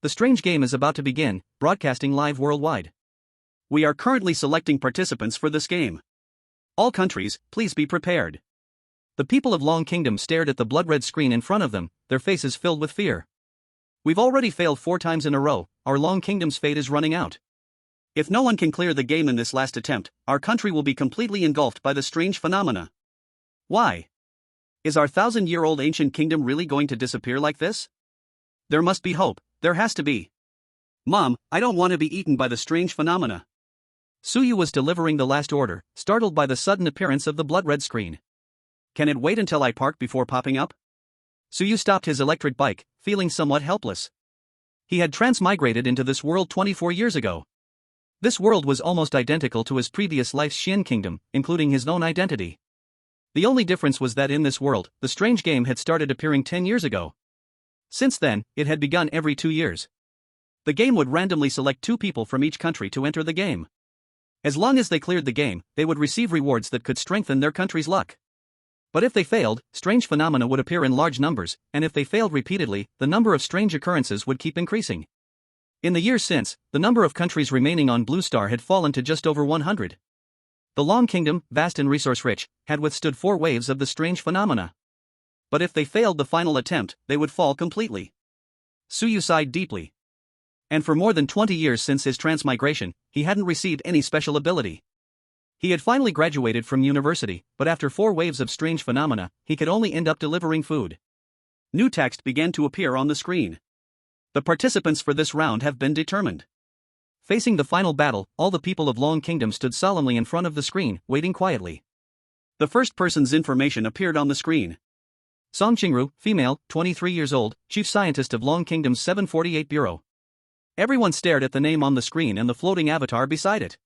The strange game is about to begin, broadcasting live worldwide. We are currently selecting participants for this game. All countries, please be prepared. The people of Long Kingdom stared at the blood-red screen in front of them, their faces filled with fear. We've already failed 4 times in a row, our Long Kingdom's fate is running out. If no one can clear the game in this last attempt, our country will be completely engulfed by the strange phenomena. Why? Is our 1,000-year-old ancient kingdom really going to disappear like this? There must be hope, there has to be. Mom, I don't want to be eaten by the strange phenomena. Suyu was delivering the last order, startled by the sudden appearance of the blood-red screen. Can it wait until I park before popping up? Suyu stopped his electric bike, feeling somewhat helpless. He had transmigrated into this world 24 years ago. This world was almost identical to his previous life's Xian kingdom, including his own identity. The only difference was that in this world, the strange game had started appearing 10 years ago. Since then, it had begun every 2 years. The game would randomly select 2 people from each country to enter the game. As long as they cleared the game, they would receive rewards that could strengthen their country's luck. But if they failed, strange phenomena would appear in large numbers, and if they failed repeatedly, the number of strange occurrences would keep increasing. In the years since, the number of countries remaining on Blue Star had fallen to just over 100. The Long Kingdom, vast and resource-rich, had withstood 4 waves of the strange phenomena. But if they failed the final attempt, they would fall completely. Suyu sighed deeply. And for more than 20 years since his transmigration, he hadn't received any special ability. He had finally graduated from university, but after 4 waves of strange phenomena, he could only end up delivering food. New text began to appear on the screen. The participants for this round have been determined. Facing the final battle, all the people of Long Kingdom stood solemnly in front of the screen, waiting quietly. The first person's information appeared on the screen. Song Qingru, female, 23 years old, chief scientist of Long Kingdom's 748 Bureau. Everyone stared at the name on the screen and the floating avatar beside it.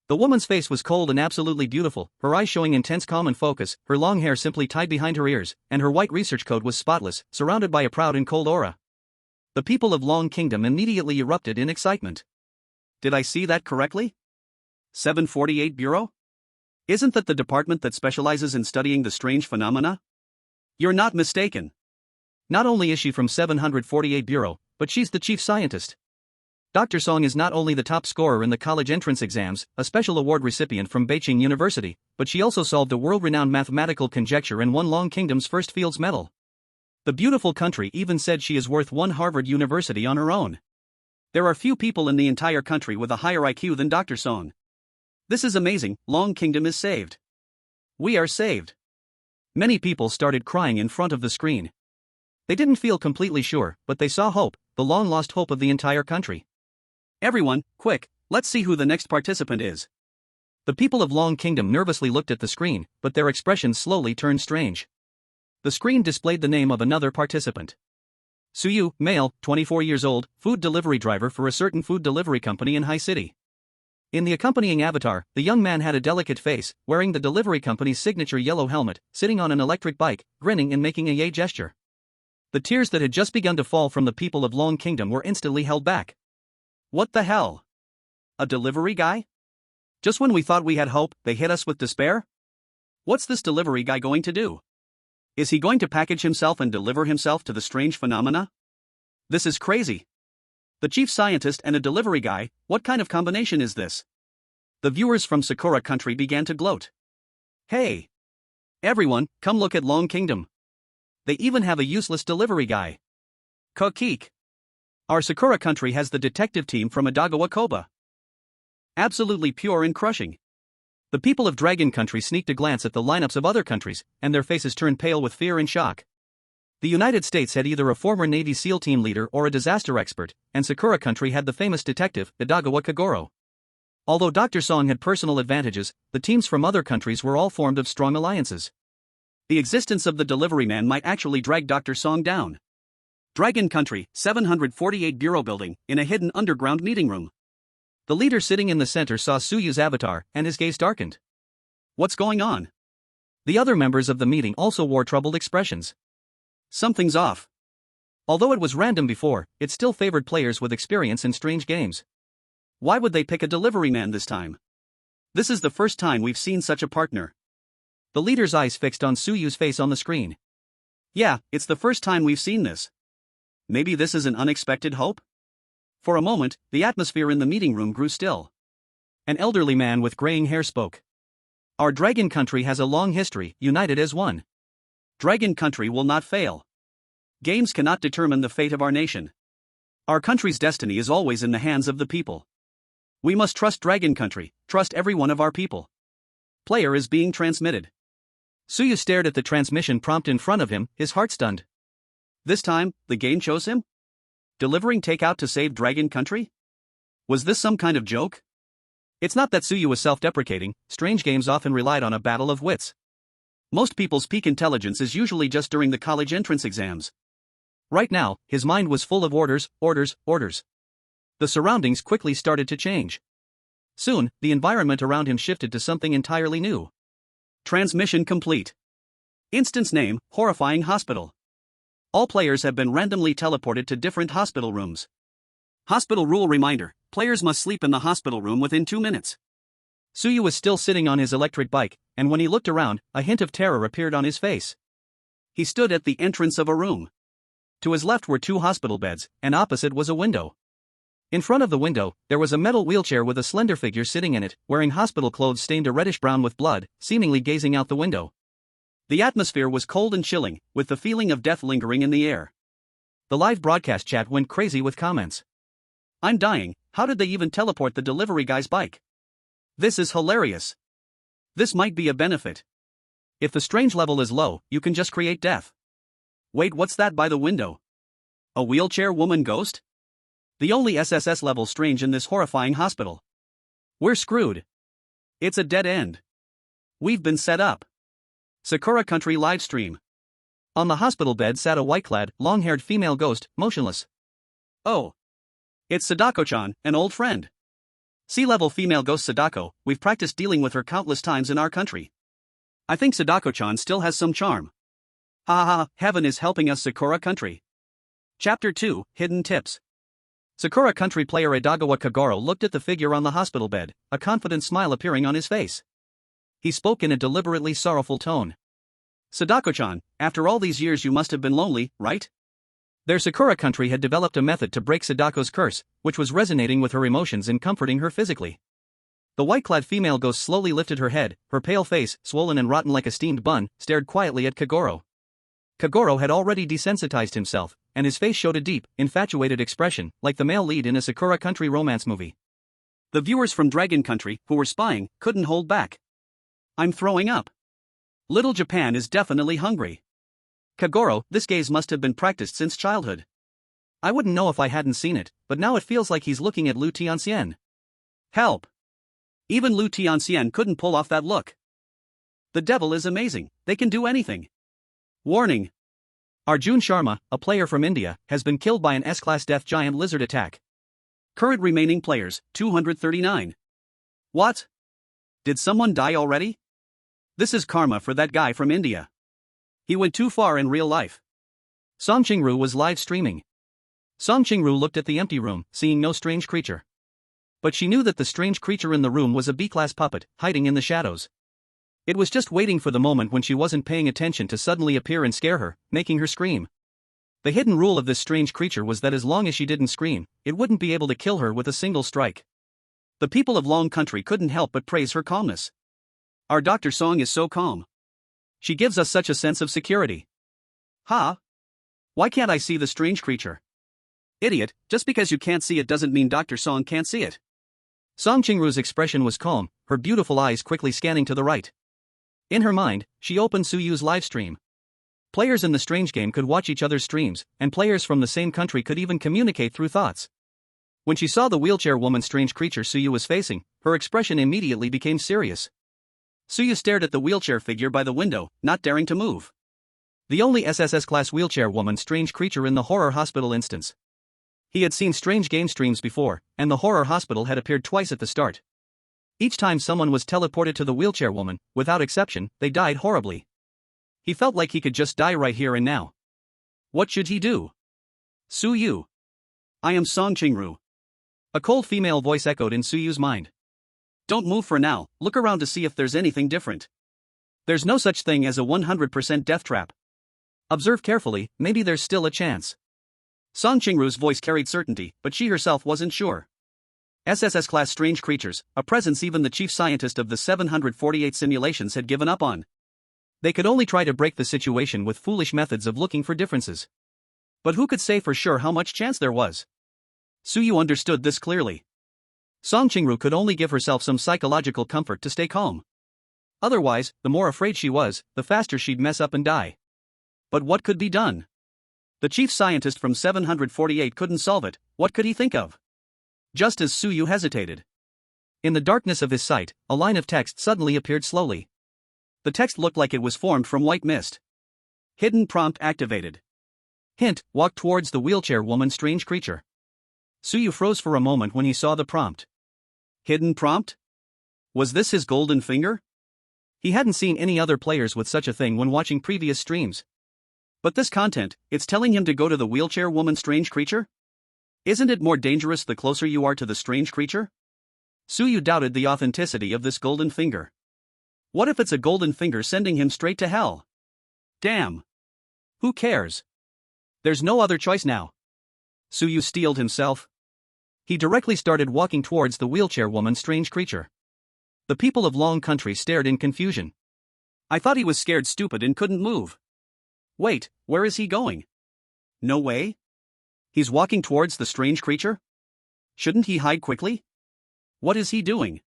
The woman's face was cold and absolutely beautiful, her eyes showing intense calm and focus, her long hair simply tied behind her ears, and her white research coat was spotless, surrounded by a proud and cold aura. The people of Long Kingdom immediately erupted in excitement. Did I see that correctly? 748 Bureau? Isn't that the department that specializes in studying the strange phenomena? You're not mistaken. Not only is she from 748 Bureau, but she's the chief scientist. Dr. Song is not only the top scorer in the college entrance exams, a special award recipient from Beijing University, but she also solved a world-renowned mathematical conjecture and won Long Kingdom's first Fields Medal. The beautiful country even said she is worth 1 Harvard University on her own. There are few people in the entire country with a higher IQ than Dr. Song. This is amazing, Long Kingdom is saved. We are saved. Many people started crying in front of the screen. They didn't feel completely sure, but they saw hope, the long-lost hope of the entire country. Everyone, quick, let's see who the next participant is. The people of Long Kingdom nervously looked at the screen, but their expressions slowly turned strange. The screen displayed the name of another participant. Suyu, male, 24 years old, food delivery driver for a certain food delivery company in High City. In the accompanying avatar, the young man had a delicate face, wearing the delivery company's signature yellow helmet, sitting on an electric bike, grinning and making a yay gesture. The tears that had just begun to fall from the people of Long Kingdom were instantly held back. What the hell? A delivery guy? Just when we thought we had hope, they hit us with despair? What's this delivery guy going to do? Is he going to package himself and deliver himself to the strange phenomena? This is crazy. The chief scientist and a delivery guy, what kind of combination is this? The viewers from Sakura country began to gloat. Hey! Everyone, come look at Long Kingdom. They even have a useless delivery guy. Kokik. Our Sakura country has the detective team from Adagawa Koba. Absolutely pure and crushing. The people of Dragon Country sneaked a glance at the lineups of other countries, and their faces turned pale with fear and shock. The United States had either a former Navy SEAL team leader or a disaster expert, and Sakura Country had the famous detective, Adagawa Kagoro. Although Dr. Song had personal advantages, the teams from other countries were all formed of strong alliances. The existence of the delivery man might actually drag Dr. Song down. Dragon Country, 748 Bureau Building, in a hidden underground meeting room. The leader sitting in the center saw Suyu's avatar, and his gaze darkened. What's going on? The other members of the meeting also wore troubled expressions. Something's off. Although it was random before, it still favored players with experience in strange games. Why would they pick a delivery man this time? This is the first time we've seen such a partner. The leader's eyes fixed on Suyu's face on the screen. Yeah, it's the first time we've seen this. Maybe this is an unexpected hope? For a moment, the atmosphere in the meeting room grew still. An elderly man with graying hair spoke. Our dragon country has a long history, united as one. Dragon country will not fail. Games cannot determine the fate of our nation. Our country's destiny is always in the hands of the people. We must trust Dragon Country, trust every one of our people. Player is being transmitted. Suyu stared at the transmission prompt in front of him, his heart stunned. This time, the game chose him? Delivering takeout to save Dragon Country? Was this some kind of joke? It's not that Suyu was self-deprecating, strange games often relied on a battle of wits. Most people's peak intelligence is usually just during the college entrance exams. Right now, his mind was full of orders, orders, orders. The surroundings quickly started to change. Soon, the environment around him shifted to something entirely new. Transmission complete. Instance name, Horrifying Hospital. All players have been randomly teleported to different hospital rooms. Hospital rule reminder, players must sleep in the hospital room within 2 minutes. Suyu was still sitting on his electric bike, and when he looked around, a hint of terror appeared on his face. He stood at the entrance of a room. To his left were 2 hospital beds, and opposite was a window. In front of the window, there was a metal wheelchair with a slender figure sitting in it, wearing hospital clothes stained a reddish-brown with blood, seemingly gazing out the window. The atmosphere was cold and chilling, with the feeling of death lingering in the air. The live broadcast chat went crazy with comments. I'm dying, how did they even teleport the delivery guy's bike? This is hilarious. This might be a benefit. If the strange level is low, you can just create death. Wait, what's that by the window? A wheelchair woman ghost? The only SSS level strange in this horrifying hospital. We're screwed. It's a dead end. We've been set up. Sakura Country livestream. On the hospital bed sat a white-clad, long-haired female ghost, motionless. Oh. It's Sadako-chan, an old friend. C-level female ghost Sadako, we've practiced dealing with her countless times in our country. I think Sadako-chan still has some charm. Ha ha, heaven is helping us Sakura Country. Chapter 2, Hidden Tips. Sakura Country player Edagawa Kagoro looked at the figure on the hospital bed, a confident smile appearing on his face. He spoke in a deliberately sorrowful tone. Sadako-chan, after all these years you must have been lonely, right? Their Sakura Country had developed a method to break Sadako's curse, which was resonating with her emotions and comforting her physically. The white-clad female ghost slowly lifted her head, her pale face, swollen and rotten like a steamed bun, stared quietly at Kagoro. Kagoro had already desensitized himself, and his face showed a deep, infatuated expression, like the male lead in a Sakura Country romance movie. The viewers from Dragon Country, who were spying, couldn't hold back. I'm throwing up. Little Japan is definitely hungry. Kagoro, this gaze must have been practiced since childhood. I wouldn't know if I hadn't seen it, but now it feels like he's looking at Lu Tianxian. Help! Even Lu Tianxian couldn't pull off that look. The devil is amazing, they can do anything. Warning! Arjun Sharma, a player from India, has been killed by an S-class death giant lizard attack. Current remaining players, 239. What? Did someone die already? This is karma for that guy from India. He went too far in real life. Song Qingru was live streaming. Song Qingru looked at the empty room, seeing no strange creature. But she knew that the strange creature in the room was a B-class puppet, hiding in the shadows. It was just waiting for the moment when she wasn't paying attention to suddenly appear and scare her, making her scream. The hidden rule of this strange creature was that as long as she didn't scream, it wouldn't be able to kill her with a single strike. The people of Long Country couldn't help but praise her calmness. Our Dr. Song is so calm. She gives us such a sense of security. Ha! Why can't I see the strange creature? Idiot, just because you can't see it doesn't mean Dr. Song can't see it. Song Qingru's expression was calm, her beautiful eyes quickly scanning to the right. In her mind, she opened Suyu's livestream. Players in the strange game could watch each other's streams, and players from the same country could even communicate through thoughts. When she saw the wheelchair woman's strange creature Suyu was facing, her expression immediately became serious. Suyu stared at the wheelchair figure by the window, not daring to move. The only SSS-class wheelchair woman strange creature in the horror hospital instance. He had seen strange game streams before, and the horror hospital had appeared twice at the start. Each time someone was teleported to the wheelchair woman, without exception, they died horribly. He felt like he could just die right here and now. What should he do? Suyu. I am Song Qingru. A cold female voice echoed in Suyu's mind. Don't move for now, look around to see if there's anything different. There's no such thing as a 100% death trap. Observe carefully, maybe there's still a chance. Song Qingru's voice carried certainty, but she herself wasn't sure. SSS-class strange creatures, a presence even the chief scientist of the 748 simulations had given up on. They could only try to break the situation with foolish methods of looking for differences. But who could say for sure how much chance there was? Suyu understood this clearly. Song Qingru could only give herself some psychological comfort to stay calm. Otherwise, the more afraid she was, the faster she'd mess up and die. But what could be done? The chief scientist from 748 couldn't solve it. What could he think of? Just as Suyu hesitated. In the darkness of his sight, a line of text suddenly appeared slowly. The text looked like it was formed from white mist. Hidden prompt activated. Hint, walk towards the wheelchair woman strange creature. Suyu froze for a moment when he saw the prompt. Hidden prompt? Was this his golden finger? He hadn't seen any other players with such a thing when watching previous streams. But this content, it's telling him to go to the wheelchair woman strange creature? Isn't it more dangerous the closer you are to the strange creature? Suyu doubted the authenticity of this golden finger. What if it's a golden finger sending him straight to hell? Damn. Who cares? There's no other choice now. Suyu steeled himself. He directly started walking towards the wheelchair woman strange creature. The people of Long Country stared in confusion. I thought he was scared stupid and couldn't move. Wait, where is he going? No way. He's walking towards the strange creature? Shouldn't he hide quickly? What is he doing?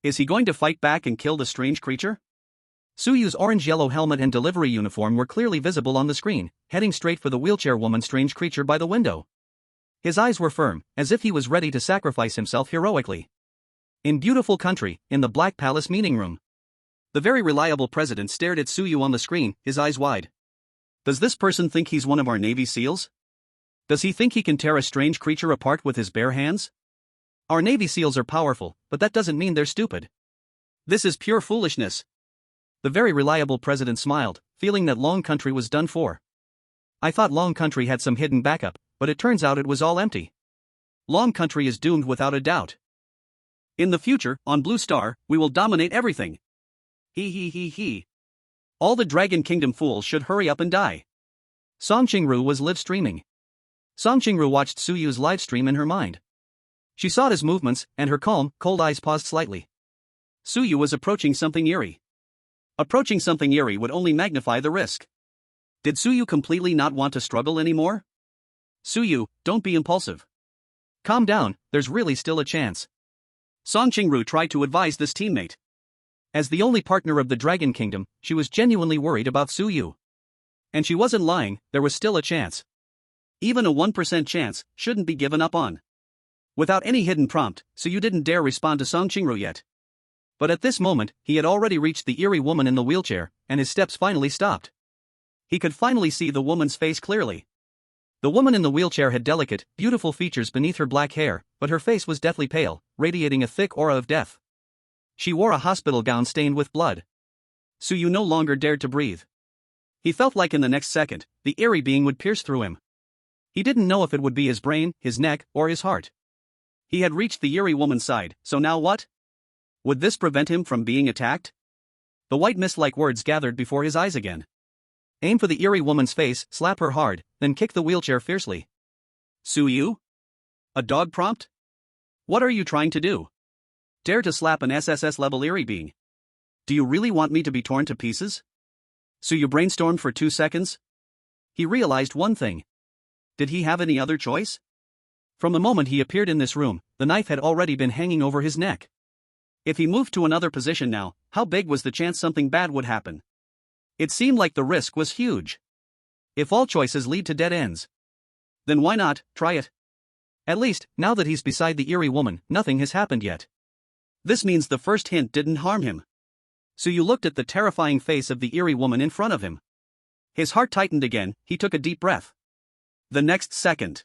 Is he going to fight back and kill the strange creature? Suyu's orange-yellow helmet and delivery uniform were clearly visible on the screen, heading straight for the wheelchair woman strange creature by the window. His eyes were firm, as if he was ready to sacrifice himself heroically. In beautiful country, in the Black Palace meeting room. The very reliable president stared at Suyu on the screen, his eyes wide. Does this person think he's one of our Navy SEALs? Does he think he can tear a strange creature apart with his bare hands? Our Navy SEALs are powerful, but that doesn't mean they're stupid. This is pure foolishness. The very reliable president smiled, feeling that Long Country was done for. I thought Long Country had some hidden backup, but it turns out it was all empty. Long Country is doomed without a doubt. In the future, on Blue Star, we will dominate everything. He. All the Dragon Kingdom fools should hurry up and die. Song Qingru was live streaming. Song Qingru watched Suyu's live stream in her mind. She saw his movements, and her calm, cold eyes paused slightly. Suyu was approaching something eerie. Approaching something eerie would only magnify the risk. Did Suyu completely not want to struggle anymore? Suyu, don't be impulsive. Calm down, there's really still a chance. Song Qingru tried to advise this teammate. As the only partner of the Dragon Kingdom, she was genuinely worried about Suyu. And she wasn't lying, there was still a chance. Even a 1% chance shouldn't be given up on. Without any hidden prompt, Suyu didn't dare respond to Song Qingru yet. But at this moment, he had already reached the eerie woman in the wheelchair, and his steps finally stopped. He could finally see the woman's face clearly. The woman in the wheelchair had delicate, beautiful features beneath her black hair, but her face was deathly pale, radiating a thick aura of death. She wore a hospital gown stained with blood. Suyu no longer dared to breathe. He felt like in the next second, the eerie being would pierce through him. He didn't know if it would be his brain, his neck, or his heart. He had reached the eerie woman's side, so now what? Would this prevent him from being attacked? The white mist-like words gathered before his eyes again. Aim for the eerie woman's face, slap her hard, then kick the wheelchair fiercely. Suyu? A dog prompt? What are you trying to do? Dare to slap an SSS-level eerie being? Do you really want me to be torn to pieces? Suyu brainstormed for 2 seconds. He realized one thing. Did he have any other choice? From the moment he appeared in this room, the knife had already been hanging over his neck. If he moved to another position now, how big was the chance something bad would happen? It seemed like the risk was huge. If all choices lead to dead ends, then why not try it? At least, now that he's beside the eerie woman, nothing has happened yet. This means the first hint didn't harm him. Suyu looked at the terrifying face of the eerie woman in front of him. His heart tightened again, he took a deep breath. The next second.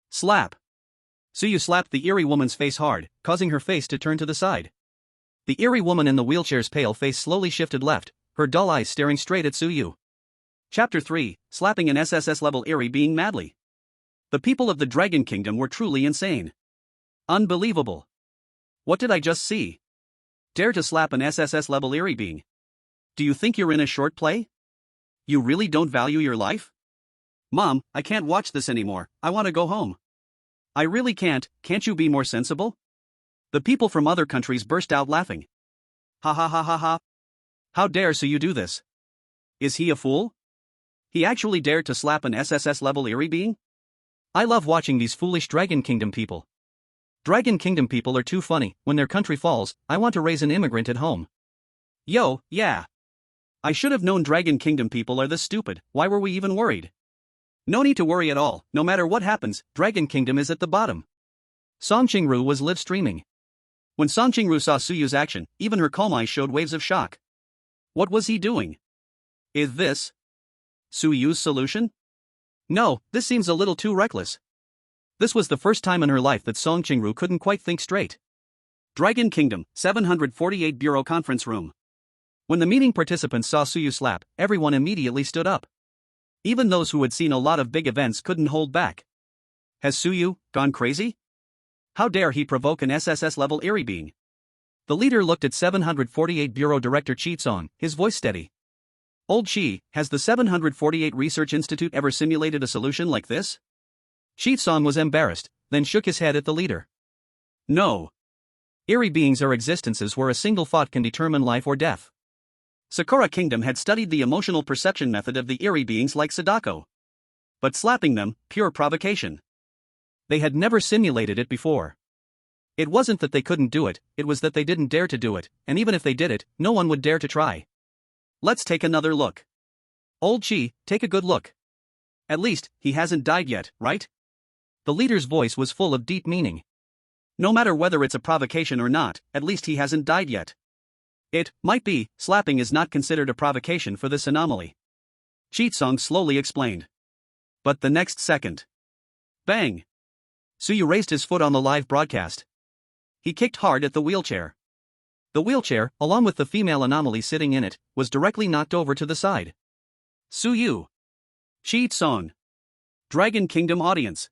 Slap. Suyu slapped the eerie woman's face hard, causing her face to turn to the side. The eerie woman in the wheelchair's pale face slowly shifted left, her dull eyes staring straight at Suyu. Chapter 3, Slapping an SSS-level eerie being madly. The people of the Dragon Kingdom were truly insane. Unbelievable. What did I just see? Dare to slap an SSS-level eerie being? Do you think you're in a short play? You really don't value your life? Mom, I can't watch this anymore, I want to go home. I really can't you be more sensible? The people from other countries burst out laughing. Ha ha ha ha ha. How dare Suyu do this? Is he a fool? He actually dared to slap an SSS-level eerie being? I love watching these foolish Dragon Kingdom people. Dragon Kingdom people are too funny. When their country falls, I want to raise an immigrant at home. Yo, yeah. I should have known Dragon Kingdom people are this stupid. Why were we even worried? No need to worry at all. No matter what happens, Dragon Kingdom is at the bottom. Song Qingru was live streaming. When Song Qingru saw Suyu's action, even her calm eyes showed waves of shock. What was he doing? Is this Suyu's solution? No, this seems a little too reckless. This was the first time in her life that Song Qingru couldn't quite think straight. Dragon Kingdom, 748 Bureau Conference Room. When the meeting participants saw Suyu slap, everyone immediately stood up. Even those who had seen a lot of big events couldn't hold back. Has Suyu gone crazy? How dare he provoke an SSS-level eerie being? The leader looked at 748 Bureau Director Chi Song, his voice steady. Old Chi, has the 748 Research Institute ever simulated a solution like this? Chi Song was embarrassed, then shook his head at the leader. No. Eerie beings are existences where a single thought can determine life or death. Sakura Kingdom had studied the emotional perception method of the eerie beings like Sadako. But slapping them, pure provocation. They had never simulated it before. It wasn't that they couldn't do it, it was that they didn't dare to do it, and even if they did it, no one would dare to try. Let's take another look. Old Chi, take a good look. At least, he hasn't died yet, right? The leader's voice was full of deep meaning. No matter whether it's a provocation or not, at least he hasn't died yet. It might be, slapping is not considered a provocation for this anomaly. Chi Song slowly explained. But the next second. Bang! Suyu raised his foot on the live broadcast. He kicked hard at the wheelchair. The wheelchair, along with the female anomaly sitting in it, was directly knocked over to the side. Suyu. Chi Song. Dragon Kingdom audience.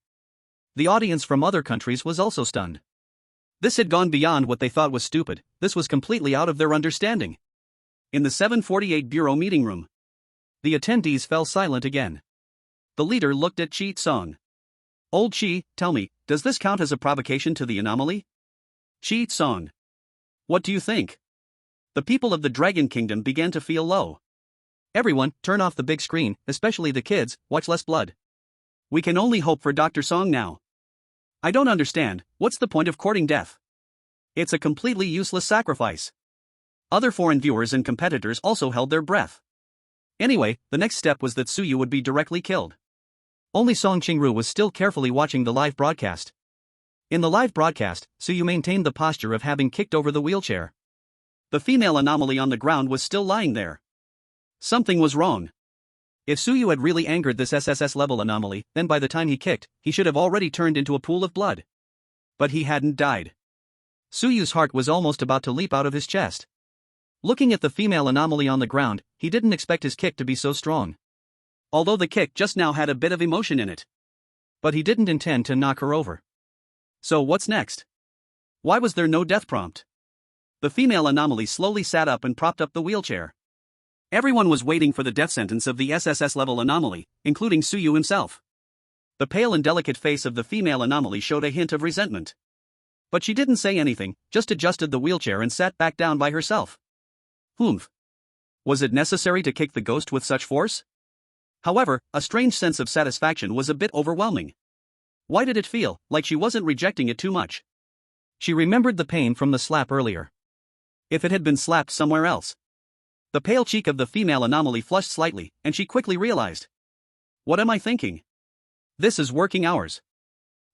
The audience from other countries was also stunned. This had gone beyond what they thought was stupid, this was completely out of their understanding. In the 748 Bureau meeting room, the attendees fell silent again. The leader looked at Chi Song. Old Chi, tell me, does this count as a provocation to the anomaly? Chi Song. What do you think? The people of the Dragon Kingdom began to feel low. Everyone, turn off the big screen, especially the kids, watch less blood. We can only hope for Dr. Song now. I don't understand, what's the point of courting death? It's a completely useless sacrifice. Other foreign viewers and competitors also held their breath. Anyway, the next step was that Suyu would be directly killed. Only Song Qingru was still carefully watching the live broadcast. In the live broadcast, Suyu maintained the posture of having kicked over the wheelchair. The female anomaly on the ground was still lying there. Something was wrong. If Suyu had really angered this SSS-level anomaly, then by the time he kicked, he should have already turned into a pool of blood. But he hadn't died. Suyu's heart was almost about to leap out of his chest. Looking at the female anomaly on the ground, he didn't expect his kick to be so strong. Although the kick just now had a bit of emotion in it. But he didn't intend to knock her over. So what's next? Why was there no death prompt? The female anomaly slowly sat up and propped up the wheelchair. Everyone was waiting for the death sentence of the SSS-level anomaly, including Suyu himself. The pale and delicate face of the female anomaly showed a hint of resentment. But she didn't say anything, just adjusted the wheelchair and sat back down by herself. Humph. Was it necessary to kick the ghost with such force? However, a strange sense of satisfaction was a bit overwhelming. Why did it feel like she wasn't rejecting it too much? She remembered the pain from the slap earlier. If it had been slapped somewhere else. The pale cheek of the female anomaly flushed slightly, and she quickly realized. What am I thinking? This is working hours.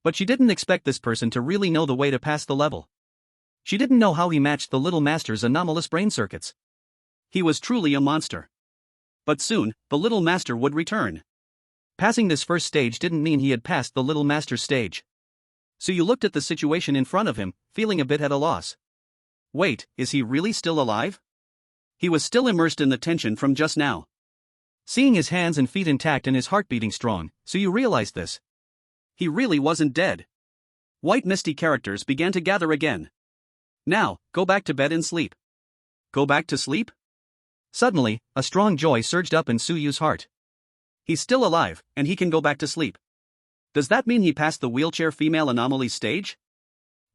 But she didn't expect this person to really know the way to pass the level. She didn't know how he matched the little master's anomalous brain circuits. He was truly a monster. But soon, the little master would return. Passing this first stage didn't mean he had passed the little master's stage. So you looked at the situation in front of him, feeling a bit at a loss. Wait, is he really still alive? He was still immersed in the tension from just now. Seeing his hands and feet intact and his heart beating strong, so you realized this. He really wasn't dead. White misty characters began to gather again. Now, go back to bed and sleep. Go back to sleep? Suddenly, a strong joy surged up in Suyu's heart. He's still alive, and he can go back to sleep. Does that mean he passed the wheelchair female anomaly stage?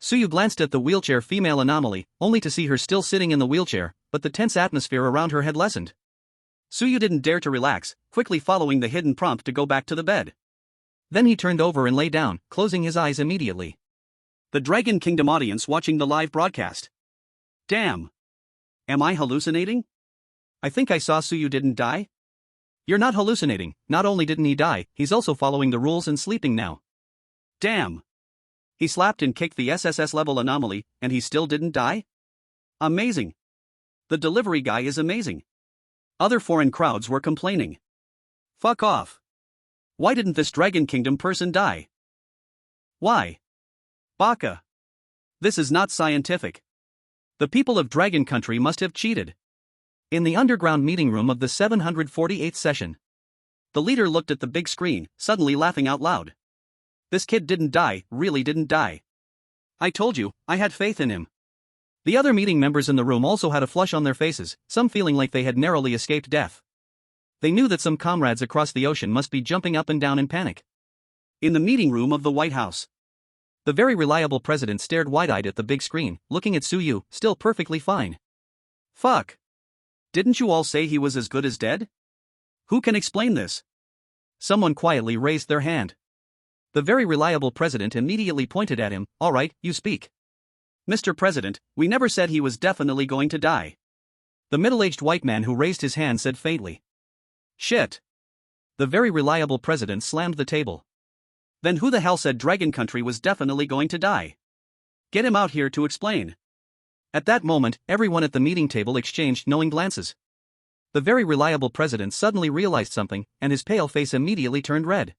Suyu glanced at the wheelchair female anomaly, only to see her still sitting in the wheelchair, but the tense atmosphere around her had lessened. Suyu didn't dare to relax, quickly following the hidden prompt to go back to the bed. Then he turned over and lay down, closing his eyes immediately. The Dragon Kingdom audience watching the live broadcast. Damn. Am I hallucinating? I think I saw Suyu didn't die? You're not hallucinating. Not only didn't he die, he's also following the rules and sleeping now. Damn. He slapped and kicked the SSS-Level anomaly, and he still didn't die? Amazing. The delivery guy is amazing. Other foreign crowds were complaining. Fuck off. Why didn't this Dragon Kingdom person die? Why? Baka. This is not scientific. The people of Dragon Country must have cheated. In the underground meeting room of the 748th session, the leader looked at the big screen, suddenly laughing out loud. This kid didn't die, really didn't die. I told you, I had faith in him. The other meeting members in the room also had a flush on their faces, some feeling like they had narrowly escaped death. They knew that some comrades across the ocean must be jumping up and down in panic. In the meeting room of the White House, the very reliable president stared wide-eyed at the big screen, looking at Suyu, still perfectly fine. Fuck. Didn't you all say he was as good as dead? Who can explain this? Someone quietly raised their hand. The very reliable president immediately pointed at him. All right, you speak. Mr. President, we never said he was definitely going to die. The middle-aged white man who raised his hand said faintly. Shit. The very reliable president slammed the table. Then who the hell said Dragon Country was definitely going to die? Get him out here to explain. At that moment, everyone at the meeting table exchanged knowing glances. The very reliable president suddenly realized something, and his pale face immediately turned red.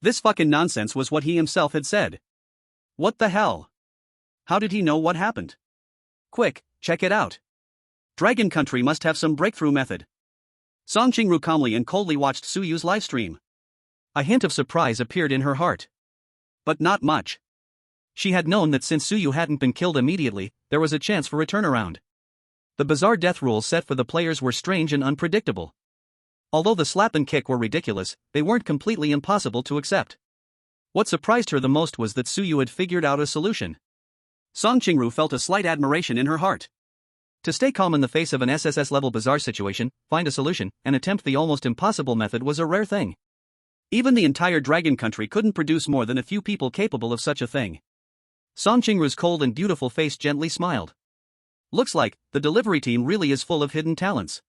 This fucking nonsense was what he himself had said. What the hell? How did he know what happened? Quick, check it out. Dragon Country must have some breakthrough method. Song Qingru calmly and coldly watched Suyu's livestream. A hint of surprise appeared in her heart. But not much. She had known that since Suyu hadn't been killed immediately, there was a chance for a turnaround. The bizarre death rules set for the players were strange and unpredictable. Although the slap and kick were ridiculous, they weren't completely impossible to accept. What surprised her the most was that Suyu had figured out a solution. Song Qingru felt a slight admiration in her heart. To stay calm in the face of an SSS-level bizarre situation, find a solution, and attempt the almost impossible method was a rare thing. Even the entire Dragon Country couldn't produce more than a few people capable of such a thing. Song Qingru's cold and beautiful face gently smiled. Looks like, the delivery team really is full of hidden talents.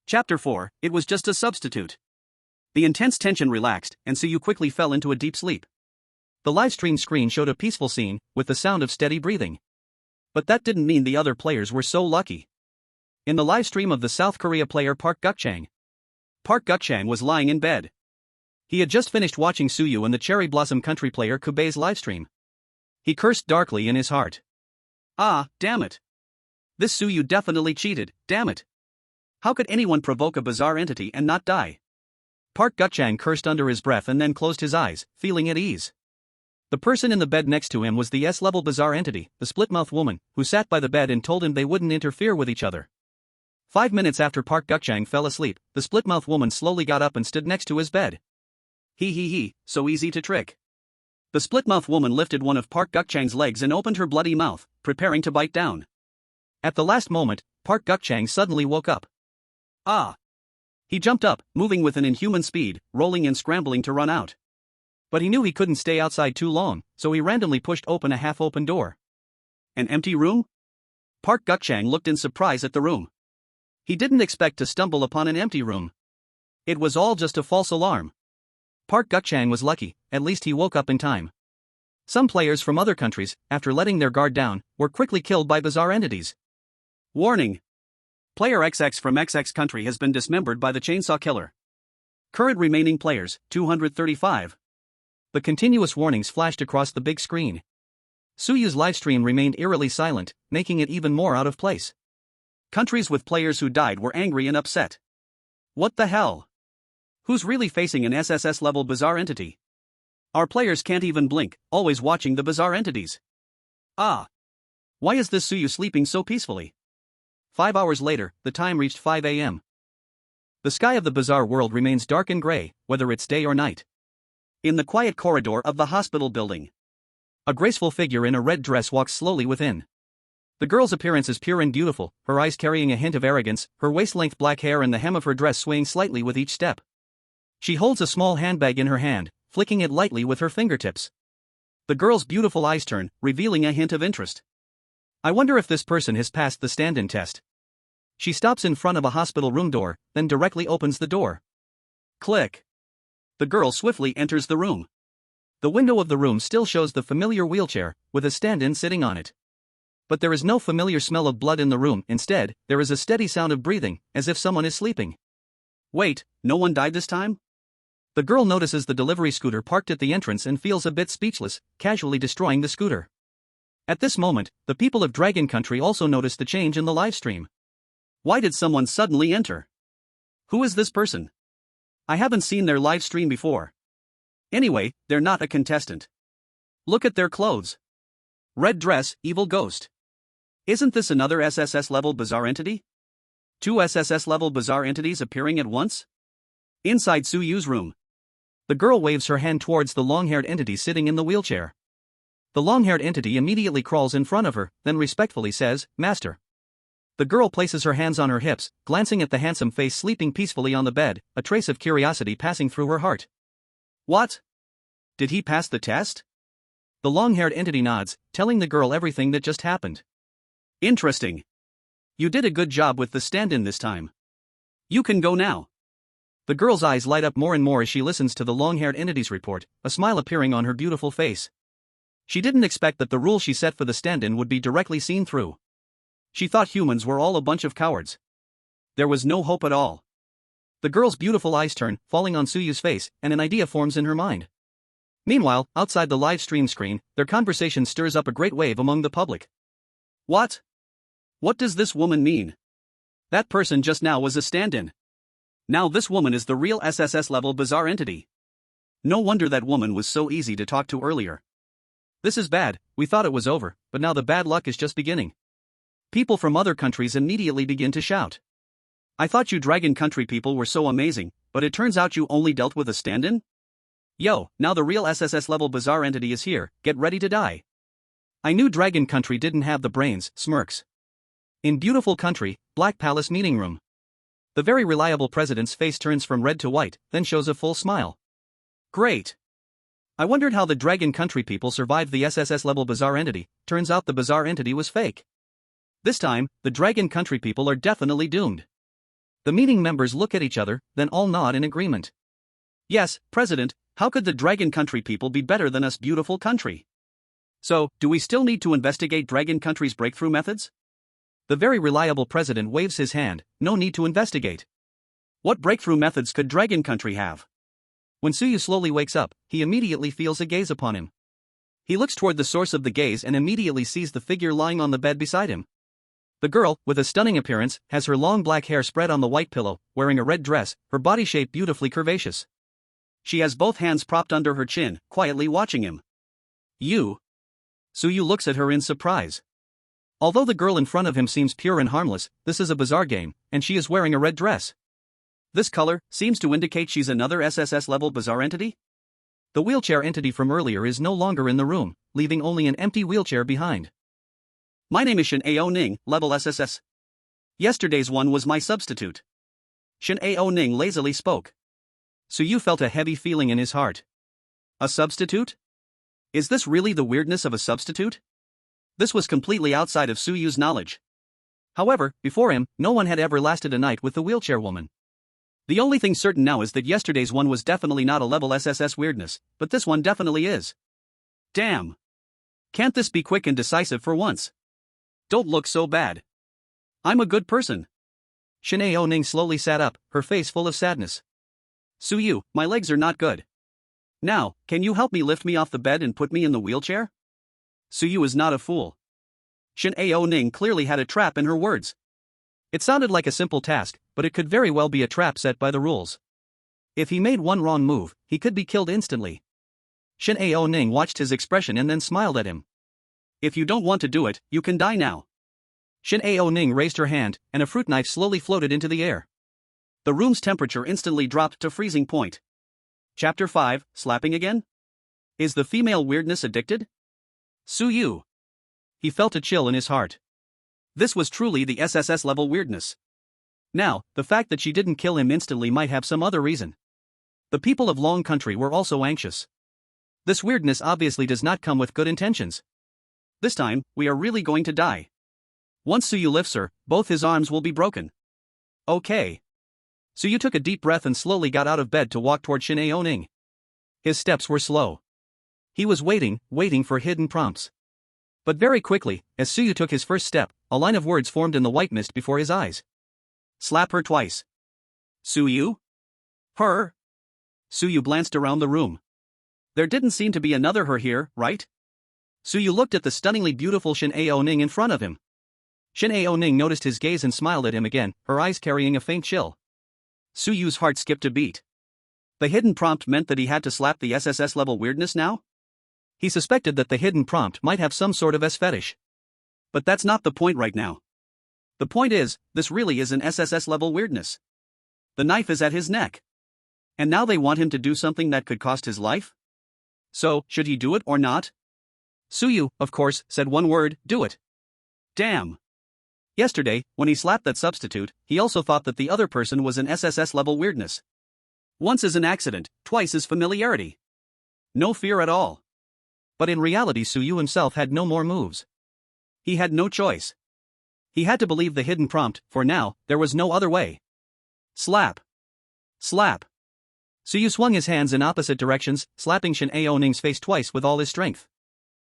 Chapter 4, It was just a substitute. The intense tension relaxed, and Suyu quickly fell into a deep sleep. The livestream screen showed a peaceful scene, with the sound of steady breathing. But that didn't mean the other players were so lucky. In the livestream of the South Korea player Park Gukchang was lying in bed. He had just finished watching Suyu and the Cherry Blossom Country player Kubei's livestream. He cursed darkly in his heart. Ah, damn it. This Suyu definitely cheated, damn it. How could anyone provoke a bizarre entity and not die? Park Gukchang cursed under his breath and then closed his eyes, feeling at ease. The person in the bed next to him was the S-level bizarre entity, the split-mouth woman, who sat by the bed and told him they wouldn't interfere with each other. 5 minutes after Park Gukchang fell asleep, the split-mouth woman slowly got up and stood next to his bed. He, so easy to trick. The split-mouth woman lifted one of Park Gukchang's legs and opened her bloody mouth, preparing to bite down. At the last moment, Park Gukchang suddenly woke up. Ah! He jumped up, moving with an inhuman speed, rolling and scrambling to run out. But he knew he couldn't stay outside too long, so he randomly pushed open a half-open door. An empty room? Park Gukchang looked in surprise at the room. He didn't expect to stumble upon an empty room. It was all just a false alarm. Park Gukchang was lucky, at least he woke up in time. Some players from other countries, after letting their guard down, were quickly killed by bizarre entities. Warning! Player XX from XX country has been dismembered by the Chainsaw Killer. Current remaining players, 235. The continuous warnings flashed across the big screen. Suyu's livestream remained eerily silent, making it even more out of place. Countries with players who died were angry and upset. What the hell? Who's really facing an SSS-level bizarre entity? Our players can't even blink, always watching the bizarre entities. Ah! Why is this Suyu sleeping so peacefully? 5 hours later, the time reached 5 a.m. The sky of the bizarre world remains dark and gray, whether it's day or night. In the quiet corridor of the hospital building, a graceful figure in a red dress walks slowly within. The girl's appearance is pure and beautiful, her eyes carrying a hint of arrogance, her waist-length black hair and the hem of her dress swaying slightly with each step. She holds a small handbag in her hand, flicking it lightly with her fingertips. The girl's beautiful eyes turn, revealing a hint of interest. I wonder if this person has passed the stand-in test. She stops in front of a hospital room door, then directly opens the door. Click. The girl swiftly enters the room. The window of the room still shows the familiar wheelchair, with a stand-in sitting on it. But there is no familiar smell of blood in the room, instead, there is a steady sound of breathing, as if someone is sleeping. Wait, no one died this time? The girl notices the delivery scooter parked at the entrance and feels a bit speechless, casually destroying the scooter. At this moment, the people of Dragon Country also notice the change in the livestream. Why did someone suddenly enter? Who is this person? I haven't seen their live stream before. Anyway, they're not a contestant. Look at their clothes. Red dress, evil ghost. Isn't this another SSS-level bizarre entity? 2 SSS-level bizarre entities appearing at once? Inside Suyu's room, the girl waves her hand towards the long-haired entity sitting in the wheelchair. The long-haired entity immediately crawls in front of her, then respectfully says, "Master." The girl places her hands on her hips, glancing at the handsome face sleeping peacefully on the bed, a trace of curiosity passing through her heart. What? Did he pass the test? The long-haired entity nods, telling the girl everything that just happened. Interesting. You did a good job with the stand-in this time. You can go now. The girl's eyes light up more and more as she listens to the long-haired entity's report, a smile appearing on her beautiful face. She didn't expect that the rule she set for the stand-in would be directly seen through. She thought humans were all a bunch of cowards. There was no hope at all. The girl's beautiful eyes turn, falling on Suyu's face, and an idea forms in her mind. Meanwhile, outside the live stream screen, their conversation stirs up a great wave among the public. What? What does this woman mean? That person just now was a stand-in. Now this woman is the real SSS-level bizarre entity. No wonder that woman was so easy to talk to earlier. This is bad, we thought it was over, but now the bad luck is just beginning. People from other countries immediately begin to shout. I thought you Dragon Country people were so amazing, but it turns out you only dealt with a stand-in? Yo, now the real SSS-level bizarre entity is here, get ready to die. I knew Dragon Country didn't have the brains, smirks. In beautiful country, Black Palace meeting room. The very reliable president's face turns from red to white, then shows a full smile. Great. I wondered how the Dragon Country people survived the SSS-level bizarre entity, turns out the bizarre entity was fake. This time, the Dragon Country people are definitely doomed. The meeting members look at each other, then all nod in agreement. Yes, President, how could the Dragon Country people be better than us beautiful country? So, do we still need to investigate Dragon Country's breakthrough methods? The very reliable president waves his hand, no need to investigate. What breakthrough methods could Dragon Country have? When Suyu slowly wakes up, he immediately feels a gaze upon him. He looks toward the source of the gaze and immediately sees the figure lying on the bed beside him. The girl, with a stunning appearance, has her long black hair spread on the white pillow, wearing a red dress, her body shape beautifully curvaceous. She has both hands propped under her chin, quietly watching him. You? Suyu looks at her in surprise. Although the girl in front of him seems pure and harmless, this is a bizarre game, and she is wearing a red dress. This color seems to indicate she's another SSS-level bizarre entity? The wheelchair entity from earlier is no longer in the room, leaving only an empty wheelchair behind. My name is Shin Ao Ning, level SSS. Yesterday's one was my substitute. Shin Ao Ning lazily spoke. Suyu felt a heavy feeling in his heart. A substitute? Is this really the weirdness of a substitute? This was completely outside of Suyu's knowledge. However, before him, no one had ever lasted a night with the wheelchair woman. The only thing certain now is that yesterday's one was definitely not a level SSS weirdness, but this one definitely is. Damn. Can't this be quick and decisive for once? Don't look so bad. I'm a good person. Shanae Oning slowly sat up, her face full of sadness. Suyu, my legs are not good. Now, can you help me lift me off the bed and put me in the wheelchair? Suyu is not a fool. Shin Ao Ning clearly had a trap in her words. It sounded like a simple task, but it could very well be a trap set by the rules. If he made one wrong move, he could be killed instantly. Shin Ao Ning watched his expression and then smiled at him. If you don't want to do it, you can die now. Shin Ao Ning raised her hand, and a fruit knife slowly floated into the air. The room's temperature instantly dropped to freezing point. Chapter 5, Slapping Again? Is the female weirdness addicted? Suyu. He felt a chill in his heart. This was truly the SSS-level weirdness. Now, the fact that she didn't kill him instantly might have some other reason. The people of Long Country were also anxious. This weirdness obviously does not come with good intentions. This time, we are really going to die. Once Suyu lifts her, both his arms will be broken. Okay. Suyu took a deep breath and slowly got out of bed to walk toward Shin Aoning. His steps were slow. He was waiting for hidden prompts. But very quickly, as Suyu took his first step, a line of words formed in the white mist before his eyes. Slap her twice. Suyu? Her? Suyu glanced around the room. There didn't seem to be another her here, right? Suyu looked at the stunningly beautiful Shin Aoning in front of him. Shin Aoning noticed his gaze and smiled at him again, her eyes carrying a faint chill. Suyu's heart skipped a beat. The hidden prompt meant that he had to slap the SSS-level weirdness now? He suspected that the hidden prompt might have some sort of S-fetish. But that's not the point right now. The point is, this really is an SSS-level weirdness. The knife is at his neck. And now they want him to do something that could cost his life? So, should he do it or not? Suyu, of course, said one word, do it. Damn. Yesterday, when he slapped that substitute, he also thought that the other person was an SSS-level weirdness. Once is an accident, twice is familiarity. No fear at all. But in reality Suyu himself had no more moves. He had no choice. He had to believe the hidden prompt, for now, there was no other way. Slap. Slap. Suyu swung his hands in opposite directions, slapping Shin Aoning's face twice with all his strength.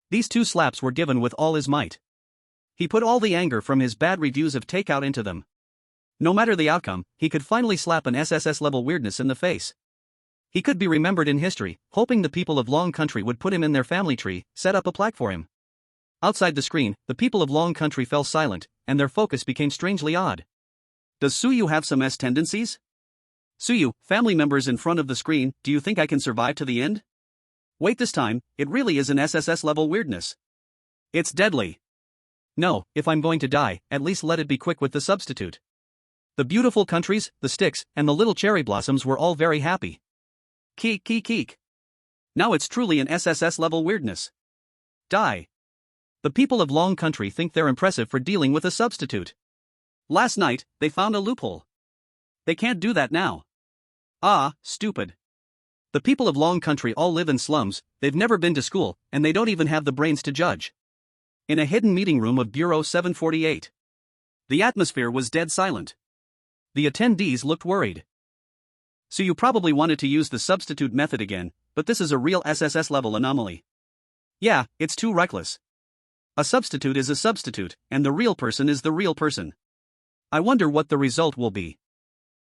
These two slaps were given with all his might. He put all the anger from his bad reviews of Takeout into them. No matter the outcome, he could finally slap an SSS-level weirdness in the face. He could be remembered in history, hoping the people of Long Country would put him in their family tree, set up a plaque for him. Outside the screen, the people of Long Country fell silent, and their focus became strangely odd. Does Suyu have some S tendencies? Suyu, family members in front of the screen, do you think I can survive to the end? Wait, this time, it really is an SSS-level weirdness. It's deadly. No, if I'm going to die, at least let it be quick with the substitute. The beautiful countries, the sticks, and the little cherry blossoms were all very happy. Keek keek keek. Now it's truly an SSS-level weirdness. Die. The people of Long Country think they're impressive for dealing with a substitute. Last night, they found a loophole. They can't do that now. Ah, stupid. The people of Long Country all live in slums, they've never been to school, and they don't even have the brains to judge. In a hidden meeting room of Bureau 748. The atmosphere was dead silent. The attendees looked worried. So you probably wanted to use the substitute method again, but this is a real SSS-level anomaly. Yeah, it's too reckless. A substitute is a substitute, and the real person is the real person. I wonder what the result will be.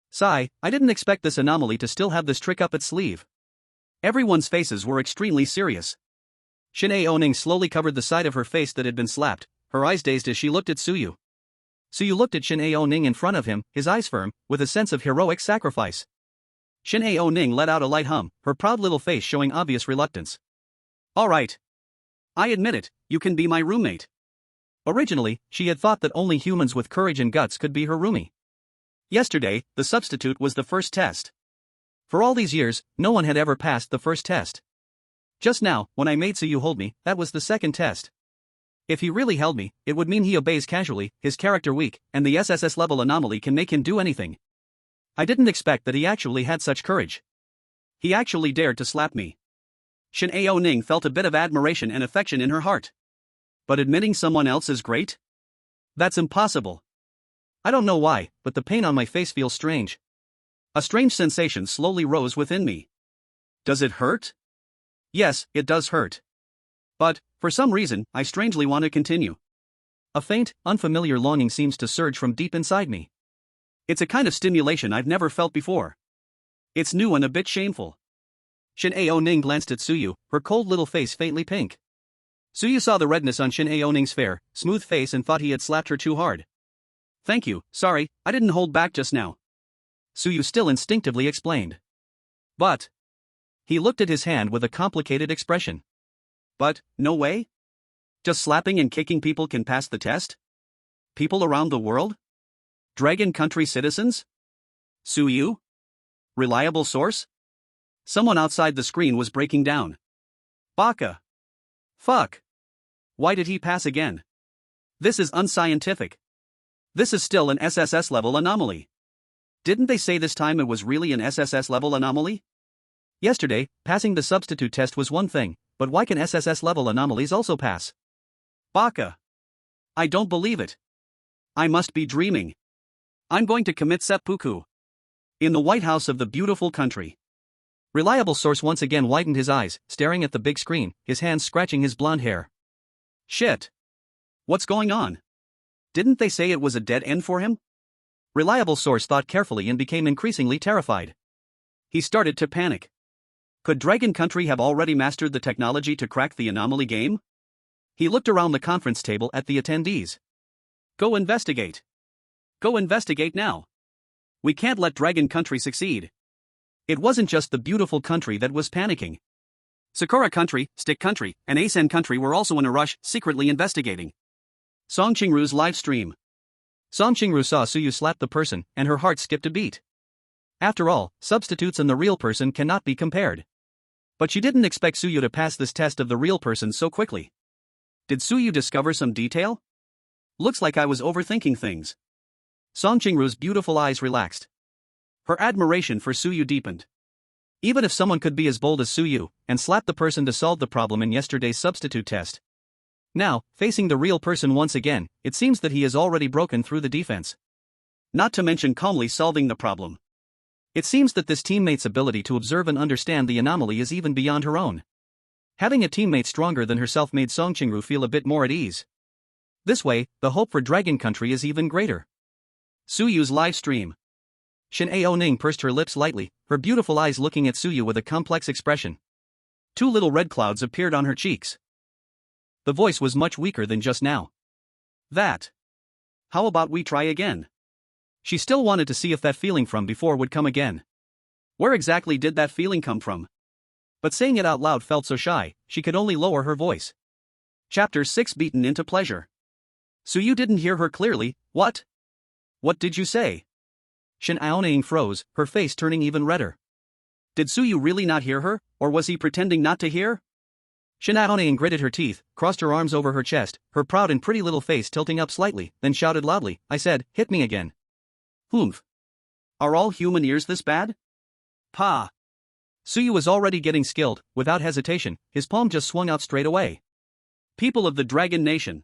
Sigh, I didn't expect this anomaly to still have this trick up its sleeve. Everyone's faces were extremely serious. Shin Aoning slowly covered the side of her face that had been slapped, her eyes dazed as she looked at Suyu. Suyu looked at Shin Aoning in front of him, his eyes firm, with a sense of heroic sacrifice. Shin Aoning let out a light hum, her proud little face showing obvious reluctance. All right. I admit it, you can be my roommate. Originally, she had thought that only humans with courage and guts could be her roomie. Yesterday, the substitute was the first test. For all these years, no one had ever passed the first test. Just now, when I made Suyu hold me, that was the second test. If he really held me, it would mean he obeys casually, his character weak, and the SSS-level anomaly can make him do anything. I didn't expect that he actually had such courage. He actually dared to slap me. Shin Aoning felt a bit of admiration and affection in her heart. But admitting someone else is great? That's impossible. I don't know why, but the pain on my face feels strange. A strange sensation slowly rose within me. Does it hurt? Yes, it does hurt. But, for some reason, I strangely want to continue. A faint, unfamiliar longing seems to surge from deep inside me. It's a kind of stimulation I've never felt before. It's new and a bit shameful. Shin Aoning glanced at Suyu, her cold little face faintly pink. Suyu saw the redness on Shin Aoning's fair, smooth face and thought he had slapped her too hard. Thank you, sorry, I didn't hold back just now. Suyu still instinctively explained. But. He looked at his hand with a complicated expression. But, no way? Just slapping and kicking people can pass the test? People around the world? Dragon Country citizens? Suyu? Reliable source? Someone outside the screen was breaking down. Baka. Fuck. Why did he pass again? This is unscientific. This is still an SSS-level anomaly. Didn't they say this time it was really an SSS-level anomaly? Yesterday, passing the substitute test was one thing, but why can SSS-level anomalies also pass? Baka. I don't believe it. I must be dreaming. I'm going to commit seppuku. In the White House of the beautiful country. Reliable source once again widened his eyes, staring at the big screen, his hands scratching his blonde hair. Shit. What's going on? Didn't they say it was a dead end for him? Reliable source thought carefully and became increasingly terrified. He started to panic. Could Dragon Country have already mastered the technology to crack the anomaly game? He looked around the conference table at the attendees. Go investigate. Go investigate now. We can't let Dragon Country succeed. It wasn't just the beautiful country that was panicking. Sakura Country, Stick Country, and Asen Country were also in a rush, secretly investigating. Song Qingru's live stream. Song Qingru saw Suyu slap the person, and her heart skipped a beat. After all, substitutes and the real person cannot be compared. But she didn't expect Suyu to pass this test of the real person so quickly. Did Suyu discover some detail? Looks like I was overthinking things. Song Qingru's beautiful eyes relaxed. Her admiration for Suyu deepened. Even if someone could be as bold as Suyu, and slap the person to solve the problem in yesterday's substitute test. Now, facing the real person once again, it seems that he has already broken through the defense. Not to mention calmly solving the problem. It seems that this teammate's ability to observe and understand the anomaly is even beyond her own. Having a teammate stronger than herself made Song Qingru feel a bit more at ease. This way, the hope for Dragon Country is even greater. Suyu's live stream. Shin Aoning pursed her lips lightly, her beautiful eyes looking at Suyu with a complex expression. Two little red clouds appeared on her cheeks. The voice was much weaker than just now. That. How about we try again? She still wanted to see if that feeling from before would come again. Where exactly did that feeling come from? But saying it out loud felt so shy, she could only lower her voice. Chapter 6 Beaten into Pleasure. Suyu didn't hear her clearly. What? What did you say? Shin Aoning froze, her face turning even redder. Did Suyu really not hear her, or was he pretending not to hear? Shin Aoning gritted her teeth, crossed her arms over her chest, her proud and pretty little face tilting up slightly, then shouted loudly, I said, hit me again. Humph. Are all human ears this bad? Pa. Suyu was already getting skilled, without hesitation, his palm just swung out straight away. People of the Dragon Nation.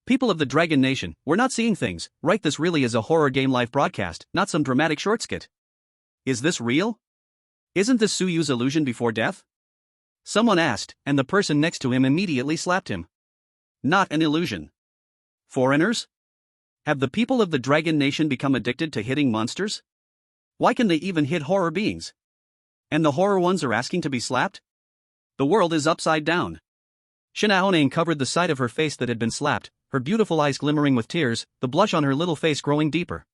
People of the Dragon Nation, we're not seeing things, right? This really is a horror game live broadcast, not some dramatic short skit. Is this real? Isn't this Suyu's illusion before death? Someone asked, and the person next to him immediately slapped him. Not an illusion. Foreigners? Have the people of the Dragon Nation become addicted to hitting monsters? Why can they even hit horror beings? And the horror ones are asking to be slapped? The world is upside down. Shin Aoning covered the side of her face that had been slapped, her beautiful eyes glimmering with tears, the blush on her little face growing deeper.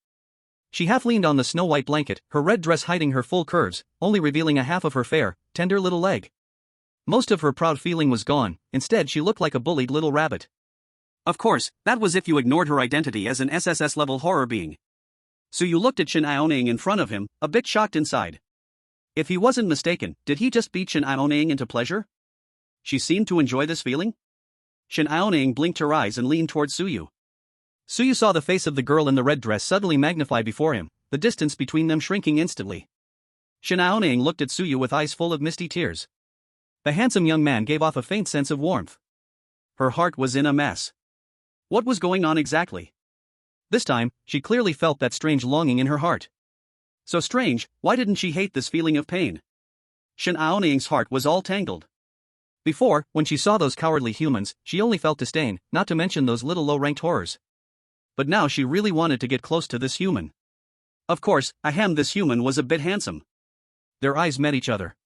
She half leaned on the snow-white blanket, her red dress hiding her full curves, only revealing a half of her fair, tender little leg. Most of her proud feeling was gone, instead she looked like a bullied little rabbit. Of course, that was if you ignored her identity as an SSS-level horror being. Suyu looked at Shin Aoning in front of him, a bit shocked inside. If he wasn't mistaken, did he just beat Shin Aoning into pleasure? She seemed to enjoy this feeling? Shin Aoning blinked her eyes and leaned towards Suyu. Suyu saw the face of the girl in the red dress suddenly magnify before him, the distance between them shrinking instantly. Shin Aoning looked at Suyu with eyes full of misty tears. The handsome young man gave off a faint sense of warmth. Her heart was in a mess. What was going on exactly? This time, she clearly felt that strange longing in her heart. So strange, why didn't she hate this feeling of pain? Shin Aoning's heart was all tangled. Before, when she saw those cowardly humans, she only felt disdain, not to mention those little low-ranked horrors. But now she really wanted to get close to this human. Of course, this human was a bit handsome. Their eyes met each other.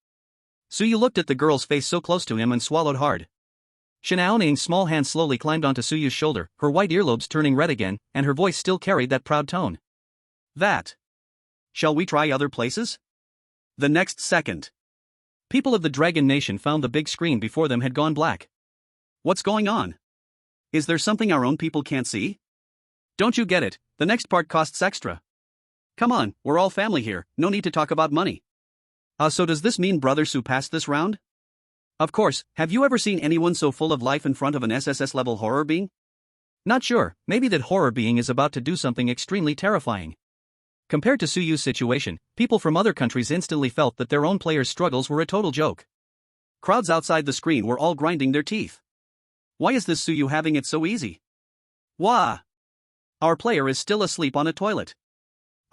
Suyu looked at the girl's face so close to him and swallowed hard. Shin Aoning's small hand slowly climbed onto Suyu's shoulder, her white earlobes turning red again, and her voice still carried that proud tone. That. Shall we try other places? The next second. People of the Dragon Nation found the big screen before them had gone black. What's going on? Is there something our own people can't see? Don't you get it? The next part costs extra. Come on, we're all family here, no need to talk about money. So does this mean Brother Sue passed this round? Of course, have you ever seen anyone so full of life in front of an SSS-level horror being? Not sure, maybe that horror being is about to do something extremely terrifying. Compared to Suyu's situation, people from other countries instantly felt that their own players' struggles were a total joke. Crowds outside the screen were all grinding their teeth. Why is this Suyu having it so easy? Wah! Our player is still asleep on a toilet.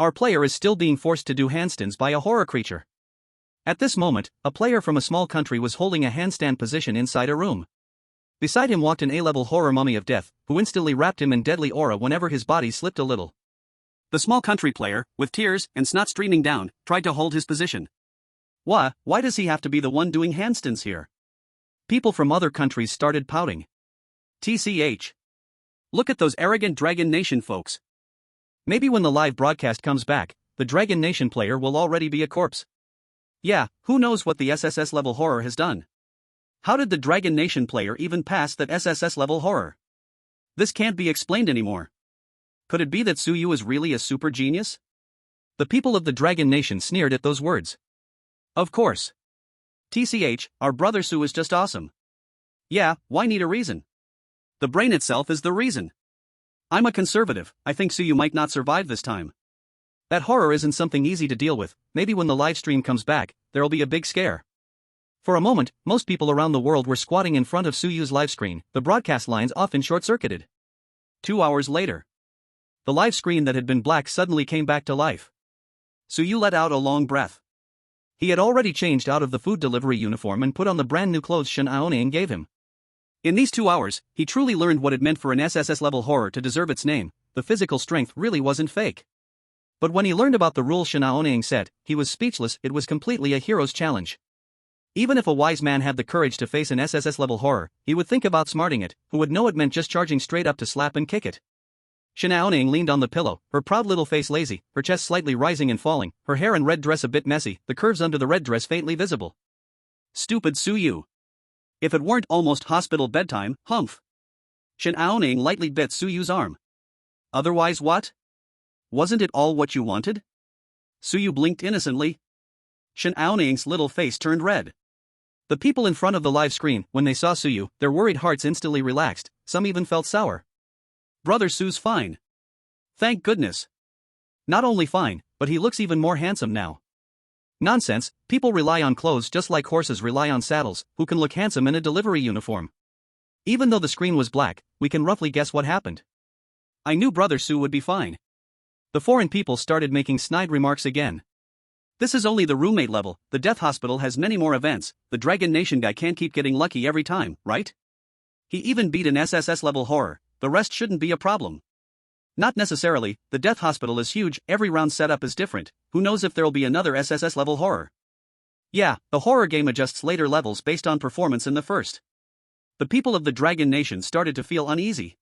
Our player is still being forced to do handstands by a horror creature. At this moment, a player from a small country was holding a handstand position inside a room. Beside him walked an A-level horror mummy of death, who instantly wrapped him in deadly aura whenever his body slipped a little. The small country player, with tears and snot streaming down, tried to hold his position. Why does he have to be the one doing handstands here? People from other countries started pouting. TCH. Look at those arrogant Dragon Nation folks. Maybe when the live broadcast comes back, the Dragon Nation player will already be a corpse. Yeah, who knows what the SSS-level horror has done? How did the Dragon Nation player even pass that SSS-level horror? This can't be explained anymore. Could it be that Suyu is really a super genius? The people of the Dragon Nation sneered at those words. Of course. TCH, our brother Su is just awesome. Yeah, why need a reason? The brain itself is the reason. I'm a conservative, I think Suyu might not survive this time. That horror isn't something easy to deal with, maybe when the live stream comes back, there'll be a big scare. For a moment, most people around the world were squatting in front of Suyu's live screen, the broadcast lines often short-circuited. 2 hours later. The live screen that had been black suddenly came back to life. Suyu let out a long breath. He had already changed out of the food delivery uniform and put on the brand new clothes Shin Aoning gave him. In these 2 hours, he truly learned what it meant for an SSS-level horror to deserve its name. The physical strength really wasn't fake. But when he learned about the rules Shin Aoning set, he was speechless. It was completely a hero's challenge. Even if a wise man had the courage to face an SSS-level horror, he would think about smarting it, who would know it meant just charging straight up to slap and kick it. Shin Aoning leaned on the pillow, her proud little face lazy, her chest slightly rising and falling, her hair and red dress a bit messy, the curves under the red dress faintly visible. Stupid Suyu. If it weren't almost hospital bedtime, humph. Shin Aoning lightly bit Suyu's arm. Otherwise what? Wasn't it all what you wanted? Suyu blinked innocently. Shin Aoning's little face turned red. The people in front of the live screen, when they saw Suyu, their worried hearts instantly relaxed, some even felt sour. Brother Su's fine. Thank goodness. Not only fine, but he looks even more handsome now. Nonsense, people rely on clothes just like horses rely on saddles, who can look handsome in a delivery uniform. Even though the screen was black, we can roughly guess what happened. I knew Brother Su would be fine. The foreign people started making snide remarks again. This is only the roommate level, the death hospital has many more events, the Dragon Nation guy can't keep getting lucky every time, right? He even beat an SSS-level horror, the rest shouldn't be a problem. Not necessarily, the death hospital is huge, every round setup is different, who knows if there'll be another SSS-level horror. Yeah, the horror game adjusts later levels based on performance in the first. The people of the Dragon Nation started to feel uneasy.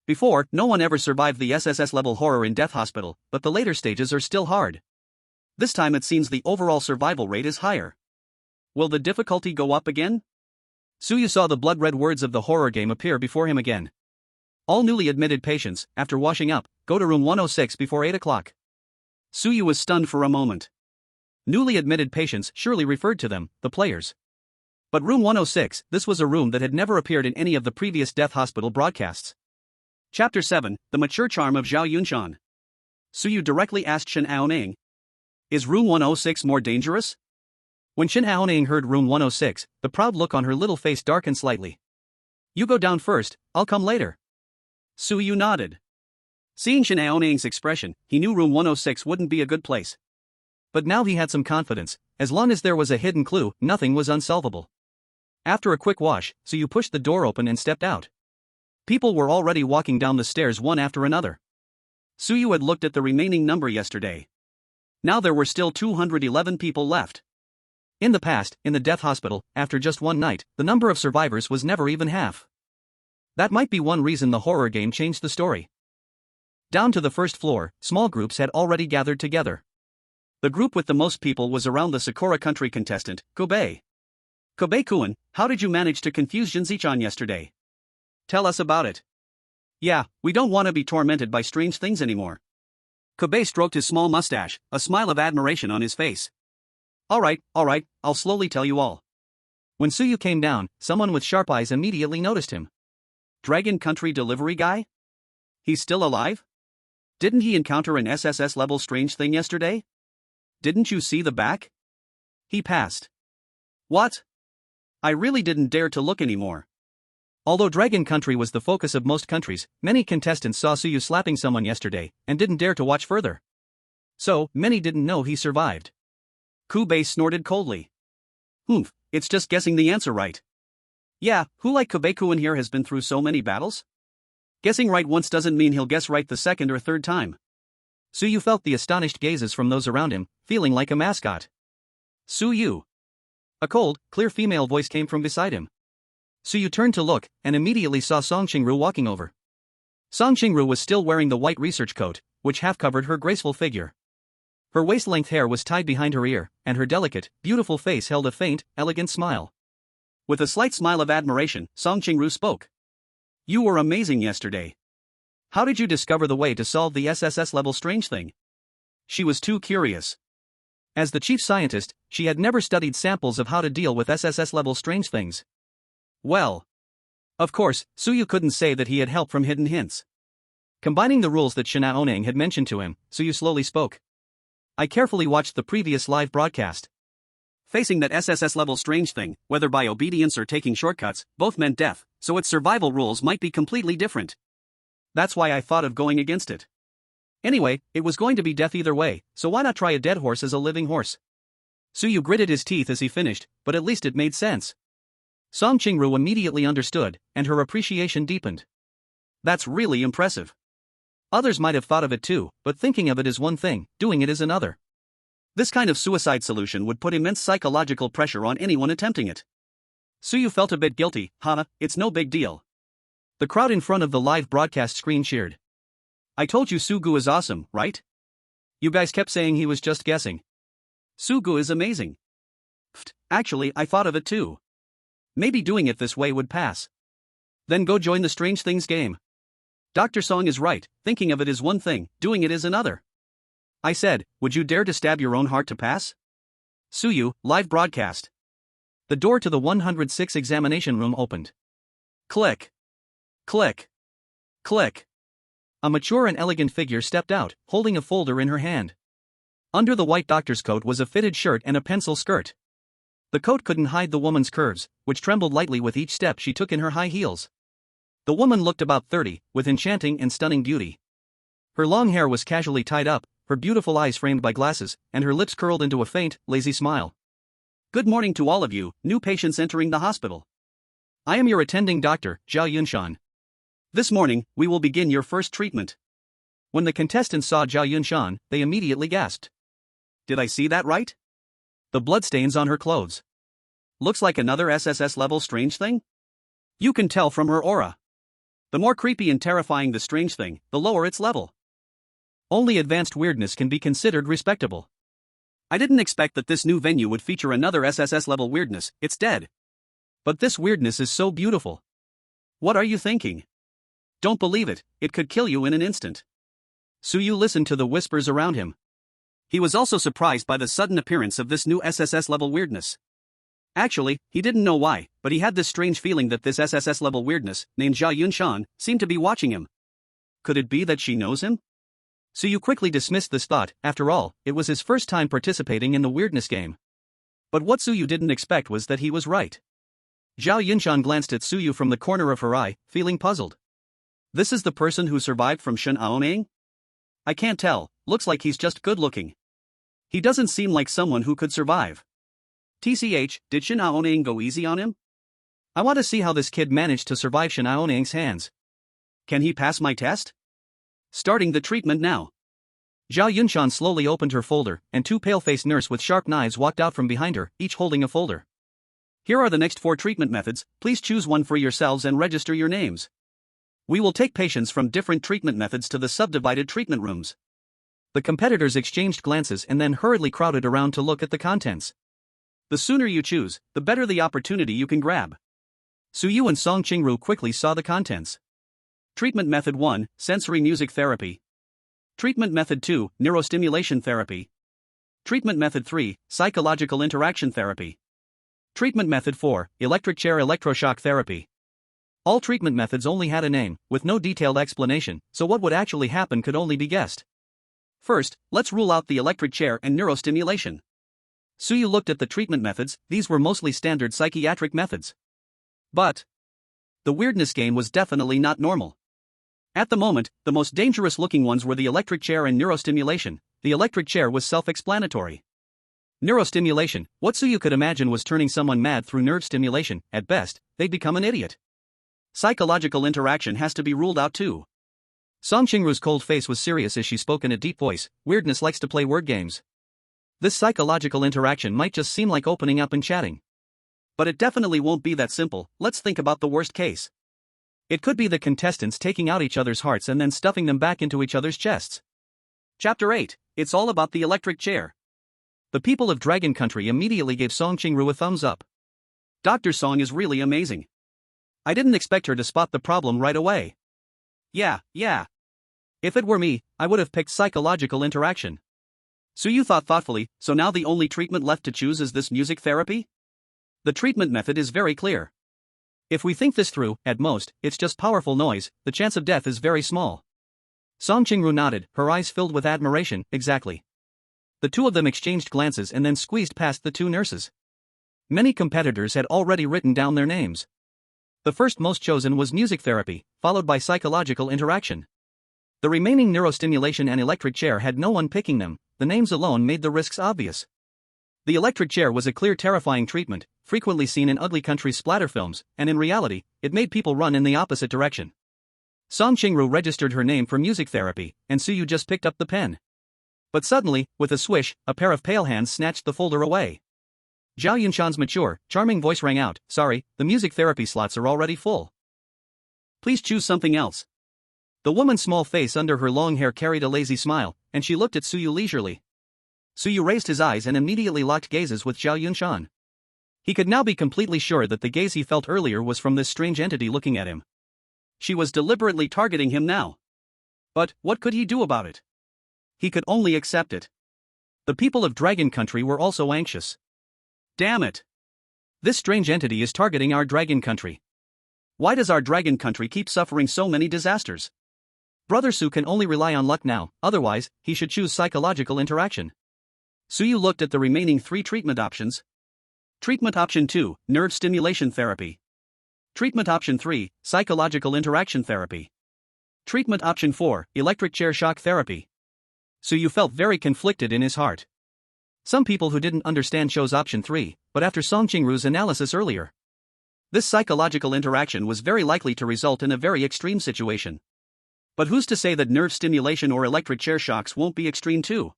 Before, no one ever survived the SSS-level horror in Death Hospital, but the later stages are still hard. This time it seems the overall survival rate is higher. Will the difficulty go up again? Suyu saw the blood-red words of the horror game appear before him again. All newly admitted patients, after washing up, go to room 106 before 8 o'clock. Suyu was stunned for a moment. Newly admitted patients surely referred to them, the players. But room 106, this was a room that had never appeared in any of the previous Death Hospital broadcasts. Chapter 7, The Mature Charm of Zhao Yunshan. Suyu directly asked Shin Aoning, is room 106 more dangerous? When Shin Aoning heard room 106, the proud look on her little face darkened slightly. You go down first, I'll come later. Suyu nodded. Seeing Shin Aoning's expression, he knew room 106 wouldn't be a good place. But now he had some confidence, as long as there was a hidden clue, nothing was unsolvable. After a quick wash, Suyu pushed the door open and stepped out. People were already walking down the stairs one after another. Suyu had looked at the remaining number yesterday. Now there were still 211 people left. In the past, in the Death Hospital, after just one night, the number of survivors was never even half. That might be one reason the horror game changed the story. Down to the first floor, small groups had already gathered together. The group with the most people was around the Sakura Country contestant, Kobe. Kobe-kun, how did you manage to confuse Jinzi-chan yesterday? Tell us about it. Yeah, we don't want to be tormented by strange things anymore. Kobe stroked his small mustache, a smile of admiration on his face. Alright, I'll slowly tell you all. When Suyu came down, someone with sharp eyes immediately noticed him. Dragon Country delivery guy? He's still alive? Didn't he encounter an SSS-level strange thing yesterday? Didn't you see the back? He passed. What? I really didn't dare to look anymore. Although Dragon Country was the focus of most countries, many contestants saw Suyu slapping someone yesterday and didn't dare to watch further. So, many didn't know he survived. Kobe snorted coldly. Oomph, it's just guessing the answer right. Yeah, who like Kobe-kun here has been through so many battles? Guessing right once doesn't mean he'll guess right the second or third time. Suyu felt the astonished gazes from those around him, feeling like a mascot. Suyu. A cold, clear female voice came from beside him. Suyu turned to look, and immediately saw Song Xingru walking over. Song Xingru was still wearing the white research coat, which half-covered her graceful figure. Her waist-length hair was tied behind her ear, and her delicate, beautiful face held a faint, elegant smile. With a slight smile of admiration, Song Xingru spoke. You were amazing yesterday. How did you discover the way to solve the SSS-level strange thing? She was too curious. As the chief scientist, she had never studied samples of how to deal with SSS-level strange things. Well. Of course, Suyu couldn't say that he had help from hidden hints. Combining the rules that Shina Onang had mentioned to him, Suyu slowly spoke. I carefully watched the previous live broadcast. Facing that SSS-level strange thing, whether by obedience or taking shortcuts, both meant death, so its survival rules might be completely different. That's why I thought of going against it. Anyway, it was going to be death either way, so why not try a dead horse as a living horse? Suyu gritted his teeth as he finished, but at least it made sense. Song Xingru immediately understood, and her appreciation deepened. That's really impressive. Others might have thought of it too, but thinking of it is one thing, doing it is another. This kind of suicide solution would put immense psychological pressure on anyone attempting it. Suyu felt a bit guilty. It's no big deal. The crowd in front of the live broadcast screen cheered. I told you Sugu is awesome, right? You guys kept saying he was just guessing. Sugu is amazing. Actually, I thought of it too. Maybe doing it this way would pass. Then go join the Strange Things game. Dr. Song is right, thinking of it is one thing, doing it is another. I said, would you dare to stab your own heart to pass? Suyu, live broadcast. The door to the 106 examination room opened. Click. Click. Click. A mature and elegant figure stepped out, holding a folder in her hand. Under the white doctor's coat was a fitted shirt and a pencil skirt. The coat couldn't hide the woman's curves, which trembled lightly with each step she took in her high heels. The woman looked about 30, with enchanting and stunning beauty. Her long hair was casually tied up, her beautiful eyes framed by glasses, and her lips curled into a faint, lazy smile. Good morning to all of you, new patients entering the hospital. I am your attending doctor, Zhao Yunshan. This morning, we will begin your first treatment. When the contestants saw Zhao Yunshan, they immediately gasped. Did I see that right? The bloodstains on her clothes. Looks like another SSS-level strange thing? You can tell from her aura. The more creepy and terrifying the strange thing, the lower its level. Only advanced weirdness can be considered respectable. I didn't expect that this new venue would feature another SSS-level weirdness, it's dead. But this weirdness is so beautiful. What are you thinking? Don't believe it, it could kill you in an instant. Suyu listened to the whispers around him. He was also surprised by the sudden appearance of this new SSS-level weirdness. Actually, he didn't know why, but he had this strange feeling that this SSS-level weirdness, named Zhao Yunshan, seemed to be watching him. Could it be that she knows him? Suyu quickly dismissed this thought. After all, it was his first time participating in the weirdness game. But what Suyu didn't expect was that he was right. Zhao Yunshan glanced at Suyu from the corner of her eye, feeling puzzled. This is the person who survived from Shen Aonang? I can't tell, looks like he's just good-looking. He doesn't seem like someone who could survive. TCH, did Shen Aonang go easy on him? I want to see how this kid managed to survive Shen Aonang's hands. Can he pass my test? Starting the treatment now. Zhao Yunshan slowly opened her folder, and two pale-faced nurses with sharp knives walked out from behind her, each holding a folder. Here are the next 4 treatment methods, please choose one for yourselves and register your names. We will take patients from different treatment methods to the subdivided treatment rooms. The competitors exchanged glances and then hurriedly crowded around to look at the contents. The sooner you choose, the better the opportunity you can grab. Suyu and Song Xingru quickly saw the contents. Treatment Method 1, Sensory Music Therapy. Treatment Method 2, Neurostimulation Therapy. Treatment Method 3, Psychological Interaction Therapy. Treatment Method 4, Electric Chair Electroshock Therapy. All treatment methods only had a name, with no detailed explanation, so what would actually happen could only be guessed. First, let's rule out the electric chair and neurostimulation. Suyu looked at the treatment methods. These were mostly standard psychiatric methods. But the weirdness game was definitely not normal. At the moment, the most dangerous looking ones were the electric chair and neurostimulation. The electric chair was self-explanatory. Neurostimulation, what Suyu could imagine was turning someone mad through nerve stimulation. At best, they'd become an idiot. Psychological interaction has to be ruled out too. Song Qingru's cold face was serious as she spoke in a deep voice. Weirdness likes to play word games. This psychological interaction might just seem like opening up and chatting. But it definitely won't be that simple. Let's think about the worst case. It could be the contestants taking out each other's hearts and then stuffing them back into each other's chests. Chapter 8, It's all about the electric chair. The people of Dragon Country immediately gave Song Qingru a thumbs up. Dr. Song is really amazing. I didn't expect her to spot the problem right away. Yeah. If it were me, I would have picked psychological interaction. Suyu thought thoughtfully, so now the only treatment left to choose is this music therapy? The treatment method is very clear. If we think this through, at most, it's just powerful noise, the chance of death is very small. Song Qingru nodded, her eyes filled with admiration. Exactly. The two of them exchanged glances and then squeezed past the two nurses. Many competitors had already written down their names. The first most chosen was music therapy, followed by psychological interaction. The remaining neurostimulation and electric chair had no one picking them. The names alone made the risks obvious. The electric chair was a clear terrifying treatment, frequently seen in ugly country splatter films, and in reality, it made people run in the opposite direction. Song Qingru registered her name for music therapy, and Suyu just picked up the pen. But suddenly, with a swish, a pair of pale hands snatched the folder away. Zhao Yunshan's mature, charming voice rang out, "Sorry, the music therapy slots are already full. Please choose something else." The woman's small face under her long hair carried a lazy smile, and she looked at Suyu leisurely. Suyu raised his eyes and immediately locked gazes with Zhao Yunshan. He could now be completely sure that the gaze he felt earlier was from this strange entity looking at him. She was deliberately targeting him now. But what could he do about it? He could only accept it. The people of Dragon Country were also anxious. Damn it! This strange entity is targeting our Dragon Country. Why does our Dragon Country keep suffering so many disasters? Brother Su can only rely on luck now, otherwise, he should choose psychological interaction. Suyu looked at the remaining 3 treatment options. Treatment Option 2, Nerve Stimulation Therapy. Treatment Option 3, Psychological Interaction Therapy. Treatment Option 4, Electric Chair Shock Therapy. Suyu felt very conflicted in his heart. Some people who didn't understand chose Option 3, but after Song Qingru's analysis earlier, this psychological interaction was very likely to result in a very extreme situation. But who's to say that nerve stimulation or electric chair shocks won't be extreme too?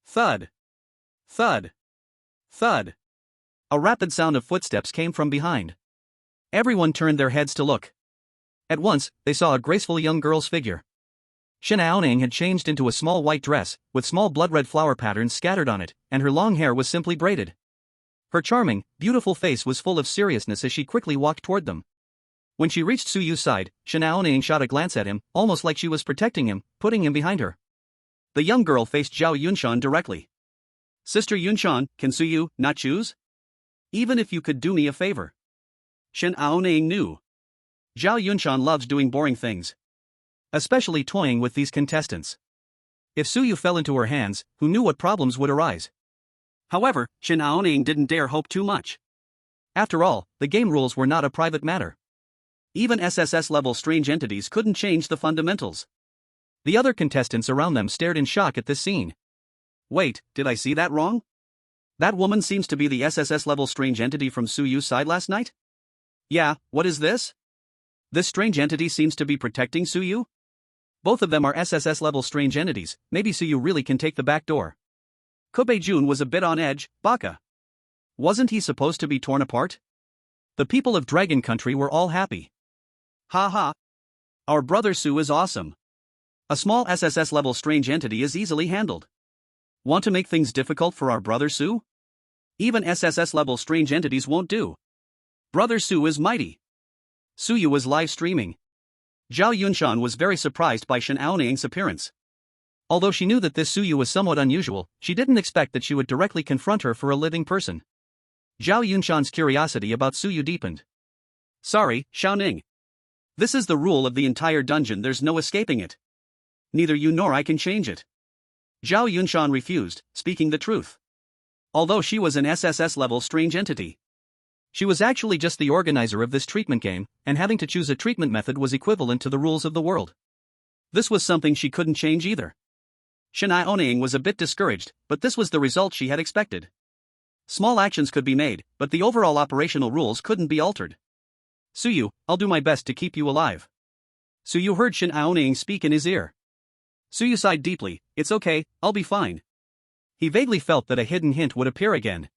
Thud. Thud. Thud. A rapid sound of footsteps came from behind. Everyone turned their heads to look. At once, they saw a graceful young girl's figure. Shen Aoning had changed into a small white dress, with small blood-red flower patterns scattered on it, and her long hair was simply braided. Her charming, beautiful face was full of seriousness as she quickly walked toward them. When she reached Suyu's side, Shen Aoning shot a glance at him, almost like she was protecting him, putting him behind her. The young girl faced Zhao Yunshan directly. "Sister Yunshan, can Suyu not choose? Even if you could do me a favor." Shen Aoning knew. Zhao Yunshan loves doing boring things. Especially toying with these contestants. If Suyu fell into her hands, who knew what problems would arise? However, Shen Aoning didn't dare hope too much. After all, the game rules were not a private matter. Even SSS-level strange entities couldn't change the fundamentals. The other contestants around them stared in shock at this scene. Wait, did I see that wrong? That woman seems to be the SSS-level strange entity from Suyu's side last night? Yeah, what is this? This strange entity seems to be protecting Suyu? Both of them are SSS-level strange entities, maybe Suyu really can take the back door. Kobe Jun was a bit on edge. Baka. Wasn't he supposed to be torn apart? The people of Dragon Country were all happy. Ha. Our brother Su is awesome. A small SSS-level strange entity is easily handled. Want to make things difficult for our brother Su? Even SSS-level strange entities won't do. Brother Su is mighty. Suyu was live streaming. Zhao Yunshan was very surprised by Shen Aoning's appearance. Although she knew that this Suyu was somewhat unusual, she didn't expect that she would directly confront her for a living person. Zhao Yunshan's curiosity about Suyu deepened. Sorry, Xiaoning. This is the rule of the entire dungeon, there's no escaping it. Neither you nor I can change it. Zhao Yunshan refused, speaking the truth. Although she was an SSS-level strange entity, she was actually just the organizer of this treatment game, and having to choose a treatment method was equivalent to the rules of the world. This was something she couldn't change either. Shinai Oning was a bit discouraged, but this was the result she had expected. Small actions could be made, but the overall operational rules couldn't be altered. Suyu, I'll do my best to keep you alive. Suyu heard Shinai Oning speak in his ear. Suyu sighed deeply. It's okay, I'll be fine. He vaguely felt that a hidden hint would appear again.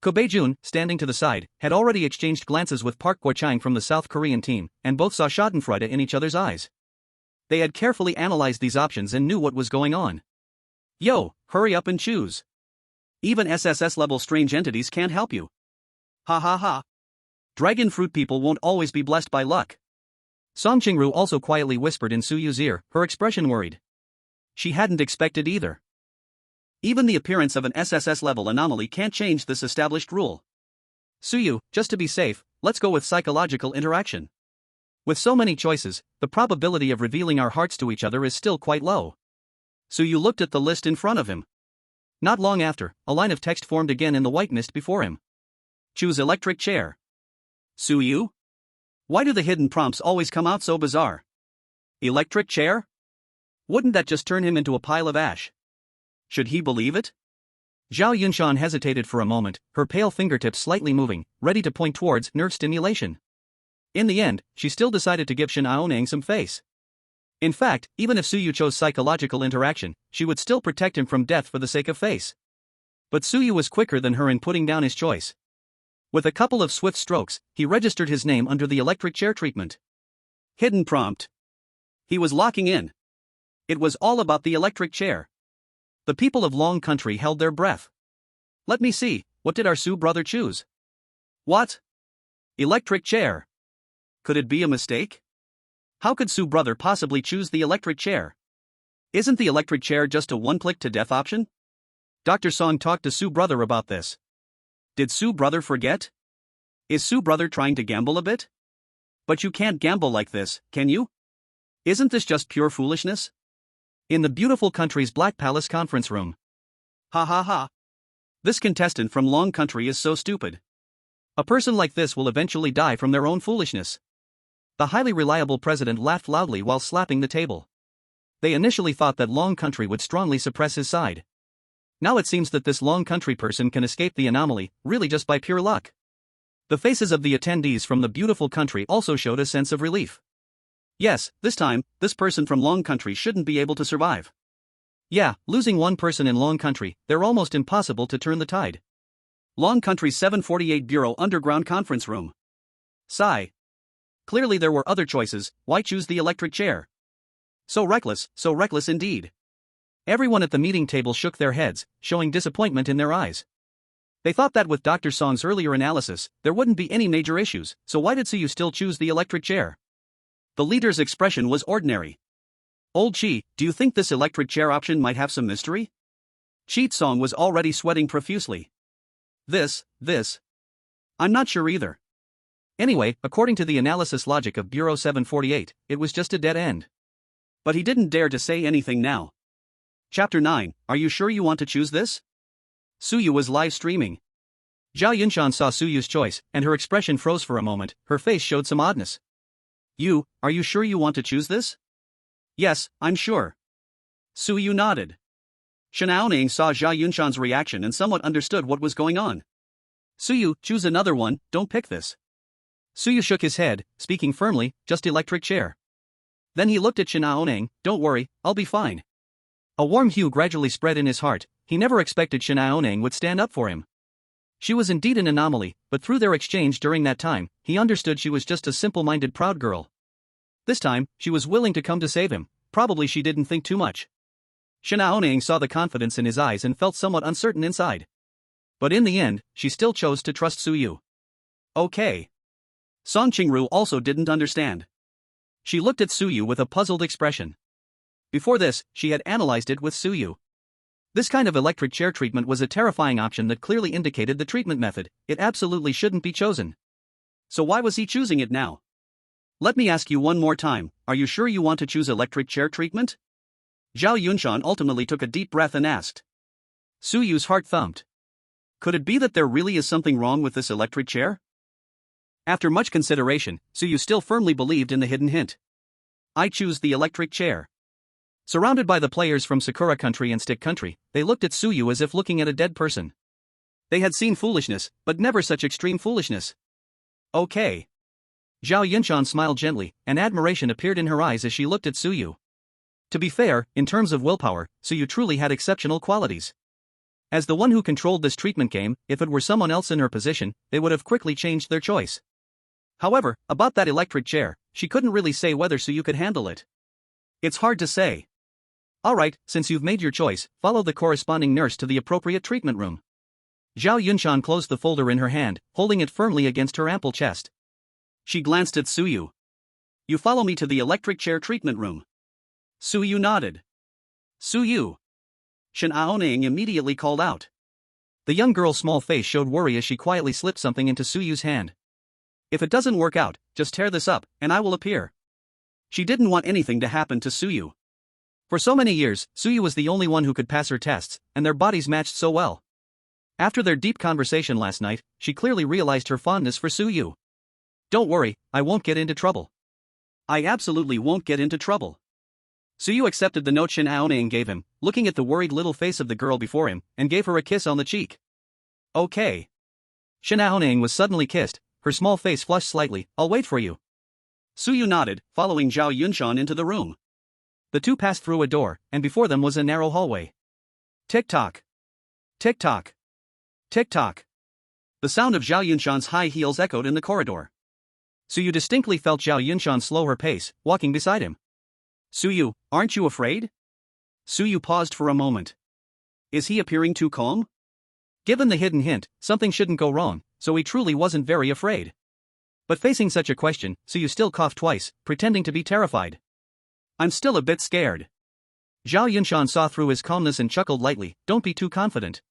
Kobae-jun, standing to the side, had already exchanged glances with Park Guochang from the South Korean team, and both saw schadenfreude in each other's eyes. They had carefully analyzed these options and knew what was going on. Yo, hurry up and choose. Even SSS-level strange entities can't help you. Ha ha ha. Dragon fruit people won't always be blessed by luck. Song Qingru also quietly whispered in Suyu's ear, her expression worried. She hadn't expected either. Even the appearance of an SSS-level anomaly can't change this established rule. Suyu, just to be safe, let's go with psychological interaction. With so many choices, the probability of revealing our hearts to each other is still quite low. Suyu looked at the list in front of him. Not long after, a line of text formed again in the white mist before him. Choose electric chair. Suyu? Why do the hidden prompts always come out so bizarre? Electric chair? Wouldn't that just turn him into a pile of ash? Should he believe it? Zhao Yunshan hesitated for a moment, her pale fingertips slightly moving, ready to point towards nerve stimulation. In the end, she still decided to give Shin Aonang some face. In fact, even if Suyu chose psychological interaction, she would still protect him from death for the sake of face. But Suyu was quicker than her in putting down his choice. With a couple of swift strokes, he registered his name under the electric chair treatment. Hidden prompt. He was locking in. It was all about the electric chair. The people of Long Country held their breath. Let me see, what did our Su brother choose? What? Electric chair. Could it be a mistake? How could Su brother possibly choose the electric chair? Isn't the electric chair just a one-click to death option? Dr. Song talked to Su brother about this. Did Su brother forget? Is Su brother trying to gamble a bit? But you can't gamble like this, can you? Isn't this just pure foolishness? In the beautiful country's Black Palace conference room. Ha ha ha. This contestant from Long Country is so stupid. A person like this will eventually die from their own foolishness. The highly reliable president laughed loudly while slapping the table. They initially thought that Long Country would strongly suppress his side. Now it seems that this Long Country person can escape the anomaly, really just by pure luck. The faces of the attendees from the beautiful country also showed a sense of relief. Yes, this time, this person from Long Country shouldn't be able to survive. Yeah, losing one person in Long Country, they're almost impossible to turn the tide. Long Country 748 Bureau Underground Conference Room. Sigh. Clearly there were other choices, why choose the electric chair? So reckless indeed. Everyone at the meeting table shook their heads, showing disappointment in their eyes. They thought that with Dr. Song's earlier analysis, there wouldn't be any major issues, so why did Suyu still choose the electric chair? The leader's expression was ordinary. Old Chi, do you think this electric chair option might have some mystery? Chi Song was already sweating profusely. This. I'm not sure either. Anyway, according to the analysis logic of Bureau 748, it was just a dead end. But he didn't dare to say anything now. Chapter 9, are you sure you want to choose this? Suyu was live streaming. Zhao Yunshan saw Suyu's choice, and her expression froze for a moment, her face showed some oddness. Are you sure you want to choose this? Yes, I'm sure. Suyu nodded. Shanaoning saw Zhao Yunshan's reaction and somewhat understood what was going on. Suyu, choose another one, don't pick this. Suyu shook his head, speaking firmly, just electric chair. Then he looked at Shanaoning, don't worry, I'll be fine. A warm hue gradually spread in his heart, he never expected Shanaoning would stand up for him. She was indeed an anomaly, but through their exchange during that time, he understood she was just a simple-minded proud girl. This time, she was willing to come to save him, probably she didn't think too much. Shanaoning saw the confidence in his eyes and felt somewhat uncertain inside. But in the end, she still chose to trust Suyu. Okay. Song Qingru also didn't understand. She looked at Suyu with a puzzled expression. Before this, she had analyzed it with Suyu. This kind of electric chair treatment was a terrifying option that clearly indicated the treatment method. It absolutely shouldn't be chosen. So why was he choosing it now? Let me ask you one more time, are you sure you want to choose electric chair treatment? Zhao Yunshan ultimately took a deep breath and asked. Suyu's heart thumped. Could it be that there really is something wrong with this electric chair? After much consideration, Suyu still firmly believed in the hidden hint. I choose the electric chair. Surrounded by the players from Sakura Country and Stick Country, they looked at Suyu as if looking at a dead person. They had seen foolishness, but never such extreme foolishness. Okay. Zhao Yunshan smiled gently, and admiration appeared in her eyes as she looked at Suyu. To be fair, in terms of willpower, Suyu truly had exceptional qualities. As the one who controlled this treatment game, if it were someone else in her position, they would have quickly changed their choice. However, about that electric chair, she couldn't really say whether Suyu could handle it. It's hard to say. Alright, since you've made your choice, follow the corresponding nurse to the appropriate treatment room. Zhao Yunshan closed the folder in her hand, holding it firmly against her ample chest. She glanced at Suyu. You follow me to the electric chair treatment room. Suyu nodded. Suyu. Shen Aoning immediately called out. The young girl's small face showed worry as she quietly slipped something into Suyu's hand. If it doesn't work out, just tear this up, and I will appear. She didn't want anything to happen to Suyu. For so many years, Suyu was the only one who could pass her tests, and their bodies matched so well. After their deep conversation last night, she clearly realized her fondness for Suyu. Don't worry, I won't get into trouble. I absolutely won't get into trouble. Suyu accepted the note Shin Aoning gave him, looking at the worried little face of the girl before him, and gave her a kiss on the cheek. Okay. Shin Aoning was suddenly kissed, her small face flushed slightly. I'll wait for you. Suyu nodded, following Zhao Yunshan into the room. The two passed through a door, and before them was a narrow hallway. Tick-tock. Tick-tock. Tick-tock. The sound of Zhao Yunshan's high heels echoed in the corridor. Suyu distinctly felt Zhao Yunshan slow her pace, walking beside him. Suyu, aren't you afraid? Suyu paused for a moment. Is he appearing too calm? Given the hidden hint, something shouldn't go wrong, so he truly wasn't very afraid. But facing such a question, Suyu still coughed twice, pretending to be terrified. I'm still a bit scared. Zhao Yunshan saw through his calmness and chuckled lightly. Don't be too confident.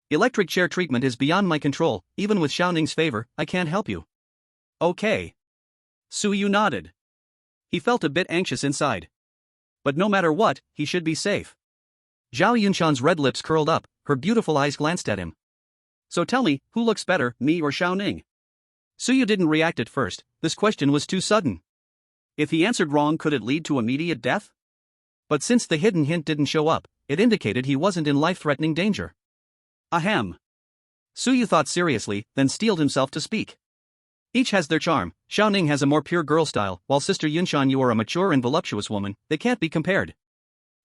Electric chair treatment is beyond my control, even with Xiaoning's favor, I can't help you. Okay. Suyu nodded. He felt a bit anxious inside. But no matter what, he should be safe. Zhao Yunshan's red lips curled up, her beautiful eyes glanced at him. So tell me, who looks better, me or Xiaoning? Suyu didn't react at first, this question was too sudden. If he answered wrong, could it lead to immediate death? But since the hidden hint didn't show up, it indicated he wasn't in life-threatening danger. Ahem. Suyu thought seriously, then steeled himself to speak. Each has their charm. Xiaoning has a more pure girl style, while Sister Yunshan, you are a mature and voluptuous woman. They can't be compared.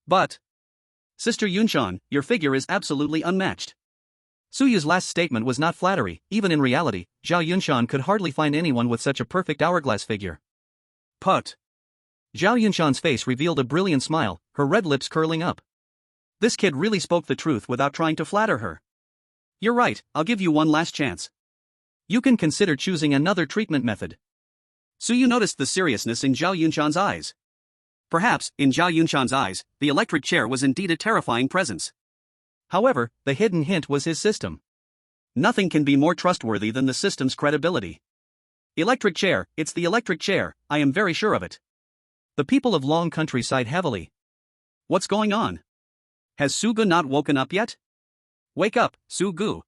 But Sister Yunshan, your figure is absolutely unmatched. Suyu's last statement was not flattery. Even in reality, Zhao Yunshan could hardly find anyone with such a perfect hourglass figure. Put. Zhao Yunshan's face revealed a brilliant smile, her red lips curling up. This kid really spoke the truth without trying to flatter her. You're right, I'll give you one last chance. You can consider choosing another treatment method. Suyu noticed the seriousness in Zhao Yunshan's eyes. Perhaps, in Zhao Yunshan's eyes, the electric chair was indeed a terrifying presence. However, the hidden hint was his system. Nothing can be more trustworthy than the system's credibility. Electric chair, it's the electric chair, I am very sure of it. The people of Long Country sighed heavily. What's going on? Has Sugu not woken up yet? Wake up, Sugu.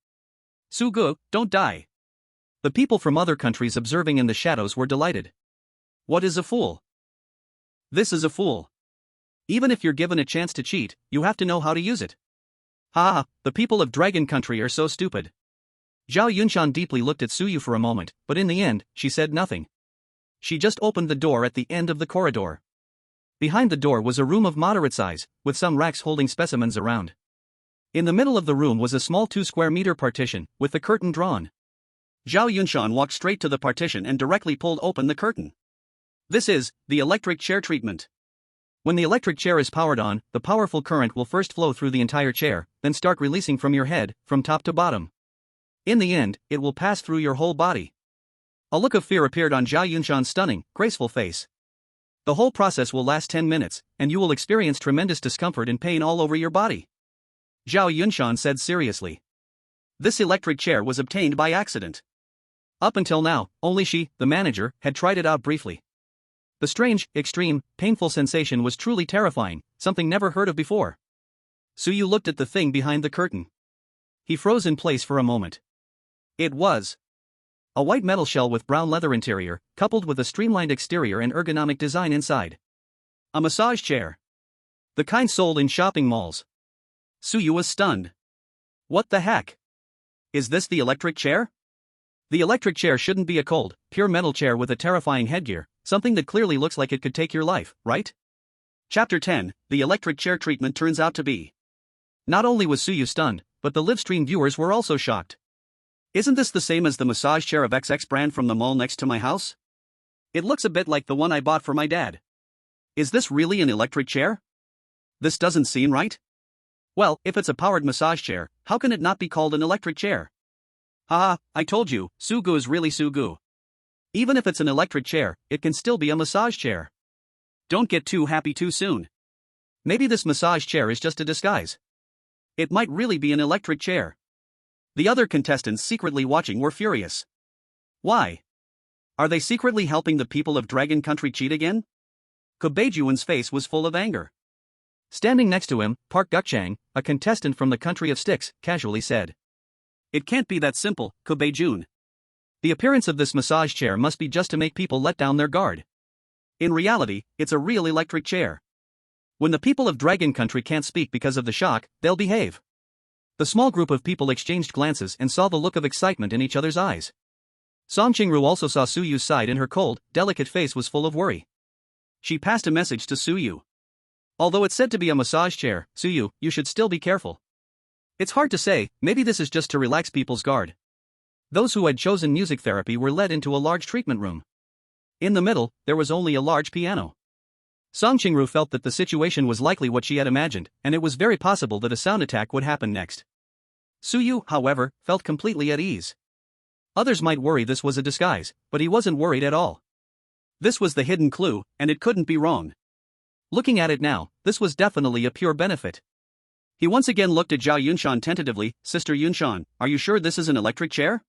Sugu, don't die. The people from other countries observing in the shadows were delighted. What is a fool? This is a fool. Even if you're given a chance to cheat, you have to know how to use it. Ha, the people of Dragon Country are so stupid. Zhao Yunshan deeply looked at Suyu for a moment, but in the end, she said nothing. She just opened the door at the end of the corridor. Behind the door was a room of moderate size, with some racks holding specimens around. In the middle of the room was a small 2-square-meter partition, with the curtain drawn. Zhao Yunshan walked straight to the partition and directly pulled open the curtain. This is the electric chair treatment. When the electric chair is powered on, the powerful current will first flow through the entire chair, then start releasing from your head, from top to bottom. In the end, it will pass through your whole body. A look of fear appeared on Zhao Yunshan's stunning, graceful face. The whole process will last 10 minutes, and you will experience tremendous discomfort and pain all over your body. Zhao Yunshan said seriously. This electric chair was obtained by accident. Up until now, only she, the manager, had tried it out briefly. The strange, extreme, painful sensation was truly terrifying, something never heard of before. Suyu looked at the thing behind the curtain. He froze in place for a moment. It was a white metal shell with brown leather interior, coupled with a streamlined exterior and ergonomic design inside. A massage chair. The kind sold in shopping malls. Suyu was stunned. What the heck? Is this the electric chair? The electric chair shouldn't be a cold, pure metal chair with a terrifying headgear, something that clearly looks like it could take your life, right? Chapter 10, The Electric Chair Treatment Turns Out to Be. Not only was Suyu stunned, but the livestream viewers were also shocked. Isn't this the same as the massage chair of XX brand from the mall next to my house? It looks a bit like the one I bought for my dad. Is this really an electric chair? This doesn't seem right. Well, if it's a powered massage chair, how can it not be called an electric chair? Haha, I told you, Sugu is really Sugu. Even if it's an electric chair, it can still be a massage chair. Don't get too happy too soon. Maybe this massage chair is just a disguise. It might really be an electric chair. The other contestants secretly watching were furious. Why? Are they secretly helping the people of Dragon Country cheat again? Kobaejuan's face was full of anger. Standing next to him, Park Gukchang, a contestant from the country of sticks, casually said. It can't be that simple, Kobaejun. The appearance of this massage chair must be just to make people let down their guard. In reality, it's a real electric chair. When the people of Dragon Country can't speak because of the shock, they'll behave. The small group of people exchanged glances and saw the look of excitement in each other's eyes. Song Qingru also saw Suyu's side and her cold, delicate face was full of worry. She passed a message to Suyu. Although it's said to be a massage chair, Suyu, you should still be careful. It's hard to say, maybe this is just to relax people's guard. Those who had chosen music therapy were led into a large treatment room. In the middle, there was only a large piano. Song Qingru felt that the situation was likely what she had imagined, and it was very possible that a sound attack would happen next. Suyu, however, felt completely at ease. Others might worry this was a disguise, but he wasn't worried at all. This was the hidden clue, and it couldn't be wrong. Looking at it now, this was definitely a pure benefit. He once again looked at Zhao Yunshan tentatively. Sister Yunshan, are you sure this is an electric chair?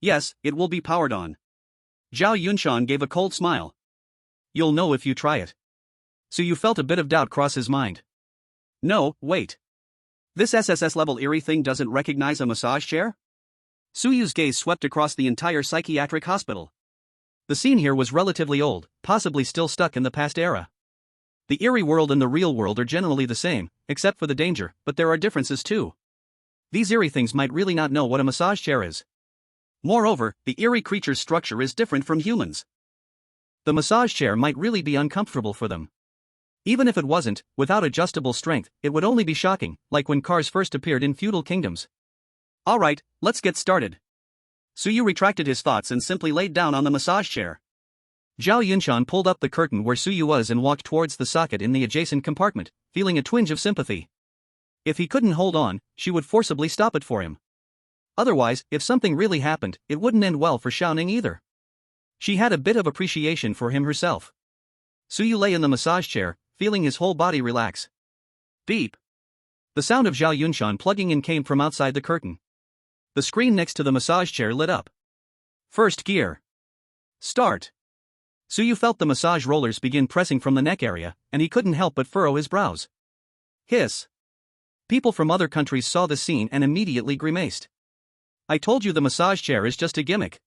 Yes, it will be powered on. Zhao Yunshan gave a cold smile. You'll know if you try it. Suyu felt a bit of doubt cross his mind. No, wait. This SSS-Level eerie thing doesn't recognize a massage chair? Suyu's gaze swept across the entire psychiatric hospital. The scene here was relatively old, possibly still stuck in the past era. The eerie world and the real world are generally the same, except for the danger, but there are differences too. These eerie things might really not know what a massage chair is. Moreover, the eerie creature's structure is different from humans. The massage chair might really be uncomfortable for them. Even if it wasn't, without adjustable strength, it would only be shocking, like when cars first appeared in feudal kingdoms. Alright, let's get started. Suyu retracted his thoughts and simply laid down on the massage chair. Zhao Yunshan pulled up the curtain where Suyu was and walked towards the socket in the adjacent compartment, feeling a twinge of sympathy. If he couldn't hold on, she would forcibly stop it for him. Otherwise, if something really happened, it wouldn't end well for Xiaoning either. She had a bit of appreciation for him herself. Suyu lay in the massage chair, feeling his whole body relax. Beep. The sound of Zhao Yunshan plugging in came from outside the curtain. The screen next to the massage chair lit up. First gear. Start. Suyu felt the massage rollers begin pressing from the neck area, and he couldn't help but furrow his brows. Hiss. People from other countries saw the scene and immediately grimaced. I told you the massage chair is just a gimmick.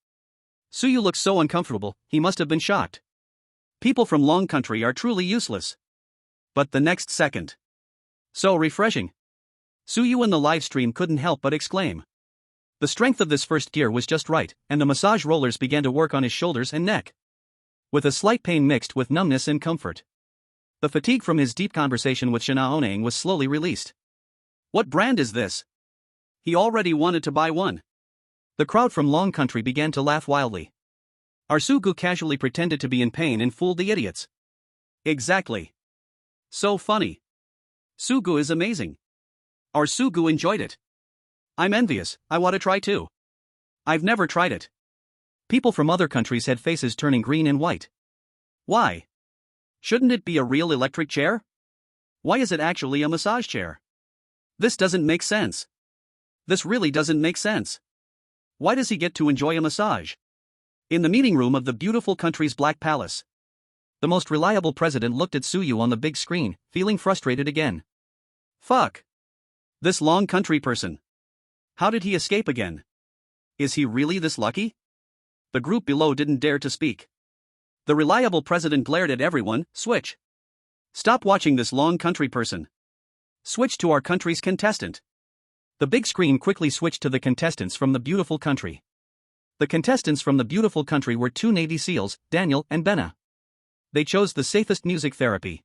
Suyu looked so uncomfortable, he must have been shocked. People from Long Country are truly useless. But the next second. So refreshing. Suyu in the live stream couldn't help but exclaim. The strength of this first gear was just right, and the massage rollers began to work on his shoulders and neck. With a slight pain mixed with numbness and comfort. The fatigue from his deep conversation with Shana Onang was slowly released. What brand is this? He already wanted to buy one. The crowd from Long Country began to laugh wildly. Arsugu casually pretended to be in pain and fooled the idiots. Exactly. So funny. Sugu is amazing. Arsugu enjoyed it. I'm envious, I want to try too. I've never tried it. People from other countries had faces turning green and white. Why? Shouldn't it be a real electric chair? Why is it actually a massage chair? This doesn't make sense. This really doesn't make sense. Why does he get to enjoy a massage? In the meeting room of the beautiful country's Black Palace, the most reliable president looked at Suyu on the big screen, feeling frustrated again. Fuck. This long country person. How did he escape again? Is he really this lucky? The group below didn't dare to speak. The reliable president glared at everyone. Switch. Stop watching this long country person. Switch to our country's contestant. The big screen quickly switched to the contestants from the beautiful country. The contestants from the beautiful country were two Navy SEALs, Daniel and Benna. They chose the safest music therapy.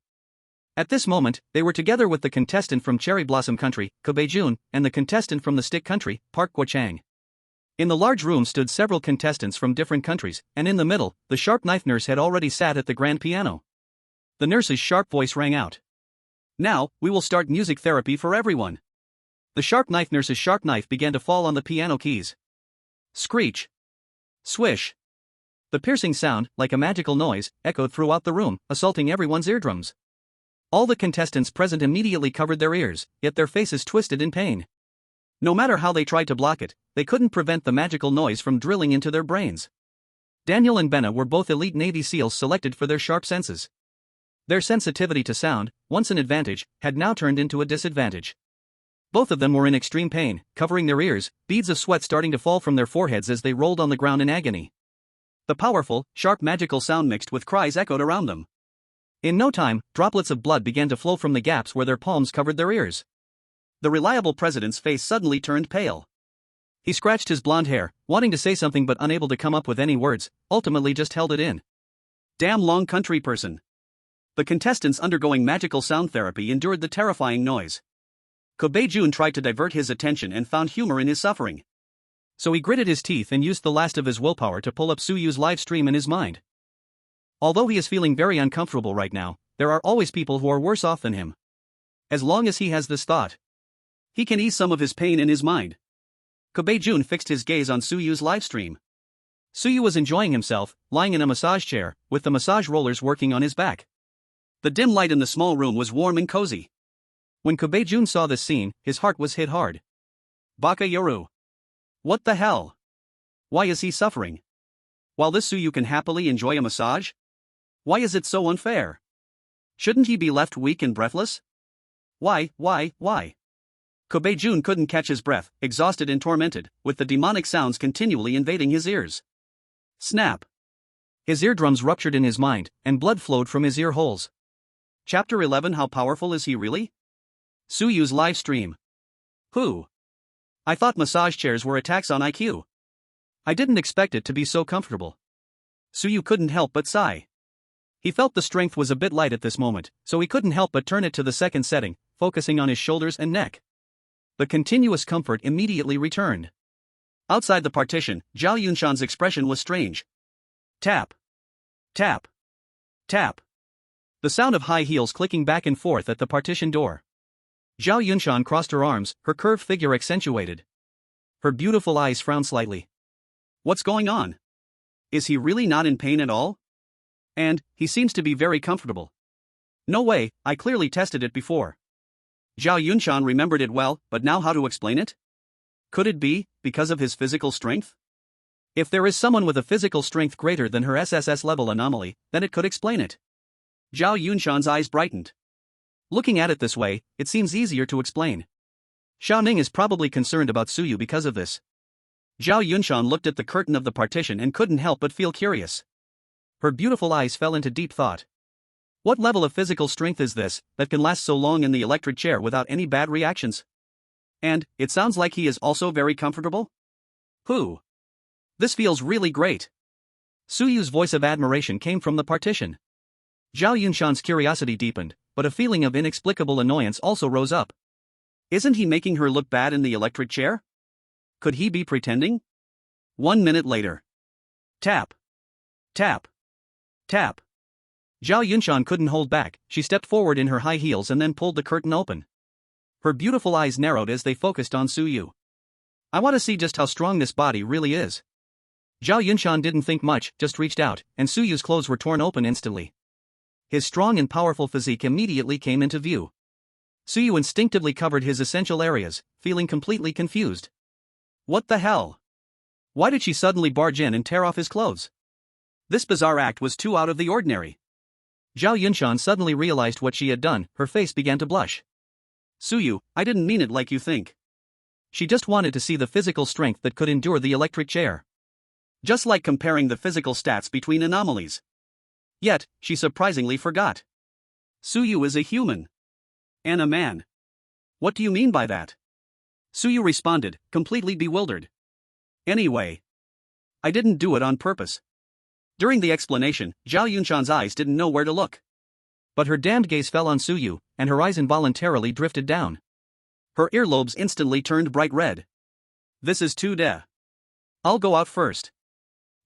At this moment, they were together with the contestant from Cherry Blossom Country, Kobe Jun, and the contestant from the Stick Country, Park Guo-chang. In the large room stood several contestants from different countries, and in the middle, the sharp knife nurse had already sat at the grand piano. The nurse's sharp voice rang out. Now, we will start music therapy for everyone. The sharp knife nurse's sharp knife began to fall on the piano keys. Screech. Swish. The piercing sound, like a magical noise, echoed throughout the room, assaulting everyone's eardrums. All the contestants present immediately covered their ears, yet their faces twisted in pain. No matter how they tried to block it, they couldn't prevent the magical noise from drilling into their brains. Daniel and Benna were both elite Navy SEALs selected for their sharp senses. Their sensitivity to sound, once an advantage, had now turned into a disadvantage. Both of them were in extreme pain, covering their ears, beads of sweat starting to fall from their foreheads as they rolled on the ground in agony. The powerful, sharp magical sound mixed with cries echoed around them. In no time, droplets of blood began to flow from the gaps where their palms covered their ears. The reliable president's face suddenly turned pale. He scratched his blonde hair, wanting to say something but unable to come up with any words, ultimately just held it in. Damn long country person. The contestants undergoing magical sound therapy endured the terrifying noise. Kobe Jun tried to divert his attention and found humor in his suffering. So he gritted his teeth and used the last of his willpower to pull up Suyu's live stream in his mind. Although he is feeling very uncomfortable right now, there are always people who are worse off than him. As long as he has this thought, he can ease some of his pain in his mind. Kobe Jun fixed his gaze on Suyu's live stream. Suyu was enjoying himself, lying in a massage chair, with the massage rollers working on his back. The dim light in the small room was warm and cozy. When Kobe Jun saw this scene, his heart was hit hard. Baka Yoru. What the hell? Why is he suffering? While this Suyu can happily enjoy a massage? Why is it so unfair? Shouldn't he be left weak and breathless? Why? Kobe Jun couldn't catch his breath, exhausted and tormented, with the demonic sounds continually invading his ears. Snap. His eardrums ruptured in his mind, and blood flowed from his ear holes. Chapter 11. How powerful is he really? Suyu's live stream. Who? I thought massage chairs were attacks on IQ. I didn't expect it to be so comfortable. Suyu couldn't help but sigh. He felt the strength was a bit light at this moment, so he couldn't help but turn it to the second setting, focusing on his shoulders and neck. The continuous comfort immediately returned. Outside the partition, Zhao Yunshan's expression was strange. Tap. Tap. Tap. The sound of high heels clicking back and forth at the partition door. Zhao Yunshan crossed her arms, her curved figure accentuated. Her beautiful eyes frowned slightly. What's going on? Is he really not in pain at all? And, he seems to be very comfortable. No way, I clearly tested it before. Zhao Yunshan remembered it well, but now how to explain it? Could it be, because of his physical strength? If there is someone with a physical strength greater than her SSS-level anomaly, then it could explain it. Zhao Yunshan's eyes brightened. Looking at it this way, it seems easier to explain. Xiao Ning is probably concerned about Suyu because of this. Zhao Yunshan looked at the curtain of the partition and couldn't help but feel curious. Her beautiful eyes fell into deep thought. What level of physical strength is this, that can last so long in the electric chair without any bad reactions? And, it sounds like he is also very comfortable? Who? This feels really great. Suyu's voice of admiration came from the partition. Zhao Yunshan's curiosity deepened, but a feeling of inexplicable annoyance also rose up. Isn't he making her look bad in the electric chair? Could he be pretending? 1 minute later. Tap. Tap. Tap. Zhao Yunshan couldn't hold back, she stepped forward in her high heels and then pulled the curtain open. Her beautiful eyes narrowed as they focused on Suyu. I want to see just how strong this body really is. Zhao Yunshan didn't think much, just reached out, and Suyu's clothes were torn open instantly. his strong and powerful physique immediately came into view. Suyu instinctively covered his essential areas, feeling completely confused. What the hell? Why did she suddenly barge in and tear off his clothes? This bizarre act was too out of the ordinary. Zhao Yunshan suddenly realized what she had done. Her face began to blush. Suyu, I didn't mean it like you think. She just wanted to see the physical strength that could endure the electric chair. Just like comparing the physical stats between anomalies. Yet, she surprisingly forgot. Suyu is a human. And a man. What do you mean by that? Suyu responded, completely bewildered. Anyway, I didn't do it on purpose. During the explanation, Zhao Yunshan's eyes didn't know where to look. But her damned gaze fell on Suyu, and her eyes involuntarily drifted down. Her earlobes instantly turned bright red. This is too de. I'll go out first.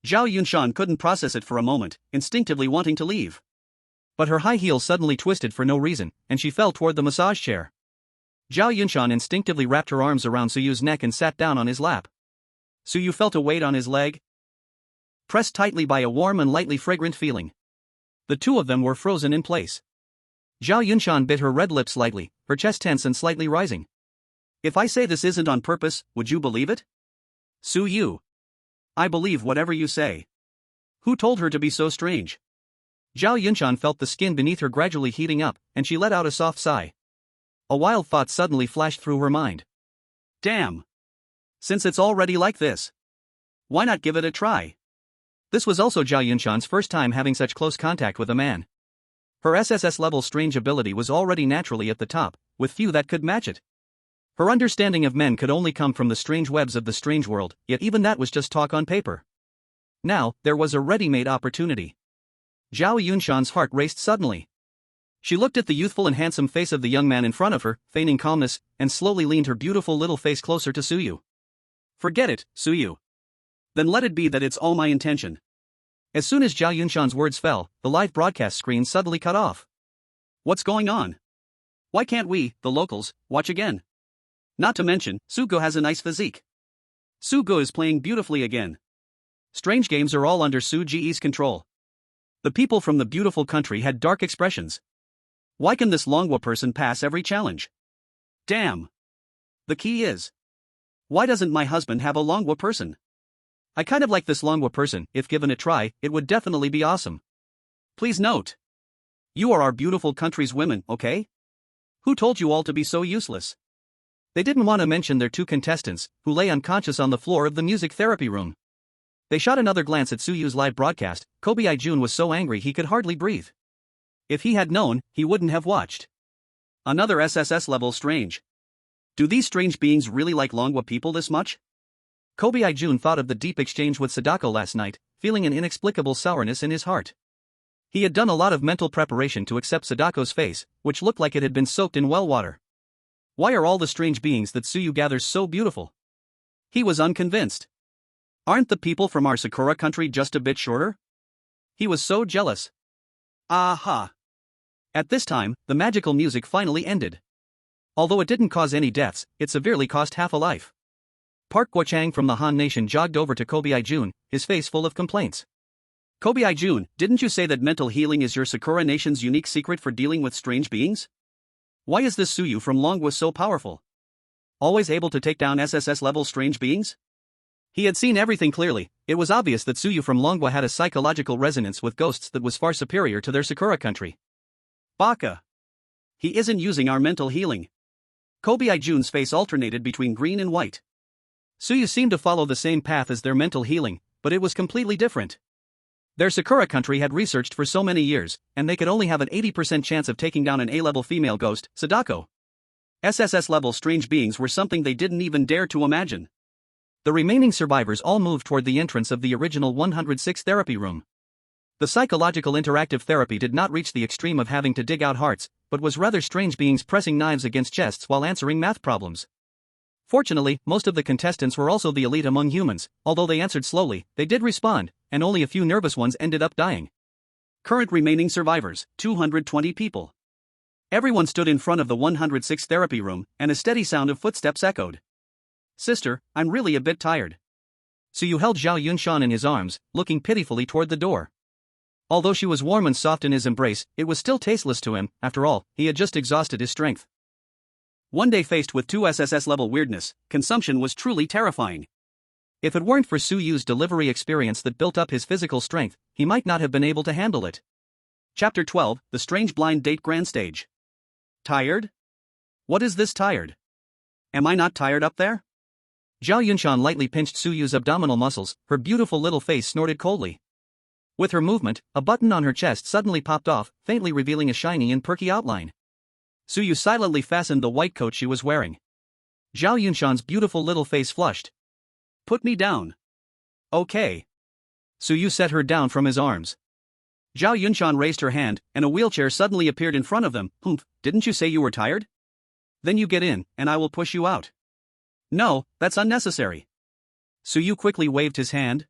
Zhao Yunshan couldn't process it for a moment, instinctively wanting to leave. But her high heels suddenly twisted for no reason, and she fell toward the massage chair. Zhao Yunshan instinctively wrapped her arms around Suyu's neck and sat down on his lap. Suyu felt a weight on his leg, pressed tightly by a warm and lightly fragrant feeling. The two of them were frozen in place. Zhao Yunshan bit her red lips slightly, her chest tense and slightly rising. If I say this isn't on purpose, would you believe it? Suyu. I believe whatever you say. Who told her to be so strange? Zhao Yunshan felt the skin beneath her gradually heating up, and she let out a soft sigh. A wild thought suddenly flashed through her mind. Damn. Since it's already like this, why not give it a try? This was also Zhao Yunshan's first time having such close contact with a man. Her SSS-level strange ability was already naturally at the top, with few that could match it. Her understanding of men could only come from the strange webs of the strange world, yet even that was just talk on paper. Now, there was a ready-made opportunity. Zhao Yunshan's heart raced suddenly. She looked at the youthful and handsome face of the young man in front of her, feigning calmness, and slowly leaned her beautiful little face closer to Suyu. Forget it, Suyu. Then let it be that it's all my intention. As soon as Zhao Yunshan's words fell, the live broadcast screen suddenly cut off. What's going on? Why can't we, the locals, watch again? Not to mention, Sugo has a nice physique. Sugo is playing beautifully again. Strange games are all under Su Ji's control. The people from the beautiful country had dark expressions. Why can this Longwa person pass every challenge? Damn. The key is, why doesn't my husband have a Longwa person? I kind of like this Longwa person. If given a try, it would definitely be awesome. Please note. You are our beautiful country's women, okay? Who told you all to be so useless? They didn't want to mention their two contestants, who lay unconscious on the floor of the music therapy room. They shot another glance at Suyu's live broadcast. Kobayashi Jun was so angry he could hardly breathe. If he had known, he wouldn't have watched. Another SSS-level strange. Do these strange beings really like Longwa people this much? Kobayashi Jun thought of the deep exchange with Sadako last night, feeling an inexplicable sourness in his heart. He had done a lot of mental preparation to accept Sadako's face, which looked like it had been soaked in well water. Why are all the strange beings that Suyu gathers so beautiful? He was unconvinced. Aren't the people from our Sakura country just a bit shorter? He was so jealous. Aha! At this time, the magical music finally ended. Although it didn't cause any deaths, it severely cost half a life. Park Guochang from the Han Nation jogged over to Kobayashi Jun, his face full of complaints. Kobayashi Jun, didn't you say that mental healing is your Sakura Nation's unique secret for dealing with strange beings? Why is this Suyu from Longwa so powerful? Always able to take down SSS-level strange beings? He had seen everything clearly. It was obvious that Suyu from Longwa had a psychological resonance with ghosts that was far superior to their Sakura country. Baka! He isn't using our mental healing. Kobayashi Jun's face alternated between green and white. Suyu seemed to follow the same path as their mental healing, but it was completely different. Their Sakura country had researched for so many years, and they could only have an 80% chance of taking down an A-level female ghost, Sadako. SSS-level strange beings were something they didn't even dare to imagine. The remaining survivors all moved toward the entrance of the original 106 therapy room. The psychological interactive therapy did not reach the extreme of having to dig out hearts, but was rather strange beings pressing knives against chests while answering math problems. Fortunately, most of the contestants were also the elite among humans. Although they answered slowly, they did respond, and only a few nervous ones ended up dying. Current remaining survivors, 220 people. Everyone stood in front of the 106 therapy room, and a steady sound of footsteps echoed. Sister, I'm really a bit tired. Suyu held Zhao Yunshan in his arms, looking pitifully toward the door. Although she was warm and soft in his embrace, it was still tasteless to him. After all, he had just exhausted his strength. One day faced with 2 SSS-level weirdness, consumption was truly terrifying. If it weren't for Su Yu's delivery experience that built up his physical strength, he might not have been able to handle it. Chapter 12, The Strange Blind Date Grand Stage. Tired? What is this tired? Am I not tired up there? Zhao Yunshan lightly pinched Su Yu's abdominal muscles, her beautiful little face snorted coldly. With her movement, a button on her chest suddenly popped off, faintly revealing a shiny and perky outline. Su Yu silently fastened the white coat she was wearing. Zhao Yunshan's beautiful little face flushed. Put me down. Okay. Su Yu set her down from his arms. Zhao Yunshan raised her hand, and a wheelchair suddenly appeared in front of them. Didn't you say you were tired? Then you get in, and I will push you out. No, that's unnecessary. Su Yu quickly waved his hand.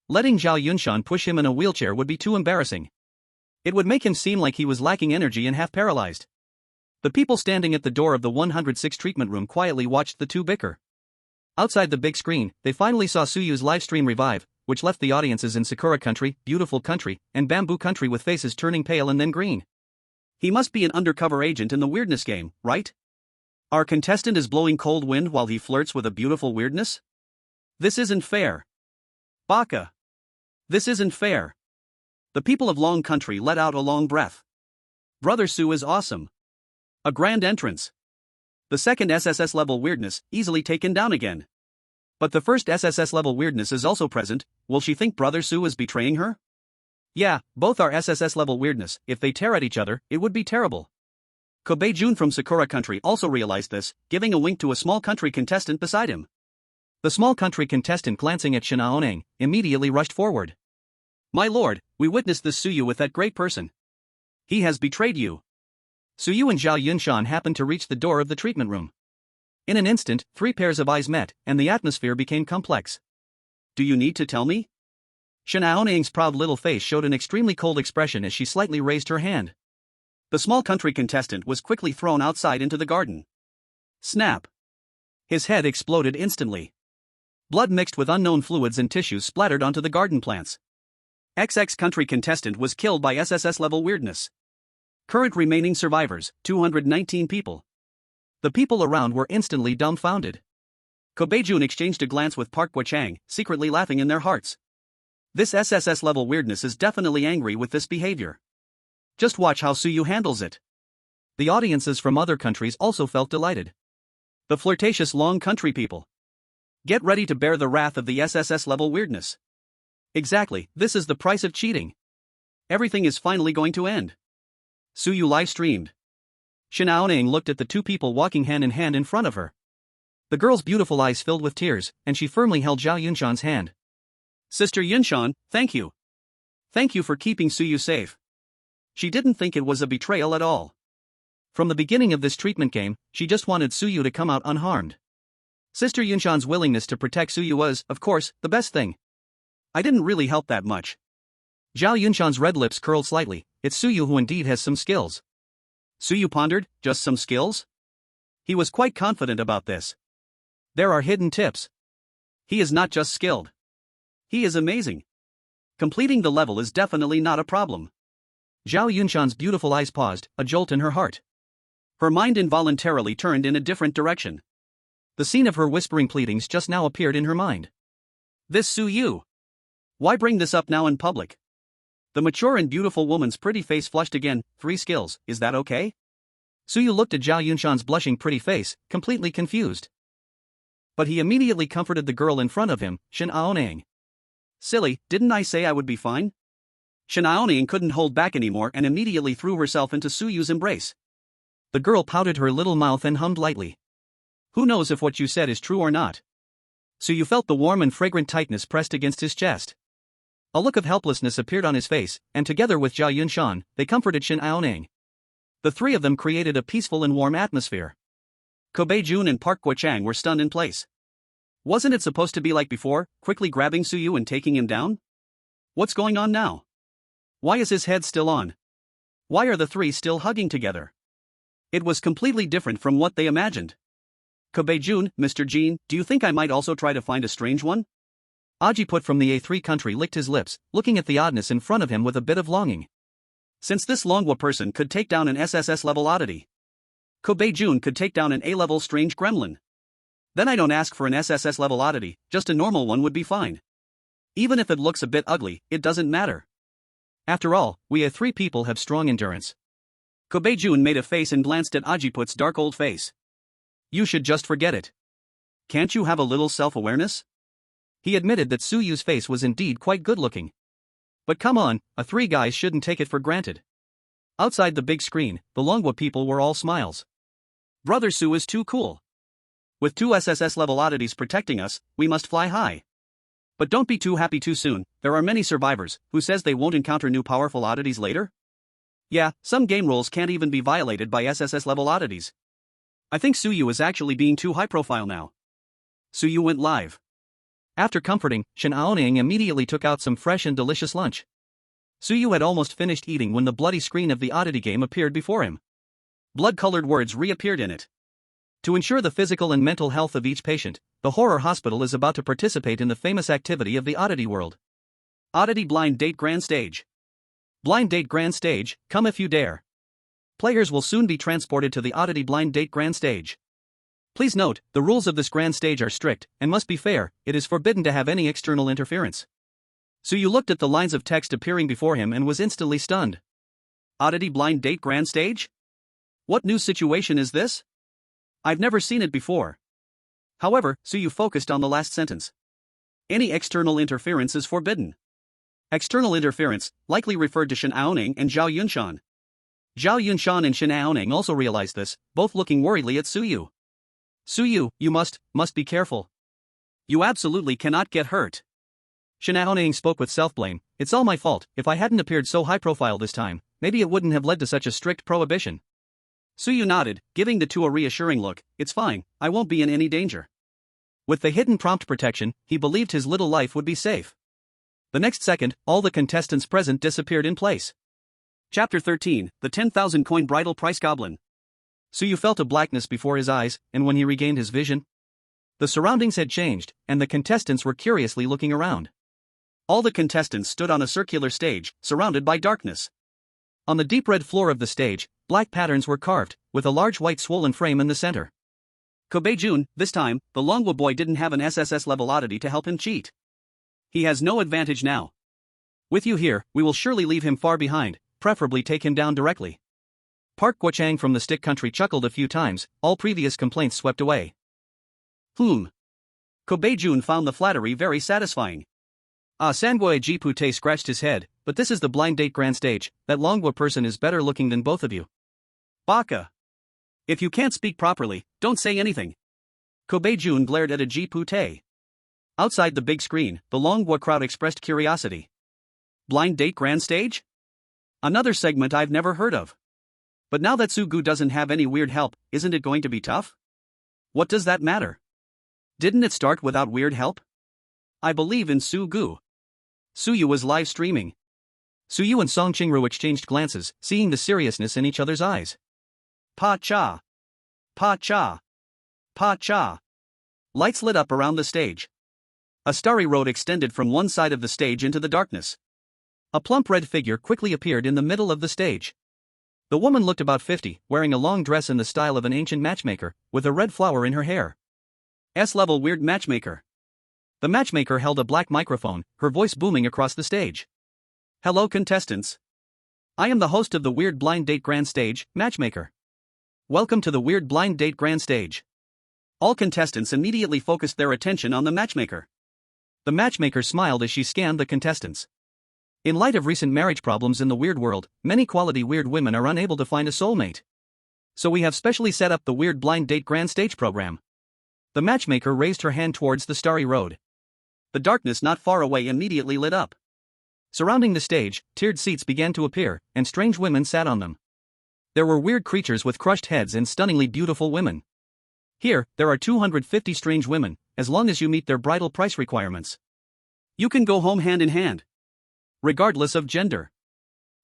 Letting Zhao Yunshan push him in a wheelchair would be too embarrassing. It would make him seem like he was lacking energy and half paralyzed. The people standing at the door of the 106 treatment room quietly watched the two bicker. Outside the big screen, they finally saw Su Yu's livestream revive, which left the audiences in Sakura Country, Beautiful Country, and Bamboo Country with faces turning pale and then green. He must be an undercover agent in the weirdness game, right? Our contestant is blowing cold wind while he flirts with a beautiful weirdness? This isn't fair. Baka. This isn't fair. The people of Long Country let out a long breath. Brother Su is awesome. A grand entrance. The second SSS-level weirdness, easily taken down again. But the first SSS-level weirdness is also present. Will she think Brother Su is betraying her? Yeah, both are SSS-level weirdness. If they tear at each other, it would be terrible. Kobe Jun from Sakura Country also realized this, giving a wink to a small country contestant beside him. The small country contestant, glancing at Shin Aoneng, immediately rushed forward. My lord, we witnessed this Su Yu with that great person. He has betrayed you. Su Yu and Zhao Yunshan happened to reach the door of the treatment room. In an instant, 3 pairs of eyes met, and the atmosphere became complex. Do you need to tell me? Shin Aoneng's proud little face showed an extremely cold expression as she slightly raised her hand. The small country contestant was quickly thrown outside into the garden. Snap! His head exploded instantly. Blood mixed with unknown fluids and tissues splattered onto the garden plants. XX country contestant was killed by SSS-level weirdness. Current remaining survivors, 219 people. The people around were instantly dumbfounded. Kobe Jun exchanged a glance with Park Guo-chang, secretly laughing in their hearts. This SSS-level weirdness is definitely angry with this behavior. Just watch how Su Yu handles it. The audiences from other countries also felt delighted. The flirtatious Long Country people. Get ready to bear the wrath of the SSS-level weirdness. Exactly, this is the price of cheating. Everything is finally going to end. Su Yu live-streamed. Shin Aoneng looked at the two people walking hand in hand in front of her. The girl's beautiful eyes filled with tears, and she firmly held Zhao Yunshan's hand. Sister Yunshan, thank you. Thank you for keeping Su Yu safe. She didn't think it was a betrayal at all. From the beginning of this treatment game, she just wanted Su Yu to come out unharmed. Sister Yunshan's willingness to protect Su Yu was, of course, the best thing. I didn't really help that much. Zhao Yunshan's red lips curled slightly. It's Su Yu who indeed has some skills. Su Yu pondered, just some skills? He was quite confident about this. There are hidden tips. He is not just skilled. He is amazing. Completing the level is definitely not a problem. Zhao Yunshan's beautiful eyes paused, a jolt in her heart. Her mind involuntarily turned in a different direction. The scene of her whispering pleadings just now appeared in her mind. This Su Yu. Why bring this up now in public? The mature and beautiful woman's pretty face flushed again. 3 skills, is that okay? Su Yu looked at Zhao Yunshan's blushing pretty face, completely confused. But he immediately comforted the girl in front of him, Shin Aoneng. Silly, didn't I say I would be fine? Shin Aoneng couldn't hold back anymore and immediately threw herself into Su Yu's embrace. The girl pouted her little mouth and hummed lightly. Who knows if what you said is true or not? Su Yu felt the warm and fragrant tightness pressed against his chest. A look of helplessness appeared on his face, and together with Zhao Yunshan, they comforted Shin Aoneng. The 3 of them created a peaceful and warm atmosphere. Kobe Jun and Park Guo-chang were stunned in place. Wasn't it supposed to be like before, quickly grabbing Su Yu and taking him down? What's going on now? Why is his head still on? Why are the 3 still hugging together? It was completely different from what they imagined. Kobe Jun, Mr. Jean, do you think I might also try to find a strange one? Ajiput from the A3 country licked his lips, looking at the oddness in front of him with a bit of longing. Since this Longwa person could take down an SSS-level oddity, Kobe Jun could take down an A-level strange gremlin. Then I don't ask for an SSS-level oddity, just a normal one would be fine. Even if it looks a bit ugly, it doesn't matter. After all, we A3 people have strong endurance. Kobe Jun made a face and glanced at Ajiput's dark old face. You should just forget it. Can't you have a little self-awareness? He admitted that Suyu's face was indeed quite good-looking. But come on, A3 guys shouldn't take it for granted. Outside the big screen, the Longwa people were all smiles. Brother Su is too cool. With 2 SSS-level oddities protecting us, we must fly high. But don't be too happy too soon, there are many survivors who says they won't encounter new powerful oddities later. Yeah, some game rules can't even be violated by SSS-level oddities. I think Suyu is actually being too high-profile now. Suyu went live. After comforting, Shen Aoning immediately took out some fresh and delicious lunch. Suyu had almost finished eating when the bloody screen of the oddity game appeared before him. Blood-colored words reappeared in it. To ensure the physical and mental health of each patient, the horror hospital is about to participate in the famous activity of the oddity world. Oddity Blind Date Grand Stage. Blind Date Grand Stage, come if you dare. Players will soon be transported to the Oddity Blind Date Grand Stage. Please note, the rules of this grand stage are strict and must be fair. It is forbidden to have any external interference. Suyu looked at the lines of text appearing before him and was instantly stunned. Oddity Blind Date Grand Stage? What new situation is this? I've never seen it before. However, Suyu focused on the last sentence. Any external interference is forbidden. External interference likely referred to Shen Aoning and Zhao Yunshan. Zhao Yunshan and Shen Aoning also realized this, both looking worriedly at Suyu. Suyu, you must be careful. You absolutely cannot get hurt. Shen Aoning spoke with self-blame. It's all my fault. If I hadn't appeared so high-profile this time, maybe it wouldn't have led to such a strict prohibition. Suyu nodded, giving the two a reassuring look. It's fine, I won't be in any danger. With the hidden prompt protection, he believed his little life would be safe. The next second, all the contestants present disappeared in place. Chapter 13, The 10,000 Coin Bridal Price Goblin. Suyu felt a blackness before his eyes, and when he regained his vision, the surroundings had changed, and the contestants were curiously looking around. All the contestants stood on a circular stage, surrounded by darkness. On the deep red floor of the stage, black patterns were carved, with a large white swollen frame in the center. Kobe Jun, this time, the Longwa boy didn't have an SSS-level oddity to help him cheat. He has no advantage now. With you here, we will surely leave him far behind, preferably take him down directly. Park Guochang from the Stick Country chuckled a few times, all previous complaints swept away. Kobe Jun found the flattery very satisfying. Sangwei Jipute scratched his head, but this is the blind date grand stage, that Longwa person is better looking than both of you. Baka. If you can't speak properly, don't say anything. Kobe Jun glared at a Jipute. Outside the big screen, the Longwa crowd expressed curiosity. Blind date grand stage? Another segment I've never heard of. But now that Sugu doesn't have any weird help, isn't it going to be tough? What does that matter? Didn't it start without weird help? I believe in Sugu. Suyu was live streaming. Suyu and Song Qingru exchanged glances, seeing the seriousness in each other's eyes. Pa-cha. Pa-cha. Pa-cha. Lights lit up around the stage. A starry road extended from one side of the stage into the darkness. A plump red figure quickly appeared in the middle of the stage. The woman looked about 50, wearing a long dress in the style of an ancient matchmaker, with a red flower in her hair. S-level weird matchmaker. The matchmaker held a black microphone, her voice booming across the stage. Hello contestants. I am the host of the Weird Blind Date Grand Stage, Matchmaker. Welcome to the Weird Blind Date Grand Stage. All contestants immediately focused their attention on the matchmaker. The matchmaker smiled as she scanned the contestants. In light of recent marriage problems in the weird world, many quality weird women are unable to find a soulmate. So we have specially set up the Weird Blind Date Grand Stage program. The matchmaker raised her hand towards the starry road. The darkness not far away immediately lit up. Surrounding the stage, tiered seats began to appear, and strange women sat on them. There were weird creatures with crushed heads and stunningly beautiful women. Here, there are 250 strange women, as long as you meet their bridal price requirements. You can go home hand in hand, regardless of gender.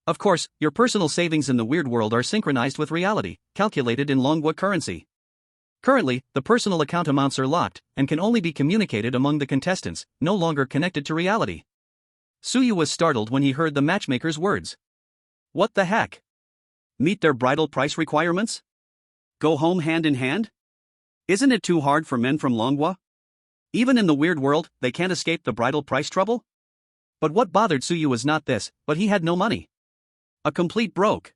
Of course, your personal savings in the weird world are synchronized with reality, calculated in Longwa currency. Currently, the personal account amounts are locked and can only be communicated among the contestants, no longer connected to reality. Suyu was startled when he heard the matchmaker's words. What the heck? Meet their bridal price requirements? Go home hand in hand? Isn't it too hard for men from Longwa? Even in the weird world, they can't escape the bridal price trouble? But what bothered Suyu was not this, but he had no money. A complete broke.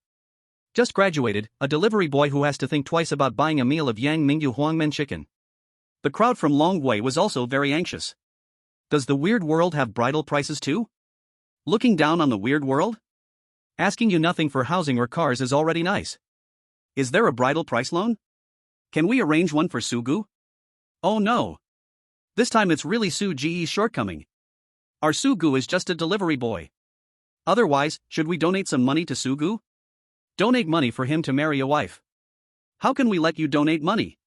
Just graduated, a delivery boy who has to think twice about buying a meal of Yang Mingyu Huangmen chicken. The crowd from Longwei was also very anxious. Does the weird world have bridal prices too? Looking down on the weird world? Asking you nothing for housing or cars is already nice. Is there a bridal price loan? Can we arrange one for Sugu? Oh no. This time it's really Su-Ge's shortcoming. Our Sugu is just a delivery boy. Otherwise, should we donate some money to Sugu? Donate money for him to marry a wife. How can we let you donate money?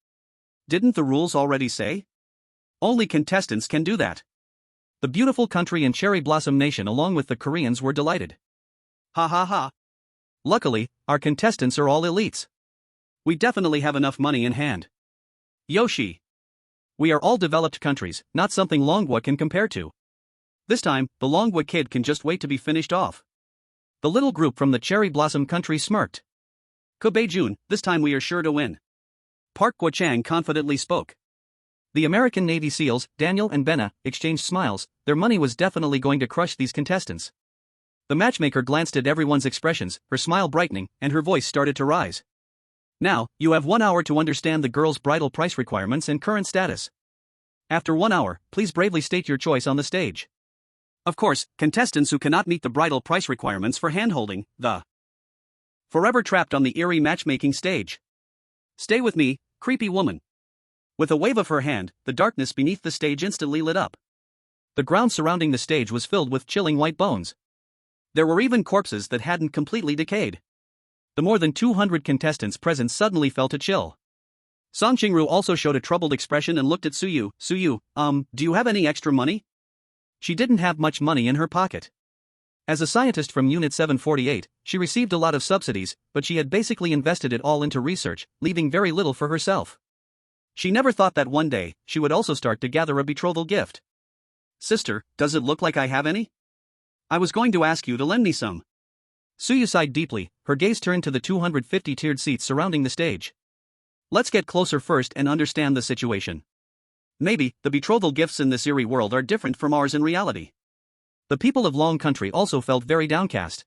Didn't the rules already say? Only contestants can do that. The beautiful country and Cherry Blossom Nation along with the Koreans were delighted. Ha ha ha. Luckily, our contestants are all elites. We definitely have enough money in hand. Yoshi. We are all developed countries, not something Longwa can compare to. This time, the Longwa kid can just wait to be finished off. The little group from the Cherry Blossom country smirked. Kobe Jun, this time we are sure to win. Park Guo-chang confidently spoke. The American Navy SEALs, Daniel and Benna, exchanged smiles. Their money was definitely going to crush these contestants. The matchmaker glanced at everyone's expressions, her smile brightening, and her voice started to rise. Now, you have 1 hour to understand the girl's bridal price requirements and current status. After 1 hour, please bravely state your choice on the stage. Of course, contestants who cannot meet the bridal price requirements for handholding, the forever trapped on the eerie matchmaking stage. Stay with me, creepy woman. With a wave of her hand, the darkness beneath the stage instantly lit up. The ground surrounding the stage was filled with chilling white bones. There were even corpses that hadn't completely decayed. The more than 200 contestants present suddenly felt a chill. Song Qingru also showed a troubled expression and looked at Suyu. Suyu, do you have any extra money? She didn't have much money in her pocket. As a scientist from Unit 748, she received a lot of subsidies, but she had basically invested it all into research, leaving very little for herself. She never thought that one day, she would also start to gather a betrothal gift. Sister, does it look like I have any? I was going to ask you to lend me some. Suyu sighed deeply, her gaze turned to the 250 tiered seats surrounding the stage. Let's get closer first and understand the situation. Maybe, the betrothal gifts in this eerie world are different from ours in reality. The people of Long Country also felt very downcast.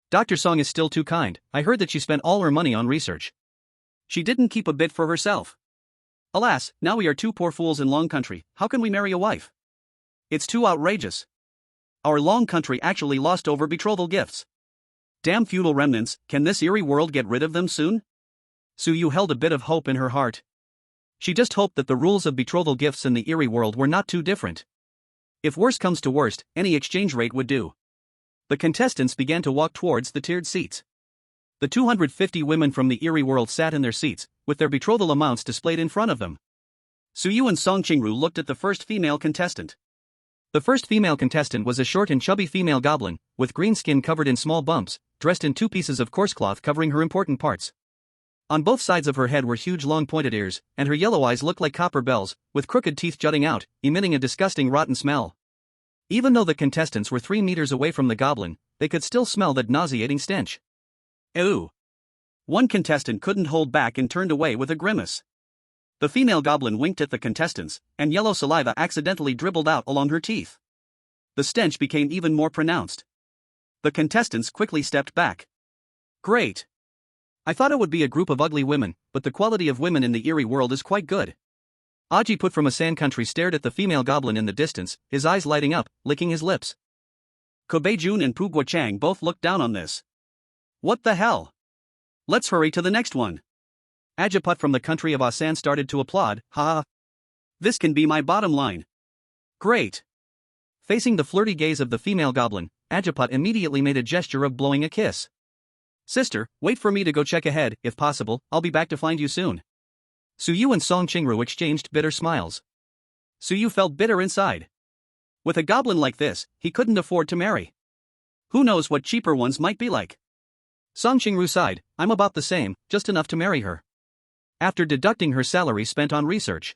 Dr. Song is still too kind. I heard that she spent all her money on research. She didn't keep a bit for herself. Alas, now we are two poor fools in Long Country. How can we marry a wife? It's too outrageous. Our Long Country actually lost over betrothal gifts. Damn feudal remnants, can this eerie world get rid of them soon? Suyu held a bit of hope in her heart. She just hoped that the rules of betrothal gifts in the eerie world were not too different. If worst comes to worst, any exchange rate would do. The contestants began to walk towards the tiered seats. The 250 women from the eerie world sat in their seats, with their betrothal amounts displayed in front of them. Suyu and Song Qingru looked at the first female contestant. The first female contestant was a short and chubby female goblin, with green skin covered in small bumps, dressed in 2 pieces of coarse cloth covering her important parts. On both sides of her head were huge long pointed ears, and her yellow eyes looked like copper bells, with crooked teeth jutting out, emitting a disgusting rotten smell. Even though the contestants were 3 meters away from the goblin, they could still smell that nauseating stench. Ew. One contestant couldn't hold back and turned away with a grimace. The female goblin winked at the contestants, and yellow saliva accidentally dribbled out along her teeth. The stench became even more pronounced. The contestants quickly stepped back. Great. I thought it would be a group of ugly women, but the quality of women in the eerie world is quite good. Aji put from a sand country stared at the female goblin in the distance, his eyes lighting up, licking his lips. Kobe Jun and Pu Guochang both looked down on this. What the hell? Let's hurry to the next one. Ajaput from the country of Asan started to applaud. Ha! This can be my bottom line. Great. Facing the flirty gaze of the female goblin, Ajaput immediately made a gesture of blowing a kiss. Sister, wait for me to go check ahead, if possible, I'll be back to find you soon. Suyu and Song Qingru exchanged bitter smiles. Suyu felt bitter inside. With a goblin like this, he couldn't afford to marry. Who knows what cheaper ones might be like? Song Qingru sighed, I'm about the same, just enough to marry her. after deducting her salary spent on research.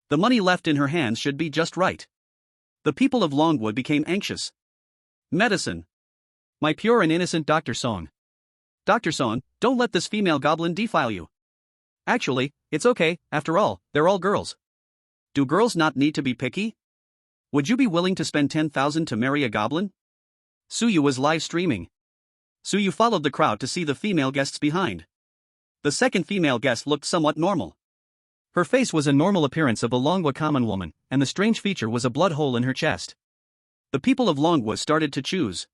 The money left in her hands should be just right. The people of Longwood became anxious. Medicine. My pure and innocent Dr. Song. Dr. Song, don't let this female goblin defile you. Actually, it's okay, after all, they're all girls. Do girls not need to be picky? Would you be willing to spend 10,000 to marry a goblin? Suyu was live streaming. Suyu followed the crowd to see the female guests behind. The second female guest looked somewhat normal. Her face was a normal appearance of a Longwa common woman, and the strange feature was a blood hole in her chest. The people of Longwa started to choose.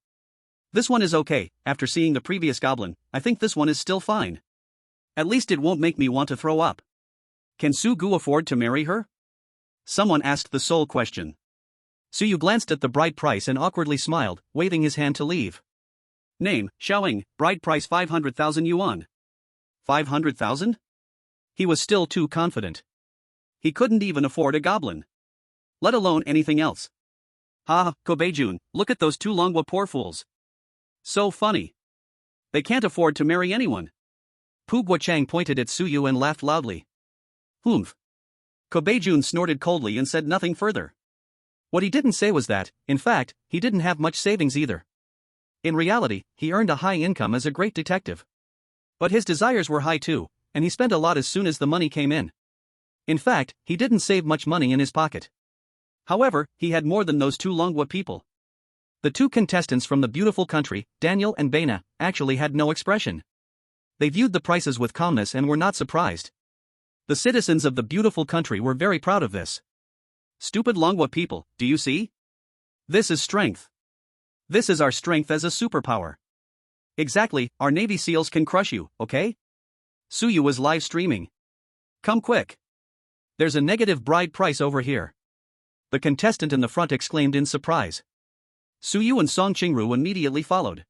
This one is okay, after seeing the previous goblin, I think this one is still fine. At least it won't make me want to throw up. Can Sugu afford to marry her? Someone asked the sole question. Suyu glanced at the bride price and awkwardly smiled, waving his hand to leave. Name, Xiaoying, bride price 500,000 yuan. 500,000? He was still too confident. He couldn't even afford a goblin. Let alone anything else. Ha, Kobeijun, look at those two Longwa poor fools. So funny. They can't afford to marry anyone. Pu Guochang pointed at Suyu and laughed loudly. Humph. Kobeijun snorted coldly and said nothing further. What he didn't say was that, in fact, he didn't have much savings either. In reality, he earned a high income as a great detective. But his desires were high too, and he spent a lot as soon as the money came in. In fact, he didn't save much money in his pocket. However, he had more than those two Longwa people. The two contestants from the beautiful country, Daniel and Baina, actually had no expression. They viewed the prices with calmness and were not surprised. The citizens of the beautiful country were very proud of this. Stupid Longwa people, do you see? This is strength. This is our strength as a superpower. Exactly, our Navy SEALs can crush you, okay? Suyu was live streaming. Come quick. There's a negative bride price over here. The contestant in the front exclaimed in surprise. Suyu and Song Qingru immediately followed.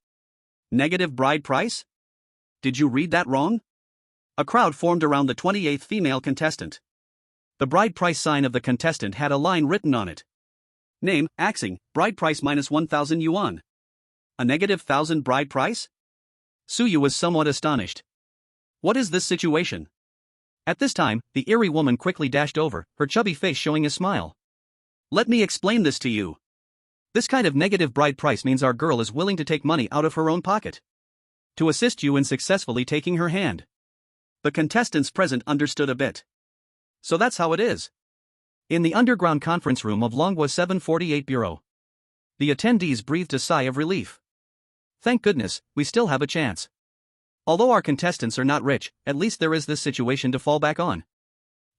Negative bride price? Did you read that wrong? A crowd formed around the 28th female contestant. The bride price sign of the contestant had a line written on it. Name, Axing, bride price minus 1,000 yuan. A negative 1,000 bride price? Suyu was somewhat astonished. What is this situation? At this time, the eerie woman quickly dashed over, her chubby face showing a smile. Let me explain this to you. This kind of negative bride price means our girl is willing to take money out of her own pocket to assist you in successfully taking her hand. The contestants present understood a bit. So that's how it is. In the underground conference room of Longwa 748 Bureau, the attendees breathed a sigh of relief. Thank goodness, we still have a chance. Although our contestants are not rich, at least there is this situation to fall back on.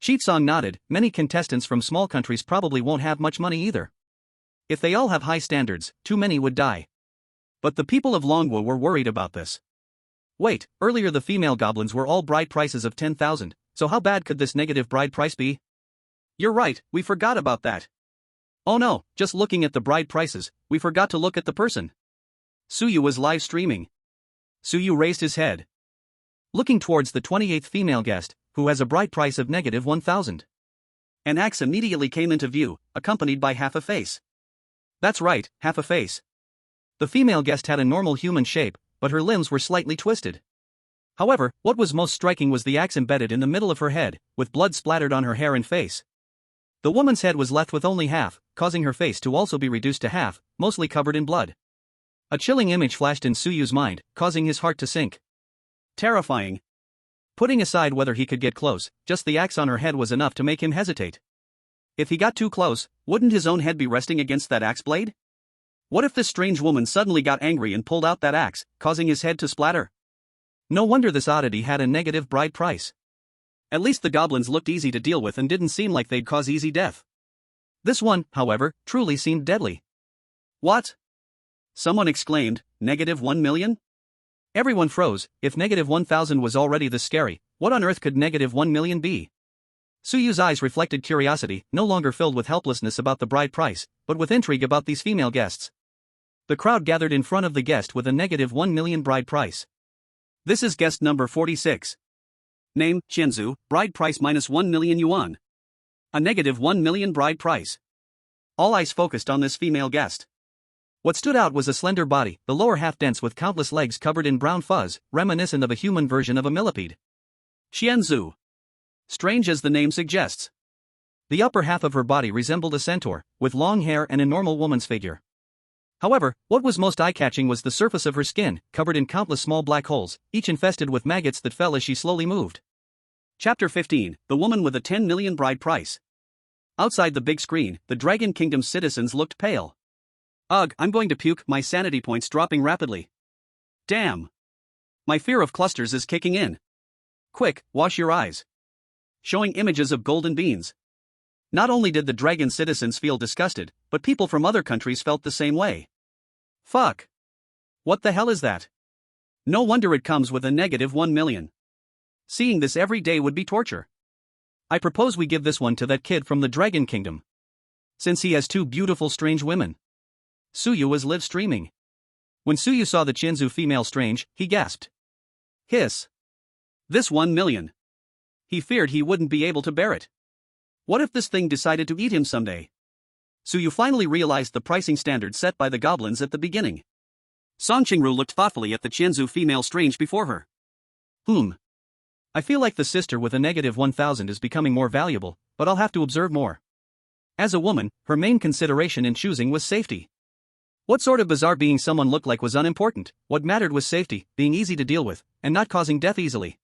Shitsong nodded, many contestants from small countries probably won't have much money either. If they all have high standards, too many would die. But the people of Longwa were worried about this. Wait, earlier the female goblins were all bride prices of 10,000, so how bad could this negative bride price be? You're right, we forgot about that. Oh no, just looking at the bride prices, we forgot to look at the person. Suyu was live streaming. Suyu raised his head, looking towards the 28th female guest, who has a bride price of negative 1,000. An axe immediately came into view, accompanied by half a face. That's right, half a face. The female guest had a normal human shape, but her limbs were slightly twisted. However, what was most striking was the axe embedded in the middle of her head, with blood splattered on her hair and face. The woman's head was left with only half, causing her face to also be reduced to half, mostly covered in blood. A chilling image flashed in Suyu's mind, causing his heart to sink. Terrifying. Putting aside whether he could get close, just the axe on her head was enough to make him hesitate. If he got too close, wouldn't his own head be resting against that axe blade? What if this strange woman suddenly got angry and pulled out that axe, causing his head to splatter? No wonder this oddity had a negative bride price. At least the goblins looked easy to deal with and didn't seem like they'd cause easy death. This one, however, truly seemed deadly. What? Someone exclaimed, negative 1 million? Everyone froze. If negative 1,000 was already this scary, what on earth could negative 1 million be? Suyu's eyes reflected curiosity, no longer filled with helplessness about the bride price, but with intrigue about these female guests. The crowd gathered in front of the guest with a negative 1 million bride price. This is guest number 46. Name, Qianzu, bride price minus 1 million yuan. A negative 1 million bride price. All eyes focused on this female guest. What stood out was a slender body, the lower half dense with countless legs covered in brown fuzz, reminiscent of a human version of a millipede. Qianzu. Strange as the name suggests. The upper half of her body resembled a centaur, with long hair and a normal woman's figure. However, what was most eye-catching was the surface of her skin, covered in countless small black holes, each infested with maggots that fell as she slowly moved. Chapter 15, The Woman with a 10 Million Bride Price. Outside the big screen, the Dragon Kingdom's citizens looked pale. Ugh, I'm going to puke, my sanity points dropping rapidly. Damn. My fear of clusters is kicking in. Quick, wash your eyes. Showing images of golden beans. Not only did the dragon citizens feel disgusted, but people from other countries felt the same way. Fuck. What the hell is that? No wonder it comes with a negative 1 million. Seeing this every day would be torture. I propose we give this one to that kid from the Dragon Kingdom. Since he has 2 beautiful strange women. Suyu was live streaming. When Suyu saw the Chinzu female strange, he gasped. Hiss. This 1 million. He feared he wouldn't be able to bear it. What if this thing decided to eat him someday? Suyu finally realized the pricing standard set by the goblins at the beginning. Song Qingru looked thoughtfully at the Chinzu female strange before her. I feel like the sister with a negative 1000 is becoming more valuable, but I'll have to observe more. As a woman, her main consideration in choosing was safety. What sort of bizarre being someone looked like was unimportant, what mattered was safety, being easy to deal with, and not causing death easily.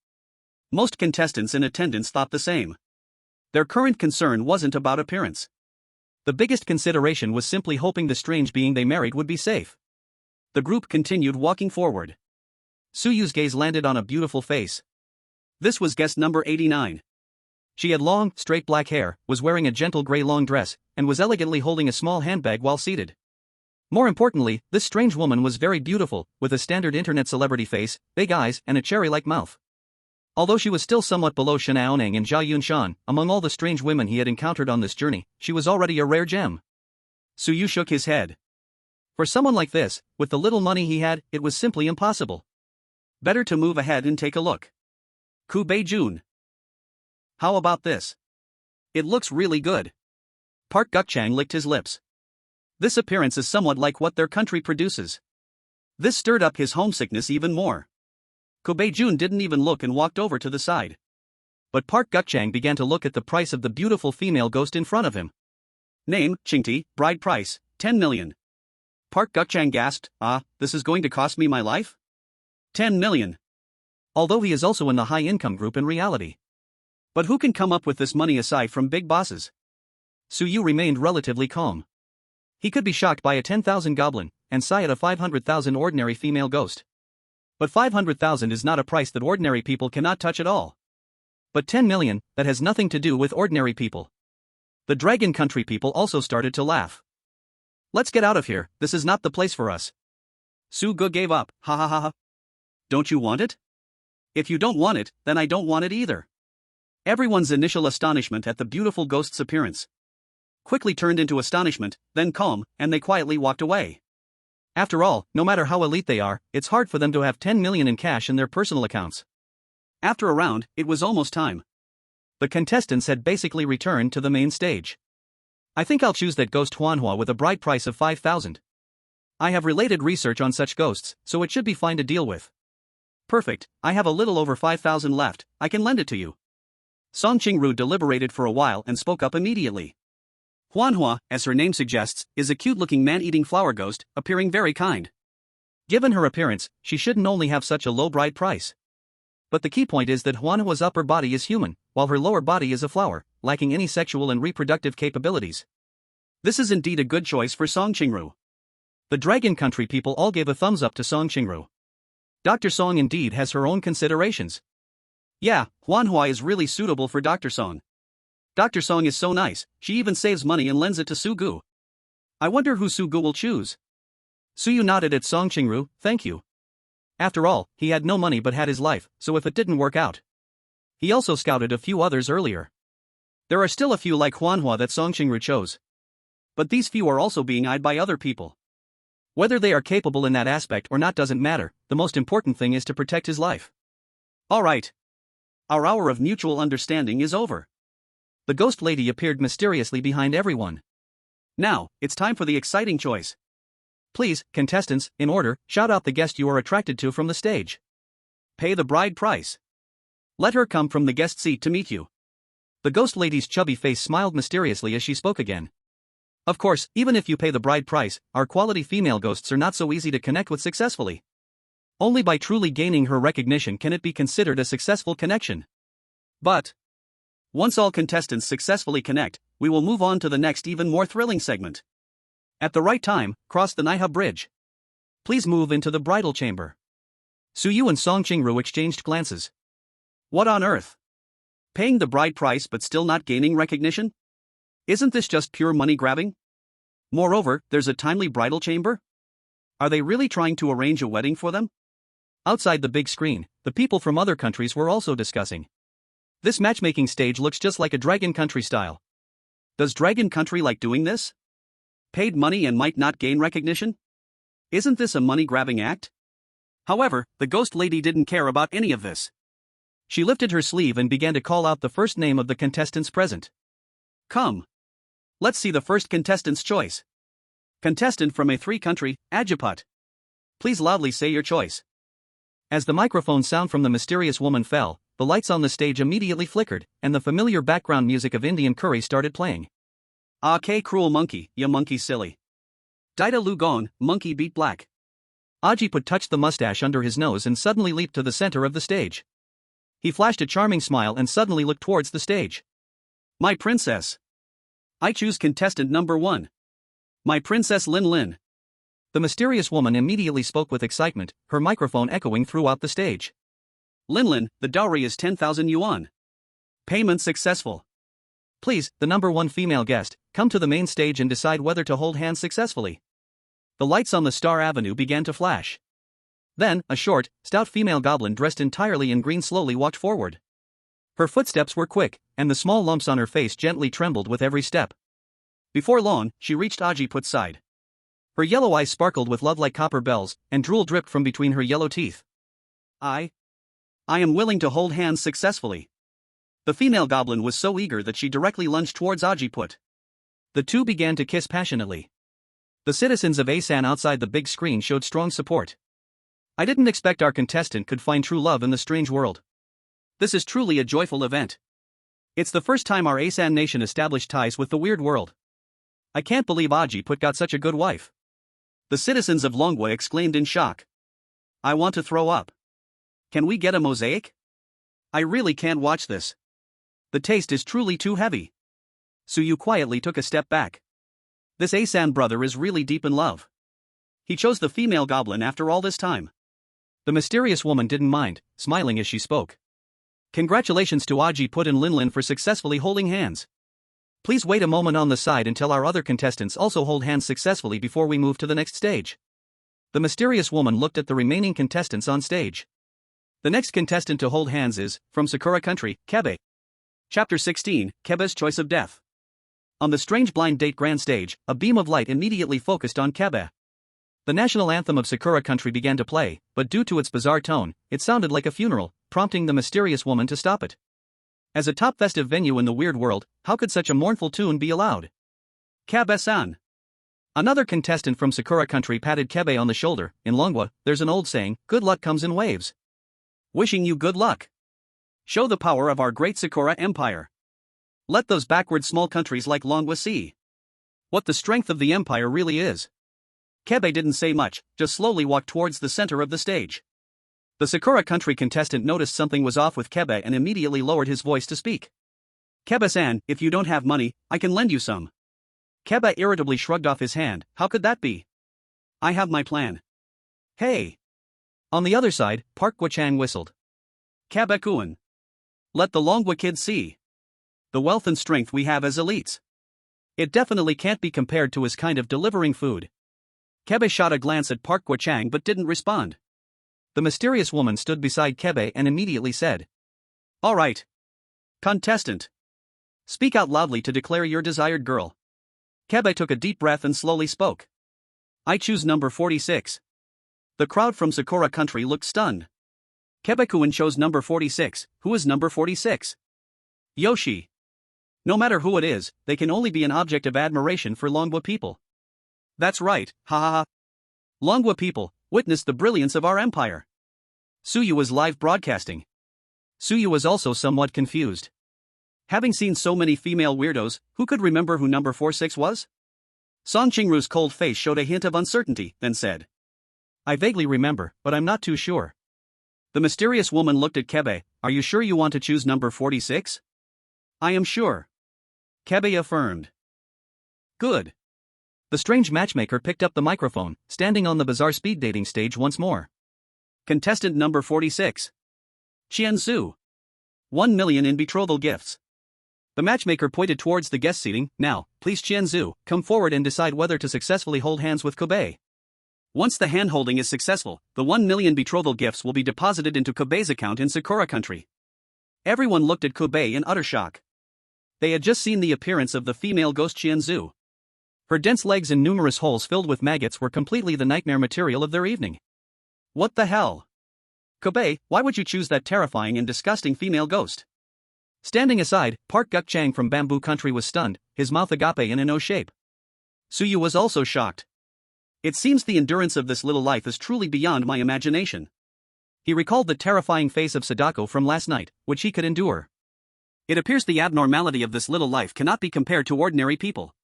Most contestants in attendance thought the same. Their current concern wasn't about appearance. The biggest consideration was simply hoping the strange being they married would be safe. The group continued walking forward. Suyu's gaze landed on a beautiful face. This was guest number 89. She had long, straight black hair, was wearing a gentle gray long dress, and was elegantly holding a small handbag while seated. More importantly, this strange woman was very beautiful, with a standard internet celebrity face, big eyes, and a cherry-like mouth. Although she was still somewhat below Shen Aoneng and Zhao Yunshan, among all the strange women he had encountered on this journey, she was already a rare gem. Suyu shook his head. For someone like this, with the little money he had, it was simply impossible. Better to move ahead and take a look. Ku Beijun. How about this? It looks really good. Park Gukchang licked his lips. This appearance is somewhat like what their country produces. This stirred up his homesickness even more. Ku Beijun didn't even look and walked over to the side. But Park Gukchang began to look at the price of the beautiful female ghost in front of him. Name, Qingti, bride price, 10 million. Park Gukchang gasped, this is going to cost me my life? 10 million. Although he is also in the high-income group in reality. But who can come up with this money aside from big bosses? Suyu remained relatively calm. He could be shocked by a 10,000 goblin, and sigh at a 500,000 ordinary female ghost. But 500,000 is not a price that ordinary people cannot touch at all. But 10 million, that has nothing to do with ordinary people. The Dragon Country people also started to laugh. Let's get out of here, this is not the place for us. Su Gu gave up, ha ha ha ha. Don't you want it? If you don't want it, then I don't want it either. Everyone's initial astonishment at the beautiful ghost's appearance quickly turned into astonishment, then calm, and they quietly walked away. After all, no matter how elite they are, it's hard for them to have 10 million in cash in their personal accounts. After a round, it was almost time. The contestants had basically returned to the main stage. I think I'll choose that ghost Huanhua with a bride price of 5,000. I have related research on such ghosts, so it should be fine to deal with. Perfect, I have a little over 5,000 left, I can lend it to you. Song Qingru deliberated for a while and spoke up immediately. Huanhua, as her name suggests, is a cute-looking man-eating flower ghost, appearing very kind. Given her appearance, she shouldn't only have such a low bride price. But the key point is that Huanhua's upper body is human, while her lower body is a flower, lacking any sexual and reproductive capabilities. This is indeed a good choice for Song Qingru. The Dragon Country people all gave a thumbs up to Song Qingru. Dr. Song indeed has her own considerations. Yeah, Huanhua is really suitable for Dr. Song. Dr. Song is so nice, she even saves money and lends it to Su Gu. I wonder who Su Gu will choose. Suyu nodded at Song Qingru, thank you. After all, he had no money but had his life, so if it didn't work out. He also scouted a few others earlier. There are still a few like Huanhua that Song Qingru chose. But these few are also being eyed by other people. Whether they are capable in that aspect or not doesn't matter, the most important thing is to protect his life. Alright. Our hour of mutual understanding is over. The ghost lady appeared mysteriously behind everyone. Now, it's time for the exciting choice. Please, contestants, in order, shout out the guest you are attracted to from the stage. Pay the bride price. Let her come from the guest seat to meet you. The ghost lady's chubby face smiled mysteriously as she spoke again. Of course, even if you pay the bride price, our quality female ghosts are not so easy to connect with successfully. Only by truly gaining her recognition can it be considered a successful connection. But once all contestants successfully connect, we will move on to the next even more thrilling segment. At the right time, cross the Naiha Bridge. Please move into the bridal chamber. Suyu and Song Qingru exchanged glances. What on earth? Paying the bride price but still not gaining recognition? Isn't this just pure money grabbing? Moreover, there's a timely bridal chamber? Are they really trying to arrange a wedding for them? Outside the big screen, the people from other countries were also discussing. This matchmaking stage looks just like a Dragon Country style. Does Dragon Country like doing this? Paid money and might not gain recognition? Isn't this a money-grabbing act? However, the ghost lady didn't care about any of this. She lifted her sleeve and began to call out the first name of the contestants present. Come. Let's see the first contestant's choice. Contestant from A3 country, Ajiput. Please loudly say your choice. As the microphone sound from the mysterious woman fell, the lights on the stage immediately flickered, and the familiar background music of Indian curry started playing. Ah, K cruel monkey, ya monkey silly. Dida Lugon, monkey beat black. Ajiput touched the mustache under his nose and suddenly leaped to the center of the stage. He flashed a charming smile and suddenly looked towards the stage. My princess. I choose contestant number 1. My princess Lin Lin. The mysterious woman immediately spoke with excitement, her microphone echoing throughout the stage. Lin Lin, the dowry is 10,000 yuan. Payment successful. Please, the number 1 female guest, come to the main stage and decide whether to hold hands successfully. The lights on the Star Avenue began to flash. Then, a short, stout female goblin dressed entirely in green slowly walked forward. Her footsteps were quick, and the small lumps on her face gently trembled with every step. Before long, she reached Ajiput's side. Her yellow eyes sparkled with love like copper bells, and drool dripped from between her yellow teeth. I am willing to hold hands successfully. The female goblin was so eager that she directly lunged towards Ajiput. The two began to kiss passionately. The citizens of Asan outside the big screen showed strong support. I didn't expect our contestant could find true love in the strange world. This is truly a joyful event. It's the first time our Asan nation established ties with the weird world. I can't believe Ajiput got such a good wife. The citizens of Longwa exclaimed in shock. I want to throw up. Can we get a mosaic? I really can't watch this. The taste is truly too heavy. Suyu quietly took a step back. This Asan brother is really deep in love. He chose the female goblin after all this time. The mysterious woman didn't mind, smiling as she spoke. Congratulations to Ajiput and Lin Lin for successfully holding hands. Please wait a moment on the side until our other contestants also hold hands successfully before we move to the next stage. The mysterious woman looked at the remaining contestants on stage. The next contestant to hold hands is, from Sakura country, Kebe. Chapter 16, Kebe's Choice of Death. On the strange blind date grand stage, a beam of light immediately focused on Kebe. The national anthem of Sakura country began to play, but due to its bizarre tone, it sounded like a funeral, prompting the mysterious woman to stop it. As a top festive venue in the weird world, how could such a mournful tune be allowed? Kebe-san. Another contestant from Sakura country patted Kebe on the shoulder. In Longwa, there's an old saying, good luck comes in waves. Wishing you good luck. Show the power of our great Sakura empire. Let those backward small countries like Longwa see what the strength of the empire really is. Kebe didn't say much, just slowly walked towards the center of the stage. The Sakura country contestant noticed something was off with Kebe and immediately lowered his voice to speak. Kebe-san, if you don't have money, I can lend you some. Kebe irritably shrugged off his hand. How could that be? I have my plan. Hey! On the other side, Park Guachang whistled. Kebe-kun. Let the Longwa kids see the wealth and strength we have as elites. It definitely can't be compared to his kind of delivering food. Kebe shot a glance at Park Guachang but didn't respond. The mysterious woman stood beside Kebe and immediately said, all right. Contestant. Speak out loudly to declare your desired girl. Kebe took a deep breath and slowly spoke. I choose number 46. The crowd from Sakura country looked stunned. Kebe-kun chose number 46. Who is number 46? Yoshi. No matter who it is, they can only be an object of admiration for Longwa people. That's right, ha ha ha. Longwa people, witness the brilliance of our empire. Suyu was live broadcasting. Suyu was also somewhat confused. Having seen so many female weirdos, who could remember who number 46 was? Song Qingru's cold face showed a hint of uncertainty, then said. I vaguely remember, but I'm not too sure. The mysterious woman looked at Kebe. Are you sure you want to choose number 46? I am sure. Kebe affirmed. Good. The strange matchmaker picked up the microphone, standing on the bizarre speed dating stage once more. Contestant number 46. Qian Zhu. 1 million in betrothal gifts. The matchmaker pointed towards the guest seating. Now, please Qian Zhu, come forward and decide whether to successfully hold hands with Kobe. Once the hand-holding is successful, the 1 million betrothal gifts will be deposited into Kobe's account in Sakura country. Everyone looked at Kobe in utter shock. They had just seen the appearance of the female ghost Qian Zhu. Her dense legs and numerous holes filled with maggots were completely the nightmare material of their evening. What the hell? Kobe, why would you choose that terrifying and disgusting female ghost? Standing aside, Park Guk-chang from Bamboo Country was stunned, his mouth agape in an O shape. Suyu was also shocked. It seems the endurance of this little life is truly beyond my imagination. He recalled the terrifying face of Sadako from last night, which he could endure. It appears the abnormality of this little life cannot be compared to ordinary people.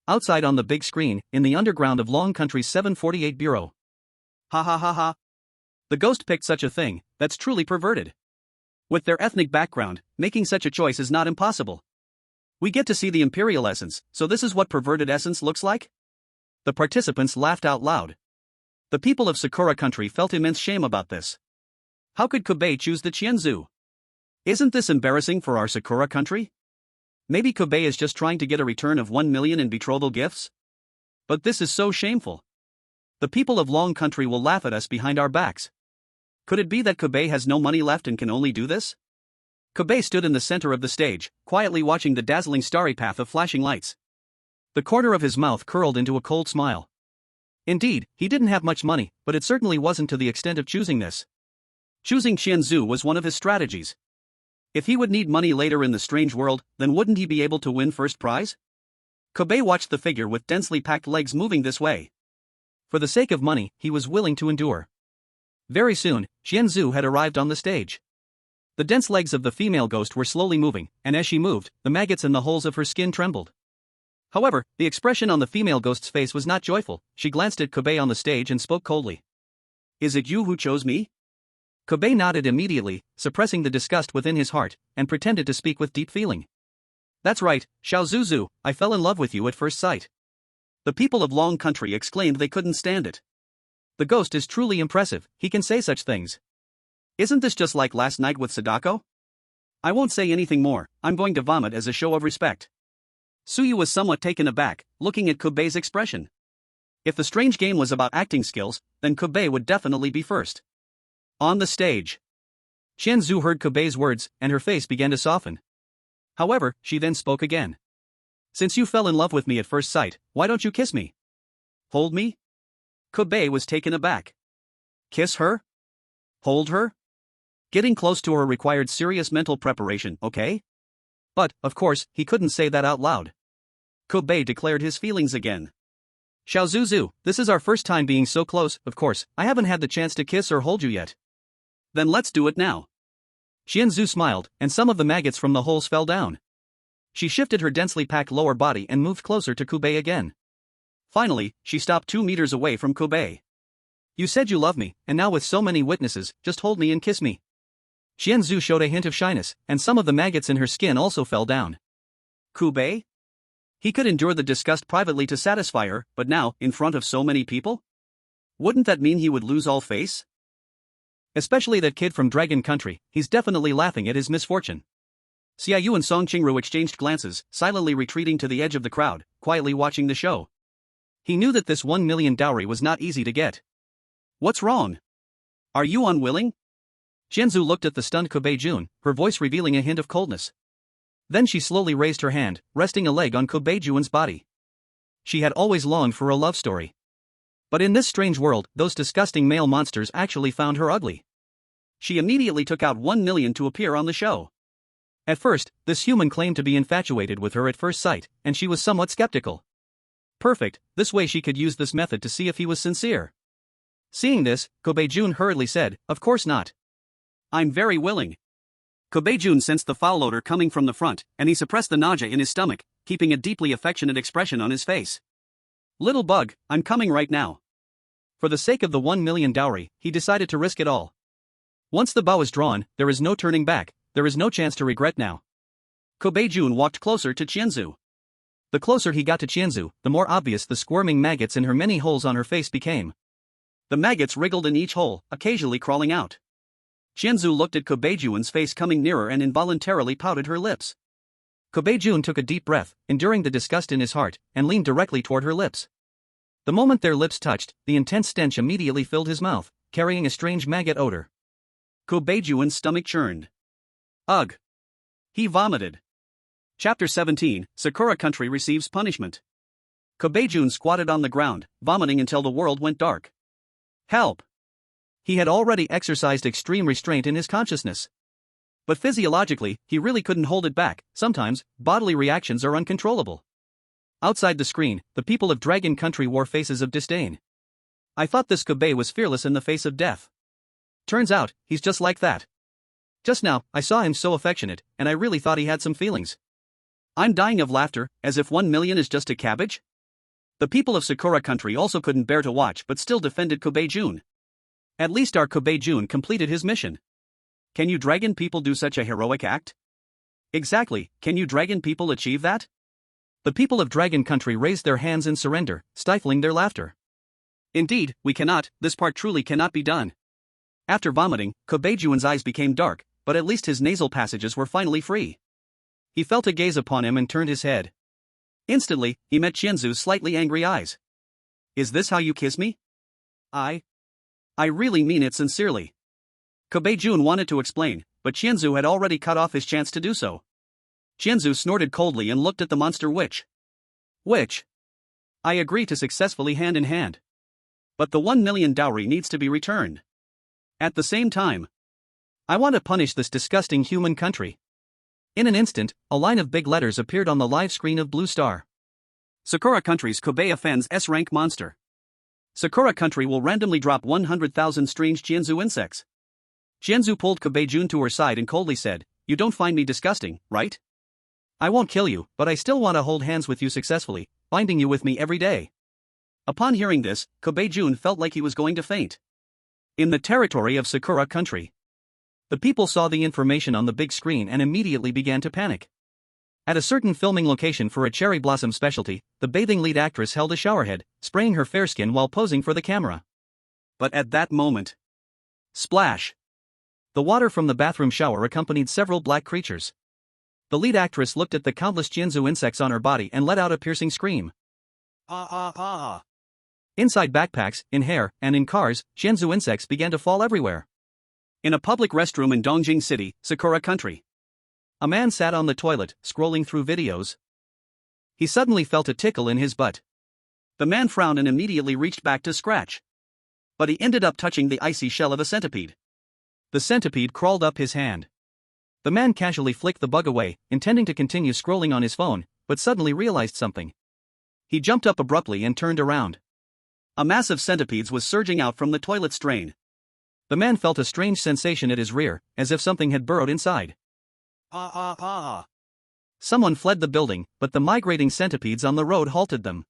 Outside on the big screen, in the underground of Long Country's 748 bureau. Ha ha ha ha. The ghost picked such a thing, that's truly perverted. With their ethnic background, making such a choice is not impossible. We get to see the imperial essence, so this is what perverted essence looks like? The participants laughed out loud. The people of Sakura country felt immense shame about this. How could Kobe choose the Qian Zhu? Isn't this embarrassing for our Sakura country? Maybe Kobe is just trying to get a return of 1 million in betrothal gifts? But this is so shameful. The people of Long Country will laugh at us behind our backs. Could it be that Kobe has no money left and can only do this? Kobe stood in the center of the stage, quietly watching the dazzling starry path of flashing lights. The corner of his mouth curled into a cold smile. Indeed, he didn't have much money, but it certainly wasn't to the extent of choosing this. Choosing Qian Zhu was one of his strategies. If he would need money later in the strange world, then wouldn't he be able to win first prize? Kobe watched the figure with densely packed legs moving this way. For the sake of money, he was willing to endure. Very soon, Qian Zhu had arrived on the stage. The dense legs of the female ghost were slowly moving, and as she moved, the maggots in the holes of her skin trembled. However, the expression on the female ghost's face was not joyful. She glanced at Kobe on the stage and spoke coldly. Is it you who chose me? Kobe nodded immediately, suppressing the disgust within his heart, and pretended to speak with deep feeling. That's right, Xiao Zuzu, I fell in love with you at first sight. The people of Long Country exclaimed they couldn't stand it. The ghost is truly impressive, he can say such things. Isn't this just like last night with Sadako? I won't say anything more, I'm going to vomit as a show of respect. Suyu was somewhat taken aback, looking at Kobe's expression. If the strange game was about acting skills, then Kobe would definitely be first. On the stage. Qian Zhu heard Kobe's words, and her face began to soften. However, she then spoke again. Since you fell in love with me at first sight, why don't you kiss me? Hold me? Kobe was taken aback. Kiss her? Hold her? Getting close to her required serious mental preparation, okay? But, of course, he couldn't say that out loud. Kobe declared his feelings again. Xiao Zuzu, this is our first time being so close, of course, I haven't had the chance to kiss or hold you yet. Then let's do it now. Qian Zhu smiled, and some of the maggots from the holes fell down. She shifted her densely packed lower body and moved closer to Kobe again. Finally, she stopped 2 meters away from Kobe. You said you love me, and now with so many witnesses, just hold me and kiss me. Qian Zhu showed a hint of shyness, and some of the maggots in her skin also fell down. Kobe? He could endure the disgust privately to satisfy her, but now, in front of so many people? Wouldn't that mean he would lose all face? Especially that kid from Dragon Country, he's definitely laughing at his misfortune. Xiaoyu and Song Qingru exchanged glances, silently retreating to the edge of the crowd, quietly watching the show. He knew that this 1 million dowry was not easy to get. What's wrong? Are you unwilling? Qian Zhu looked at the stunned Kobe Jun, her voice revealing a hint of coldness. Then she slowly raised her hand, resting a leg on Kobe Jun's body. She had always longed for a love story. But in this strange world, those disgusting male monsters actually found her ugly. She immediately took out 1 million to appear on the show. At first, this human claimed to be infatuated with her at first sight, and she was somewhat skeptical. Perfect, this way she could use this method to see if he was sincere. Seeing this, Kobe Jun hurriedly said, of course not. I'm very willing. Kobe-jun sensed the foul odor coming from the front, and he suppressed the nausea in his stomach, keeping a deeply affectionate expression on his face. Little bug, I'm coming right now. For the sake of the 1 million dowry, he decided to risk it all. Once the bow is drawn, there is no turning back, there is no chance to regret now. Kobe-jun walked closer to Qianzu. The closer he got to Qianzu, the more obvious the squirming maggots in her many holes on her face became. The maggots wriggled in each hole, occasionally crawling out. Qianzu looked at Kobe-jun's face coming nearer and involuntarily pouted her lips. Kobe-jun took a deep breath, enduring the disgust in his heart, and leaned directly toward her lips. The moment their lips touched, the intense stench immediately filled his mouth, carrying a strange maggot odor. Kobe-jun's stomach churned. Ugh! He vomited. Chapter 17, Sakura Country Receives Punishment. Kobe-jun squatted on the ground, vomiting until the world went dark. Help! He had already exercised extreme restraint in his consciousness. But physiologically, he really couldn't hold it back. Sometimes, bodily reactions are uncontrollable. Outside the screen, the people of Dragon Country wore faces of disdain. I thought this Kobe was fearless in the face of death. Turns out, he's just like that. Just now, I saw him so affectionate, and I really thought he had some feelings. I'm dying of laughter, as if 1 million is just a cabbage? The people of Sakura Country also couldn't bear to watch but still defended Kobe-jun. At least our Kobe-jun completed his mission. Can you dragon people do such a heroic act? Exactly, can you dragon people achieve that? The people of Dragon Country raised their hands in surrender, stifling their laughter. Indeed, we cannot, this part truly cannot be done. After vomiting, Kobe-jun's eyes became dark, but at least his nasal passages were finally free. He felt a gaze upon him and turned his head. Instantly, he met Qianzu's slightly angry eyes. Is this how you kiss me? I really mean it sincerely. Kobe-jun wanted to explain, but Qianzu had already cut off his chance to do so. Qianzu snorted coldly and looked at the monster witch. Witch. I agree to successfully hand in hand. But the 1 million dowry needs to be returned. At the same time, I want to punish this disgusting human country. In an instant, a line of big letters appeared on the live screen of Blue Star. Sakura Country's Kobe offends S-rank monster. Sakura Country will randomly drop 100,000 strange Qianzu insects. Qianzu pulled Kobe-jun to her side and coldly said, You don't find me disgusting, right? I won't kill you, but I still want to hold hands with you successfully, binding you with me every day. Upon hearing this, Kobe-jun felt like he was going to faint. In the territory of Sakura Country, the people saw the information on the big screen and immediately began to panic. At a certain filming location for a cherry blossom specialty, the bathing lead actress held a showerhead, spraying her fair skin while posing for the camera. But at that moment, splash! The water from the bathroom shower accompanied several black creatures. The lead actress looked at the countless Qianzu insects on her body and let out a piercing scream. Inside backpacks, in hair, and in cars, Qianzu insects began to fall everywhere. In a public restroom in Dongjing City, Sakura Country, a man sat on the toilet, scrolling through videos. He suddenly felt a tickle in his butt. The man frowned and immediately reached back to scratch. But he ended up touching the icy shell of a centipede. The centipede crawled up his hand. The man casually flicked the bug away, intending to continue scrolling on his phone, but suddenly realized something. He jumped up abruptly and turned around. A mass of centipedes was surging out from the toilet's drain. The man felt a strange sensation at his rear, as if something had burrowed inside. Someone fled the building, but the migrating centipedes on the road halted them.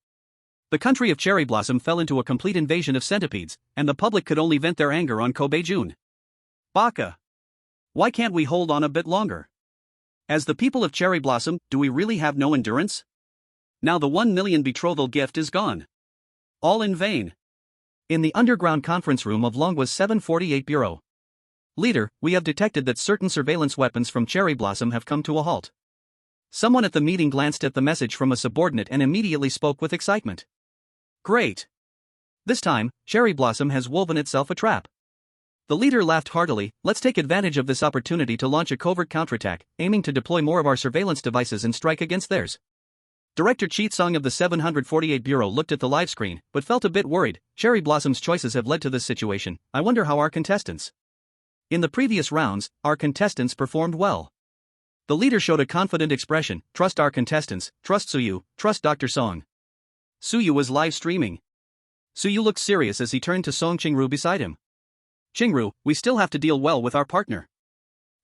The country of Cherry Blossom fell into a complete invasion of centipedes, and the public could only vent their anger on Kobe-jun. Baka! Why can't we hold on a bit longer? As the people of Cherry Blossom, do we really have no endurance? Now the 1 million betrothal gift is gone. All in vain. In the underground conference room of Longwa's 748 Bureau. Leader, we have detected that certain surveillance weapons from Cherry Blossom have come to a halt. Someone at the meeting glanced at the message from a subordinate and immediately spoke with excitement. Great! This time, Cherry Blossom has woven itself a trap. The leader laughed heartily. Let's take advantage of this opportunity to launch a covert counterattack, aiming to deploy more of our surveillance devices and strike against theirs. Director Cheat Song of the 748 Bureau looked at the live screen, but felt a bit worried. Cherry Blossom's choices have led to this situation. I wonder how our contestants. In the previous rounds, our contestants performed well. The leader showed a confident expression. Trust our contestants, trust Suyu, trust Dr. Song. Suyu was live streaming. Suyu looked serious as he turned to Song Qingru beside him. Qingru, we still have to deal well with our partner.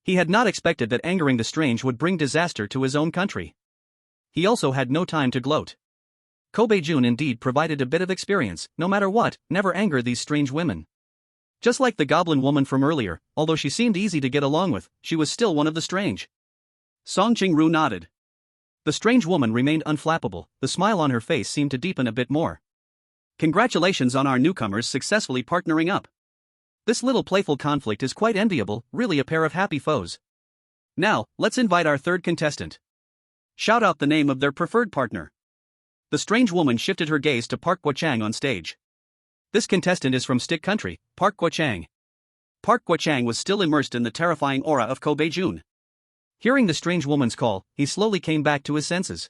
He had not expected that angering the strange would bring disaster to his own country. He also had no time to gloat. Kobe-jun indeed provided a bit of experience. No matter what, never anger these strange women. Just like the goblin woman from earlier, although she seemed easy to get along with, she was still one of the strange. Song Ching-ru nodded. The strange woman remained unflappable. The smile on her face seemed to deepen a bit more. Congratulations on our newcomers successfully partnering up. This little playful conflict is quite enviable, really a pair of happy foes. Now, let's invite our third contestant. Shout out the name of their preferred partner. The strange woman shifted her gaze to Park Guo-chang on stage. This contestant is from Stick Country, Park Guo-chang. Park Guo-chang was still immersed in the terrifying aura of Kobe-jun. Hearing the strange woman's call, he slowly came back to his senses.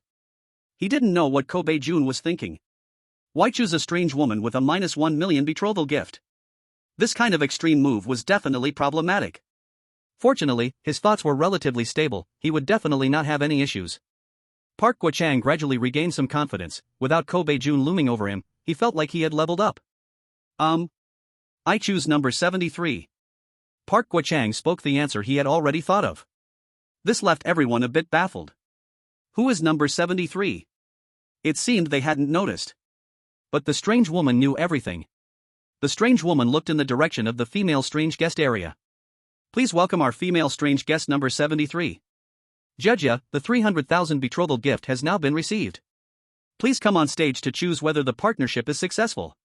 He didn't know what Kobe-jun was thinking. Why choose a strange woman with a -1 million betrothal gift? This kind of extreme move was definitely problematic. Fortunately, his thoughts were relatively stable. He would definitely not have any issues. Park Guo-chang gradually regained some confidence. Without Kobe-jun looming over him, he felt like he had leveled up. I choose number 73. Park Guo-chang spoke the answer he had already thought of. This left everyone a bit baffled. Who is number 73? It seemed they hadn't noticed. But the strange woman knew everything. The strange woman looked in the direction of the female strange guest area. Please welcome our female strange guest number 73. Judge, the 300,000 betrothal gift has now been received. Please come on stage to choose whether the partnership is successful.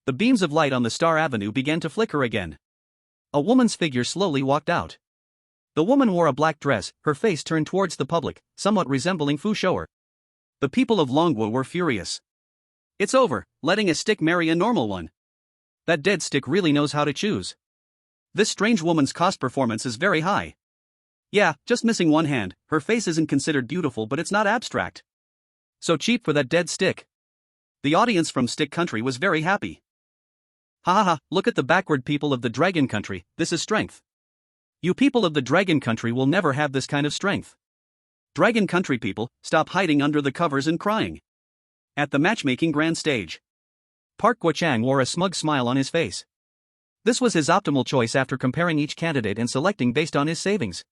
The beams of light on the Star Avenue began to flicker again. A woman's figure slowly walked out. The woman wore a black dress, her face turned towards the public, somewhat resembling Fu Shouer. The people of Longwu were furious. It's over, letting a stick marry a normal one. That dead stick really knows how to choose. This strange woman's cost performance is very high. Yeah, just missing one hand, her face isn't considered beautiful but it's not abstract. So cheap for that dead stick. The audience from Stick Country was very happy. Ha ha ha, look at the backward people of the Dragon Country, this is strength. You people of the Dragon Country will never have this kind of strength. Dragon Country people, stop hiding under the covers and crying. At the matchmaking grand stage, Park Guo-chang wore a smug smile on his face. This was his optimal choice after comparing each candidate and selecting based on his savings.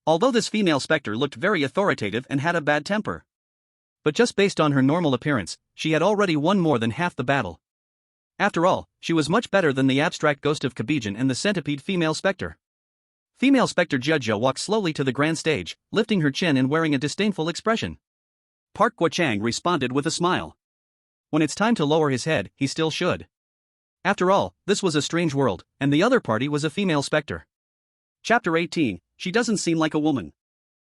Although this female specter looked very authoritative and had a bad temper. But just based on her normal appearance, she had already won more than half the battle. After all, she was much better than the abstract ghost of Kabijin and the centipede female specter. Female specter Judja walked slowly to the grand stage, lifting her chin and wearing a disdainful expression. Park Guo-chang responded with a smile. When it's time to lower his head, he still should. After all, this was a strange world, and the other party was a female specter. Chapter 18, She Doesn't Seem Like a Woman.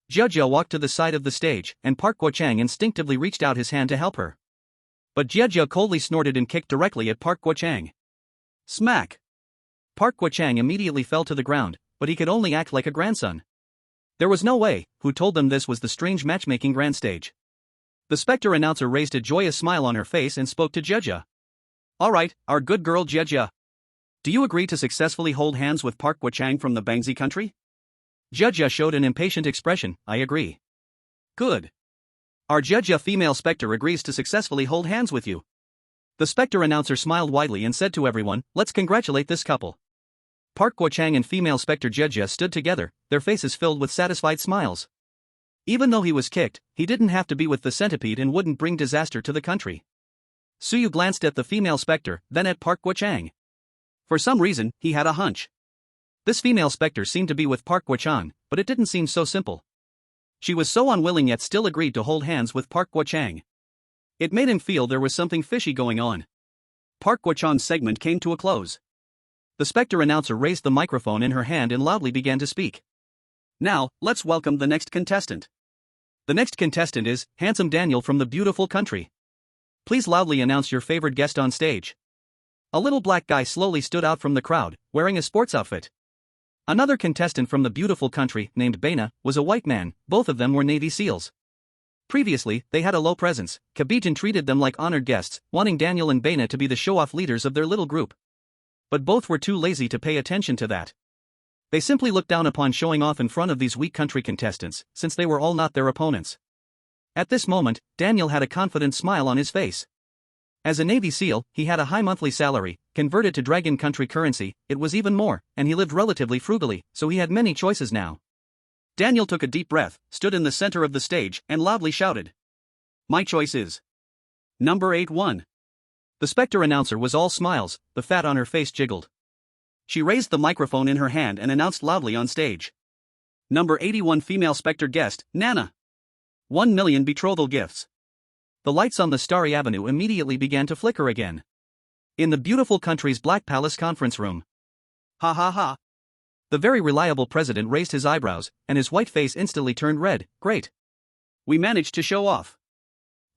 Jia walked to the side of the stage, and Park Guo-chang instinctively reached out his hand to help her. But Jia coldly snorted and kicked directly at Park Guo-chang. Smack! Park Guo-chang immediately fell to the ground, but he could only act like a grandson. There was no way. Who told them this was the strange matchmaking grand stage? The specter announcer raised a joyous smile on her face and spoke to Jia. Alright, our good girl Jia. Do you agree to successfully hold hands with Park Guo-chang from the Bangzi country? Jia showed an impatient expression. I agree. Good. Our Jia female specter agrees to successfully hold hands with you. The specter announcer smiled widely and said to everyone, let's congratulate this couple. Park Guo-chang and female specter Jia stood together, their faces filled with satisfied smiles. Even though he was kicked, he didn't have to be with the centipede and wouldn't bring disaster to the country. Suyu glanced at the female specter, then at Park Guo-chang. For some reason, he had a hunch. This female specter seemed to be with Park Guo-chang, but it didn't seem so simple. She was so unwilling yet still agreed to hold hands with Park Guo-chang. It made him feel there was something fishy going on. Park Guo-chang's segment came to a close. The specter announcer raised the microphone in her hand and loudly began to speak. Now, let's welcome the next contestant. The next contestant is Handsome Daniel from the beautiful country. Please loudly announce your favorite guest on stage. A little black guy slowly stood out from the crowd, wearing a sports outfit. Another contestant from the beautiful country, named Baina, was a white man. Both of them were Navy SEALs. Previously, they had a low presence. Kabijin treated them like honored guests, wanting Daniel and Baina to be the show-off leaders of their little group. But both were too lazy to pay attention to that. They simply looked down upon showing off in front of these weak country contestants, since they were all not their opponents. At this moment, Daniel had a confident smile on his face. As a Navy SEAL, he had a high monthly salary, converted to Dragon Country currency, it was even more, and he lived relatively frugally, so he had many choices now. Daniel took a deep breath, stood in the center of the stage, and loudly shouted. My choice is number 81. The Spectre announcer was all smiles, the fat on her face jiggled. She raised the microphone in her hand and announced loudly on stage. Number 81 female Spectre guest, Nana. 1 million betrothal gifts. The lights on the starry avenue immediately began to flicker again. In the beautiful country's Black Palace conference room. Ha ha ha. The very reliable president raised his eyebrows, and his white face instantly turned red. Great. We managed to show off.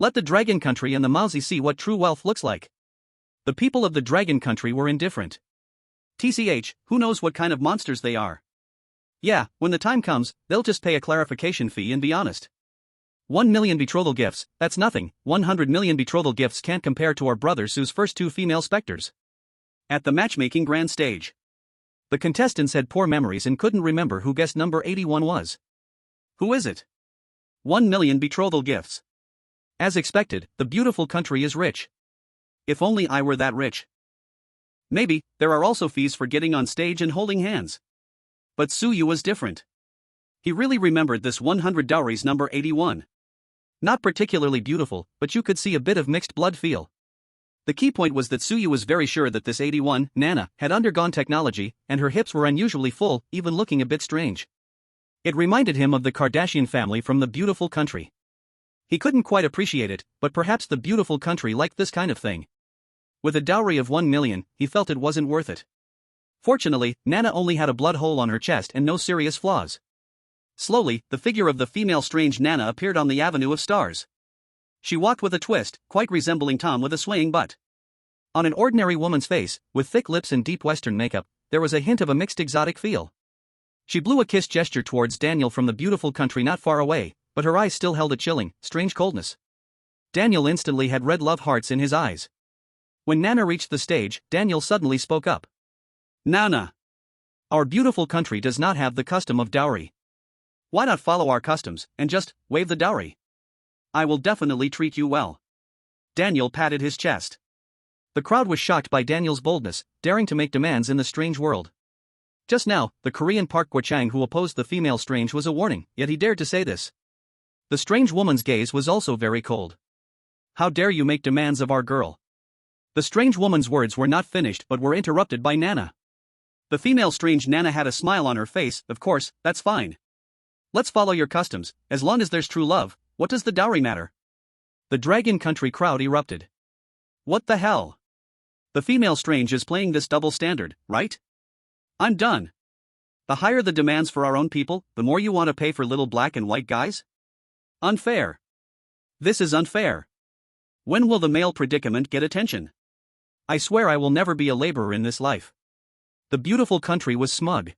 Let the Dragon Country and the Mausi see what true wealth looks like. The people of the Dragon Country were indifferent. TCH, who knows what kind of monsters they are? Yeah, when the time comes, they'll just pay a clarification fee and be honest. 1 million betrothal gifts, that's nothing. 100 million betrothal gifts can't compare to our brother Sue's first 2 female specters. At the matchmaking grand stage, the contestants had poor memories and couldn't remember who guest number 81 was. Who is it? 1 million betrothal gifts. As expected, the beautiful country is rich. If only I were that rich. Maybe, there are also fees for getting on stage and holding hands. But Suyu was different. He really remembered this 100 dowries number 81. Not particularly beautiful, but you could see a bit of mixed blood feel. The key point was that Suyu was very sure that this 81, Nana, had undergone technology, and her hips were unusually full, even looking a bit strange. It reminded him of the Kardashian family from the beautiful country. He couldn't quite appreciate it, but perhaps the beautiful country liked this kind of thing. With a dowry of 1 million, he felt it wasn't worth it. Fortunately, Nana only had a blood hole on her chest and no serious flaws. Slowly, the figure of the female strange Nana appeared on the avenue of stars. She walked with a twist, quite resembling Tom with a swaying butt. On an ordinary woman's face, with thick lips and deep Western makeup, there was a hint of a mixed exotic feel. She blew a kiss gesture towards Daniel from the beautiful country not far away, but her eyes still held a chilling, strange coldness. Daniel instantly had red love hearts in his eyes. When Nana reached the stage, Daniel suddenly spoke up. Nana. Our beautiful country does not have the custom of dowry. Why not follow our customs, and just waive the dowry? I will definitely treat you well. Daniel patted his chest. The crowd was shocked by Daniel's boldness, daring to make demands in the strange world. Just now, the Korean Park Kwa-chang who opposed the female strange was a warning, yet he dared to say this. The strange woman's gaze was also very cold. How dare you make demands of our girl? The strange woman's words were not finished but were interrupted by Nana. The female strange Nana had a smile on her face. Of course, that's fine. Let's follow your customs, as long as there's true love, what does the dowry matter? The Dragon Country crowd erupted. What the hell? The female strange is playing this double standard, right? I'm done. The higher the demands for our own people, the more you want to pay for little black and white guys? Unfair. This is unfair. When will the male predicament get attention? I swear I will never be a laborer in this life. The beautiful country was smug.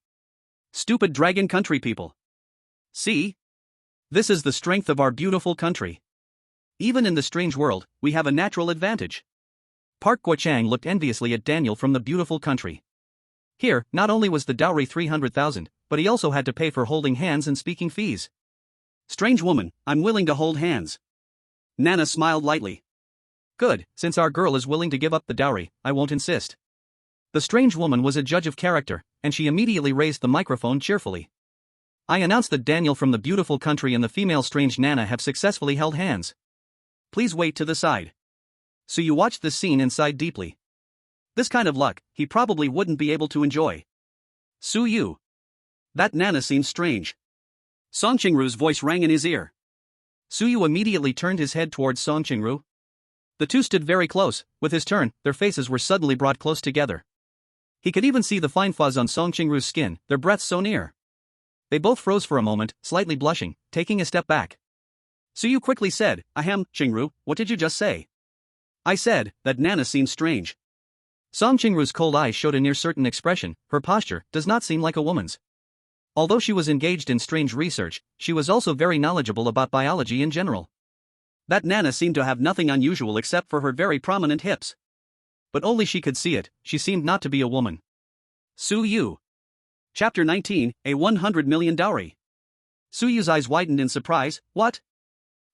Stupid Dragon Country people. See? This is the strength of our beautiful country. Even in the strange world, we have a natural advantage. Park Kwa-chang looked enviously at Daniel from the beautiful country. Here, not only was the dowry 300,000, but he also had to pay for holding hands and speaking fees. Strange woman, I'm willing to hold hands. Nana smiled lightly. Good, since our girl is willing to give up the dowry, I won't insist. The strange woman was a judge of character, and she immediately raised the microphone cheerfully. I announce that Daniel from the beautiful country and the female strange Nana have successfully held hands. Please wait to the side. So you watched this scene and sighed deeply. This kind of luck, he probably wouldn't be able to enjoy. Suyu. That Nana seems strange. Song Chingru's voice rang in his ear. Suyu immediately turned his head towards Song Chingru. The two stood very close. With his turn, their faces were suddenly brought close together. He could even see the fine fuzz on Song Chingru's skin, their breaths so near. They both froze for a moment, slightly blushing, taking a step back. Suyu quickly said, Ahem, Chingru, what did you just say? I said that Nana seems strange. Song Chingru's cold eyes showed a near certain expression. Her posture does not seem like a woman's. Although she was engaged in strange research, she was also very knowledgeable about biology in general. That Nana seemed to have nothing unusual except for her very prominent hips. But only she could see it, she seemed not to be a woman. Suyu. Chapter 19, A 100 Million Dowry. Suyu's eyes widened in surprise. What?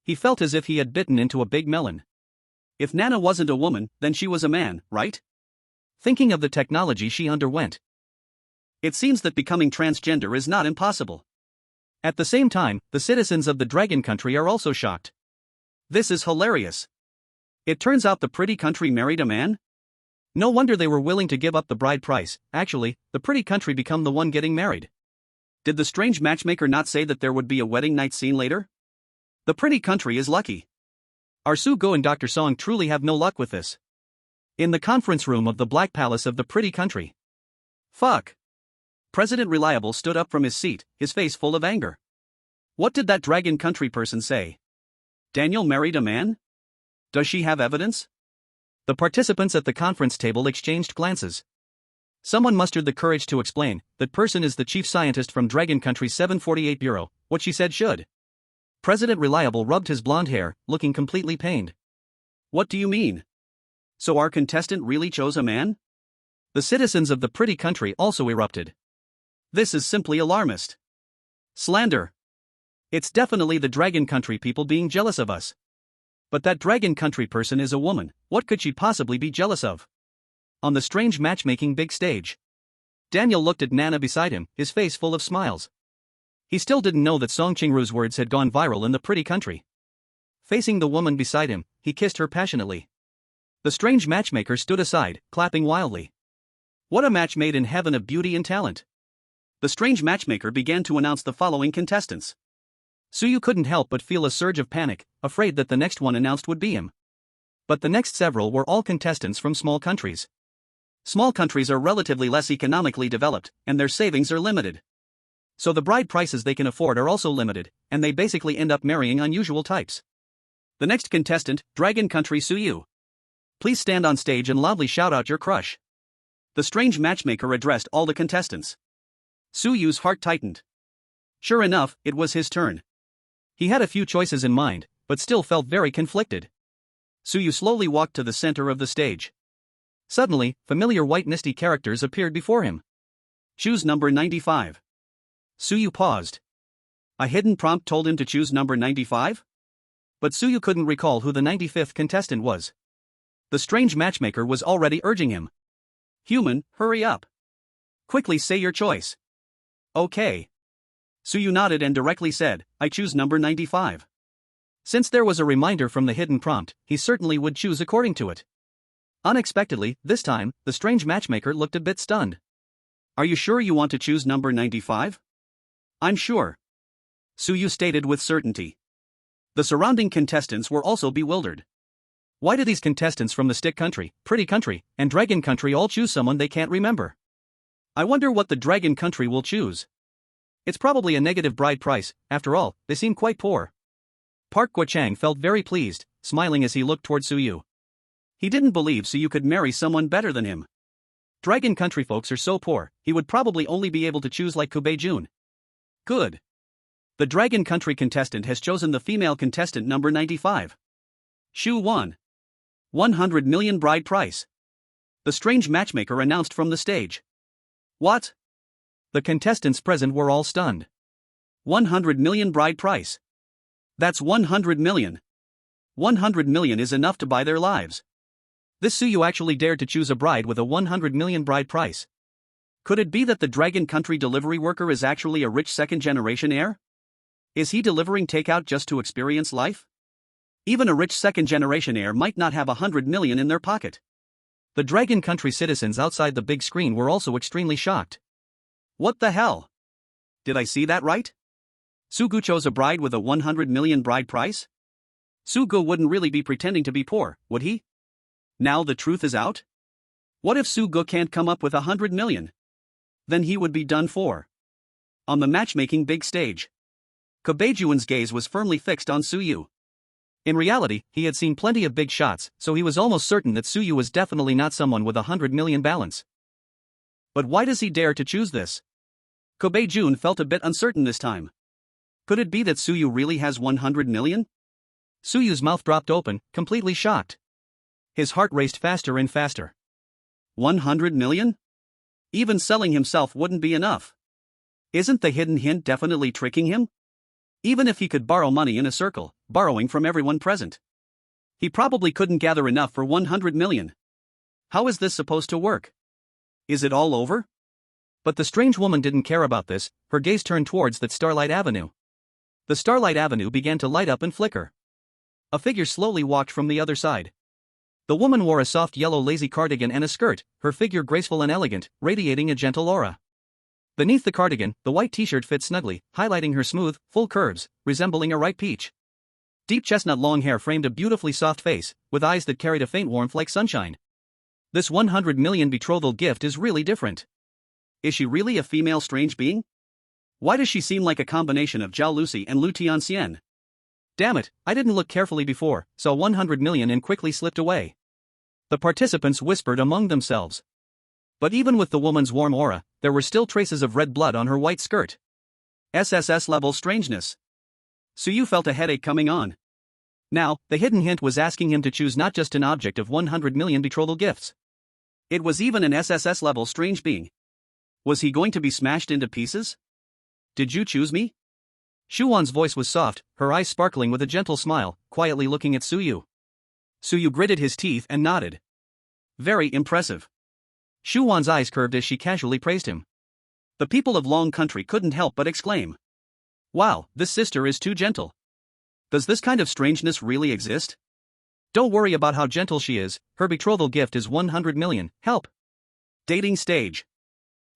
He felt as if he had bitten into a big melon. If Nana wasn't a woman, then she was a man, right? Thinking of the technology she underwent, it seems that becoming transgender is not impossible. At the same time, the citizens of the Dragon Country are also shocked. This is hilarious. It turns out the pretty country married a man? No wonder they were willing to give up the bride price. Actually, the pretty country become the one getting married. Did the strange matchmaker not say that there would be a wedding night scene later? The pretty country is lucky. Our Su-go and Dr. Song truly have no luck with this. In the conference room of the Black Palace of the pretty country. Fuck. President Reliable stood up from his seat, his face full of anger. What did that Dragon Country person say? Daniel married a man? Does she have evidence? The participants at the conference table exchanged glances. Someone mustered the courage to explain. That person is the chief scientist from Dragon Country 748 Bureau. What she said should. President Reliable rubbed his blonde hair, looking completely pained. What do you mean? So our contestant really chose a man? The citizens of the pretty country also erupted. This is simply alarmist. Slander. It's definitely the Dragon Country people being jealous of us. But that Dragon Country person is a woman. What could she possibly be jealous of? On the strange matchmaking big stage, Daniel looked at Nana beside him, his face full of smiles. He still didn't know that Song Qingru's words had gone viral in the pretty country. Facing the woman beside him, he kissed her passionately. The strange matchmaker stood aside, clapping wildly. What a match made in heaven of beauty and talent. The strange matchmaker began to announce the following contestants. Suyu couldn't help but feel a surge of panic, afraid that the next one announced would be him. But the next several were all contestants from small countries. Small countries are relatively less economically developed, and their savings are limited. So the bride prices they can afford are also limited, and they basically end up marrying unusual types. The next contestant, Dragon Country Suyu. Please stand on stage and loudly shout out your crush. The strange matchmaker addressed all the contestants. Suyu's heart tightened. Sure enough, it was his turn. He had a few choices in mind, but still felt very conflicted. Suyu slowly walked to the center of the stage. Suddenly, familiar white misty characters appeared before him. Choose number 95. Suyu paused. A hidden prompt told him to choose number 95? But Suyu couldn't recall who the 95th contestant was. The strange matchmaker was already urging him. Human, hurry up. Quickly say your choice. Okay. Suyu nodded and directly said, I choose number 95. Since there was a reminder from the hidden prompt, he certainly would choose according to it. Unexpectedly, this time, the strange matchmaker looked a bit stunned. Are you sure you want to choose number 95? I'm sure. Suyu stated with certainty. The surrounding contestants were also bewildered. Why do these contestants from the Stick Country, Pretty Country, and Dragon Country all choose someone they can't remember? I wonder what the Dragon Country will choose. It's probably a negative bride price, after all, they seem quite poor. Park Guo-chang felt very pleased, smiling as he looked toward Suyu. He didn't believe Suyu could marry someone better than him. Dragon Country folks are so poor, he would probably only be able to choose like Kobe Jun. Good. The Dragon Country contestant has chosen the female contestant number 95. Shu won. 100 million bride price. The strange matchmaker announced from the stage. What? The contestants present were all stunned. 100 million bride price. That's 100 million. 100 million is enough to buy their lives. This Suyu actually dared to choose a bride with a 100 million bride price. Could it be that the Dragon Country delivery worker is actually a rich second-generation heir? Is he delivering takeout just to experience life? Even a rich second-generation heir might not have 100 million in their pocket. The Dragon Country citizens outside the big screen were also extremely shocked. What the hell? Did I see that right? Su-go chose a bride with a 100 million bride price? Su-go wouldn't really be pretending to be poor, would he? Now the truth is out? What if Su-go can't come up with 100 million? Then he would be done for. On the matchmaking big stage, Kobe-jun's gaze was firmly fixed on Suyu. In reality, he had seen plenty of big shots, so he was almost certain that Suyu was definitely not someone with 100 million balance. But why does he dare to choose this? Kobe-jun felt a bit uncertain this time. Could it be that Suyu really has 100 million? Suyu's mouth dropped open, completely shocked. His heart raced faster and faster. 100 million? Even selling himself wouldn't be enough. Isn't the hidden hint definitely tricking him? Even if he could borrow money in a circle, borrowing from everyone present, He probably couldn't gather enough for 100 million. How is this supposed to work? Is it all over? But the strange woman didn't care about this, her gaze turned towards that Starlight Avenue. The Starlight Avenue began to light up and flicker. A figure slowly walked from the other side. The woman wore a soft yellow lazy cardigan and a skirt, her figure graceful and elegant, radiating a gentle aura. Beneath the cardigan, the white t-shirt fit snugly, highlighting her smooth, full curves, resembling a ripe peach. Deep chestnut long hair framed a beautifully soft face, with eyes that carried a faint warmth like sunshine. This 100 million betrothal gift is really different. Is she really a female strange being? Why does she seem like a combination of Zhao Lucy and Lu Tianxian? Damn it, I didn't look carefully before, saw 100 million and quickly slipped away. The participants whispered among themselves. But even with the woman's warm aura, there were still traces of red blood on her white skirt. SSS-level strangeness. Suyu felt a headache coming on. Now, the hidden hint was asking him to choose not just an object of 100 million betrothal gifts. It was even an SSS-level strange being. Was he going to be smashed into pieces? Did you choose me? Shuwan's voice was soft, her eyes sparkling with a gentle smile, quietly looking at Suyu. Suyu gritted his teeth and nodded. Very impressive. Shuwan's eyes curved as she casually praised him. The people of Long Country couldn't help but exclaim. Wow, this sister is too gentle. Does this kind of strangeness really exist? Don't worry about how gentle she is, her betrothal gift is 100 million, help. Dating stage.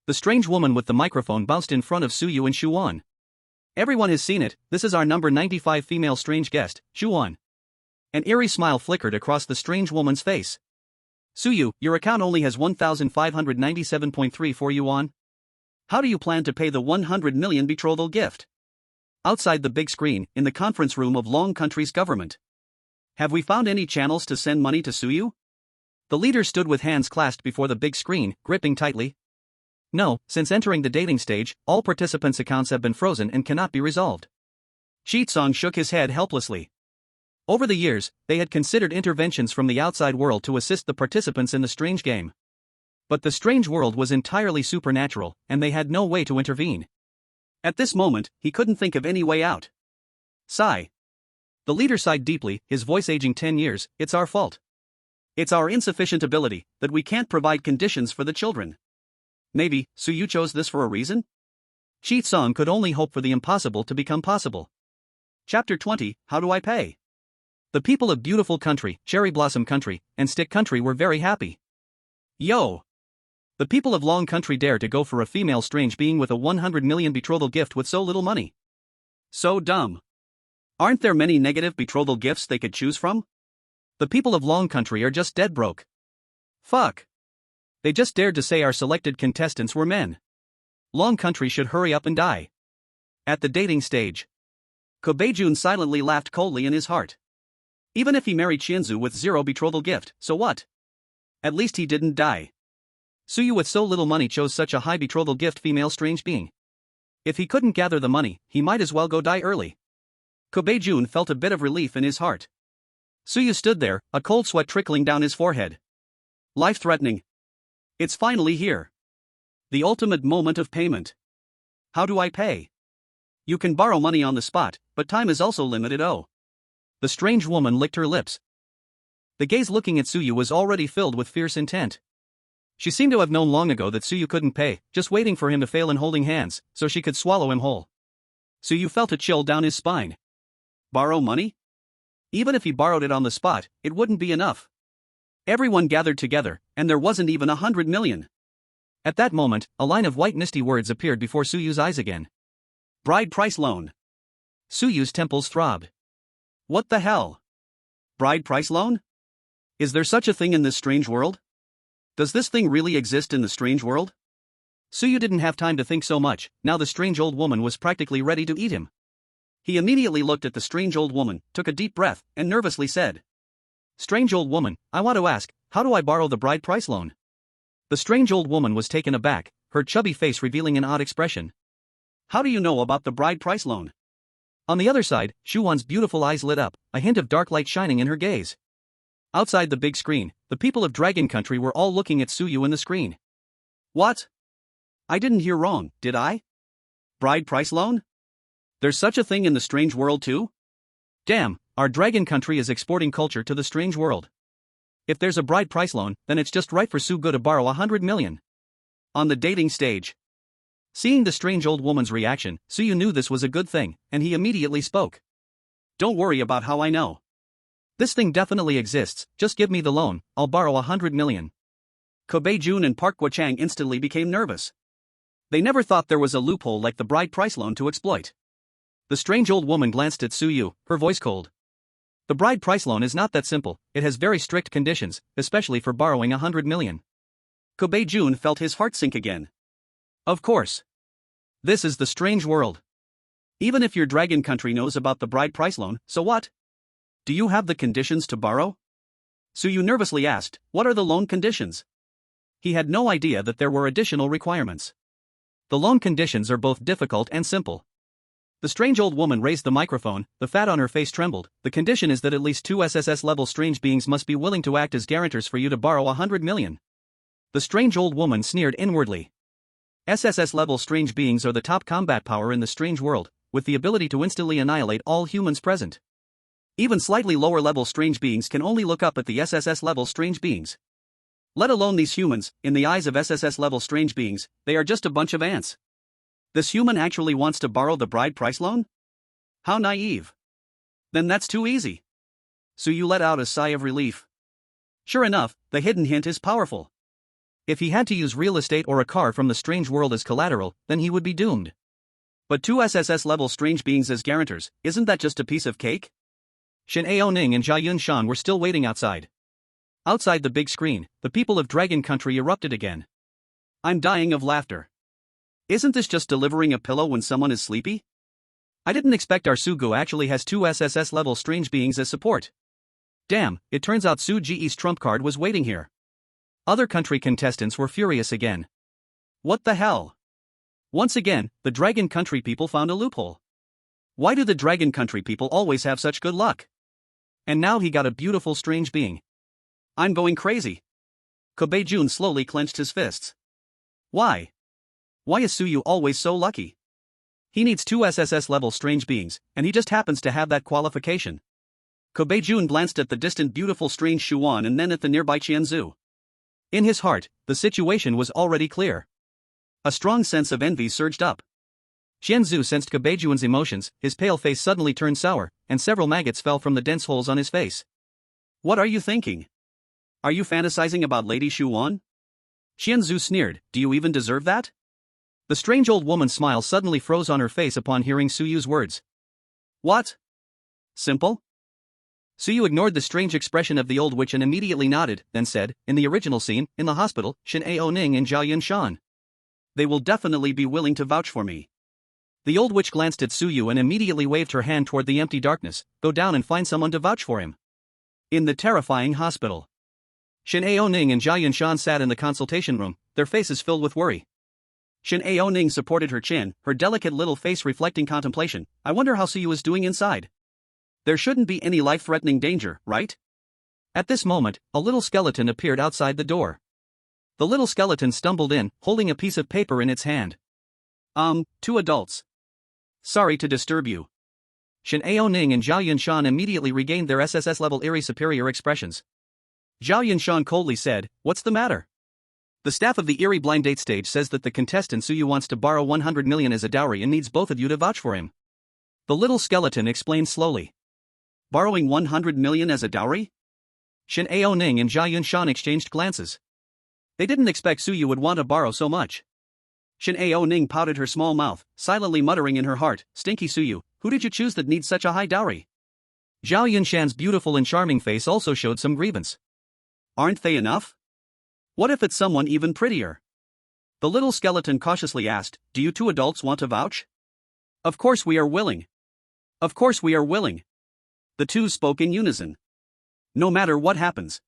The strange woman with the microphone bounced in front of Suyu and Shuwan. Everyone has seen it, this is our number 95 female strange guest, Shuwan. An eerie smile flickered across the strange woman's face. Suyu, your account only has 1,597.34 yuan. How do you plan to pay the 100 million betrothal gift? Outside the big screen, in the conference room of Long Country's government. Have we found any channels to send money to Suyu? The leader stood with hands clasped before the big screen, gripping tightly. No, since entering the dating stage, all participants' accounts have been frozen and cannot be resolved. Shitsong shook his head helplessly. Over the years, they had considered interventions from the outside world to assist the participants in the strange game. But the strange world was entirely supernatural, and they had no way to intervene. At this moment, he couldn't think of any way out. Sigh. The leader sighed deeply, his voice aging 10 years, it's our fault. It's our insufficient ability, that we can't provide conditions for the children. Maybe, Suyu chose this for a reason? Shitsong could only hope for the impossible to become possible. Chapter 20, How do I pay? The people of Beautiful Country, Cherry Blossom Country, and Stick Country were very happy. Yo! The people of Long Country dare to go for a female strange being with a 100 million betrothal gift with so little money. So dumb. Aren't there many negative betrothal gifts they could choose from? The people of Long Country are just dead broke. Fuck. They just dared to say our selected contestants were men. Long Country should hurry up and die. At the dating stage. Kobeijun silently laughed coldly in his heart. Even if he married Qianzu with zero betrothal gift, so what? At least he didn't die. Suyu with so little money chose such a high betrothal gift female strange being. If he couldn't gather the money, he might as well go die early. Kobeijun felt a bit of relief in his heart. Suyu stood there, a cold sweat trickling down his forehead. Life-threatening. It's finally here. The ultimate moment of payment. How do I pay? You can borrow money on the spot, but time is also limited. Oh. The strange woman licked her lips. The gaze looking at Suyu was already filled with fierce intent. She seemed to have known long ago that Suyu couldn't pay, just waiting for him to fail in holding hands, so she could swallow him whole. Suyu felt a chill down his spine. Borrow money? Even if he borrowed it on the spot, it wouldn't be enough. Everyone gathered together, and there wasn't even 100 million. At that moment, a line of white misty words appeared before Suyu's eyes again. Bride price loan. Suyu's temples throbbed. What the hell? Bride price loan? Is there such a thing in this strange world? Does this thing really exist in the strange world? Suyu didn't have time to think so much, now the strange old woman was practically ready to eat him. He immediately looked at the strange old woman, took a deep breath, and nervously said, Strange old woman, I want to ask, how do I borrow the bride price loan? The strange old woman was taken aback, her chubby face revealing an odd expression. How do you know about the bride price loan? On the other side, Shuwan's beautiful eyes lit up, a hint of dark light shining in her gaze. Outside the big screen, the people of Dragon Country were all looking at Suyu in the screen. What? I didn't hear wrong, did I? Bride price loan? There's such a thing in the strange world too? Damn, Our dragon country is exporting culture to the strange world. If there's a bride price loan, then it's just right for Sugo to borrow 100 million. On the dating stage. Seeing the strange old woman's reaction, Suyu knew this was a good thing, and he immediately spoke. Don't worry about how I know. This thing definitely exists, just give me the loan, I'll borrow 100 million. Kobe Jun and Park Guo-chang instantly became nervous. They never thought there was a loophole like the bride price loan to exploit. The strange old woman glanced at Suyu, her voice cold. The bride price loan is not that simple, it has very strict conditions, especially for borrowing 100 million. Kobe Jun felt his heart sink again. Of course. This is the strange world. Even if your dragon country knows about the bride price loan, so what? Do you have the conditions to borrow? Suyu nervously asked, what are the loan conditions? He had no idea that there were additional requirements. The loan conditions are both difficult and simple. The strange old woman raised the microphone, the fat on her face trembled. The condition is that at least 2 SSS-level strange beings must be willing to act as guarantors for you to borrow 100 million. The strange old woman sneered inwardly. SSS-level strange beings are the top combat power in the strange world, with the ability to instantly annihilate all humans present. Even slightly lower-level strange beings can only look up at the SSS-level strange beings. Let alone these humans, in the eyes of SSS-level strange beings, they are just a bunch of ants. This human actually wants to borrow the bride price loan? How naive. Then that's too easy. Suyu let out a sigh of relief. Sure enough, the hidden hint is powerful. If he had to use real estate or a car from the strange world as collateral, then he would be doomed. But 2 SSS-level strange beings as guarantors, isn't that just a piece of cake? Shin Aoning and Jia Yunshan were still waiting outside. Outside the big screen, the people of Dragon Country erupted again. I'm dying of laughter. Isn't this just delivering a pillow when someone is sleepy? I didn't expect our Sugu actually has 2 SSS-level strange beings as support. Damn, it turns out Su Ji's trump card was waiting here. Other country contestants were furious again. What the hell? Once again, the Dragon Country people found a loophole. Why do the Dragon Country people always have such good luck? And now he got a beautiful strange being. I'm going crazy. Kobe Jun slowly clenched his fists. Why? Why is Suyu always so lucky? He needs 2 SSS-level strange beings, and he just happens to have that qualification. Kobe Jun glanced at the distant beautiful strange Shuan and then at the nearby Qianzu. In his heart, the situation was already clear. A strong sense of envy surged up. Qianzu sensed Kobe Jun's emotions, his pale face suddenly turned sour, and several maggots fell from the dense holes on his face. What are you thinking? Are you fantasizing about Lady Shuan? Qianzu sneered, do you even deserve that? The strange old woman's smile suddenly froze on her face upon hearing Suyu's words. What? Simple? Suyu ignored the strange expression of the old witch and immediately nodded, then said, in the original scene, in the hospital, Shin Aoning and Jia Yunshan. They will definitely be willing to vouch for me. The old witch glanced at Suyu and immediately waved her hand toward the empty darkness. Go down and find someone to vouch for him. In the terrifying hospital. Shin Aoning and Jia Yunshan sat in the consultation room, their faces filled with worry. Shin Aoning supported her chin, her delicate little face reflecting contemplation. I wonder how Suyu is doing inside. There shouldn't be any life-threatening danger, right? At this moment, a little skeleton appeared outside the door. The little skeleton stumbled in, holding a piece of paper in its hand. 2 adults. Sorry to disturb you. Shin Aoning and Zhao Yunshan immediately regained their SSS-level eerie superior expressions. Zhao Yunshan coldly said, what's the matter? The staff of the eerie blind date stage says that the contestant Suyu wants to borrow 100 million as a dowry and needs both of you to vouch for him. The little skeleton explained slowly. Borrowing 100 million as a dowry? Shin Aoning and Jia Yunshan exchanged glances. They didn't expect Suyu would want to borrow so much. Shin Aoning pouted her small mouth, silently muttering in her heart, stinky Suyu, who did you choose that needs such a high dowry? Zhao Yunshan's beautiful and charming face also showed some grievance. Aren't they enough? What if it's someone even prettier? The little skeleton cautiously asked, do you 2 adults want to vouch? Of course we are willing. Of course we are willing. The 2 spoke in unison. No matter what happens.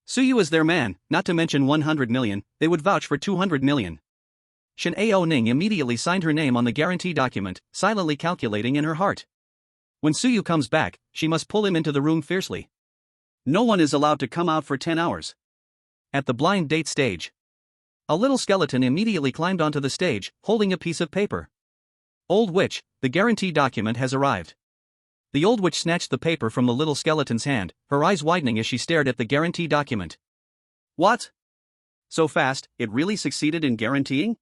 Suyu is their man, not to mention 100 million, they would vouch for 200 million. Shin Aoning immediately signed her name on the guarantee document, silently calculating in her heart. When Suyu comes back, she must pull him into the room fiercely. No one is allowed to come out for 10 hours. At the blind date stage. A little skeleton immediately climbed onto the stage, holding a piece of paper. Old witch, the guarantee document has arrived. The old witch snatched the paper from the little skeleton's hand, her eyes widening as she stared at the guarantee document. What? So fast, it really succeeded in guaranteeing?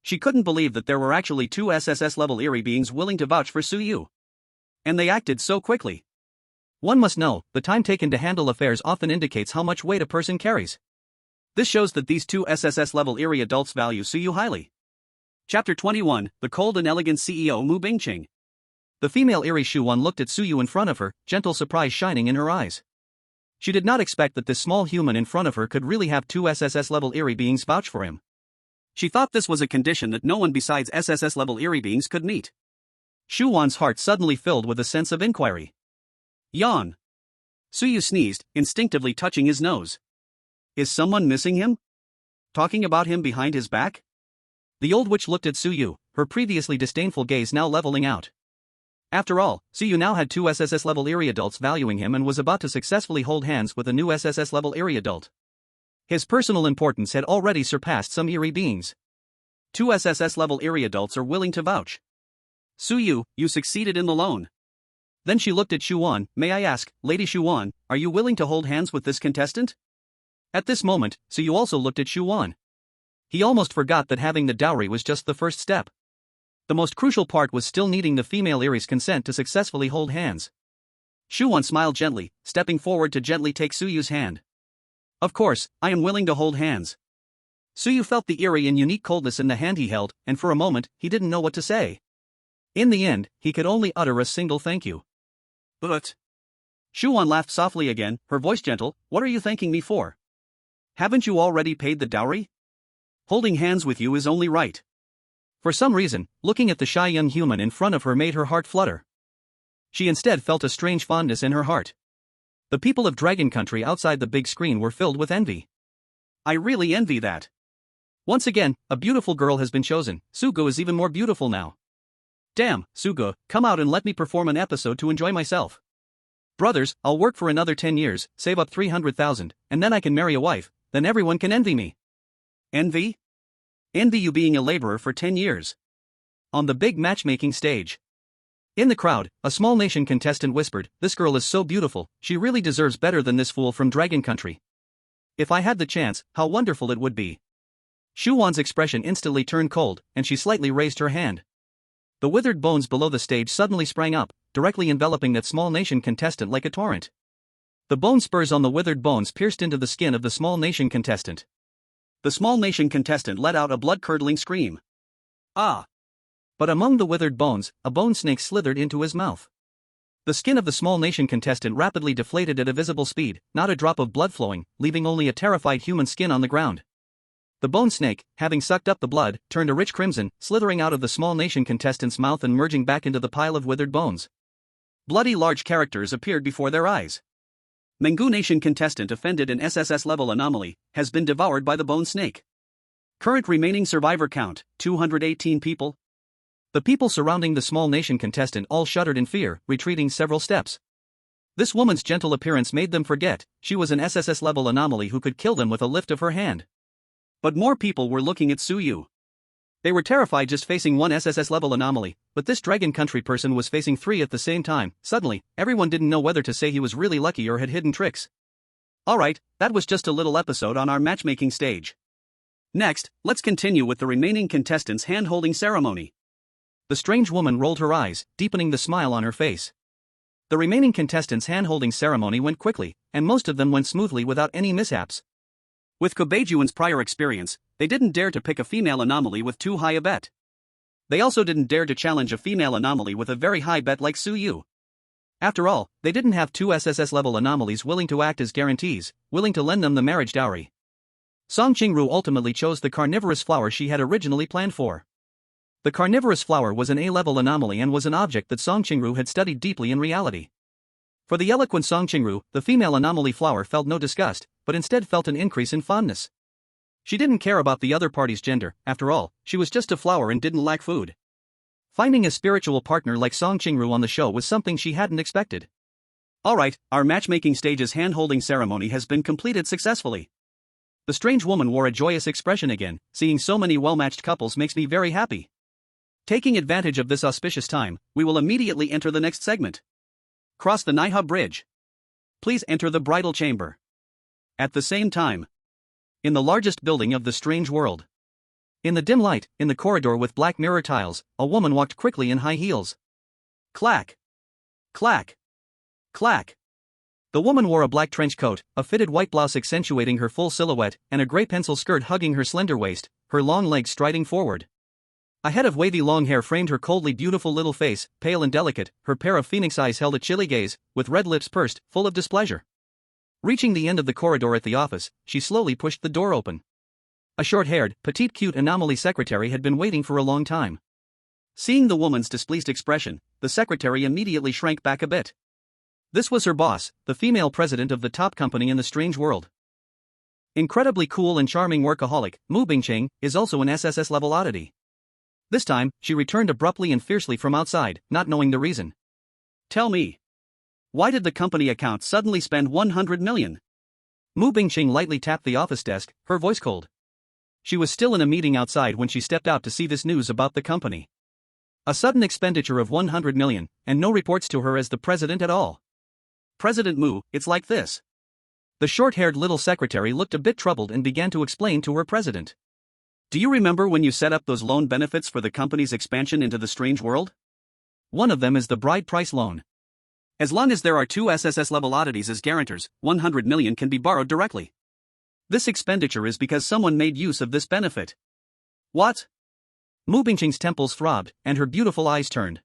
She couldn't believe that there were actually 2 SSS-level eerie beings willing to vouch for Suyu. And they acted so quickly. One must know, the time taken to handle affairs often indicates how much weight a person carries. This shows that these 2 SSS-level eerie adults value Suyu highly. Chapter 21, The Cold and Elegant CEO Mu Bingqing. The female eerie Shuwan looked at Suyu in front of her, gentle surprise shining in her eyes. She did not expect that this small human in front of her could really have 2 SSS-level eerie beings vouch for him. She thought this was a condition that no one besides SSS-level eerie beings could meet. Shuwan's heart suddenly filled with a sense of inquiry. Yawn. Suyu sneezed, instinctively touching his nose. Is someone missing him? Talking about him behind his back? The old witch looked at Suyu, her previously disdainful gaze now leveling out. After all, Suyu now had 2 SSS-level eerie adults valuing him and was about to successfully hold hands with a new SSS-level eerie adult. His personal importance had already surpassed some eerie beings. 2 SSS-level eerie adults are willing to vouch. Suyu, you succeeded in the loan. Then she looked at Shuwan. May I ask, Lady Shuwan, are you willing to hold hands with this contestant? At this moment, Suyu also looked at Shuwan. He almost forgot that having the dowry was just the first step. The most crucial part was still needing the female eerie's consent to successfully hold hands. Shuwan smiled gently, stepping forward to gently take Suyu's hand. Of course, I am willing to hold hands. Suyu felt the eerie and unique coldness in the hand he held, and for a moment, he didn't know what to say. In the end, he could only utter a single thank you. But... Shuwan laughed softly again, her voice gentle. What are you thanking me for? Haven't you already paid the dowry? Holding hands with you is only right. For some reason, looking at the shy young human in front of her made her heart flutter. She instead felt a strange fondness in her heart. The people of Dragon Country outside the big screen were filled with envy. I really envy that. Once again, a beautiful girl has been chosen. Sugo is even more beautiful now. Damn, Sugo, come out and let me perform an episode to enjoy myself. Brothers, I'll work for another 10 years, save up 300,000, and then I can marry a wife, then everyone can envy me. Envy? Envy you being a laborer for 10 years. On the big matchmaking stage. In the crowd, a small nation contestant whispered, this girl is so beautiful, she really deserves better than this fool from Dragon Country. If I had the chance, how wonderful it would be. Shuwan's expression instantly turned cold, and she slightly raised her hand. The withered bones below the stage suddenly sprang up, directly enveloping that small nation contestant like a torrent. The bone spurs on the withered bones pierced into the skin of the small nation contestant. The small nation contestant let out a blood-curdling scream. Ah! But among the withered bones, a bone snake slithered into his mouth. The skin of the small nation contestant rapidly deflated at a visible speed, not a drop of blood flowing, leaving only a terrified human skin on the ground. The bone snake, having sucked up the blood, turned a rich crimson, slithering out of the small nation contestant's mouth and merging back into the pile of withered bones. Bloody large characters appeared before their eyes. Mengu Nation contestant offended an SSS-level anomaly, has been devoured by the bone snake. Current remaining survivor count, 218 people. The people surrounding the small nation contestant all shuddered in fear, retreating several steps. This woman's gentle appearance made them forget, she was an SSS-level anomaly who could kill them with a lift of her hand. But more people were looking at Suyu. They were terrified just facing one SSS-level anomaly, but this Dragon Country person was facing 3 at the same time. Suddenly, everyone didn't know whether to say he was really lucky or had hidden tricks. Alright, that was just a little episode on our matchmaking stage. Next, let's continue with the remaining contestants' hand-holding ceremony. The strange woman rolled her eyes, deepening the smile on her face. The remaining contestants' hand-holding ceremony went quickly, and most of them went smoothly without any mishaps. With Kobajuan's prior experience, they didn't dare to pick a female anomaly with too high a bet. They also didn't dare to challenge a female anomaly with a very high bet like Suyu. After all, they didn't have 2 SSS-level anomalies willing to act as guarantees, willing to lend them the marriage dowry. Song Qingru ultimately chose the carnivorous flower she had originally planned for. The carnivorous flower was an A-level anomaly and was an object that Song Qingru had studied deeply in reality. For the eloquent Song Qingru, the female anomaly flower felt no disgust, but instead felt an increase in fondness. She didn't care about the other party's gender, after all, she was just a flower and didn't lack food. Finding a spiritual partner like Song Qingru on the show was something she hadn't expected. Alright, our matchmaking stage's hand-holding ceremony has been completed successfully. The strange woman wore a joyous expression again. Seeing so many well-matched couples makes me very happy. Taking advantage of this auspicious time, we will immediately enter the next segment. Cross the Naiha Bridge. Please enter the bridal chamber. At the same time. In the largest building of the strange world. In the dim light, in the corridor with black mirror tiles, a woman walked quickly in high heels. Clack. Clack. Clack. The woman wore a black trench coat, a fitted white blouse accentuating her full silhouette, and a gray pencil skirt hugging her slender waist, her long legs striding forward. A head of wavy long hair framed her coldly beautiful little face, pale and delicate, her pair of phoenix eyes held a chilly gaze, with red lips pursed, full of displeasure. Reaching the end of the corridor at the office, she slowly pushed the door open. A short-haired, petite cute anomaly secretary had been waiting for a long time. Seeing the woman's displeased expression, the secretary immediately shrank back a bit. This was her boss, the female president of the top company in the strange world. Incredibly cool and charming workaholic, Mu Bingqing, is also an SSS-level oddity. This time, she returned abruptly and fiercely from outside, not knowing the reason. Tell me. Why did the company account suddenly spend 100 million? Mu Bingqing lightly tapped the office desk, her voice cold. She was still in a meeting outside when she stepped out to see this news about the company. A sudden expenditure of 100 million, and no reports to her as the president at all. President Mu, it's like this. The short-haired little secretary looked a bit troubled and began to explain to her president. Do you remember when you set up those loan benefits for the company's expansion into the strange world? One of them is the bride price loan. As long as there are 2 SSS-level oddities as guarantors, 100 million can be borrowed directly. This expenditure is because someone made use of this benefit. What? Mu Bingqing's temples throbbed, and her beautiful eyes turned.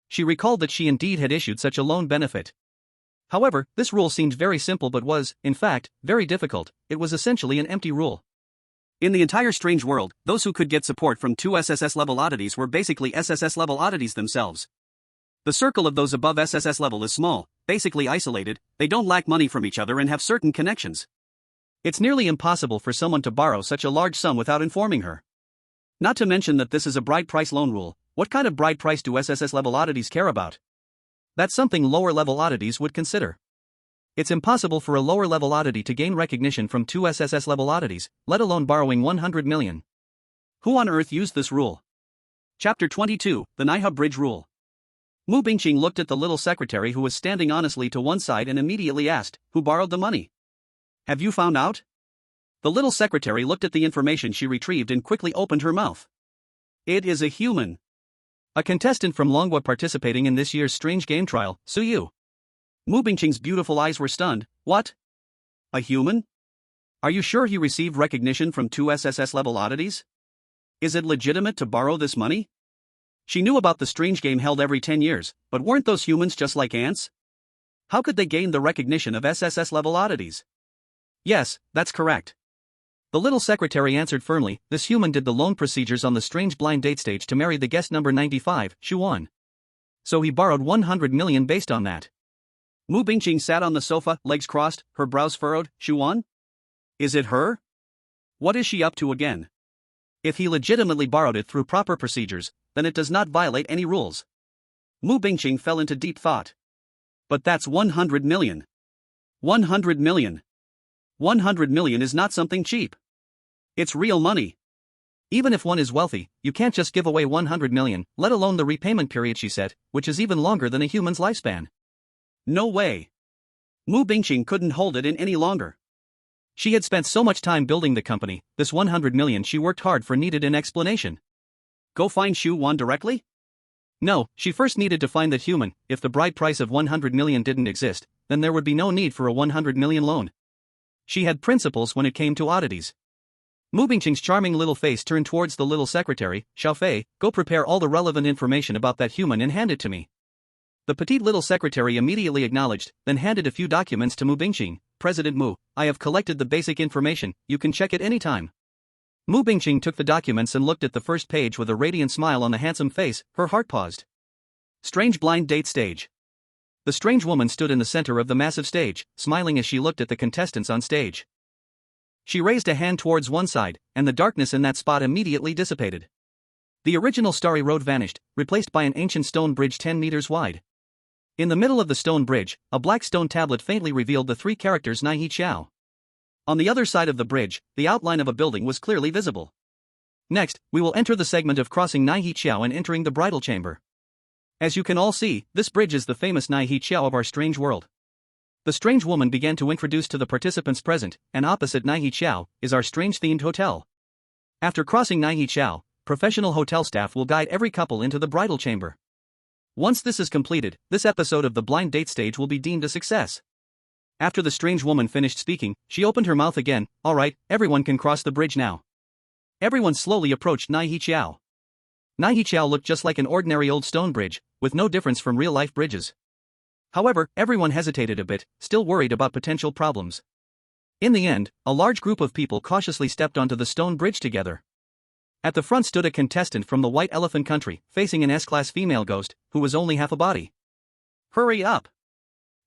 She recalled that she indeed had issued such a loan benefit. However, this rule seemed very simple but was, in fact, very difficult. It was essentially an empty rule. In the entire strange world, those who could get support from 2 SSS-level oddities were basically SSS-level oddities themselves. The circle of those above SSS-level is small, basically isolated, they don't lack money from each other and have certain connections. It's nearly impossible for someone to borrow such a large sum without informing her. Not to mention that this is a bride price loan rule. What kind of bride price do SSS-level oddities care about? That's something lower-level oddities would consider. It's impossible for a lower-level oddity to gain recognition from 2 SSS-level oddities, let alone borrowing 100 million. Who on earth used this rule? Chapter 22, The Naiha Bridge Rule. Mu Bingqing looked at the little secretary who was standing honestly to one side and immediately asked, who borrowed the money? Have you found out? The little secretary looked at the information she retrieved and quickly opened her mouth. It is a human. A contestant from Longwa participating in this year's strange game trial, Suyu. Mu Bingqing's beautiful eyes were stunned. What? A human? Are you sure he received recognition from 2 SSS-level oddities? Is it legitimate to borrow this money? She knew about the strange game held every 10 years, but weren't those humans just like ants? How could they gain the recognition of SSS-level oddities? Yes, that's correct. The little secretary answered firmly. This human did the loan procedures on the strange blind date stage to marry the guest number 95, Shuan. So he borrowed 100 million based on that. Mu Bingqing sat on the sofa, legs crossed, her brows furrowed. Shuan? Is it her? What is she up to again? If he legitimately borrowed it through proper procedures, then it does not violate any rules. Mu Bingqing fell into deep thought. But that's 100 million. 100 million. 100 million is not something cheap. It's real money. Even if one is wealthy, you can't just give away 100 million, let alone the repayment period, she said, which is even longer than a human's lifespan. No way. Mu Bingqing couldn't hold it in any longer. She had spent so much time building the company, this 100 million she worked hard for needed an explanation. Go find Shu Wan directly? No, she first needed to find that human. If the bride price of 100 million didn't exist, then there would be no need for a 100 million loan. She had principles when it came to oddities. Mu Bingqing's charming little face turned towards the little secretary. Xiaofei, go prepare all the relevant information about that human and hand it to me. The petite little secretary immediately acknowledged, then handed a few documents to Mu Bingqing. President Mu, I have collected the basic information, you can check it anytime. Mu Bingqing took the documents and looked at the first page with a radiant smile on the handsome face. Her heart paused. Strange blind date stage. The strange woman stood in the center of the massive stage, smiling as she looked at the contestants on stage. She raised a hand towards one side, and the darkness in that spot immediately dissipated. The original starry road vanished, replaced by an ancient stone bridge 10 meters wide. In the middle of the stone bridge, a black stone tablet faintly revealed the 3 characters Nai He Qiao. On the other side of the bridge, the outline of a building was clearly visible. Next, we will enter the segment of crossing Nai He Qiao and entering the bridal chamber. As you can all see, this bridge is the famous Nai He Chiao of our strange world. The strange woman began to introduce to the participants present, and opposite Nai He Chiao, is our strange-themed hotel. After crossing Nai He Chiao, professional hotel staff will guide every couple into the bridal chamber. Once this is completed, this episode of the blind date stage will be deemed a success. After the strange woman finished speaking, she opened her mouth again. Alright, everyone can cross the bridge now. Everyone slowly approached Nai He Chiao. Nai He Chiao looked just like an ordinary old stone bridge, with no difference from real-life bridges. However, everyone hesitated a bit, still worried about potential problems. In the end, a large group of people cautiously stepped onto the stone bridge together. At the front stood a contestant from the White Elephant country, facing an S-class female ghost, who was only half a body. Hurry up!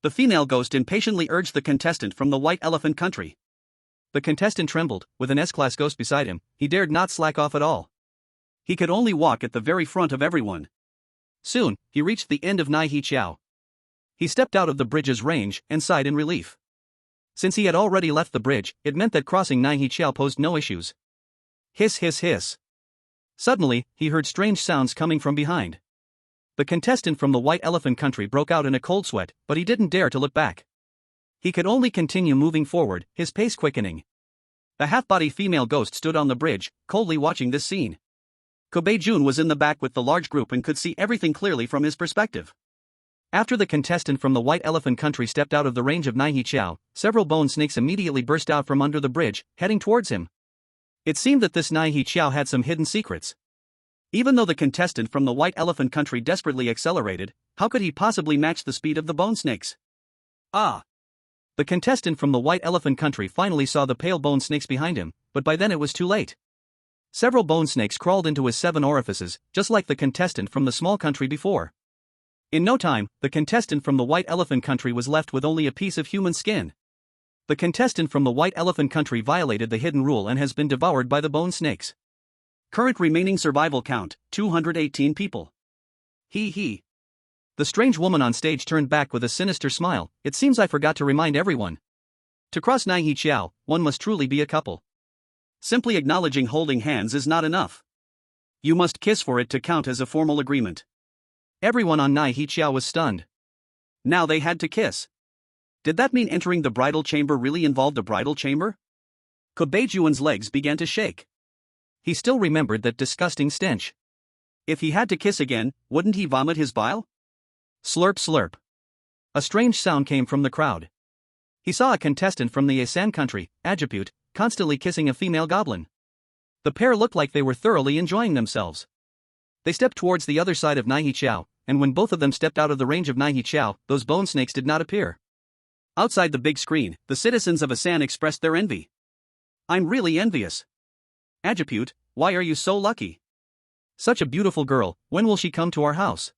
The female ghost impatiently urged the contestant from the White Elephant country. The contestant trembled. With an S-class ghost beside him, he dared not slack off at all. He could only walk at the very front of everyone. Soon, he reached the end of Nai He Chiao. He stepped out of the bridge's range and sighed in relief. Since he had already left the bridge, it meant that crossing Nai He Chiao posed no issues. Hiss hiss hiss. Suddenly, he heard strange sounds coming from behind. The contestant from the White Elephant country broke out in a cold sweat, but he didn't dare to look back. He could only continue moving forward, his pace quickening. The half-body female ghost stood on the bridge, coldly watching this scene. Kobe Jun was in the back with the large group and could see everything clearly from his perspective. After the contestant from the White Elephant country stepped out of the range of Nai He Chiao, several bone snakes immediately burst out from under the bridge, heading towards him. It seemed that this Nai He Chiao had some hidden secrets. Even though the contestant from the White Elephant country desperately accelerated, how could he possibly match the speed of the bone snakes? Ah! The contestant from the White Elephant country finally saw the pale bone snakes behind him, but by then it was too late. Several bone snakes crawled into his 7 orifices, just like the contestant from the small country before. In no time, the contestant from the White Elephant country was left with only a piece of human skin. The contestant from the White Elephant country violated the hidden rule and has been devoured by the bone snakes. Current remaining survival count, 218 people. He. The strange woman on stage turned back with a sinister smile. It seems I forgot to remind everyone. To cross Nai He Chiao, one must truly be a couple. Simply acknowledging holding hands is not enough. You must kiss for it to count as a formal agreement. Everyone on Nai He Chiao was stunned. Now they had to kiss. Did that mean entering the bridal chamber really involved a bridal chamber? Kobe Juan's legs began to shake. He still remembered that disgusting stench. If he had to kiss again, wouldn't he vomit his bile? Slurp slurp. A strange sound came from the crowd. He saw a contestant from the Asan country, Ajaput, constantly kissing a female goblin. The pair looked like they were thoroughly enjoying themselves. They stepped towards the other side of Nai He Chiao, and when both of them stepped out of the range of Nai He Chiao, those bone snakes did not appear. Outside the big screen, the citizens of Asan expressed their envy. I'm really envious. Ajaput, why are you so lucky? Such a beautiful girl, when will she come to our house?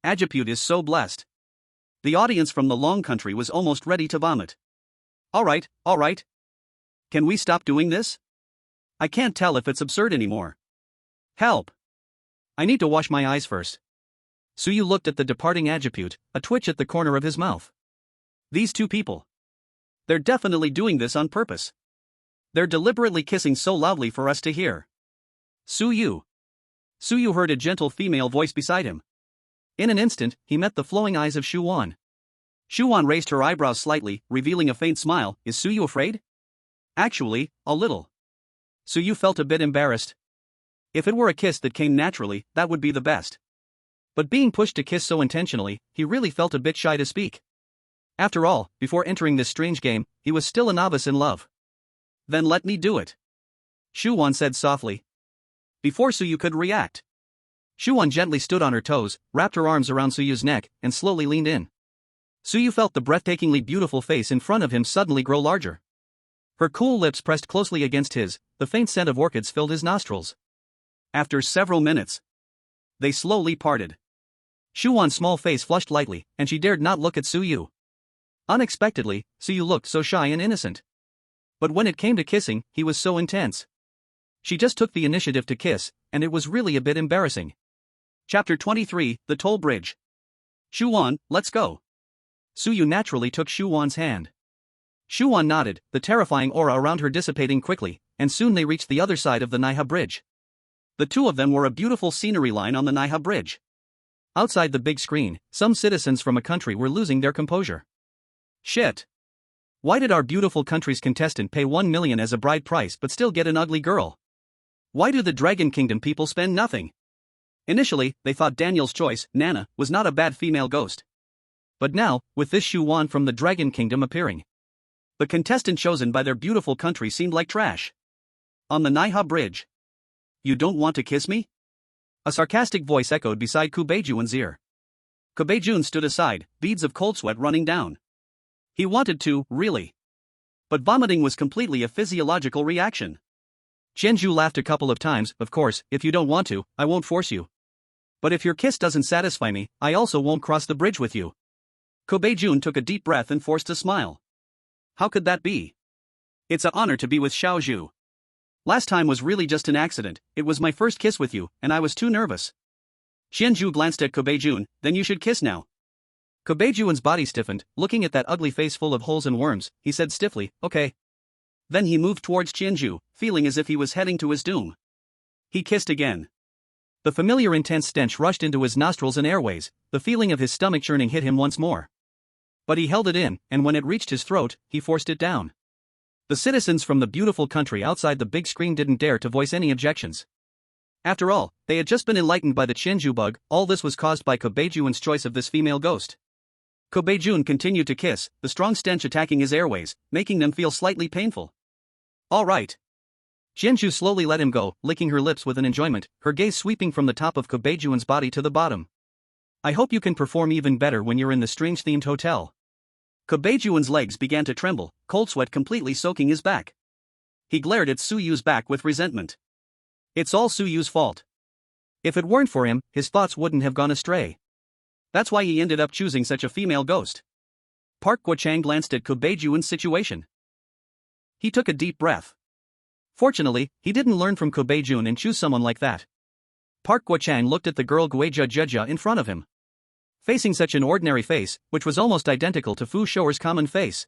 Ajaput is so blessed. The audience from the Long country was almost ready to vomit. Alright. Can we stop doing this? I can't tell if it's absurd anymore. Help! I need to wash my eyes first. Suyu looked at the departing Ajaput, a twitch at the corner of his mouth. These two people. They're definitely doing this on purpose. They're deliberately kissing so loudly for us to hear. Suyu. Suyu heard a gentle female voice beside him. In an instant, he met the flowing eyes of Shuwan. Shuwan raised her eyebrows slightly, revealing a faint smile. Is Suyu afraid? Actually, a little. Suyu felt a bit embarrassed. If it were a kiss that came naturally, that would be the best. But being pushed to kiss so intentionally, he really felt a bit shy to speak. After all, before entering this strange game, he was still a novice in love. Then let me do it. Shuwan said softly. Before Suyu could react. Shuwan gently stood on her toes, wrapped her arms around Suyu's neck, and slowly leaned in. Suyu felt the breathtakingly beautiful face in front of him suddenly grow larger. Her cool lips pressed closely against his, the faint scent of orchids filled his nostrils. After several minutes, they slowly parted. Shuwan's small face flushed lightly, and she dared not look at Suyu. Unexpectedly, Suyu looked so shy and innocent. But when it came to kissing, he was so intense. She just took the initiative to kiss, and it was really a bit embarrassing. Chapter 23, The Toll Bridge. Shuwan, let's go. Suyu naturally took Shuwan's hand. Shuwan nodded, the terrifying aura around her dissipating quickly, and soon they reached the other side of the Naiha Bridge. The two of them were a beautiful scenery line on the Naiha Bridge. Outside the big screen, some citizens from a country were losing their composure. Shit. Why did our beautiful country's contestant pay 1 million as a bride price but still get an ugly girl? Why do the Dragon Kingdom people spend nothing? Initially, they thought Daniel's choice, Nana, was not a bad female ghost. But now, with this Shu-Wan from the Dragon Kingdom appearing, the contestant chosen by their beautiful country seemed like trash. On the Naiha Bridge. You don't want to kiss me? A sarcastic voice echoed beside Kubei-Jun's ear. Kubei-Jun stood aside, beads of cold sweat running down. He wanted to, really. But vomiting was completely a physiological reaction. Qianzhu laughed a couple of times. Of course, if you don't want to, I won't force you. But if your kiss doesn't satisfy me, I also won't cross the bridge with you. Kubei-Jun took a deep breath and forced a smile. How could that be? It's an honor to be with Xiaozhu. Last time was really just an accident. It was my first kiss with you, and I was too nervous. Qianzhu glanced at Kubei-Jun. Then you should kiss now. Kubei-Jun's body stiffened, looking at that ugly face full of holes and worms. He said stiffly, okay. Then he moved towards Qianzhu, feeling as if he was heading to his doom. He kissed again. The familiar intense stench rushed into his nostrils and airways. The feeling of his stomach churning hit him once more. But he held it in, and when it reached his throat, he forced it down. The citizens from the beautiful country outside the big screen didn't dare to voice any objections. After all, they had just been enlightened by the Qianzhu bug. All this was caused by Kubei-Jun's choice of this female ghost. Kubei-Jun continued to kiss, the strong stench attacking his airways, making them feel slightly painful. All right. Qianzhu slowly let him go, licking her lips with an enjoyment, her gaze sweeping from the top of Kubei-Jun's body to the bottom. I hope you can perform even better when you're in the strange-themed hotel. Kubei-Jun's legs began to tremble, cold sweat completely soaking his back. He glared at Suyu's back with resentment. It's all Suyu's fault. If it weren't for him, his thoughts wouldn't have gone astray. That's why he ended up choosing such a female ghost. Park Guochang glanced at Kubei-Jun's situation. He took a deep breath. Fortunately, he didn't learn from Kubei-Jun and choose someone like that. Park Guochang looked at the girl Guizha in front of him. Facing such an ordinary face, which was almost identical to Fu Shouer's common face.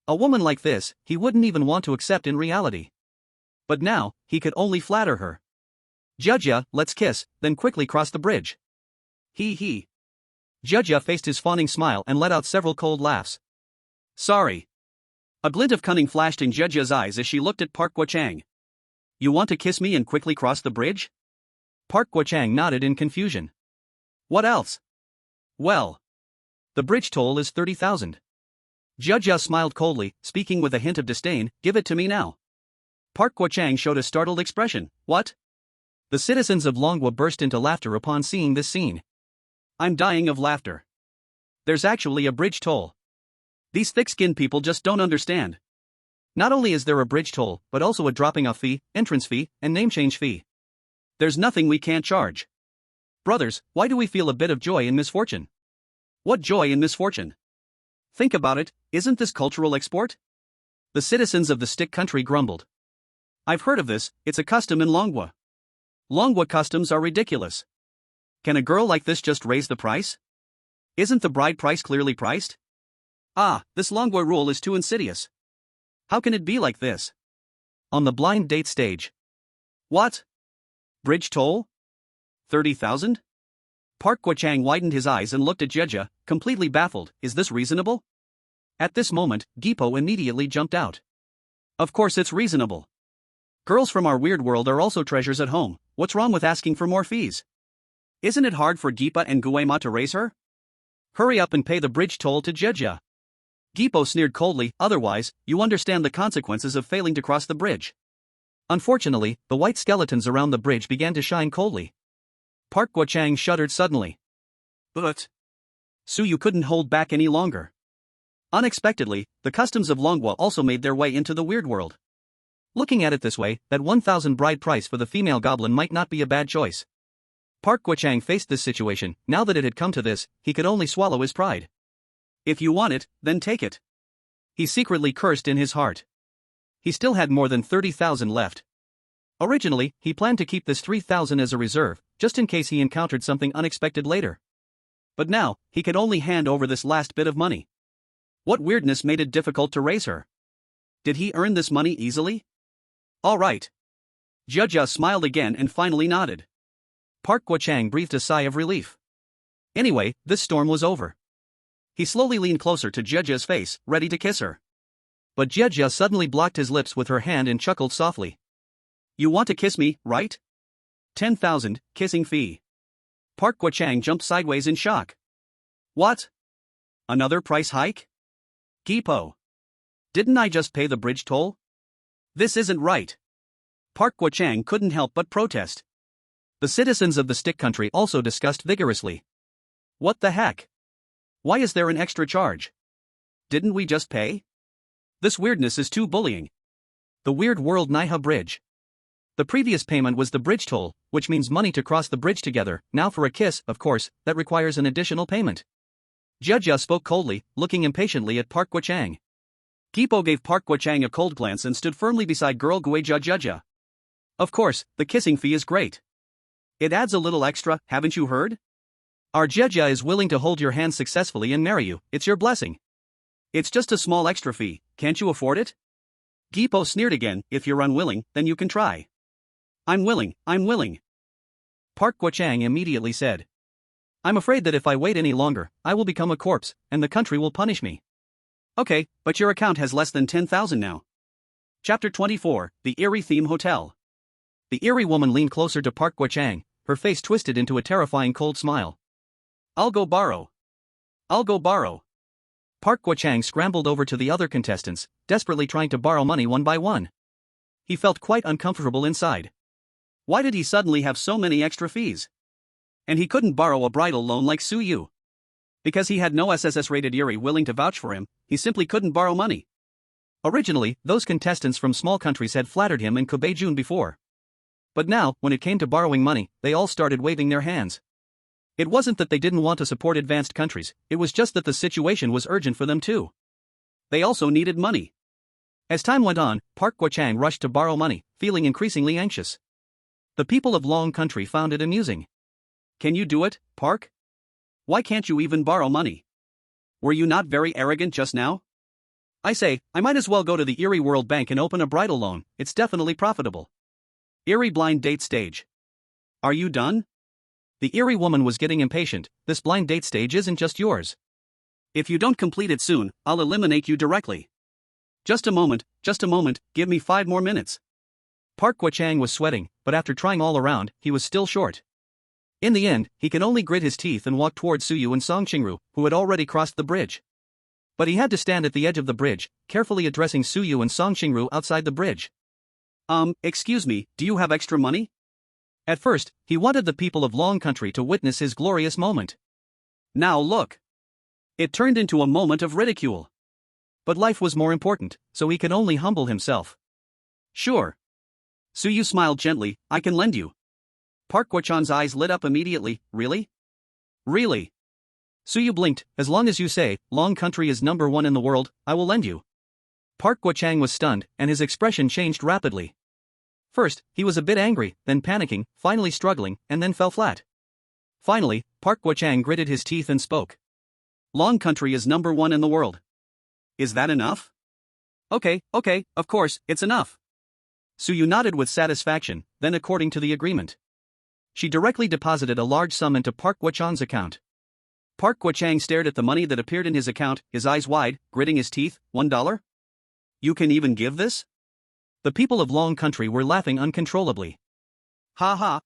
A woman like this, he wouldn't even want to accept in reality. But now, he could only flatter her. Jia, let's kiss, then quickly cross the bridge. He. Jia faced his fawning smile and let out several cold laughs. Sorry. A glint of cunning flashed in Jia's eyes as she looked at Park Guochang. You want to kiss me and quickly cross the bridge? Park Guochang nodded in confusion. What else? Well. The bridge toll is 30,000. Jia smiled coldly, speaking with a hint of disdain, give it to me now. Park Guochang showed a startled expression. What? The citizens of Longhua burst into laughter upon seeing this scene. I'm dying of laughter. There's actually a bridge toll. These thick-skinned people just don't understand. Not only is there a bridge toll, but also a dropping-off fee, entrance fee, and name change fee. There's nothing we can't charge. Brothers, why do we feel a bit of joy in misfortune? What joy in misfortune? Think about it, isn't this cultural export? The citizens of the stick country grumbled. I've heard of this, it's a custom in Longhua. Longhua customs are ridiculous. Can a girl like this just raise the price? Isn't the bride price clearly priced? This Longhua rule is too insidious. How can it be like this? On the blind date stage. What? Bridge toll? 30,000? Park Guochang widened his eyes and looked at Jia, completely baffled. Is this reasonable? At this moment, Gipo immediately jumped out. Of course it's reasonable. Girls from our weird world are also treasures at home. What's wrong with asking for more fees? Isn't it hard for Gipa and Guema to raise her? Hurry up and pay the bridge toll to Jia. Gipo sneered coldly, otherwise, you understand the consequences of failing to cross the bridge. Unfortunately, the white skeletons around the bridge began to shine coldly. Park Guochang shuddered suddenly. But Suyu couldn't hold back any longer. Unexpectedly, the customs of Longhua also made their way into the weird world. Looking at it this way, that 1,000 bride price for the female goblin might not be a bad choice. Park Guochang faced this situation. Now that it had come to this, he could only swallow his pride. If you want it, then take it. He secretly cursed in his heart. He still had more than 30,000 left. Originally, he planned to keep this 3,000 as a reserve, just in case he encountered something unexpected later. But now, he could only hand over this last bit of money. What weirdness made it difficult to raise her? Did he earn this money easily? All right. Jia smiled again and finally nodded. Park Guochang breathed a sigh of relief. Anyway, this storm was over. He slowly leaned closer to Jia face, ready to kiss her. But Jia suddenly blocked his lips with her hand and chuckled softly. You want to kiss me, right? 10,000, kissing fee. Park Guo-chang jumped sideways in shock. What? Another price hike? Gipo. Didn't I just pay the bridge toll? This isn't right. Park Guo-chang couldn't help but protest. The citizens of the stick country also discussed vigorously. What the heck? Why is there an extra charge? Didn't we just pay? This weirdness is too bullying. The Weird World Naiha Bridge. The previous payment was the bridge toll, which means money to cross the bridge together. Now for a kiss, of course, that requires an additional payment. Jia spoke coldly, looking impatiently at Park Guo-chang. Gipo gave Park Guo-chang a cold glance and stood firmly beside girl Guijia Jia. Of course, the kissing fee is great. It adds a little extra, haven't you heard? Our Jia is willing to hold your hand successfully and marry you, it's your blessing. It's just a small extra fee, can't you afford it? Gipo sneered again, if you're unwilling, then you can try. I'm willing. Park Guo-chang immediately said. I'm afraid that if I wait any longer, I will become a corpse, and the country will punish me. Okay, but your account has less than 10,000 now. Chapter 24, The Eerie Theme Hotel. The eerie woman leaned closer to Park Guo-chang, her face twisted into a terrifying cold smile. I'll go borrow. Park Guo-chang scrambled over to the other contestants, desperately trying to borrow money one by one. He felt quite uncomfortable inside. Why did he suddenly have so many extra fees? And he couldn't borrow a bridal loan like Su Yu. Because he had no SSS-rated eerie willing to vouch for him, he simply couldn't borrow money. Originally, those contestants from small countries had flattered him in Kobe June before. But now, when it came to borrowing money, they all started waving their hands. It wasn't that they didn't want to support advanced countries, it was just that the situation was urgent for them too. They also needed money. As time went on, Park Guo-chang rushed to borrow money, feeling increasingly anxious. The people of Long Country found it amusing. Can you do it, Park? Why can't you even borrow money? Were you not very arrogant just now? I say, I might as well go to the Eerie World Bank and open a bridal loan, it's definitely profitable. Eerie blind date stage. Are you done? The eerie woman was getting impatient, this blind date stage isn't just yours. If you don't complete it soon, I'll eliminate you directly. Just a moment, give me 5 more minutes. Park Guo-chang was sweating, but after trying all around, he was still short. In the end, he could only grit his teeth and walk toward Su Yu and Song Qingru, who had already crossed the bridge. But he had to stand at the edge of the bridge, carefully addressing Su Yu and Song Qingru outside the bridge. Excuse me, do you have extra money? At first, he wanted the people of Long Country to witness his glorious moment. Now look. It turned into a moment of ridicule. But life was more important, so he could only humble himself. Sure. Su Yu smiled gently, I can lend you. Park Guo-chang's eyes lit up immediately, really? Really? Su Yu blinked, as long as you say, Long Country is #1 in the world, I will lend you. Park Guo-chang was stunned, and his expression changed rapidly. First, he was a bit angry, then panicking, finally struggling, and then fell flat. Finally, Park Guo-chang gritted his teeth and spoke. Long Country is #1 in the world. Is that enough? Okay, of course, it's enough. Su Yu nodded with satisfaction, then according to the agreement. She directly deposited a large sum into Park Guo-chang's account. Park Guo-chang stared at the money that appeared in his account, his eyes wide, gritting his teeth. $1? You can even give this? The people of Long Country were laughing uncontrollably. Ha ha.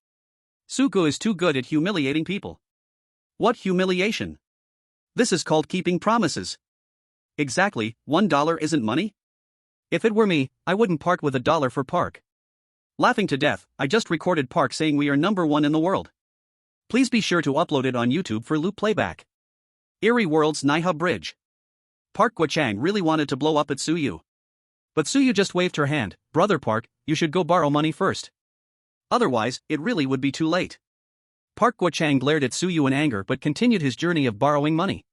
Sugu is too good at humiliating people. What humiliation? This is called keeping promises. Exactly, $1 isn't money? If it were me, I wouldn't part with $1 for Park. Laughing to death, I just recorded Park saying we are #1 in the world. Please be sure to upload it on YouTube for loop playback. Eerie World's Naiha Bridge. Park Guo-chang really wanted to blow up at Su Yu. But Su Yu just waved her hand, Brother Park, you should go borrow money first. Otherwise, it really would be too late. Park Guo-chang glared at Su Yu in anger but continued his journey of borrowing money.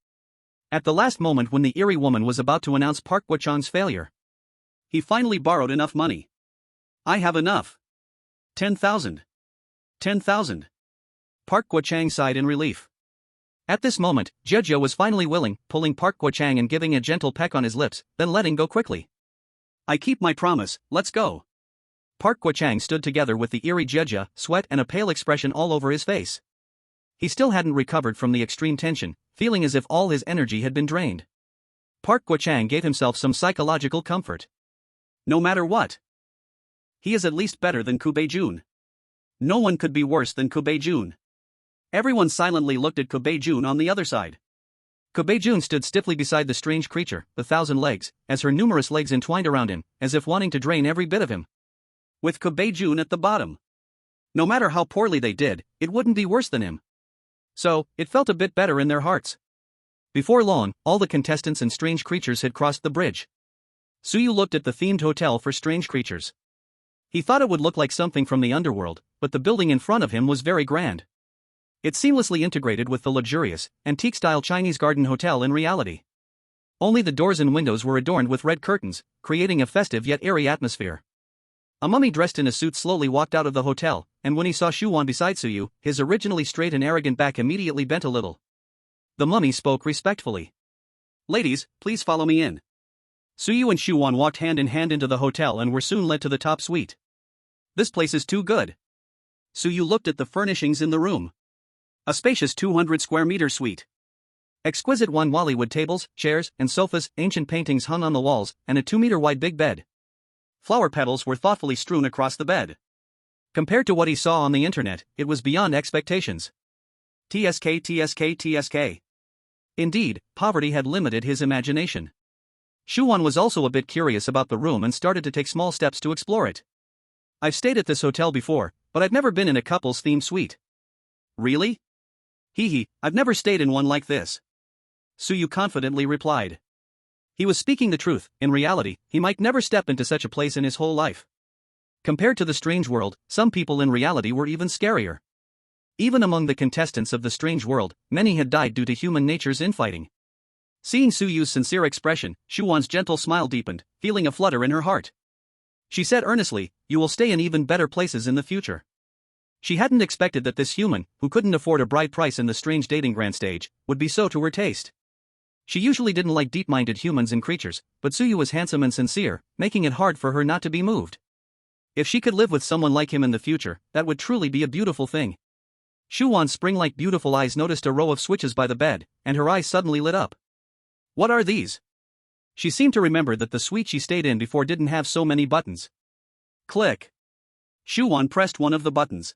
At the last moment when the eerie woman was about to announce Park Guo-chang's failure, he finally borrowed enough money. I have enough. 10,000. 10,000. Park Guo-chang sighed in relief. At this moment, Jia was finally willing, pulling Park Guo-chang and giving a gentle peck on his lips, then letting go quickly. I keep my promise, let's go. Park Guo-chang stood together with the eerie Jia, sweat and a pale expression all over his face. He still hadn't recovered from the extreme tension, feeling as if all his energy had been drained. Park Guo-chang gave himself some psychological comfort. No matter what, he is at least better than Ku Beijun. No one could be worse than Ku Beijun. Everyone silently looked at Ku Beijun on the other side. Ku Beijun stood stiffly beside the strange creature, the 1,000 legs, as her numerous legs entwined around him, as if wanting to drain every bit of him. With Ku Beijun at the bottom. No matter how poorly they did, it wouldn't be worse than him. So, it felt a bit better in their hearts. Before long, all the contestants and strange creatures had crossed the bridge. Suyu looked at the themed hotel for strange creatures. He thought it would look like something from the underworld, but the building in front of him was very grand. It seamlessly integrated with the luxurious, antique-style Chinese garden hotel in reality. Only the doors and windows were adorned with red curtains, creating a festive yet airy atmosphere. A mummy dressed in a suit slowly walked out of the hotel, and when he saw Shuwan beside Suyu, his originally straight and arrogant back immediately bent a little. The mummy spoke respectfully. "Ladies, please follow me in." Suyu and Shuwan walked hand in hand into the hotel and were soon led to the top suite. "This place is too good." Suyu looked at the furnishings in the room. A spacious 200 square meter suite. Exquisite Wanwali-wood tables, chairs, and sofas, ancient paintings hung on the walls, and a 2-meter wide big bed. Flower petals were thoughtfully strewn across the bed. Compared to what he saw on the internet, it was beyond expectations. TSK. Indeed, poverty had limited his imagination. Shuwan was also a bit curious about the room and started to take small steps to explore it. "I've stayed at this hotel before, but I've never been in a couples-themed suite." "Really?" I've never stayed in one like this." Suyu confidently replied. He was speaking the truth. In reality, he might never step into such a place in his whole life. Compared to the strange world, some people in reality were even scarier. Even among the contestants of the strange world, many had died due to human nature's infighting. Seeing Suyu's sincere expression, Shuwan's gentle smile deepened, feeling a flutter in her heart. She said earnestly, "You will stay in even better places in the future." She hadn't expected that this human, who couldn't afford a bride price in the strange dating grand stage, would be so to her taste. She usually didn't like deep-minded humans and creatures, but Suyu was handsome and sincere, making it hard for her not to be moved. If she could live with someone like him in the future, that would truly be a beautiful thing. Shuwan's spring-like beautiful eyes noticed a row of switches by the bed, and her eyes suddenly lit up. "What are these?" She seemed to remember that the suite she stayed in before didn't have so many buttons. Click. Shuwan pressed one of the buttons.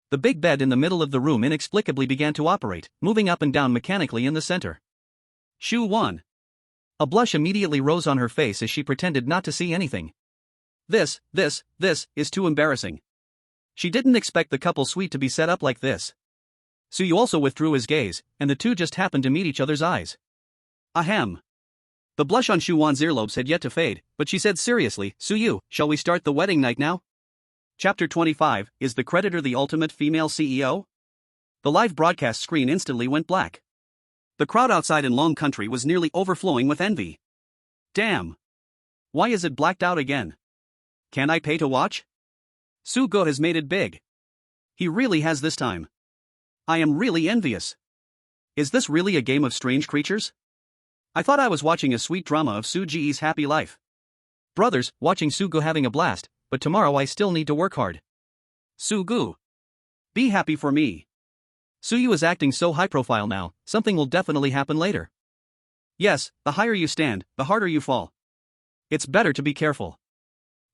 The big bed in the middle of the room inexplicably began to operate, moving up and down mechanically in the center. Shuwan. A blush immediately rose on her face as she pretended not to see anything. This is too embarrassing." She didn't expect the couple suite to be set up like this. Suyu also withdrew his gaze, and the two just happened to meet each other's eyes. Ahem. The blush on Shuwan's earlobes had yet to fade, but she said seriously, "Suyu, shall we start the wedding night now?" Chapter 25, Is the Creditor the Ultimate Female CEO? The live broadcast screen instantly went black. The crowd outside in Long Country was nearly overflowing with envy. Damn. Why is it blacked out again? Can I pay to watch? Sugo has made it big. He really has this time. I am really envious. Is this really a game of strange creatures? I thought I was watching a sweet drama of Suji's happy life. Brothers, watching Sugo having a blast, but tomorrow I still need to work hard. Sugu. Be happy for me. Suyu is acting so high profile now, something will definitely happen later. Yes, the higher you stand, the harder you fall. It's better to be careful.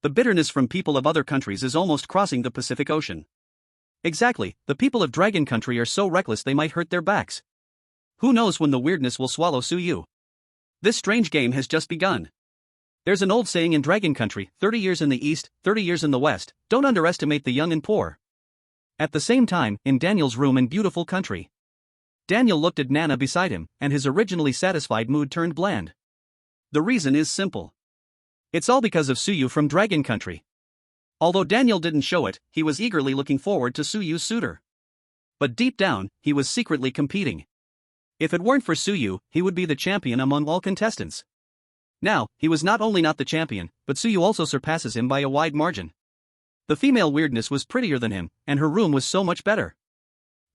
The bitterness from people of other countries is almost crossing the Pacific Ocean. Exactly, the people of Dragon Country are so reckless they might hurt their backs. Who knows when the weirdness will swallow Suyu? This strange game has just begun. There's an old saying in Dragon Country, 30 years in the east, 30 years in the west, don't underestimate the young and poor. At the same time, in Daniel's room in beautiful country, Daniel looked at Nana beside him, and his originally satisfied mood turned bland. The reason is simple. It's all because of Suyu from Dragon Country. Although Daniel didn't show it, he was eagerly looking forward to Suyu's suitor. But deep down, he was secretly competing. If it weren't for Suyu, he would be the champion among all contestants. Now, he was not only not the champion, but Suyu also surpasses him by a wide margin. The female weirdness was prettier than him, and her room was so much better.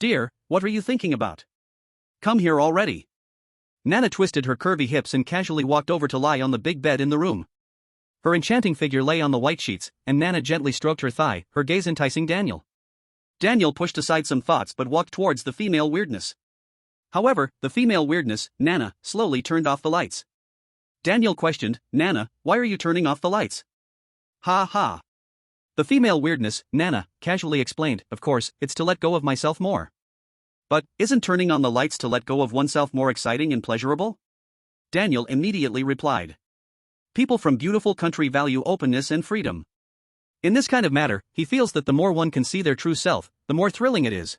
Dear, what are you thinking about? Come here already. Nana twisted her curvy hips and casually walked over to lie on the big bed in the room. Her enchanting figure lay on the white sheets, and Nana gently stroked her thigh, her gaze enticing Daniel. Daniel pushed aside some thoughts but walked towards the female weirdness. However, the female weirdness, Nana, slowly turned off the lights. Daniel questioned, Nana, why are you turning off the lights? Ha ha. The female weirdness, Nana, casually explained, of course, it's to let go of myself more. But, isn't turning on the lights to let go of oneself more exciting and pleasurable? Daniel immediately replied. People from beautiful country value openness and freedom. In this kind of matter, he feels that the more one can see their true self, the more thrilling it is.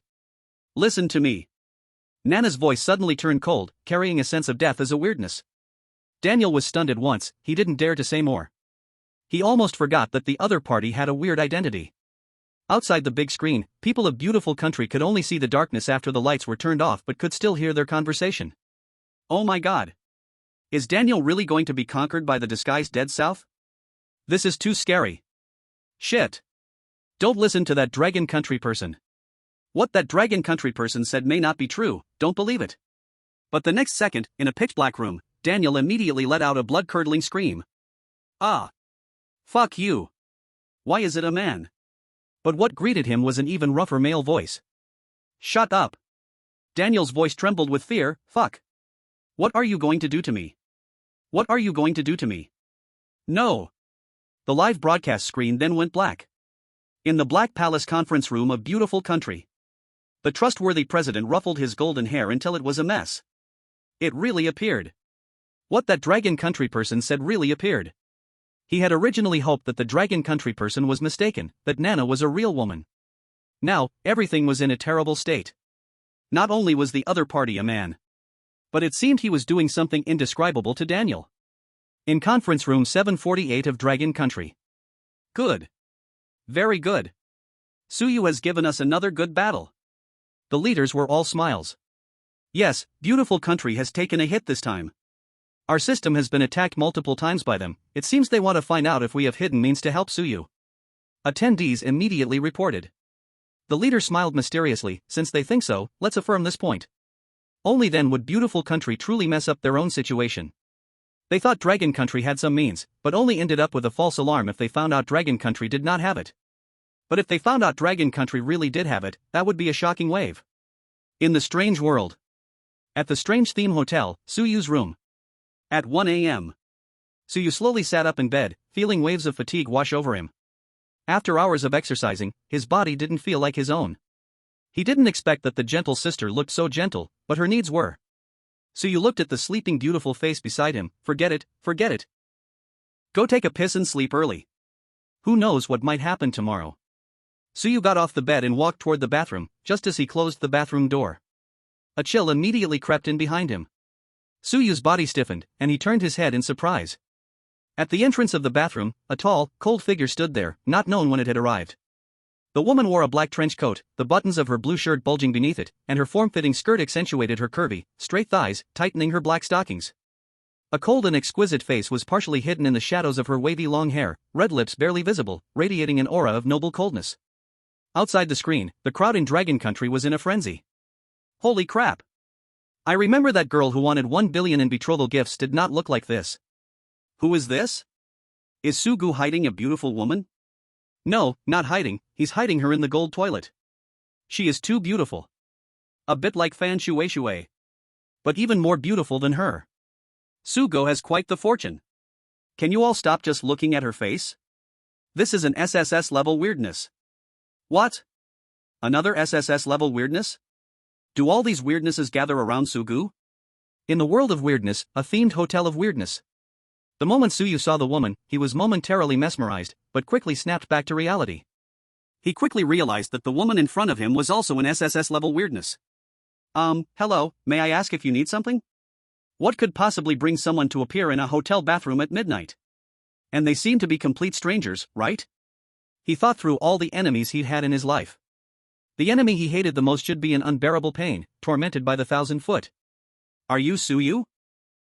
Listen to me. Nana's voice suddenly turned cold, carrying a sense of death as a weirdness. Daniel was stunned at once, he didn't dare to say more. He almost forgot that the other party had a weird identity. Outside the big screen, people of beautiful country could only see the darkness after the lights were turned off but could still hear their conversation. Oh my god. Is Daniel really going to be conquered by the disguised dead South? This is too scary. Shit. Don't listen to that dragon country person. What that dragon country person said may not be true, don't believe it. But the next second, in a pitch-black room, Daniel immediately let out a blood-curdling scream. Ah. Fuck you. Why is it a man? But what greeted him was an even rougher male voice. Shut up. Daniel's voice trembled with fear, fuck. What are you going to do to me? What are you going to do to me? No. The live broadcast screen then went black. In the Black Palace conference room of beautiful country. The trustworthy president ruffled his golden hair until it was a mess. It really appeared. What that dragon country person said really appeared. He had originally hoped that the dragon country person was mistaken, that Nana was a real woman. Now, everything was in a terrible state. Not only was the other party a man, but it seemed he was doing something indescribable to Daniel. In conference room 748 of Dragon Country. Good. Very good. Suyu has given us another good battle. The leaders were all smiles. Yes, beautiful country has taken a hit this time. Our system has been attacked multiple times by them, it seems they want to find out if we have hidden means to help Suyu. Attendees immediately reported. The leader smiled mysteriously, since they think so, let's affirm this point. Only then would beautiful country truly mess up their own situation. They thought Dragon Country had some means, but only ended up with a false alarm if they found out Dragon Country did not have it. But if they found out Dragon Country really did have it, that would be a shocking wave. In the strange world. At the strange theme hotel, Suyu's room. At 1 a.m. Suyu slowly sat up in bed, feeling waves of fatigue wash over him. After hours of exercising, his body didn't feel like his own. He didn't expect that the gentle sister looked so gentle, but her needs were. Suyu looked at the sleeping beautiful face beside him, forget it, forget it. Go take a piss and sleep early. Who knows what might happen tomorrow. Suyu got off the bed and walked toward the bathroom, just as he closed the bathroom door. A chill immediately crept in behind him. Suyu's body stiffened, and he turned his head in surprise. At the entrance of the bathroom, a tall, cold figure stood there, not known when it had arrived. The woman wore a black trench coat, the buttons of her blue shirt bulging beneath it, and her form-fitting skirt accentuated her curvy, straight thighs, tightening her black stockings. A cold and exquisite face was partially hidden in the shadows of her wavy long hair, red lips barely visible, radiating an aura of noble coldness. Outside the screen, the crowd in Dragon Country was in a frenzy. Holy crap! I remember that girl who wanted 1 billion in betrothal gifts did not look like this. Who is this? Is Sugu hiding a beautiful woman? No, not hiding, he's hiding her in the gold toilet. She is too beautiful. A bit like Fan Shui. But even more beautiful than her. Sugo has quite the fortune. Can you all stop just looking at her face? This is an SSS-level weirdness. What? Another SSS-level weirdness? Do all these weirdnesses gather around Sugu? In the world of weirdness, a themed hotel of weirdness. The moment Suyu saw the woman, he was momentarily mesmerized, but quickly snapped back to reality. He quickly realized that the woman in front of him was also an SSS-level weirdness. Hello, may I ask if you need something? What could possibly bring someone to appear in a hotel bathroom at midnight? And they seem to be complete strangers, right? He thought through all the enemies he'd had in his life. The enemy he hated the most should be in unbearable pain, tormented by the 1,000-foot. Are you Suyu?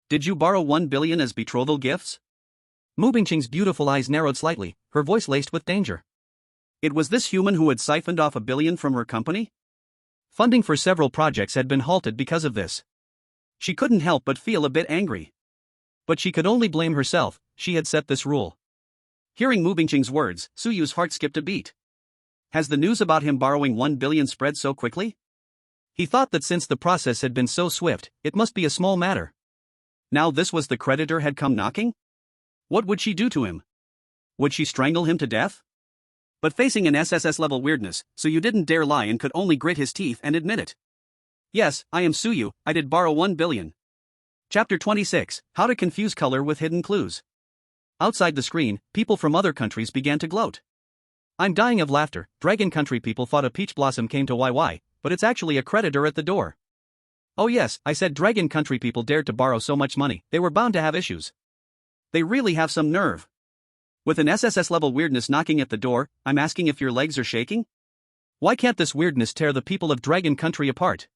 Did you borrow 1 billion as betrothal gifts? Mu Bingqing's beautiful eyes narrowed slightly, her voice laced with danger. It was this human who had siphoned off 1 billion from her company? Funding for several projects had been halted because of this. She couldn't help but feel a bit angry. But she could only blame herself, she had set this rule. Hearing Mu Bingqing's words, Suyu's heart skipped a beat. Has the news about him borrowing 1 billion spread so quickly? He thought that since the process had been so swift, it must be a small matter. Now this was the creditor had come knocking? What would she do to him? Would she strangle him to death? But facing an SSS-level weirdness, Suyu didn't dare lie and could only grit his teeth and admit it. Yes, I am Suyu, I did borrow 1 billion. Chapter 26, How to Confuse Color with Hidden Clues. Outside the screen, people from other countries began to gloat. I'm dying of laughter. Dragon country people thought a peach blossom came to YY, but it's actually a creditor at the door. Oh yes, I said dragon country people dared to borrow so much money, they were bound to have issues. They really have some nerve. With an SSS-level weirdness knocking at the door, I'm asking if your legs are shaking? Why can't this weirdness tear the people of dragon country apart?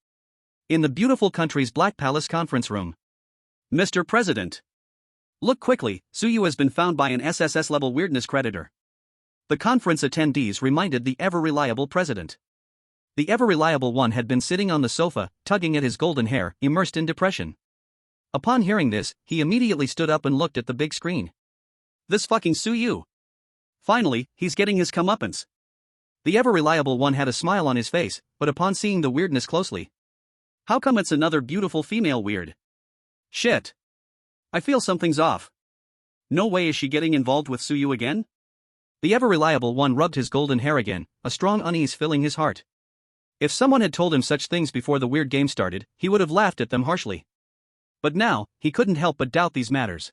In the beautiful country's Black Palace conference room. Mr. President. Look quickly, Suyu has been found by an SSS-level weirdness creditor. The conference attendees reminded the ever-reliable president. The ever-reliable one had been sitting on the sofa, tugging at his golden hair, immersed in depression. Upon hearing this, he immediately stood up and looked at the big screen. This fucking Suyu. Finally, he's getting his comeuppance. The ever-reliable one had a smile on his face, but upon seeing the weirdness closely. How come it's another beautiful female weird? Shit. I feel something's off. No way is she getting involved with Suyu again? The ever-reliable one rubbed his golden hair again, a strong unease filling his heart. If someone had told him such things before the weird game started, he would have laughed at them harshly. But now, he couldn't help but doubt these matters.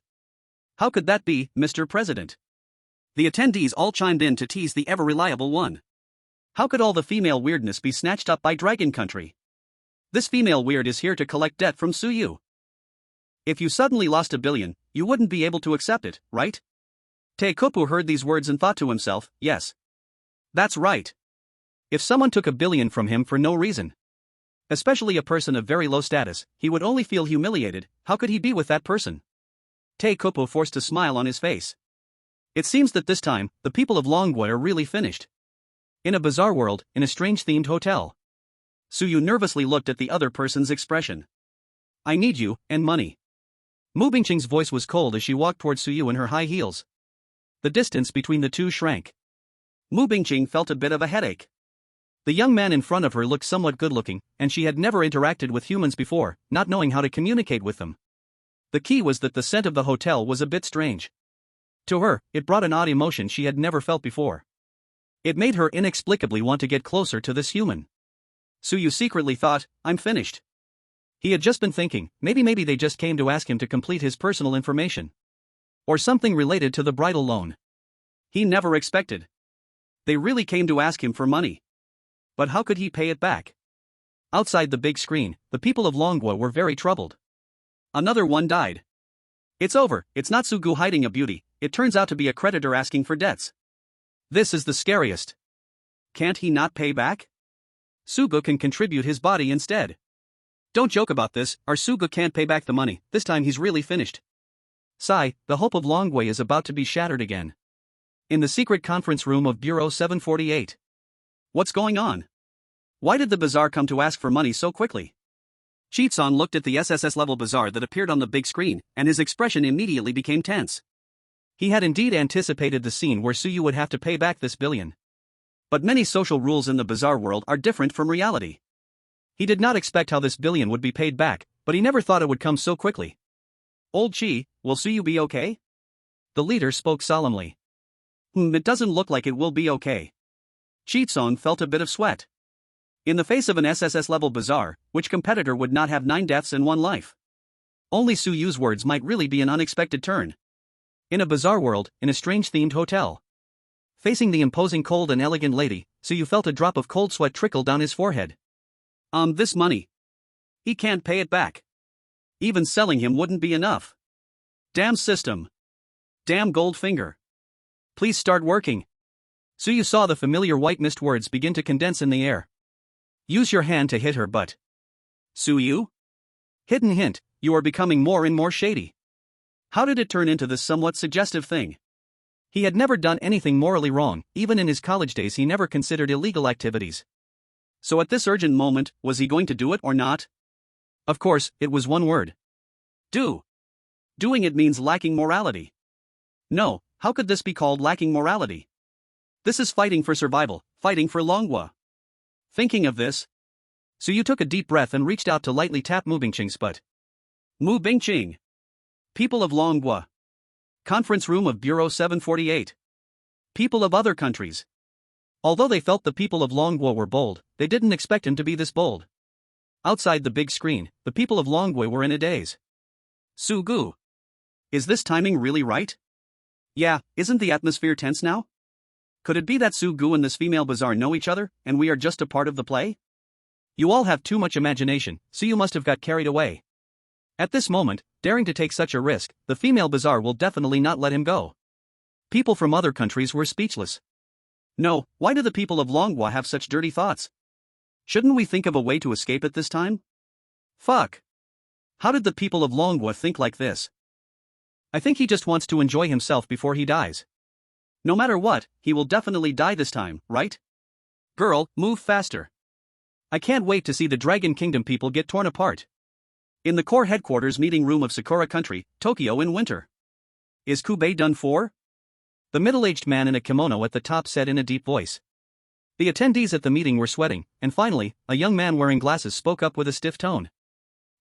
How could that be, Mr. President? The attendees all chimed in to tease the ever-reliable one. How could all the female weirdness be snatched up by Dragon Country? This female weird is here to collect debt from Suyu. If you suddenly lost 1 billion, you wouldn't be able to accept it, right? Takeout heard these words and thought to himself, yes. That's right. If someone took 1 billion from him for no reason, especially a person of very low status, he would only feel humiliated. How could he be with that person? Takeout forced a smile on his face. It seems that this time, the people of Longboy are really finished. In a bizarre world, in a strange themed hotel. Suyu nervously looked at the other person's expression. I need you, and money. Mu Bingqing's voice was cold as she walked toward Suyu in her high heels. The distance between the two shrank. Mu Bingqing felt a bit of a headache. The young man in front of her looked somewhat good-looking, and she had never interacted with humans before, not knowing how to communicate with them. The key was that the scent of the hotel was a bit strange. To her, it brought an odd emotion she had never felt before. It made her inexplicably want to get closer to this human. Suyu secretly thought, I'm finished. He had just been thinking, maybe they just came to ask him to complete his personal information. Or something related to the bridal loan. He never expected. They really came to ask him for money. But how could he pay it back? Outside the big screen, the people of Longguo were very troubled. Another one died. It's over, it's not Sugu hiding a beauty, it turns out to be a creditor asking for debts. This is the scariest. Can't he not pay back? Sugu can contribute his body instead. Don't joke about this, our Sugu can't pay back the money, this time he's really finished. Sigh, the hope of Longwei is about to be shattered again. In the secret conference room of Bureau 748. What's going on? Why did the bazaar come to ask for money so quickly? Cheatson looked at the SSS-level bazaar that appeared on the big screen, and his expression immediately became tense. He had indeed anticipated the scene where Suyu would have to pay back this billion. But many social rules in the bizarre world are different from reality. He did not expect how this billion would be paid back, but he never thought it would come so quickly. Old Chi, will Suyu be okay? The leader spoke solemnly. It doesn't look like it will be okay. Cheatson felt a bit of sweat. In the face of an SSS-level bazaar, which competitor would not have 9 deaths and 1 life? Only Suyu's words might really be an unexpected turn. In a bizarre world, in a strange themed hotel. Facing the imposing cold and elegant lady, Suyu felt a drop of cold sweat trickle down his forehead. This money. He can't pay it back. Even selling him wouldn't be enough. Damn system. Damn Goldfinger. Please start working. Suyu saw the familiar white mist words begin to condense in the air. Use your hand to hit her butt. Suyu? Hidden hint, you are becoming more and more shady. How did it turn into this somewhat suggestive thing? He had never done anything morally wrong, even in his college days he never considered illegal activities. So at this urgent moment, was he going to do it or not? Of course, it was one word. Do. Doing it means lacking morality. No, how could this be called lacking morality? This is fighting for survival, fighting for Longhua. Thinking of this, Suyu took a deep breath and reached out to lightly tap Mu Bingqing's butt. Mu Bingqing. People of Longhua. Conference room of Bureau 748. People of other countries. Although they felt the people of Longhua were bold, they didn't expect him to be this bold. Outside the big screen, the people of Longhua were in a daze. Su Gu. Is this timing really right? Yeah, isn't the atmosphere tense now? Could it be that Su Gu and this female bazaar know each other, and we are just a part of the play? You all have too much imagination, so you must have got carried away. At this moment, daring to take such a risk, the female bazaar will definitely not let him go. People from other countries were speechless. No, why do the people of Longhua have such dirty thoughts? Shouldn't we think of a way to escape at this time? Fuck. How did the people of Longhua think like this? I think he just wants to enjoy himself before he dies. No matter what, he will definitely die this time, right? Girl, move faster. I can't wait to see the Dragon Kingdom people get torn apart. In the core headquarters meeting room of Sakura Country, Tokyo in winter. Is Kubei done for? The middle-aged man in a kimono at the top said in a deep voice. The attendees at the meeting were sweating, and finally, a young man wearing glasses spoke up with a stiff tone.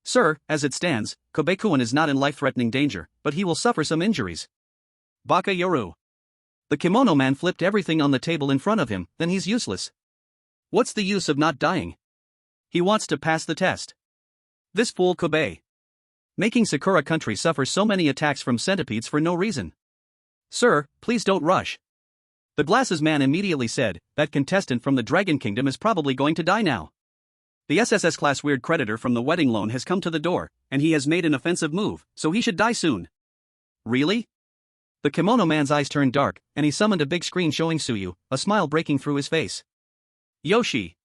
Sir, as it stands, Kobe-kun is not in life-threatening danger, but he will suffer some injuries. Baka Yoru. The kimono man flipped everything on the table in front of him, then he's useless. What's the use of not dying? He wants to pass the test. This fool Kobe. Making Sakura Country suffer so many attacks from centipedes for no reason. Sir, please don't rush. The glasses man immediately said, that contestant from the Dragon Kingdom is probably going to die now. The SSS class weird creditor from the wedding loan has come to the door, and he has made an offensive move, so he should die soon. Really? The kimono man's eyes turned dark, and he summoned a big screen showing Suyu, a smile breaking through his face. Yoshi.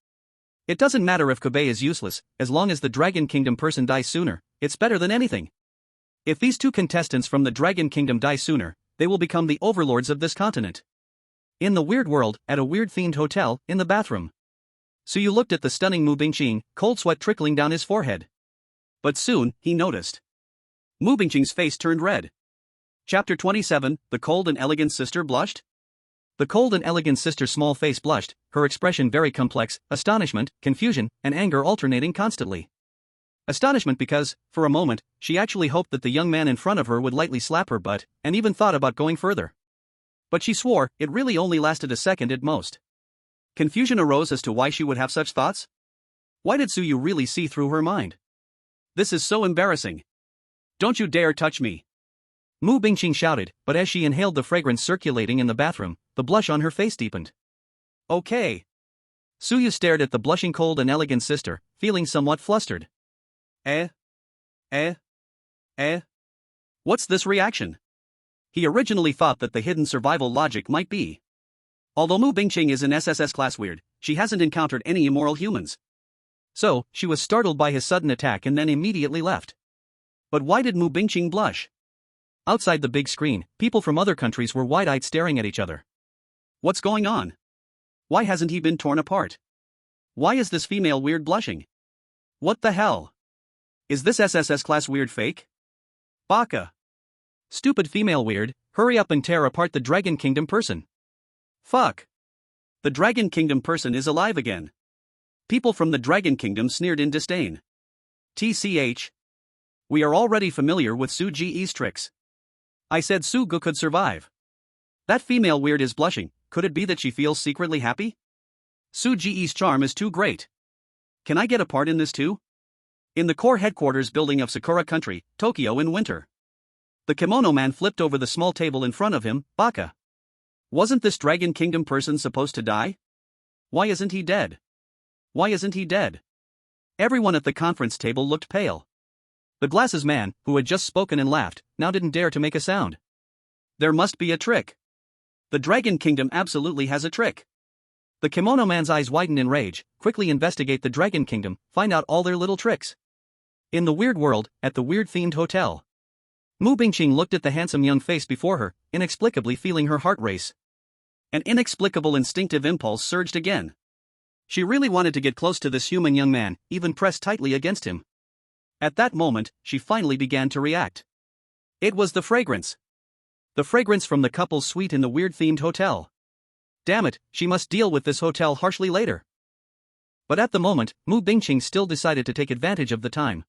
It doesn't matter if Kobe is useless, as long as the Dragon Kingdom person dies sooner, it's better than anything. If these two contestants from the Dragon Kingdom die sooner, they will become the overlords of this continent. In the weird world, at a weird-themed hotel, in the bathroom. Suyu looked at the stunning Mu Bingqing, cold sweat trickling down his forehead. But soon, he noticed. Mu Bingqing's face turned red. Chapter 27, The Cold and Elegant Sister Blushed? The cold and elegant sister's small face blushed, her expression very complex, astonishment, confusion, and anger alternating constantly. Astonishment because, for a moment, she actually hoped that the young man in front of her would lightly slap her butt, and even thought about going further. But she swore, it really only lasted a second at most. Confusion arose as to why she would have such thoughts? Why did Suyu really see through her mind? This is so embarrassing. Don't you dare touch me. Mu Bingqing shouted, but as she inhaled the fragrance circulating in the bathroom, the blush on her face deepened. Okay. Suyu stared at the blushing cold and elegant sister, feeling somewhat flustered. What's this reaction? He originally thought that the hidden survival logic might be. Although Mu Bingqing is an SSS class weird, she hasn't encountered any immoral humans. So, she was startled by his sudden attack and then immediately left. But why did Mu Bingqing blush? Outside the big screen, people from other countries were wide-eyed staring at each other. What's going on? Why hasn't he been torn apart? Why is this female weird blushing? What the hell? Is this SSS class weird fake? Baka. Stupid female weird, hurry up and tear apart the Dragon Kingdom person. Fuck. The Dragon Kingdom person is alive again. People from the Dragon Kingdom sneered in disdain. TCH. We are already familiar with Su Ji's tricks. I said Su Gu could survive. That female weird is blushing, could it be that she feels secretly happy? Su Ji's charm is too great. Can I get a part in this too? In the core headquarters building of Sakura Country, Tokyo in winter. The kimono man flipped over the small table in front of him, Baka. Wasn't this Dragon Kingdom person supposed to die? Why isn't he dead? Why isn't he dead? Everyone at the conference table looked pale. The glasses man, who had just spoken and laughed, now didn't dare to make a sound. There must be a trick. The Dragon Kingdom absolutely has a trick. The kimono man's eyes widened in rage, quickly investigate the Dragon Kingdom, find out all their little tricks. In the weird world, at the weird-themed hotel. Mu Bingqing looked at the handsome young face before her, inexplicably feeling her heart race. An inexplicable instinctive impulse surged again. She really wanted to get close to this human young man, even press tightly against him. At that moment, she finally began to react. It was the fragrance. The fragrance from the couple's suite in the weird-themed hotel. Damn it, she must deal with this hotel harshly later. But at the moment, Mu Bingqing still decided to take advantage of the time.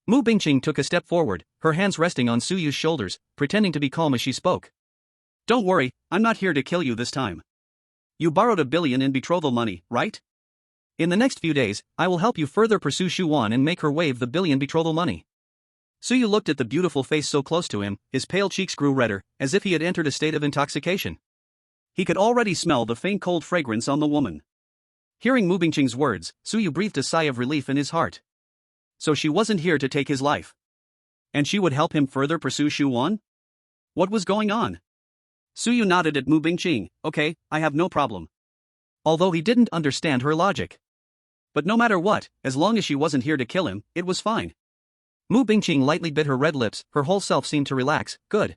Mu Bingqing took a step forward, her hands resting on Su Yu's shoulders, pretending to be calm as she spoke. Don't worry, I'm not here to kill you this time. You borrowed $1 billion in betrothal money, right? In the next few days, I will help you further pursue Xu Wan and make her waive the $1 billion betrothal money. Su Yu looked at the beautiful face so close to him, his pale cheeks grew redder, as if he had entered a state of intoxication. He could already smell the faint cold fragrance on the woman. Hearing Mu Bingqing's words, Su Yu breathed a sigh of relief in his heart. So she wasn't here to take his life. And she would help him further pursue Xu Wan? What was going on? Su Yu nodded at Mu Bingqing. Okay, I have no problem. Although he didn't understand her logic. But no matter what, as long as she wasn't here to kill him, it was fine. Mu Bingqing lightly bit her red lips, her whole self seemed to relax. Good.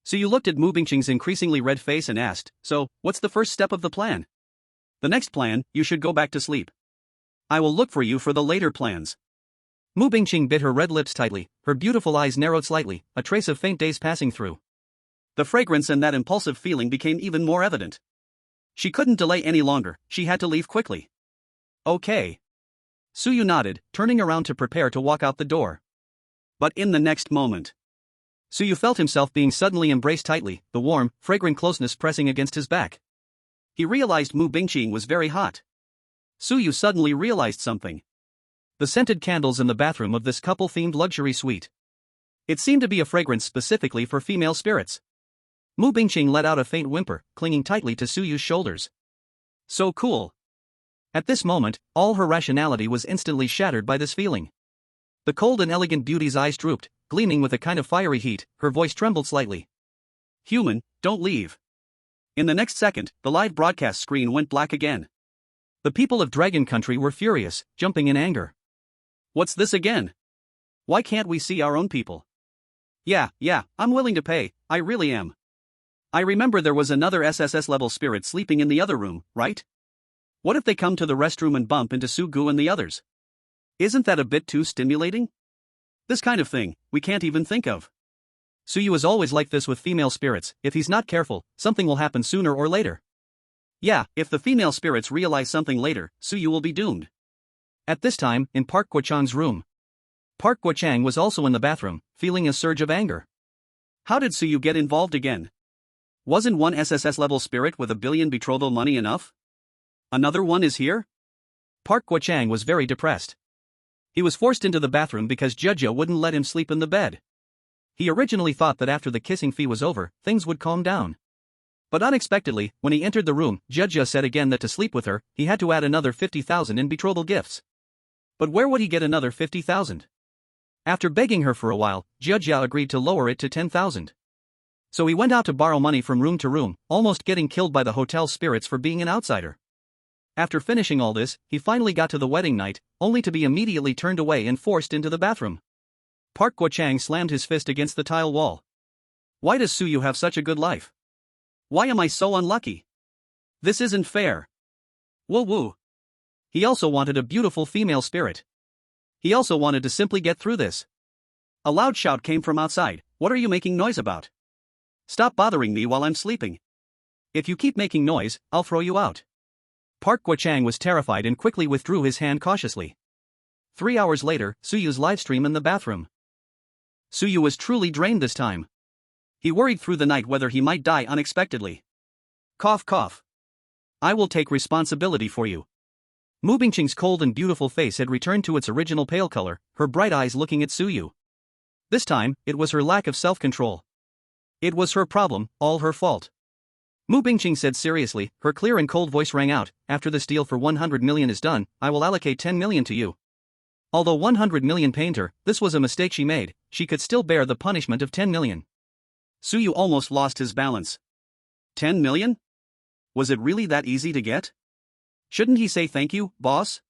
Su Yu looked at Mu Bingqing's increasingly red face and asked, so, what's the first step of the plan? The next plan, you should go back to sleep. I will look for you for the later plans. Mu Bingqing bit her red lips tightly, her beautiful eyes narrowed slightly, a trace of faint daze passing through. The fragrance and that impulsive feeling became even more evident. She couldn't delay any longer, she had to leave quickly. Okay. Su Yu nodded, turning around to prepare to walk out the door. But in the next moment, Su Yu felt himself being suddenly embraced tightly, the warm, fragrant closeness pressing against his back. He realized Mu Bingqing was very hot. Su Yu suddenly realized something. The scented candles in the bathroom of this couple-themed luxury suite. It seemed to be a fragrance specifically for female spirits. Mu Bingqing let out a faint whimper, clinging tightly to Su Yu's shoulders. So cool. At this moment, all her rationality was instantly shattered by this feeling. The cold and elegant beauty's eyes drooped, gleaming with a kind of fiery heat, her voice trembled slightly. Human, don't leave. In the next second, the live broadcast screen went black again. The people of Dragon Country were furious, jumping in anger. What's this again? Why can't we see our own people? Yeah, I'm willing to pay, I really am. I remember there was another SSS-level spirit sleeping in the other room, right? What if they come to the restroom and bump into Su Gu and the others? Isn't that a bit too stimulating? This kind of thing, we can't even think of. Su Yu is always like this with female spirits, if he's not careful, something will happen sooner or later. Yeah, if the female spirits realize something later, Su Yu will be doomed. At this time, in Park Guochang's room. Park Guochang was also in the bathroom, feeling a surge of anger. How did Su Yu get involved again? Wasn't one SSS-level spirit with $1 billion betrothal money enough? Another one is here? Park Guochang was very depressed. He was forced into the bathroom because Jia wouldn't let him sleep in the bed. He originally thought that after the kissing fee was over, things would calm down. But unexpectedly, when he entered the room, Jia said again that to sleep with her, he had to add another 50,000 in betrothal gifts. But where would he get another 50,000? After begging her for a while, Jia agreed to lower it to 10,000. So he went out to borrow money from room to room, almost getting killed by the hotel spirits for being an outsider. After finishing all this, he finally got to the wedding night, only to be immediately turned away and forced into the bathroom. Park Guochang slammed his fist against the tile wall. Why does Su Yu have such a good life? Why am I so unlucky? This isn't fair. Woo. He also wanted a beautiful female spirit. He also wanted to simply get through this. A loud shout came from outside. What are you making noise about? Stop bothering me while I'm sleeping. If you keep making noise, I'll throw you out. Park Guochang was terrified and quickly withdrew his hand cautiously. 3 hours later, Su Yu's livestream in the bathroom. Su Yu was truly drained this time. He worried through the night whether he might die unexpectedly. Cough. I will take responsibility for you. Mu Bingqing's cold and beautiful face had returned to its original pale color, her bright eyes looking at Su Yu. This time, it was her lack of self-control. It was her problem, all her fault. Mu Bingqing said seriously, her clear and cold voice rang out, after this deal for 100 million is done, I will allocate 10 million to you. Although 100 million pained her, this was a mistake she made, she could still bear the punishment of 10 million. Su Yu almost lost his balance. 10 million? Was it really that easy to get? Shouldn't he say thank you, boss?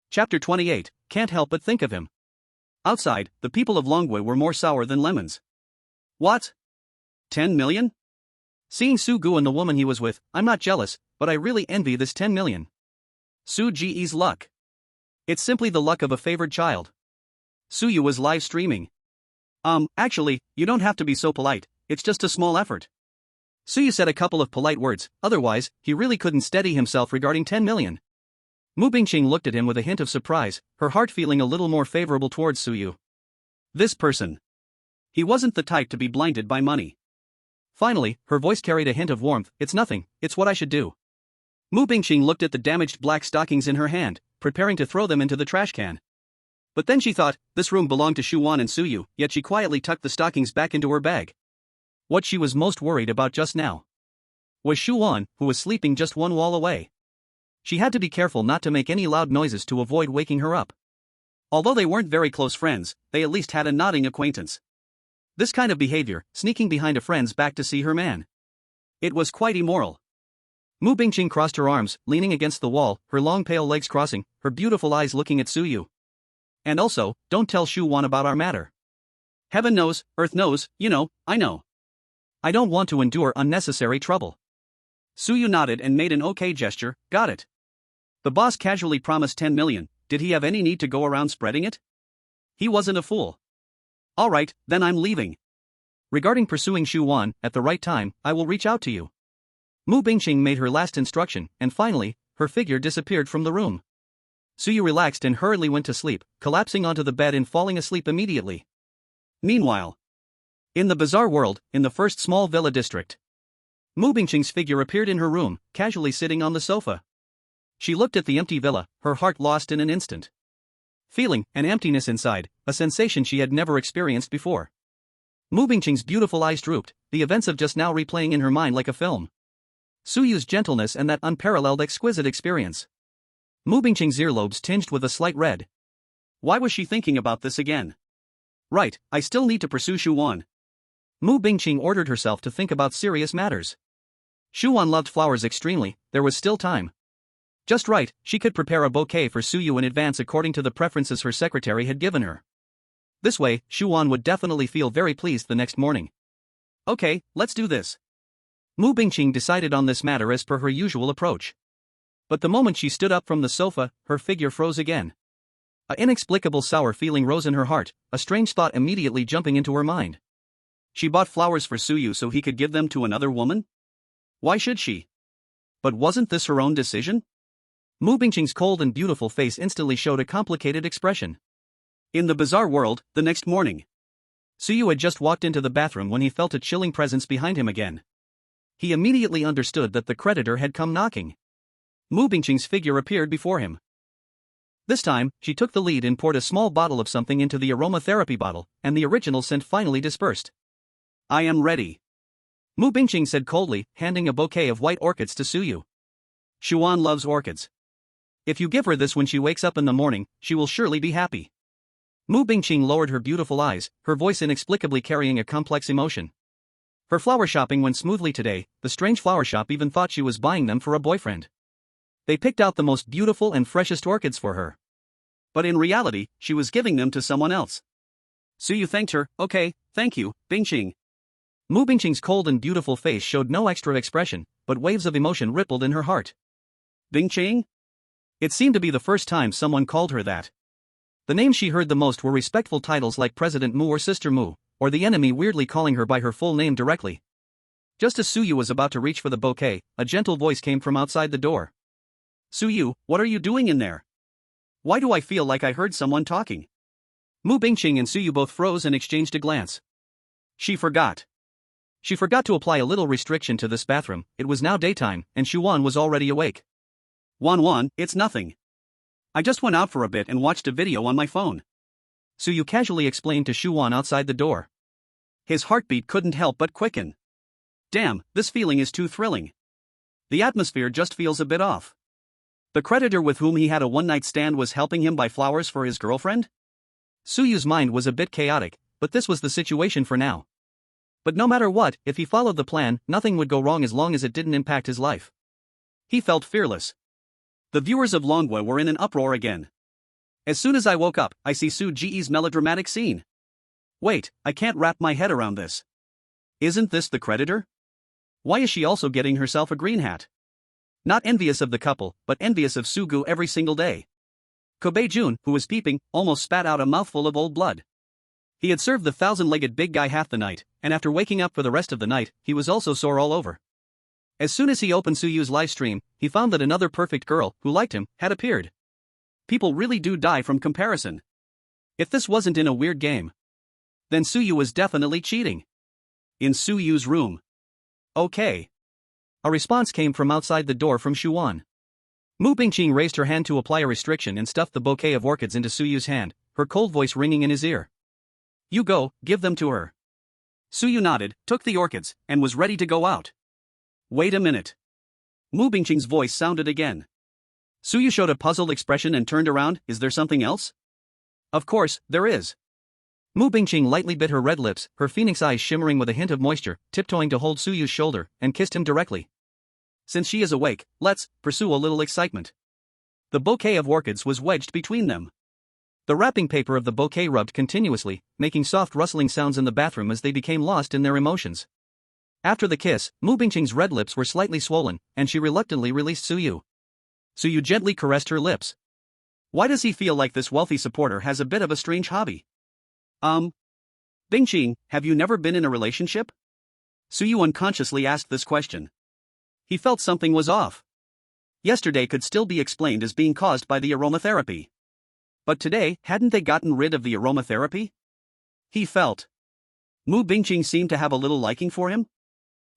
Chapter 28, can't help but think of him. Outside, the people of Longwei were more sour than lemons. What? 10 million? Seeing Su Gu and the woman he was with, I'm not jealous, but I really envy this 10 million. Su Ji's luck. It's simply the luck of a favored child. Su Yu was live streaming. Actually, you don't have to be so polite, it's just a small effort. Suyu said a couple of polite words, otherwise, he really couldn't steady himself regarding 10 million. Mu Bingqing looked at him with a hint of surprise, her heart feeling a little more favorable towards Suyu. This person. He wasn't the type to be blinded by money. Finally, her voice carried a hint of warmth. It's nothing, it's what I should do. Mu Bingqing looked at the damaged black stockings in her hand, preparing to throw them into the trash can. But then she thought, this room belonged to Shuwan and Suyu, yet she quietly tucked the stockings back into her bag. What she was most worried about just now was Shuwan, who was sleeping just one wall away. She had to be careful not to make any loud noises to avoid waking her up. Although they weren't very close friends, they at least had a nodding acquaintance. This kind of behavior, sneaking behind a friend's back to see her man. It was quite immoral. Mu Bingqing crossed her arms, leaning against the wall, her long pale legs crossing, her beautiful eyes looking at Suyu. And also, don't tell Shuwan about our matter. Heaven knows, earth knows, I know. I don't want to endure unnecessary trouble. Suyu nodded and made an okay gesture, got it. The boss casually promised 10 million, did he have any need to go around spreading it? He wasn't a fool. Alright, then I'm leaving. Regarding pursuing Shuwan, at the right time, I will reach out to you. Mu Bingqing made her last instruction, and finally, her figure disappeared from the room. Suyu relaxed and hurriedly went to sleep, collapsing onto the bed and falling asleep immediately. Meanwhile, in the bizarre world, in the first small villa district, Mu Bingqing's figure appeared in her room, casually sitting on the sofa. She looked at the empty villa, her heart lost in an instant. Feeling an emptiness inside, a sensation she had never experienced before. Mu Bingqing's beautiful eyes drooped, the events of just now replaying in her mind like a film. Suyu's gentleness and that unparalleled exquisite experience. Mu Bingqing's earlobes tinged with a slight red. Why was she thinking about this again? Right, I still need to pursue Shuwan. Mu Bingqing ordered herself to think about serious matters. Shuwan loved flowers extremely, there was still time. Just right, she could prepare a bouquet for Suyu in advance according to the preferences her secretary had given her. This way, Shuwan would definitely feel very pleased the next morning. Okay, let's do this. Mu Bingqing decided on this matter as per her usual approach. But the moment she stood up from the sofa, her figure froze again. An inexplicable sour feeling rose in her heart, a strange thought immediately jumping into her mind. She bought flowers for Suyu so he could give them to another woman? Why should she? But wasn't this her own decision? Mu Bingqing's cold and beautiful face instantly showed a complicated expression. In the bizarre world, the next morning, Suyu had just walked into the bathroom when he felt a chilling presence behind him again. He immediately understood that the creditor had come knocking. Mu Bingqing's figure appeared before him. This time, she took the lead and poured a small bottle of something into the aromatherapy bottle, and the original scent finally dispersed. I am ready. Mu Bingqing said coldly, handing a bouquet of white orchids to Suyu. Shuwan loves orchids. If you give her this when she wakes up in the morning, she will surely be happy. Mu Bingqing lowered her beautiful eyes, her voice inexplicably carrying a complex emotion. Her flower shopping went smoothly today, the strange flower shop even thought she was buying them for a boyfriend. They picked out the most beautiful and freshest orchids for her. But in reality, she was giving them to someone else. Suyu thanked her, okay, thank you, Bingqing. Mu Bingqing's cold and beautiful face showed no extra expression, but waves of emotion rippled in her heart. Bingqing? It seemed to be the first time someone called her that. The names she heard the most were respectful titles like President Mu or Sister Mu, or the enemy weirdly calling her by her full name directly. Just as Suyu was about to reach for the bouquet, a gentle voice came from outside the door. Suyu, what are you doing in there? Why do I feel like I heard someone talking? Mu Bingqing and Suyu both froze and exchanged a glance. She forgot. She forgot to apply a little restriction to this bathroom. It was now daytime, and Shuwan was already awake. Wan, it's nothing. I just went out for a bit and watched a video on my phone. Suyu casually explained to Shuwan outside the door. His heartbeat couldn't help but quicken. Damn, this feeling is too thrilling. The atmosphere just feels a bit off. The creditor with whom he had a one-night stand was helping him buy flowers for his girlfriend? Suyu's mind was a bit chaotic, but this was the situation for now. But no matter what, if he followed the plan, nothing would go wrong as long as it didn't impact his life. He felt fearless. The viewers of Longwa were in an uproar again. As soon as I woke up, I see Su Ji's melodramatic scene. Wait, I can't wrap my head around this. Isn't this the creditor? Why is she also getting herself a green hat? Not envious of the couple, but envious of Sugu every single day. Kobe Jun, who was peeping, almost spat out a mouthful of old blood. He had served the thousand-legged big guy half the night, and after waking up for the rest of the night, he was also sore all over. As soon as he opened Suyu's live stream, he found that another perfect girl, who liked him, had appeared. People really do die from comparison. If this wasn't in a weird game, then Suyu was definitely cheating. In Suyu's room. Okay. A response came from outside the door from Shuan. Mu Bingqing raised her hand to apply a restriction and stuffed the bouquet of orchids into Suyu's hand, her cold voice ringing in his ear. You go, give them to her. Suyu nodded, took the orchids, and was ready to go out. Wait a minute. Mu Bingqing's voice sounded again. Suyu showed a puzzled expression and turned around. Is there something else? Of course, there is. Mu Bingqing lightly bit her red lips, her phoenix eyes shimmering with a hint of moisture, tiptoeing to hold Suyu's shoulder, and kissed him directly. Since she is awake, let's pursue a little excitement. The bouquet of orchids was wedged between them. The wrapping paper of the bouquet rubbed continuously, making soft rustling sounds in the bathroom as they became lost in their emotions. After the kiss, Mu Bingqing's red lips were slightly swollen, and she reluctantly released Suyu. Suyu gently caressed her lips. Why does he feel like this wealthy supporter has a bit of a strange hobby? Bingqing, have you never been in a relationship? Suyu unconsciously asked this question. He felt something was off. Yesterday could still be explained as being caused by the aromatherapy. But today, hadn't they gotten rid of the aromatherapy? He felt. Mu Bingqing seemed to have a little liking for him?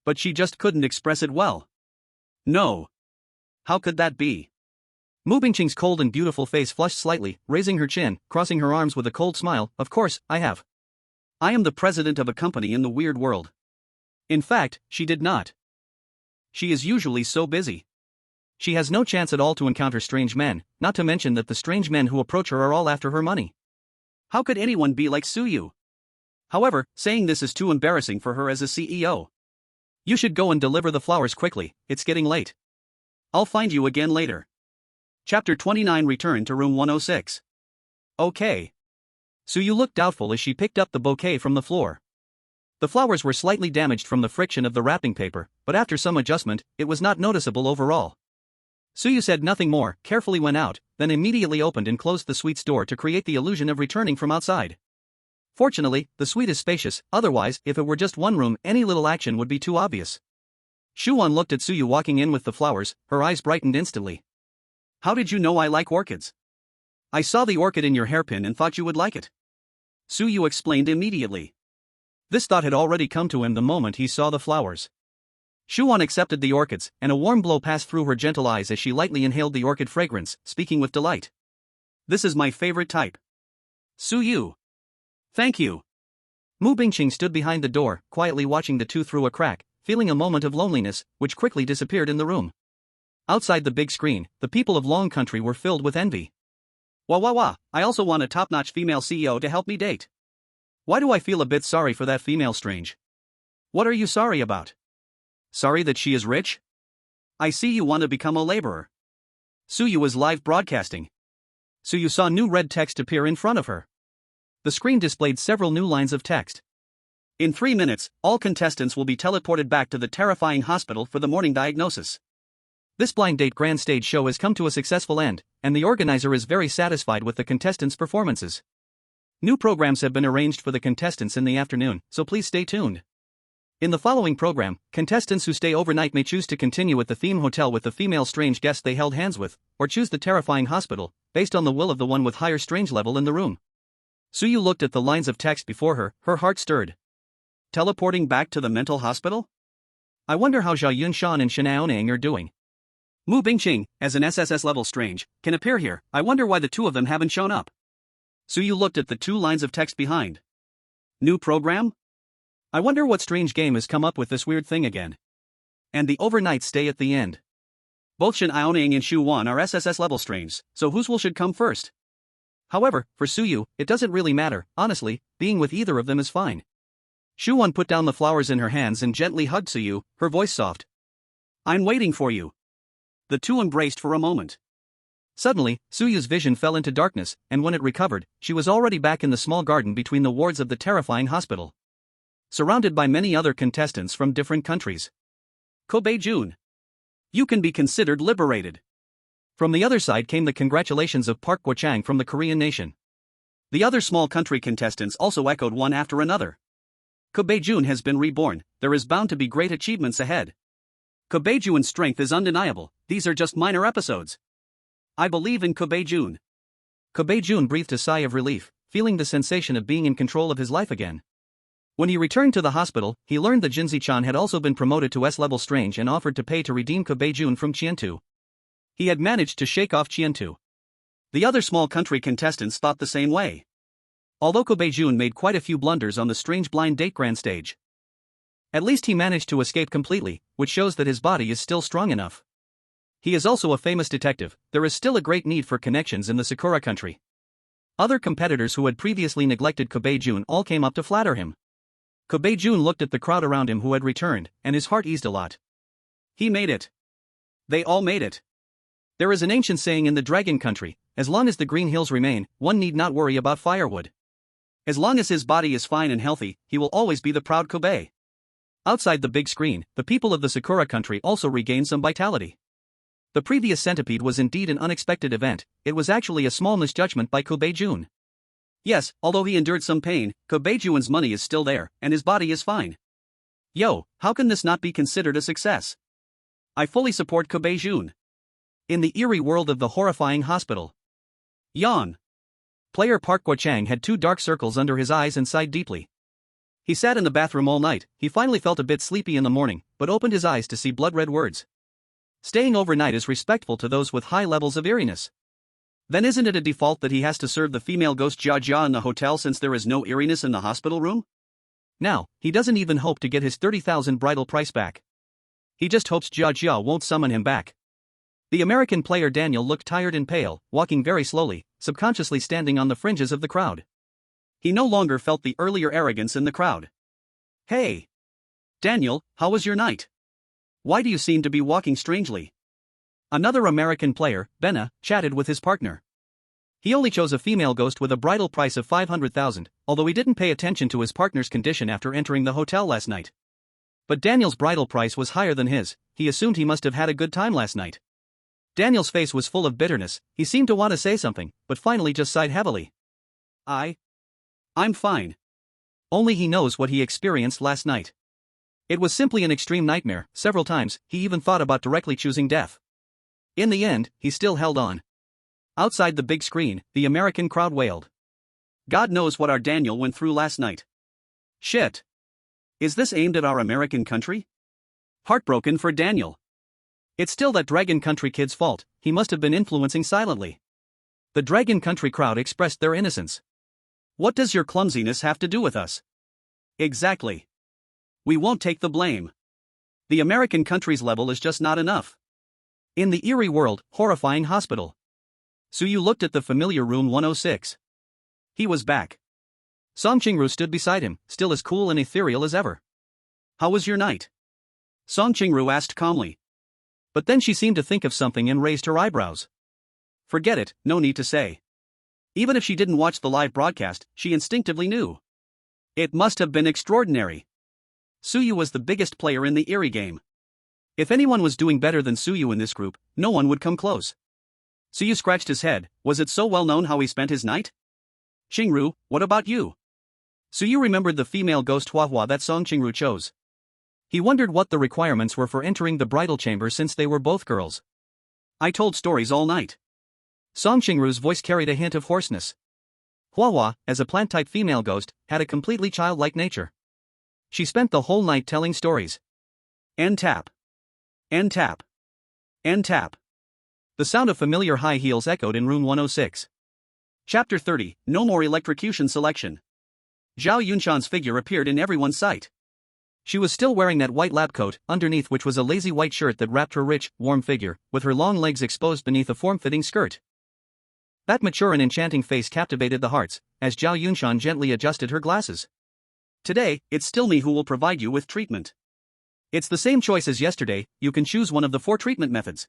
But she just couldn't express it well. No. How could that be? Mu Bingqing's cold and beautiful face flushed slightly, raising her chin, crossing her arms with a cold smile. Of course, I have. I am the president of a company in the weird world. In fact, she did not. She is usually so busy. She has no chance at all to encounter strange men, not to mention that the strange men who approach her are all after her money. How could anyone be like Suyu? However, saying this is too embarrassing for her as a CEO. You should go and deliver the flowers quickly, it's getting late. I'll find you again later. Chapter 29. Return to room 106. Okay. Suyu looked doubtful as she picked up the bouquet from the floor. The flowers were slightly damaged from the friction of the wrapping paper, but after some adjustment, it was not noticeable overall. Suyu said nothing more, carefully went out, then immediately opened and closed the suite's door to create the illusion of returning from outside. Fortunately, the suite is spacious, otherwise, if it were just one room, any little action would be too obvious. Shuan looked at Suyu walking in with the flowers, her eyes brightened instantly. How did you know I like orchids? I saw the orchid in your hairpin and thought you would like it. Suyu explained immediately. This thought had already come to him the moment he saw the flowers. Shuan accepted the orchids, and a warm glow passed through her gentle eyes as she lightly inhaled the orchid fragrance, speaking with delight. This is my favorite type. Suyu. Thank you. Mu Bingqing stood behind the door, quietly watching the two through a crack, feeling a moment of loneliness, which quickly disappeared in the room. Outside the big screen, the people of Long Country were filled with envy. Wah, I also want a top-notch female CEO to help me date. Why do I feel a bit sorry for that female strange? What are you sorry about? Sorry that she is rich? I see you want to become a laborer. Suyu is live broadcasting. Suyu saw new red text appear in front of her. The screen displayed several new lines of text. In 3 minutes, all contestants will be teleported back to the terrifying hospital for the morning diagnosis. This blind date grand stage show has come to a successful end, and the organizer is very satisfied with the contestants' performances. New programs have been arranged for the contestants in the afternoon, so please stay tuned. In the following program, contestants who stay overnight may choose to continue at the theme hotel with the female strange guest they held hands with, or choose the terrifying hospital, based on the will of the one with higher strange level in the room. Suyu looked at the lines of text before her, her heart stirred. Teleporting back to the mental hospital? I wonder how Zhao Yunshan and Shanaoning are doing. Mu Bingqing, as an SSS-Level strange, can appear here. I wonder why the two of them haven't shown up. Suyu looked at the 2 lines of text behind. New program? I wonder what strange game has come up with this weird thing again. And the overnight stay at the end. Both Shen Aoning and Shu Wan are SSS-Level strange, so whose will should come first? However, for Suyu, it doesn't really matter, honestly, being with either of them is fine. Shu Wan put down the flowers in her hands and gently hugged Suyu, her voice soft. I'm waiting for you. The two embraced for a moment. Suddenly, Suyu's vision fell into darkness, and when it recovered, she was already back in the small garden between the wards of the terrifying hospital. Surrounded by many other contestants from different countries. Kobe Jun. You can be considered liberated. From the other side came the congratulations of Park Guochang from the Korean nation. The other small country contestants also echoed one after another. Kobe-jun has been reborn, there is bound to be great achievements ahead. Kobe-jun's strength is undeniable, these are just minor episodes. I believe in Kobe-jun. Kobe-jun breathed a sigh of relief, feeling the sensation of being in control of his life again. When he returned to the hospital, he learned that Jinzi-chan had also been promoted to S-level strange and offered to pay to redeem Kobe-jun from Chientu. He had managed to shake off Chientu. The other small country contestants thought the same way. Although Kobe-jun made quite a few blunders on the strange blind date grand stage, at least he managed to escape completely, which shows that his body is still strong enough. He is also a famous detective, there is still a great need for connections in the Sakura country. Other competitors who had previously neglected Kobe-jun all came up to flatter him. Kobe-jun looked at the crowd around him who had returned, and his heart eased a lot. He made it. They all made it. There is an ancient saying in the Dragon Country, as long as the green hills remain, one need not worry about firewood. As long as his body is fine and healthy, he will always be the proud Kobe. Outside the big screen, the people of the Sakura country also regained some vitality. The previous centipede was indeed an unexpected event, it was actually a small misjudgment by Kobe-jun. Yes, although he endured some pain, Kobe-jun's money is still there, and his body is fine. Yo, how can this not be considered a success? I fully support Kobe-jun. In the eerie world of the horrifying hospital. Yawn. Player Park Go-chang had 2 dark circles under his eyes and sighed deeply. He sat in the bathroom all night, he finally felt a bit sleepy in the morning, but opened his eyes to see blood-red words. Staying overnight is respectful to those with high levels of eeriness. Then isn't it a default that he has to serve the female ghost Jia Jia in the hotel since there is no eeriness in the hospital room? Now, he doesn't even hope to get his 30,000 bridal price back. He just hopes Jia Jia won't summon him back. The American player Daniel looked tired and pale, walking very slowly, subconsciously standing on the fringes of the crowd. He no longer felt the earlier arrogance in the crowd. Hey! Daniel, how was your night? Why do you seem to be walking strangely? Another American player, Benna, chatted with his partner. He only chose a female ghost with a bridal price of 500,000, although he didn't pay attention to his partner's condition after entering the hotel last night. But Daniel's bridal price was higher than his, he assumed he must have had a good time last night. Daniel's face was full of bitterness, he seemed to want to say something, but finally just sighed heavily. I'm fine. Only he knows what he experienced last night. It was simply an extreme nightmare, several times, he even thought about directly choosing death. In the end, he still held on. Outside the big screen, the American crowd wailed. God knows what our Daniel went through last night. Shit. Is this aimed at our American country? Heartbroken for Daniel. It's still that Dragon Country kid's fault, he must have been influencing silently. The Dragon Country crowd expressed their innocence. What does your clumsiness have to do with us? Exactly. We won't take the blame. The American country's level is just not enough. In the eerie world, horrifying hospital. Suyu looked at the familiar room 106. He was back. Song Chingru stood beside him, still as cool and ethereal as ever. How was your night? Song Chingru asked calmly. But then she seemed to think of something and raised her eyebrows. Forget it, no need to say. Even if she didn't watch the live broadcast, she instinctively knew. It must have been extraordinary. Suyu was the biggest player in the eerie game. If anyone was doing better than Suyu in this group, no one would come close. Suyu scratched his head, was it so well known how he spent his night? Chingru, what about you? Suyu remembered the female ghost Hua that Song Chingru chose. He wondered what the requirements were for entering the bridal chamber since they were both girls. I told stories all night. Song Chingru's voice carried a hint of hoarseness. Hua, as a plant-type female ghost, had a completely childlike nature. She spent the whole night telling stories. And tap. And tap. And tap. The sound of familiar high heels echoed in room 106. Chapter 30, No More Electrocution Selection. Zhao Yunshan's figure appeared in everyone's sight. She was still wearing that white lab coat, underneath which was a lazy white shirt that wrapped her rich, warm figure, with her long legs exposed beneath a form-fitting skirt. That mature and enchanting face captivated the hearts, as Zhao Yunshan gently adjusted her glasses. Today, it's still me who will provide you with treatment. It's the same choice as yesterday, you can choose one of the 4 treatment methods.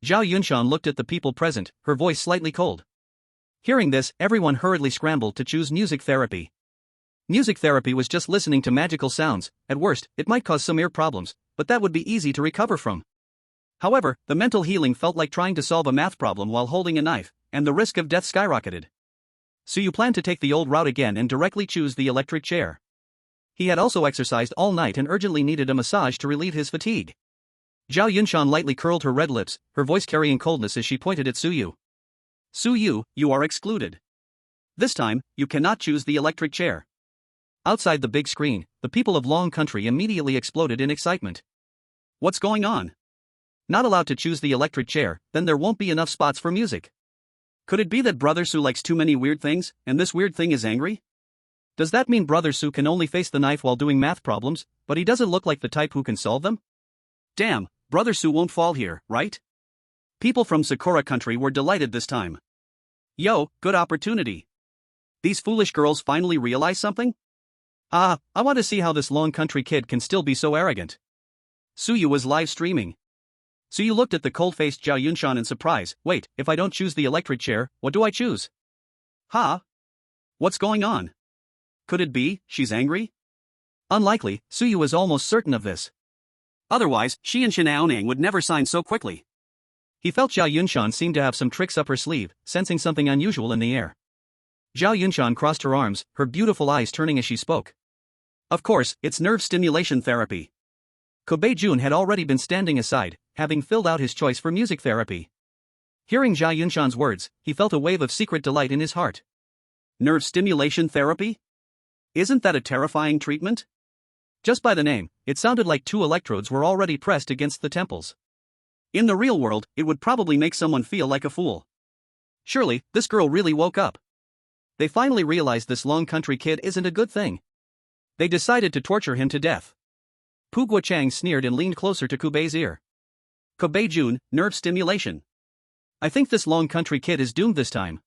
Zhao Yunshan looked at the people present, her voice slightly cold. Hearing this, everyone hurriedly scrambled to choose music therapy. Music therapy was just listening to magical sounds, at worst, it might cause some ear problems, but that would be easy to recover from. However, the mental healing felt like trying to solve a math problem while holding a knife, and the risk of death skyrocketed. Suyu planned to take the old route again and directly choose the electric chair. He had also exercised all night and urgently needed a massage to relieve his fatigue. Zhao Yunshan lightly curled her red lips, her voice carrying coldness as she pointed at Suyu. Suyu, you are excluded. This time, you cannot choose the electric chair. Outside the big screen, the people of Long Country immediately exploded in excitement. What's going on? Not allowed to choose the electric chair, then there won't be enough spots for music. Could it be that Brother Su likes too many weird things, and this weird thing is angry? Does that mean Brother Su can only face the knife while doing math problems, but he doesn't look like the type who can solve them? Damn, Brother Su won't fall here, right? People from Sakura Country were delighted this time. Yo, good opportunity. These foolish girls finally realize something? I want to see how this Long Country kid can still be so arrogant. Suyu was live streaming. Suyu looked at the cold-faced Zhao Yunshan in surprise. Wait, if I don't choose the electric chair, what do I choose? Huh? What's going on? Could it be she's angry? Unlikely, Suyu was almost certain of this. Otherwise, she and Shinaonang would never sign so quickly. He felt Zhao Yunshan seemed to have some tricks up her sleeve, sensing something unusual in the air. Zhao Yunshan crossed her arms, her beautiful eyes turning as she spoke. Of course, it's nerve stimulation therapy. Kobe Jun had already been standing aside, having filled out his choice for music therapy. Hearing Zhao Yunshan's words, he felt a wave of secret delight in his heart. Nerve stimulation therapy? Isn't that a terrifying treatment? Just by the name, it sounded like 2 electrodes were already pressed against the temples. In the real world, it would probably make someone feel like a fool. Surely, this girl really woke up. They finally realized this Long Country kid isn't a good thing. They decided to torture him to death. Pu Guochang sneered and leaned closer to Kubei's ear. Kobe Jun, nerve stimulation. I think this Long Country kid is doomed this time.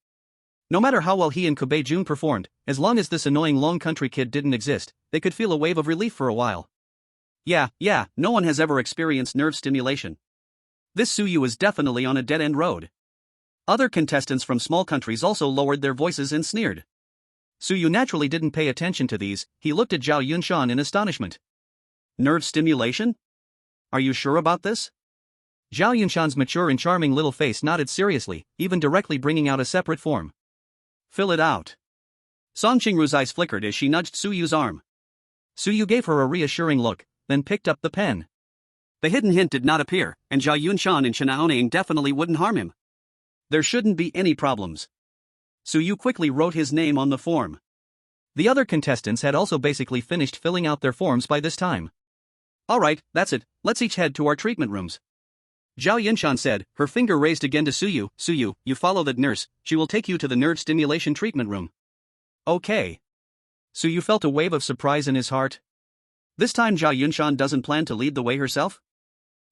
No matter how well he and Kobe Jun performed, as long as this annoying Long Country kid didn't exist, they could feel a wave of relief for a while. Yeah, no one has ever experienced nerve stimulation. This Suyu is definitely on a dead-end road. Other contestants from small countries also lowered their voices and sneered. Suyu naturally didn't pay attention to these. He looked at Zhao Yunshan in astonishment. Nerve stimulation? Are you sure about this? Zhao Yunshan's mature and charming little face nodded seriously, even directly bringing out a separate form. Fill it out. Song Qingru's eyes flickered as she nudged Suyu's arm. Suyu gave her a reassuring look, then picked up the pen. The hidden hint did not appear, and Zhao Yunshan and Shinaonang definitely wouldn't harm him. There shouldn't be any problems. Suyu quickly wrote his name on the form. The other contestants had also basically finished filling out their forms by this time. Alright, that's it, let's each head to our treatment rooms. Zhao Yunshan said, her finger raised again to Suyu. Suyu, you follow that nurse, she will take you to the nerve stimulation treatment room. Okay. Suyu felt a wave of surprise in his heart. This time Zhao Yunshan doesn't plan to lead the way herself?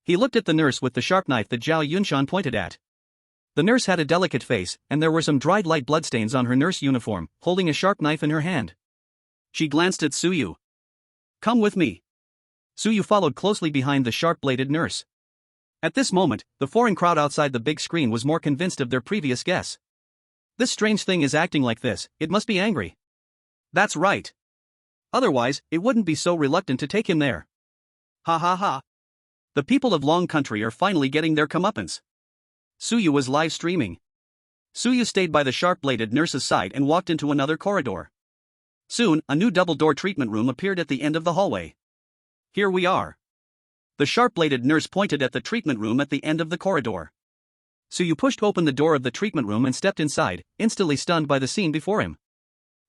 He looked at the nurse with the sharp knife that Zhao Yunshan pointed at. The nurse had a delicate face, and there were some dried light bloodstains on her nurse uniform, holding a sharp knife in her hand. She glanced at Suyu. Come with me. Suyu followed closely behind the sharp-bladed nurse. At this moment, the foreign crowd outside the big screen was more convinced of their previous guess. This strange thing is acting like this, it must be angry. That's right. Otherwise, it wouldn't be so reluctant to take him there. Ha ha ha. The people of Long Country are finally getting their comeuppance. Suyu was live streaming. Suyu stayed by the sharp-bladed nurse's side and walked into another corridor. Soon, a new double-door treatment room appeared at the end of the hallway. Here we are. The sharp-bladed nurse pointed at the treatment room at the end of the corridor. Suyu pushed open the door of the treatment room and stepped inside, instantly stunned by the scene before him.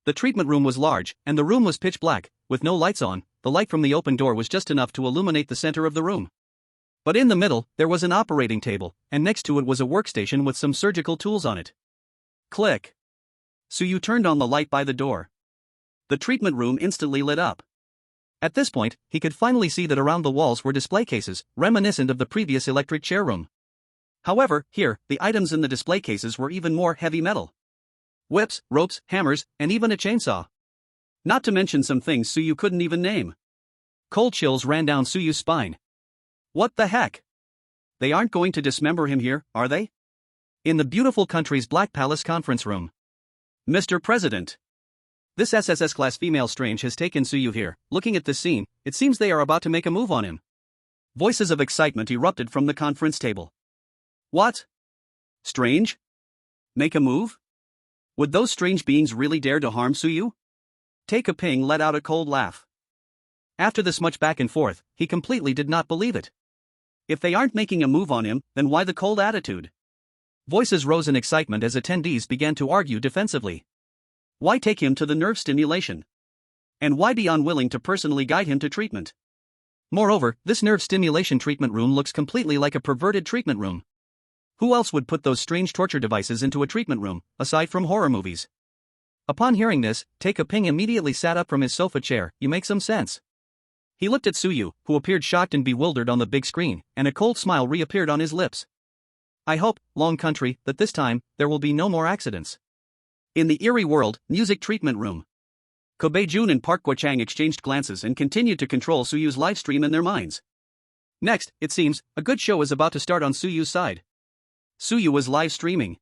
The treatment room was large, and the room was pitch black, with no lights on. The light from the open door was just enough to illuminate the center of the room. But in the middle, there was an operating table, and next to it was a workstation with some surgical tools on it. Click. Suyu turned on the light by the door. The treatment room instantly lit up. At this point, he could finally see that around the walls were display cases, reminiscent of the previous electric chair room. However, here, the items in the display cases were even more heavy metal. Whips, ropes, hammers, and even a chainsaw. Not to mention some things Suyu couldn't even name. Cold chills ran down Suyu's spine. What the heck? They aren't going to dismember him here, are they? In the beautiful country's Black Palace conference room. Mr. President. This SSS-class female strange has taken Suyu here. Looking at this scene, it seems they are about to make a move on him. Voices of excitement erupted from the conference table. What? Strange? Make a move? Would those strange beings really dare to harm Suyu? Take-a-ping let out a cold laugh. After this much back and forth, he completely did not believe it. If they aren't making a move on him, then why the cold attitude? Voices rose in excitement as attendees began to argue defensively. Why take him to the nerve stimulation? And why be unwilling to personally guide him to treatment? Moreover, this nerve stimulation treatment room looks completely like a perverted treatment room. Who else would put those strange torture devices into a treatment room, aside from horror movies? Upon hearing this, Take-a-ping immediately sat up from his sofa chair. You make some sense. He looked at Suyu, who appeared shocked and bewildered on the big screen, and a cold smile reappeared on his lips. I hope, Long Country, that this time, there will be no more accidents. In the eerie world, music treatment room. Kobe Jun and Park Guo-chang exchanged glances and continued to control Suyu's live stream in their minds. Next, it seems, a good show is about to start on Suyu's side. Suyu was live streaming.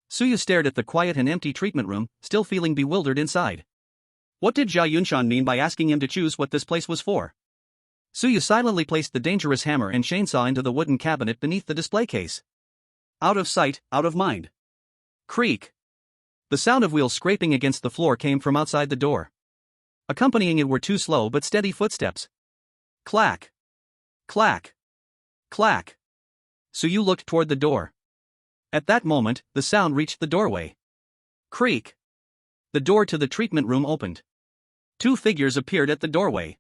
Suyu stared at the quiet and empty treatment room, still feeling bewildered inside. What did Jia Yunshan mean by asking him to choose what this place was for? Suyu silently placed the dangerous hammer and chainsaw into the wooden cabinet beneath the display case. Out of sight, out of mind. Creak. The sound of wheels scraping against the floor came from outside the door. Accompanying it were two slow but steady footsteps. Clack. Clack. Clack. Suyu looked toward the door. At that moment, the sound reached the doorway. Creak. The door to the treatment room opened. Two figures appeared at the doorway.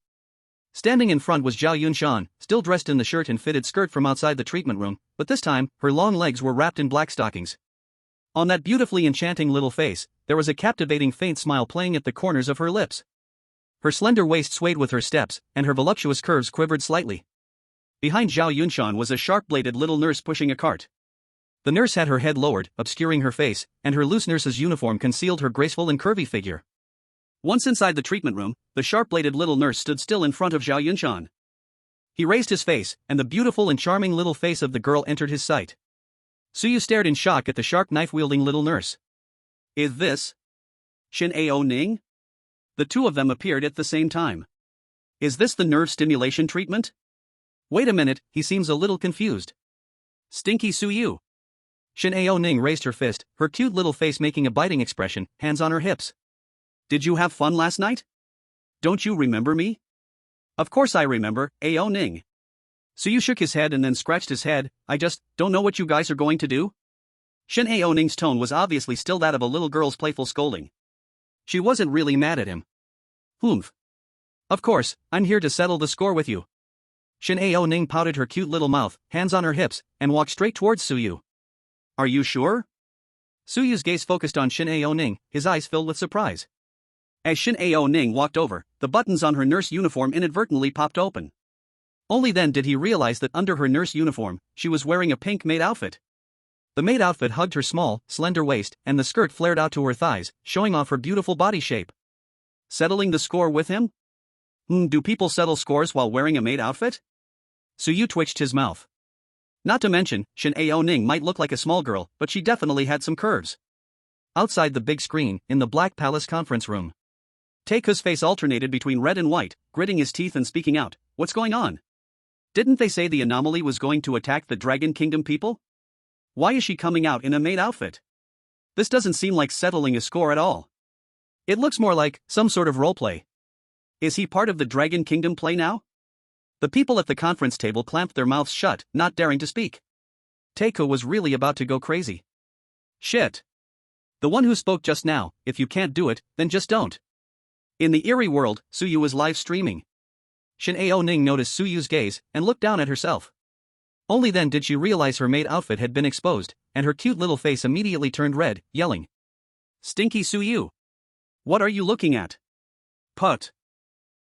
Standing in front was Zhao Yunshan, still dressed in the shirt and fitted skirt from outside the treatment room, but this time, her long legs were wrapped in black stockings. On that beautifully enchanting little face, there was a captivating faint smile playing at the corners of her lips. Her slender waist swayed with her steps, and her voluptuous curves quivered slightly. Behind Zhao Yunshan was a sharp-bladed little nurse pushing a cart. The nurse had her head lowered, obscuring her face, and her loose nurse's uniform concealed her graceful and curvy figure. Once inside the treatment room, the sharp-bladed little nurse stood still in front of Zhao Yunshan. He raised his face, and the beautiful and charming little face of the girl entered his sight. Suyu stared in shock at the sharp knife-wielding little nurse. Is this Shin Ao Ning? The two of them appeared at the same time. Is this the nerve stimulation treatment? Wait a minute, he seems a little confused. Stinky Suyu. Shin Ao Ning raised her fist, her cute little face making a biting expression, hands on her hips. Did you have fun last night? Don't you remember me? Of course I remember, Ao Ning. Suyu shook his head and then scratched his head. I just don't know what you guys are going to do. Shin Ao Ning's tone was obviously still that of a little girl's playful scolding. She wasn't really mad at him. Humph. Of course, I'm here to settle the score with you. Shin Ao Ning pouted her cute little mouth, hands on her hips, and walked straight towards Suyu. Are you sure? Suyu's gaze focused on Shin Ao Ning, his eyes filled with surprise. As Shin Ao Ning walked over, the buttons on her nurse uniform inadvertently popped open. Only then did he realize that under her nurse uniform, she was wearing a pink maid outfit. The maid outfit hugged her small, slender waist, and the skirt flared out to her thighs, showing off her beautiful body shape. Settling the score with him? Do people settle scores while wearing a maid outfit? Suyu twitched his mouth. Not to mention, Shin Ao Ning might look like a small girl, but she definitely had some curves. Outside the big screen, in the Black Palace conference room, Takeo's face alternated between red and white, gritting his teeth and speaking out, "What's going on? Didn't they say the anomaly was going to attack the Dragon Kingdom people? Why is she coming out in a maid outfit? This doesn't seem like settling a score at all. It looks more like some sort of roleplay. Is he part of the Dragon Kingdom play now?" The people at the conference table clamped their mouths shut, not daring to speak. Takeo was really about to go crazy. Shit. The one who spoke just now, if you can't do it, then just don't. In the eerie world, Suyu was live streaming. Shin Ao Ning noticed Suyu's gaze and looked down at herself. Only then did she realize her maid outfit had been exposed, and her cute little face immediately turned red, yelling. Stinky Suyu. What are you looking at? Put.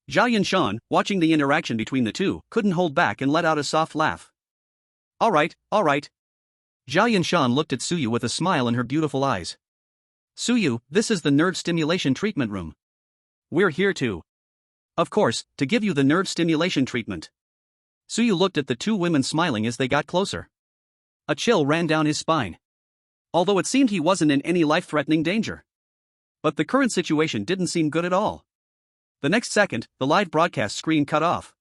Jia Yunshan, watching the interaction between the two, couldn't hold back and let out a soft laugh. Alright. Jia Yunshan looked at Suyu with a smile in her beautiful eyes. Suyu, this is the nerve stimulation treatment room. We're here to. Of course, to give you the nerve stimulation treatment. Suyu looked at the two women smiling as they got closer. A chill ran down his spine. Although it seemed he wasn't in any life-threatening danger. But the current situation didn't seem good at all. The next second, the live broadcast screen cut off.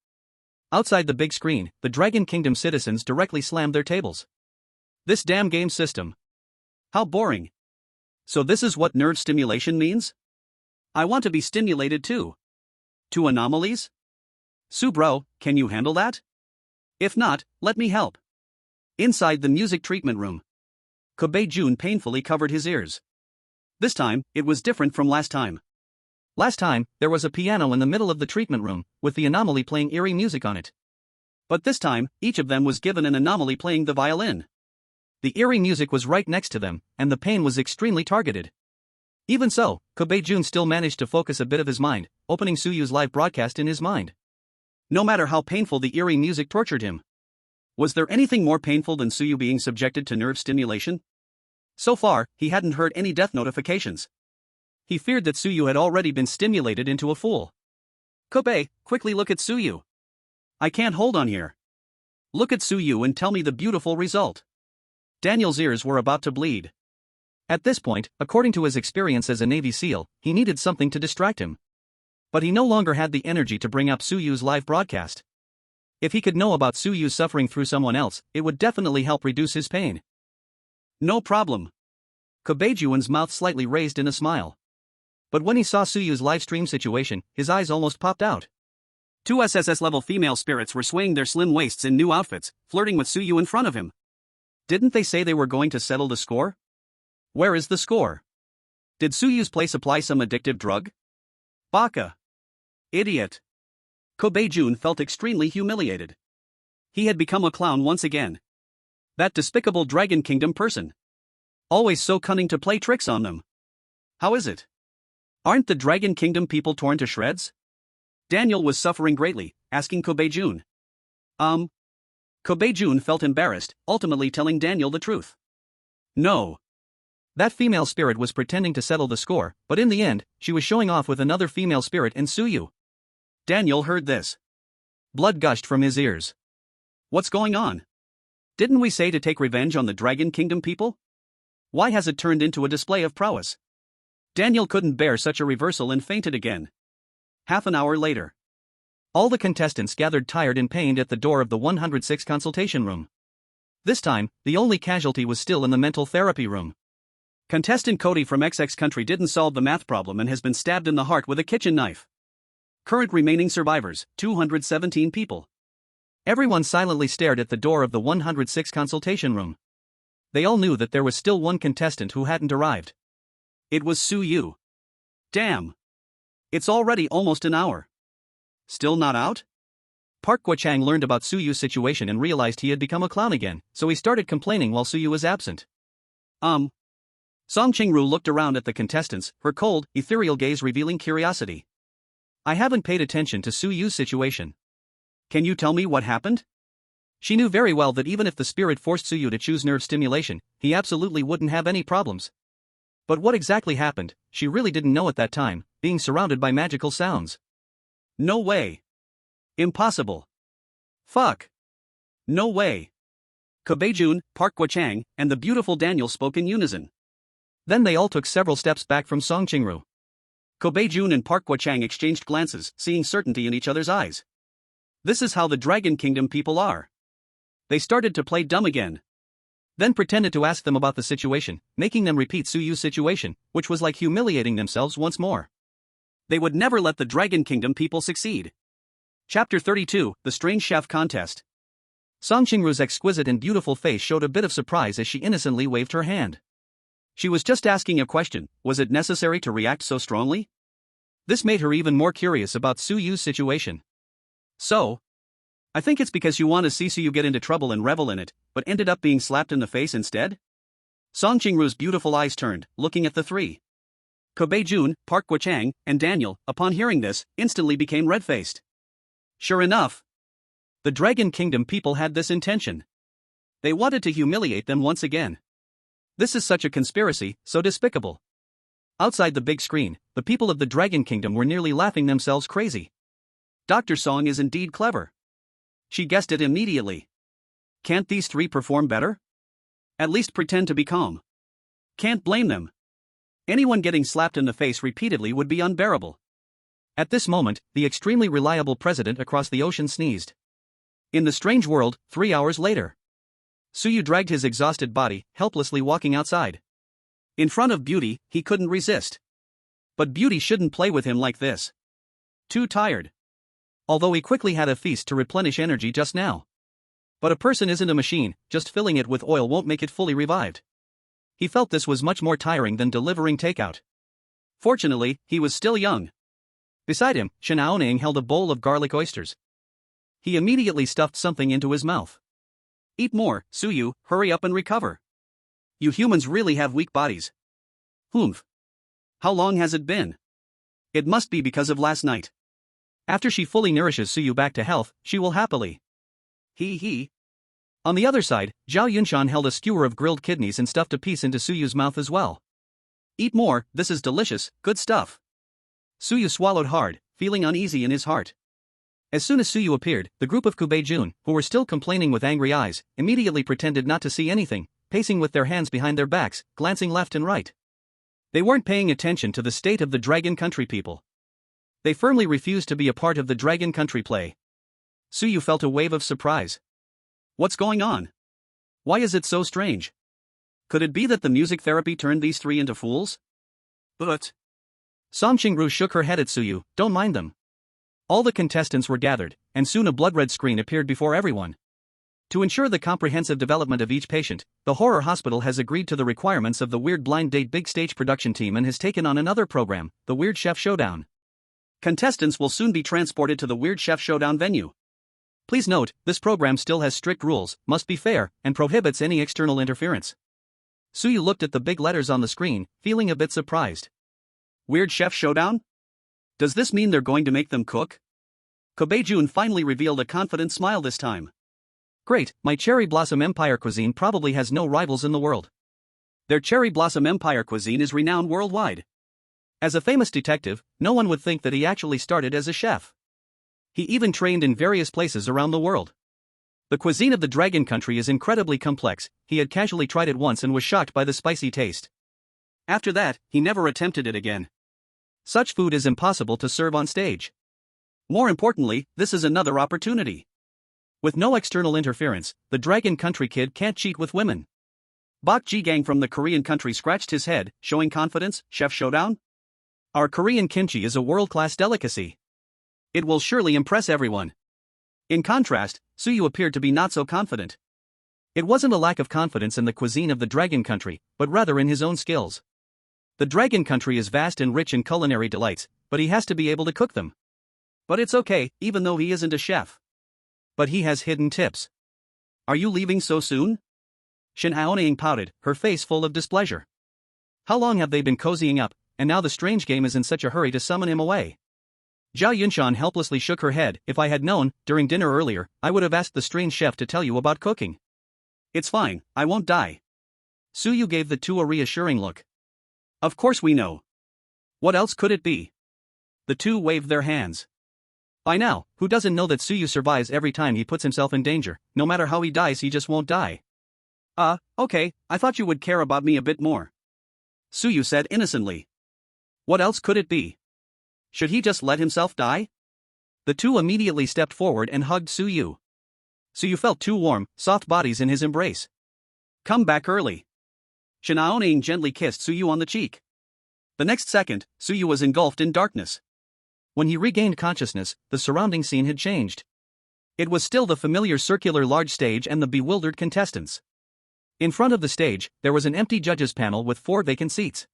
Outside the big screen, the Dragon Kingdom citizens directly slammed their tables. This damn game system. How boring. So this is what nerve stimulation means? I want to be stimulated too. To anomalies? Bro, can you handle that? If not, let me help. Inside the music treatment room, Kobe-jun painfully covered his ears. This time, it was different from last time. Last time, there was a piano in the middle of the treatment room, with the anomaly playing eerie music on it. But this time, each of them was given an anomaly playing the violin. The eerie music was right next to them, and the pain was extremely targeted. Even so, Kobe-jun still managed to focus a bit of his mind, opening Suyu's live broadcast in his mind. No matter how painful the eerie music tortured him. Was there anything more painful than Suyu being subjected to nerve stimulation? So far, he hadn't heard any death notifications. He feared that Suyu had already been stimulated into a fool. Kobe, quickly look at Suyu. I can't hold on here. Look at Suyu and tell me the beautiful result. Daniel's ears were about to bleed. At this point, according to his experience as a Navy SEAL, he needed something to distract him. But he no longer had the energy to bring up Suyu's live broadcast. If he could know about Suyu's suffering through someone else, it would definitely help reduce his pain. No problem. Kobe-jun's mouth slightly raised in a smile. But when he saw Suyu's livestream situation, his eyes almost popped out. Two SSS-level female spirits were swaying their slim waists in new outfits, flirting with Suyu in front of him. Didn't they say they were going to settle the score? Where is the score? Did Suyu's place apply some addictive drug? Baka. Idiot. Kobe-jun felt extremely humiliated. He had become a clown once again. That despicable Dragon Kingdom person. Always so cunning to play tricks on them. How is it? Aren't the Dragon Kingdom people torn to shreds? Daniel was suffering greatly, asking Kobe-jun. Kobe-jun felt embarrassed, ultimately telling Daniel the truth. No. That female spirit was pretending to settle the score, but in the end, she was showing off with another female spirit and Suyu. Daniel heard this. Blood gushed from his ears. What's going on? Didn't we say to take revenge on the Dragon Kingdom people? Why has it turned into a display of prowess? Daniel couldn't bear such a reversal and fainted again. Half an hour later. All the contestants gathered tired and pained at the door of the 106 consultation room. This time, the only casualty was still in the mental therapy room. Contestant Cody from XX country didn't solve the math problem and has been stabbed in the heart with a kitchen knife. Current remaining survivors, 217 people. Everyone silently stared at the door of the 106 consultation room. They all knew that there was still one contestant who hadn't arrived. It was Suyu. Damn. It's already almost an hour. Still not out? Park Guo-chang learned about Suyu's situation and realized he had become a clown again, so he started complaining while Suyu was absent. Song Qingru looked around at the contestants, her cold, ethereal gaze revealing curiosity. I haven't paid attention to Suyu's situation. Can you tell me what happened? She knew very well that even if the spirit forced Suyu to choose nerve stimulation, he absolutely wouldn't have any problems. But what exactly happened, she really didn't know at that time, being surrounded by magical sounds. No way. Impossible. Fuck. No way. Kobe-jun, Park Guo-chang, and the beautiful Daniel spoke in unison. Then they all took several steps back from Song Qingru. Kobe-jun and Park Guo-chang exchanged glances, seeing certainty in each other's eyes. This is how the Dragon Kingdom people are. They started to play dumb again. Then pretended to ask them about the situation, making them repeat Suyu's situation, which was like humiliating themselves once more. They would never let the Dragon Kingdom people succeed. Chapter 32, The Strange Chef Contest. Song Qingru's exquisite and beautiful face showed a bit of surprise as she innocently waved her hand. She was just asking a question, was it necessary to react so strongly? This made her even more curious about Suyu's situation. So? I think it's because you want to see Suyu get into trouble and revel in it, but ended up being slapped in the face instead? Song Qingru's beautiful eyes turned, looking at the three. Kobe-jun, Park Guo-chang, and Daniel, upon hearing this, instantly became red-faced. Sure enough. The Dragon Kingdom people had this intention. They wanted to humiliate them once again. This is such a conspiracy, so despicable. Outside the big screen, the people of the Dragon Kingdom were nearly laughing themselves crazy. Dr. Song is indeed clever. She guessed it immediately. Can't these three perform better? At least pretend to be calm. Can't blame them. Anyone getting slapped in the face repeatedly would be unbearable. At this moment, the extremely reliable president across the ocean sneezed. In the strange world, 3 hours later. Suyu dragged his exhausted body, helplessly walking outside. In front of Beauty, he couldn't resist. But Beauty shouldn't play with him like this. Too tired. Although he quickly had a feast to replenish energy just now. But a person isn't a machine, just filling it with oil won't make it fully revived. He felt this was much more tiring than delivering takeout. Fortunately, he was still young. Beside him, Shanaoning held a bowl of garlic oysters. He immediately stuffed something into his mouth. Eat more, Suyu, hurry up and recover. You humans really have weak bodies. Humph. How long has it been? It must be because of last night. After she fully nourishes Suyu back to health, she will happily. He. On the other side, Zhao Yunshan held a skewer of grilled kidneys and stuffed a piece into Suyu's mouth as well. Eat more, this is delicious, good stuff. Suyu swallowed hard, feeling uneasy in his heart. As soon as Suyu appeared, the group of Kubei-jun, who were still complaining with angry eyes, immediately pretended not to see anything, pacing with their hands behind their backs, glancing left and right. They weren't paying attention to the state of the Dragon Country people. They firmly refused to be a part of the Dragon Country play. Suyu felt a wave of surprise. What's going on? Why is it so strange? Could it be that the music therapy turned these three into fools? But Song Xingru shook her head at Suyu, don't mind them. All the contestants were gathered, and soon a blood-red screen appeared before everyone. To ensure the comprehensive development of each patient, the horror hospital has agreed to the requirements of the Weird Blind Date big stage production team and has taken on another program, the Weird Chef Showdown. Contestants will soon be transported to the Weird Chef Showdown venue. Please note, this program still has strict rules, must be fair, and prohibits any external interference. Suyu looked at the big letters on the screen, feeling a bit surprised. Weird Chef Showdown? Does this mean they're going to make them cook? Kobe-jun finally revealed a confident smile this time. Great, my Cherry Blossom Empire cuisine probably has no rivals in the world. Their Cherry Blossom Empire cuisine is renowned worldwide. As a famous detective, no one would think that he actually started as a chef. He even trained in various places around the world. The cuisine of the Dragon Country is incredibly complex. He had casually tried it once and was shocked by the spicy taste. After that, he never attempted it again. Such food is impossible to serve on stage. More importantly, this is another opportunity. With no external interference, the Dragon Country kid can't cheat with women. Bak Ji-gang from the Korean country scratched his head, showing confidence. Chef Showdown? Our Korean kimchi is a world-class delicacy. It will surely impress everyone. In contrast, Suyu appeared to be not so confident. It wasn't a lack of confidence in the cuisine of the Dragon Country, but rather in his own skills. The Dragon Country is vast and rich in culinary delights, but he has to be able to cook them. But it's okay, even though he isn't a chef. But he has hidden tips. Are you leaving so soon? Shin Aoning pouted, her face full of displeasure. How long have they been cozying up, and now the strange game is in such a hurry to summon him away? Zhao Yunshan helplessly shook her head. If I had known, during dinner earlier, I would have asked the strange chef to tell you about cooking. It's fine, I won't die. Suyu gave the two a reassuring look. Of course we know. What else could it be? The two waved their hands. By now, who doesn't know that Suyu survives every time he puts himself in danger? No matter how he dies, he just won't die. Okay, I thought you would care about me a bit more. Suyu said innocently. What else could it be? Should he just let himself die? The two immediately stepped forward and hugged Suyu. Suyu felt two warm, soft bodies in his embrace. Come back early. Shanaoning gently kissed Suyu on the cheek. The next second, Suyu was engulfed in darkness. When he regained consciousness, the surrounding scene had changed. It was still the familiar circular large stage and the bewildered contestants. In front of the stage, there was an empty judges' panel with 4 vacant seats.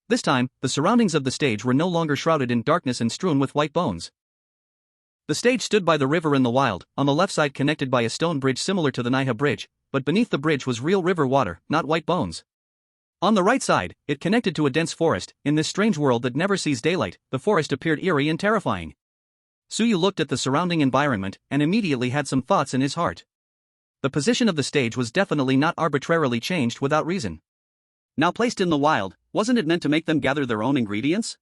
This time, the surroundings of the stage were no longer shrouded in darkness and strewn with white bones. The stage stood by the river in the wild, on the left side connected by a stone bridge similar to the Naiha Bridge, but beneath the bridge was real river water, not white bones. On the right side, it connected to a dense forest. In this strange world that never sees daylight, the forest appeared eerie and terrifying. Suyu looked at the surrounding environment and immediately had some thoughts in his heart. The position of the stage was definitely not arbitrarily changed without reason. Now placed in the wild, wasn't it meant to make them gather their own ingredients?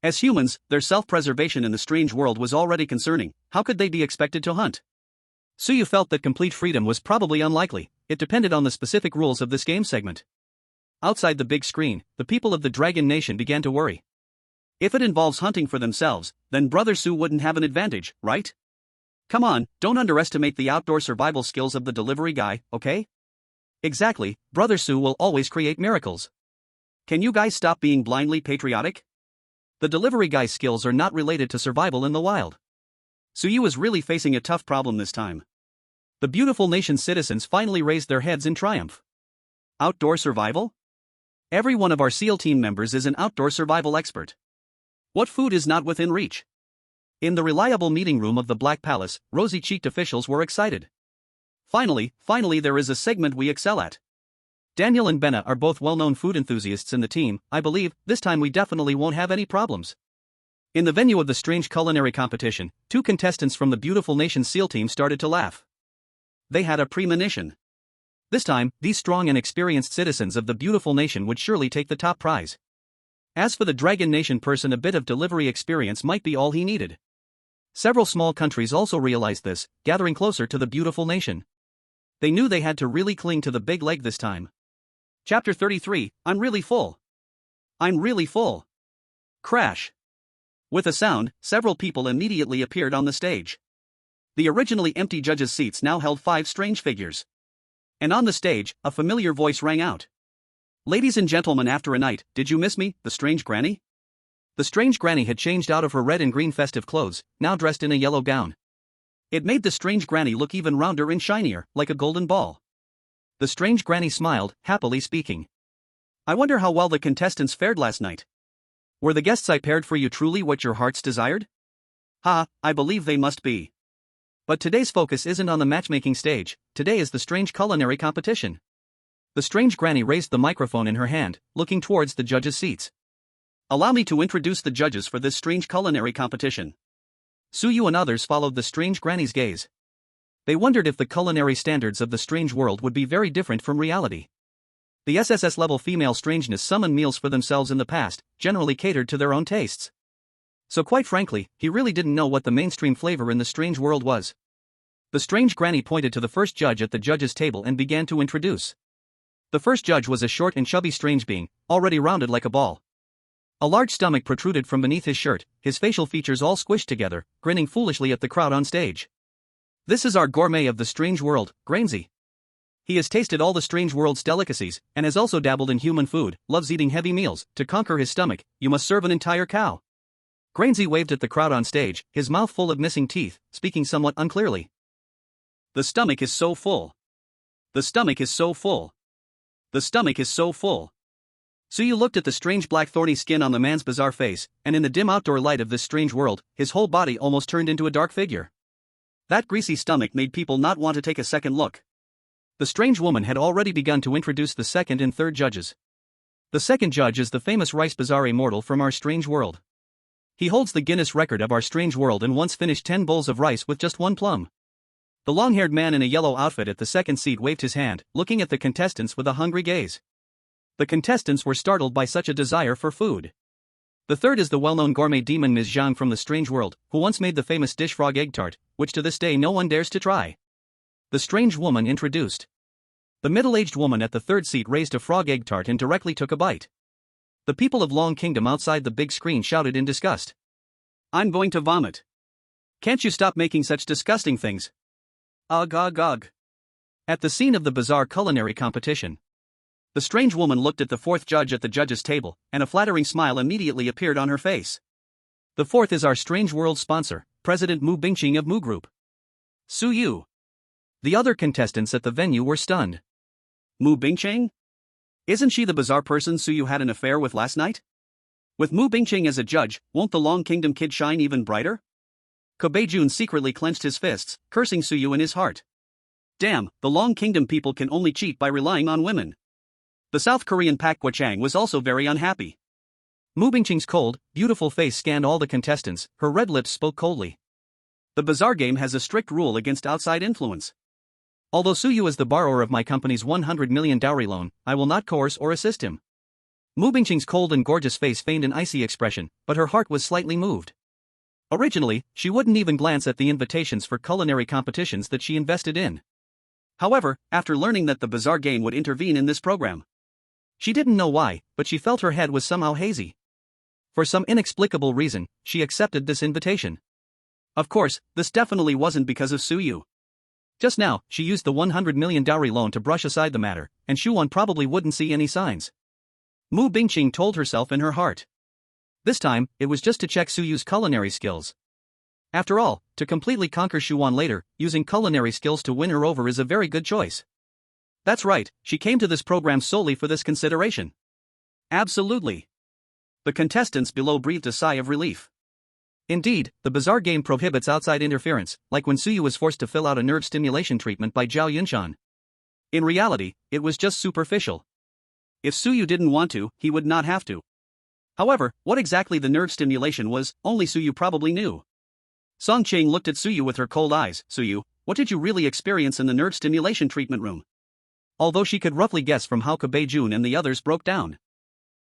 As humans, their self-preservation in the strange world was already concerning. How could they be expected to hunt? Suyu felt that complete freedom was probably unlikely. It depended on the specific rules of this game segment. Outside the big screen, the people of the Dragon Nation began to worry. If it involves hunting for themselves, then Brother Su wouldn't have an advantage, right? Come on, don't underestimate the outdoor survival skills of the delivery guy, okay? Exactly, Brother Su will always create miracles. Can you guys stop being blindly patriotic? The delivery guy's skills are not related to survival in the wild. Suyu is really facing a tough problem this time. The beautiful nation's citizens finally raised their heads in triumph. Outdoor survival? Every one of our SEAL team members is an outdoor survival expert. What food is not within reach? In the reliable meeting room of the Black Palace, rosy-cheeked officials were excited. Finally there is a segment we excel at. Daniel and Benna are both well-known food enthusiasts in the team. I believe, this time we definitely won't have any problems. In the venue of the strange culinary competition, 2 contestants from the beautiful nation's SEAL team started to laugh. They had a premonition. This time, these strong and experienced citizens of the beautiful nation would surely take the top prize. As for the Dragon Nation person, a bit of delivery experience might be all he needed. Several small countries also realized this, gathering closer to the beautiful nation. They knew they had to really cling to the big leg this time. Chapter 33, I'm really full. I'm really full. Crash. With a sound, several people immediately appeared on the stage. The originally empty judges' seats now held 5 strange figures. And on the stage, a familiar voice rang out. Ladies and gentlemen, after a night, did you miss me, the strange granny? The strange granny had changed out of her red and green festive clothes, now dressed in a yellow gown. It made the strange granny look even rounder and shinier, like a golden ball. The strange granny smiled, happily speaking. I wonder how well the contestants fared last night. Were the guests I paired for you truly what your hearts desired? Ha, I believe they must be. But today's focus isn't on the matchmaking stage, today is the strange culinary competition. The strange granny raised the microphone in her hand, looking towards the judges' seats. Allow me to introduce the judges for this strange culinary competition. Suyu and others followed the strange granny's gaze. They wondered if the culinary standards of the strange world would be very different from reality. The SSS-level female strangeness summoned meals for themselves in the past, generally catered to their own tastes. So quite frankly, he really didn't know what the mainstream flavor in the strange world was. The strange granny pointed to the first judge at the judges' table and began to introduce. The first judge was a short and chubby strange being, already rounded like a ball. A large stomach protruded from beneath his shirt, his facial features all squished together, grinning foolishly at the crowd on stage. This is our gourmet of the strange world, Grainsy. He has tasted all the strange world's delicacies, and has also dabbled in human food, loves eating heavy meals. To conquer his stomach, you must serve an entire cow. Grainsy waved at the crowd on stage, his mouth full of missing teeth, speaking somewhat unclearly. The stomach is so full. The stomach is so full. The stomach is so full. Suyu looked at the strange black thorny skin on the man's bizarre face, and in the dim outdoor light of this strange world, his whole body almost turned into a dark figure. That greasy stomach made people not want to take a second look. The strange woman had already begun to introduce the second and third judges. The second judge is the famous rice bizarre immortal from our strange world. He holds the Guinness record of our strange world and once finished 10 bowls of rice with just 1 plum. The long-haired man in a yellow outfit at the second seat waved his hand, looking at the contestants with a hungry gaze. The contestants were startled by such a desire for food. The third is the well-known gourmet demon Ms. Zhang from the strange world, who once made the famous dish frog egg tart, which to this day no one dares to try. The strange woman introduced. The middle-aged woman at the third seat raised a frog egg tart and directly took a bite. The people of Long Kingdom outside the big screen shouted in disgust. I'm going to vomit. Can't you stop making such disgusting things? Ugh ugh ugh. At the scene of the bizarre culinary competition, the strange woman looked at the fourth judge at the judges' table, and a flattering smile immediately appeared on her face. The fourth is our strange world sponsor, President Mu Bingqing of Mu Group. Suyu. The other contestants at the venue were stunned. Mu Bingqing? Isn't she the bizarre person Suyu had an affair with last night? With Mu Bingqing as a judge, won't the Long Kingdom kid shine even brighter? Kobe Jun secretly clenched his fists, cursing Suyu in his heart. Damn, the Long Kingdom people can only cheat by relying on women. The South Korean Pak Kwa-chang was also very unhappy. Mu Bingqing's cold, beautiful face scanned all the contestants, her red lips spoke coldly. The bizarre game has a strict rule against outside influence. Although Suyu is the borrower of my company's 100 million dowry loan, I will not coerce or assist him. Mu Bingqing's cold and gorgeous face feigned an icy expression, but her heart was slightly moved. Originally, she wouldn't even glance at the invitations for culinary competitions that she invested in. However, after learning that the bizarre game would intervene in this program, she didn't know why, but she felt her head was somehow hazy. For some inexplicable reason, she accepted this invitation. Of course, this definitely wasn't because of Suyu. Just now, she used the 100 million dowry loan to brush aside the matter, and Shuwon probably wouldn't see any signs. Mu Bingqing told herself in her heart. This time, it was just to check Suyu's culinary skills. After all, to completely conquer Shuwan later, using culinary skills to win her over is a very good choice. That's right, she came to this program solely for this consideration. Absolutely. The contestants below breathed a sigh of relief. Indeed, the bizarre game prohibits outside interference, like when Suyu was forced to fill out a nerve stimulation treatment by Zhao Yunshan. In reality, it was just superficial. If Suyu didn't want to, he would not have to. However, what exactly the nerve stimulation was, only Suyu probably knew. Song Ching looked at Suyu with her cold eyes. Suyu, what did you really experience in the nerve stimulation treatment room? Although she could roughly guess from how Bei-jun and the others broke down.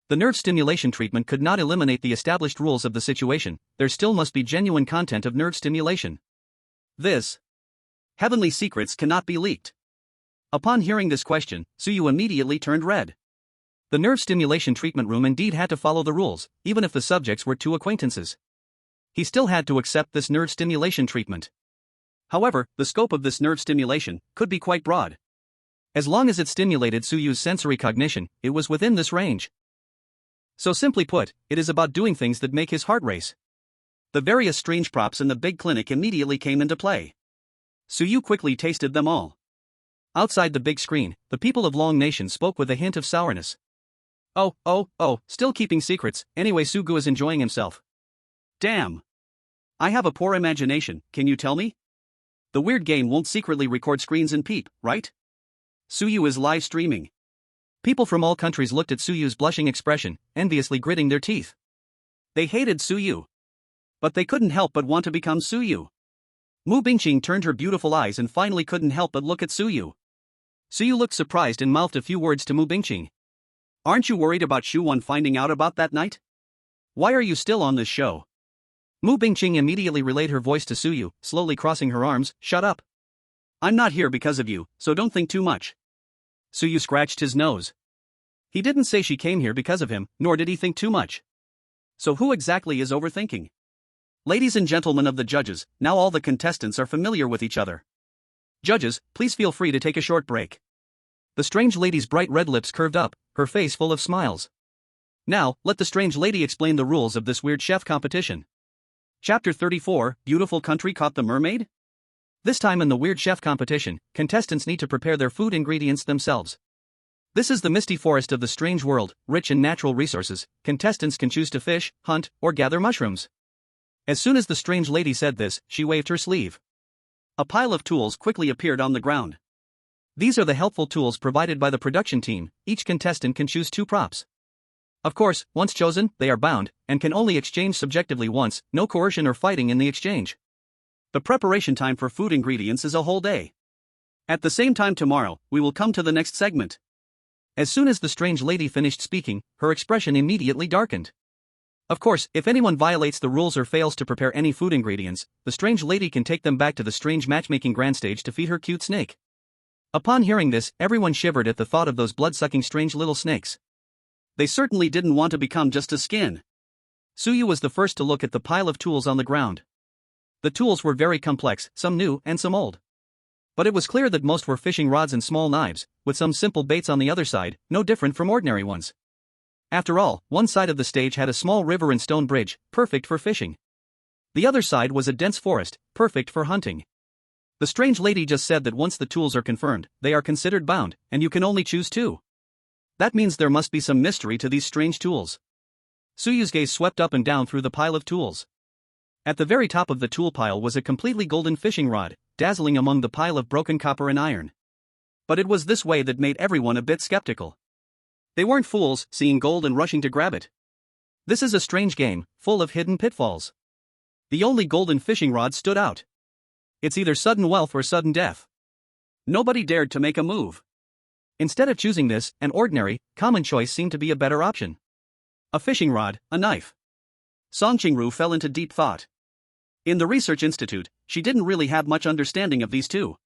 The nerve stimulation treatment could not eliminate the established rules of the situation, there still must be genuine content of nerve stimulation. This heavenly secrets cannot be leaked. Upon hearing this question, Suyu immediately turned red. The nerve stimulation treatment room indeed had to follow the rules, even if the subjects were two acquaintances. He still had to accept this nerve stimulation treatment. However, the scope of this nerve stimulation could be quite broad. As long as it stimulated Suyu's sensory cognition, it was within this range. So simply put, it is about doing things that make his heart race. The various strange props in the big clinic immediately came into play. Suyu quickly tasted them all. Outside the big screen, the people of Long Nation spoke with a hint of sourness. Oh, still keeping secrets, anyway Sugu is enjoying himself. Damn. I have a poor imagination, can you tell me? The weird game won't secretly record screens and peep, right? Suyu is live streaming. People from all countries looked at Suyu's blushing expression, enviously gritting their teeth. They hated Suyu. But they couldn't help but want to become Suyu. Mu Bingqing turned her beautiful eyes and finally couldn't help but look at Suyu. Suyu looked surprised and mouthed a few words to Mu Bingqing. Aren't you worried about Shuwan finding out about that night? Why are you still on this show? Mu Bingqing immediately relayed her voice to Suyu, slowly crossing her arms. Shut up. I'm not here because of you, so don't think too much. Suyu scratched his nose. He didn't say she came here because of him, nor did he think too much. So who exactly is overthinking? Ladies and gentlemen of the judges, now all the contestants are familiar with each other. Judges, please feel free to take a short break. The strange lady's bright red lips curved up, her face full of smiles. Now, let the strange lady explain the rules of this weird chef competition. Chapter 34, Beautiful Country Caught the Mermaid? This time in the weird chef competition, contestants need to prepare their food ingredients themselves. This is the misty forest of the strange world, rich in natural resources. Contestants can choose to fish, hunt, or gather mushrooms. As soon as the strange lady said this, she waved her sleeve. A pile of tools quickly appeared on the ground. These are the helpful tools provided by the production team. Each contestant can choose 2 props. Of course, once chosen, they are bound, and can only exchange subjectively once, no coercion or fighting in the exchange. The preparation time for food ingredients is a whole day. At the same time tomorrow, we will come to the next segment. As soon as the strange lady finished speaking, her expression immediately darkened. Of course, if anyone violates the rules or fails to prepare any food ingredients, the strange lady can take them back to the strange matchmaking grand stage to feed her cute snake. Upon hearing this, everyone shivered at the thought of those blood-sucking strange little snakes. They certainly didn't want to become just a skin. Suyu was the first to look at the pile of tools on the ground. The tools were very complex, some new and some old. But it was clear that most were fishing rods and small knives, with some simple baits on the other side, no different from ordinary ones. After all, one side of the stage had a small river and stone bridge, perfect for fishing. The other side was a dense forest, perfect for hunting. The strange lady just said that once the tools are confirmed, they are considered bound, and you can only choose 2. That means there must be some mystery to these strange tools. Suyu's gaze swept up and down through the pile of tools. At the very top of the tool pile was a completely golden fishing rod, dazzling among the pile of broken copper and iron. But it was this way that made everyone a bit skeptical. They weren't fools, seeing gold and rushing to grab it. This is a strange game, full of hidden pitfalls. The only golden fishing rod stood out. It's either sudden wealth or sudden death. Nobody dared to make a move. Instead of choosing this, an ordinary, common choice seemed to be a better option. A fishing rod, a knife. Song Qingru fell into deep thought. In the research institute, she didn't really have much understanding of these two.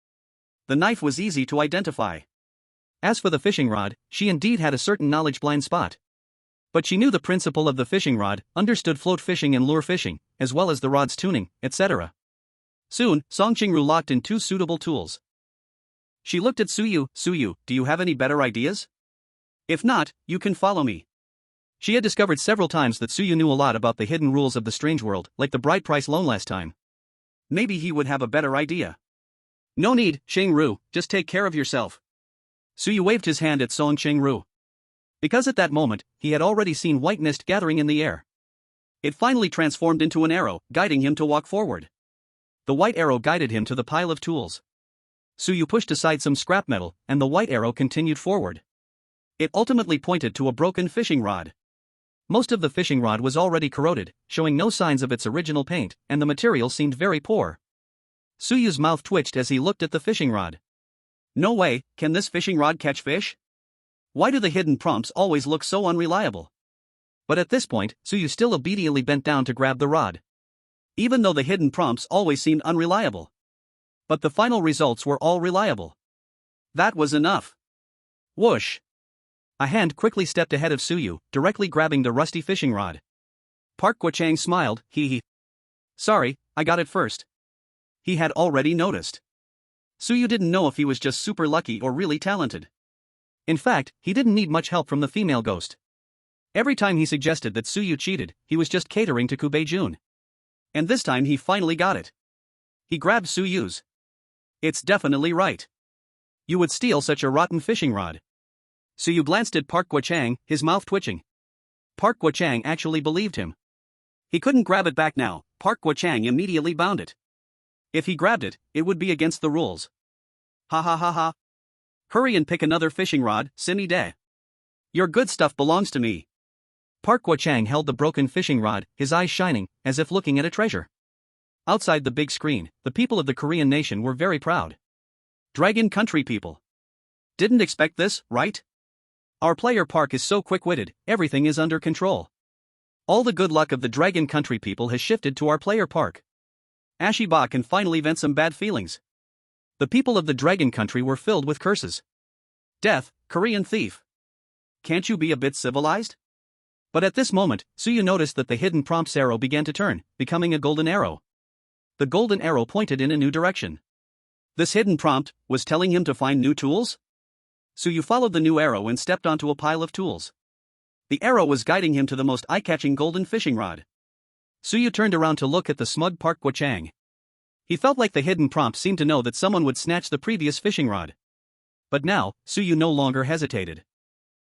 The knife was easy to identify. As for the fishing rod, she indeed had a certain knowledge blind spot. But she knew the principle of the fishing rod, understood float fishing and lure fishing, as well as the rod's tuning, etc. Soon, Song Qingru locked in 2 suitable tools. She looked at Suyu. Suyu, do you have any better ideas? If not, you can follow me. She had discovered several times that Suyu knew a lot about the hidden rules of the strange world, like the bride price loan last time. Maybe he would have a better idea. No need, Sheng-ru, just take care of yourself. Suyu waved his hand at Song Sheng-ru. Because at that moment, he had already seen white mist gathering in the air. It finally transformed into an arrow, guiding him to walk forward. The white arrow guided him to the pile of tools. Suyu pushed aside some scrap metal, and the white arrow continued forward. It ultimately pointed to a broken fishing rod. Most of the fishing rod was already corroded, showing no signs of its original paint, and the material seemed very poor. Suyu's mouth twitched as he looked at the fishing rod. No way, can this fishing rod catch fish? Why do the hidden prompts always look so unreliable? But at this point, Suyu still obediently bent down to grab the rod. Even though the hidden prompts always seemed unreliable. But the final results were all reliable. That was enough. Whoosh! A hand quickly stepped ahead of Suyu, directly grabbing the rusty fishing rod. Park Guo-chang smiled, hee hee. Sorry, I got it first. He had already noticed. Suyu didn't know if he was just super lucky or really talented. In fact, he didn't need much help from the female ghost. Every time he suggested that Suyu cheated, he was just catering to Kubei-jun. And this time he finally got it. He grabbed Suyu's. It's definitely right. You would steal such a rotten fishing rod. Suyu glanced at Park Guo-chang, his mouth twitching. Park Guo-chang actually believed him. He couldn't grab it back now. Park Guo-chang immediately bound it. If he grabbed it, it would be against the rules. Ha ha ha ha. Hurry and pick another fishing rod, Simi-de. Your good stuff belongs to me. Park Guo-chang held the broken fishing rod, his eyes shining, as if looking at a treasure. Outside the big screen, the people of the Korean nation were very proud. Dragon Country people. Didn't expect this, right? Our player Park is so quick-witted, everything is under control. All the good luck of the Dragon Country people has shifted to our player Park. Ashiba can finally vent some bad feelings. The people of the Dragon Country were filled with curses. Death, Korean thief. Can't you be a bit civilized? But at this moment, Suyu noticed that the hidden prompts arrow began to turn, becoming a golden arrow. The golden arrow pointed in a new direction. This hidden prompt was telling him to find new tools? Suyu followed the new arrow and stepped onto a pile of tools. The arrow was guiding him to the most eye-catching golden fishing rod. Suyu turned around to look at the smug Park Guo-chang. He felt like the hidden prompt seemed to know that someone would snatch the previous fishing rod. But now, Suyu no longer hesitated.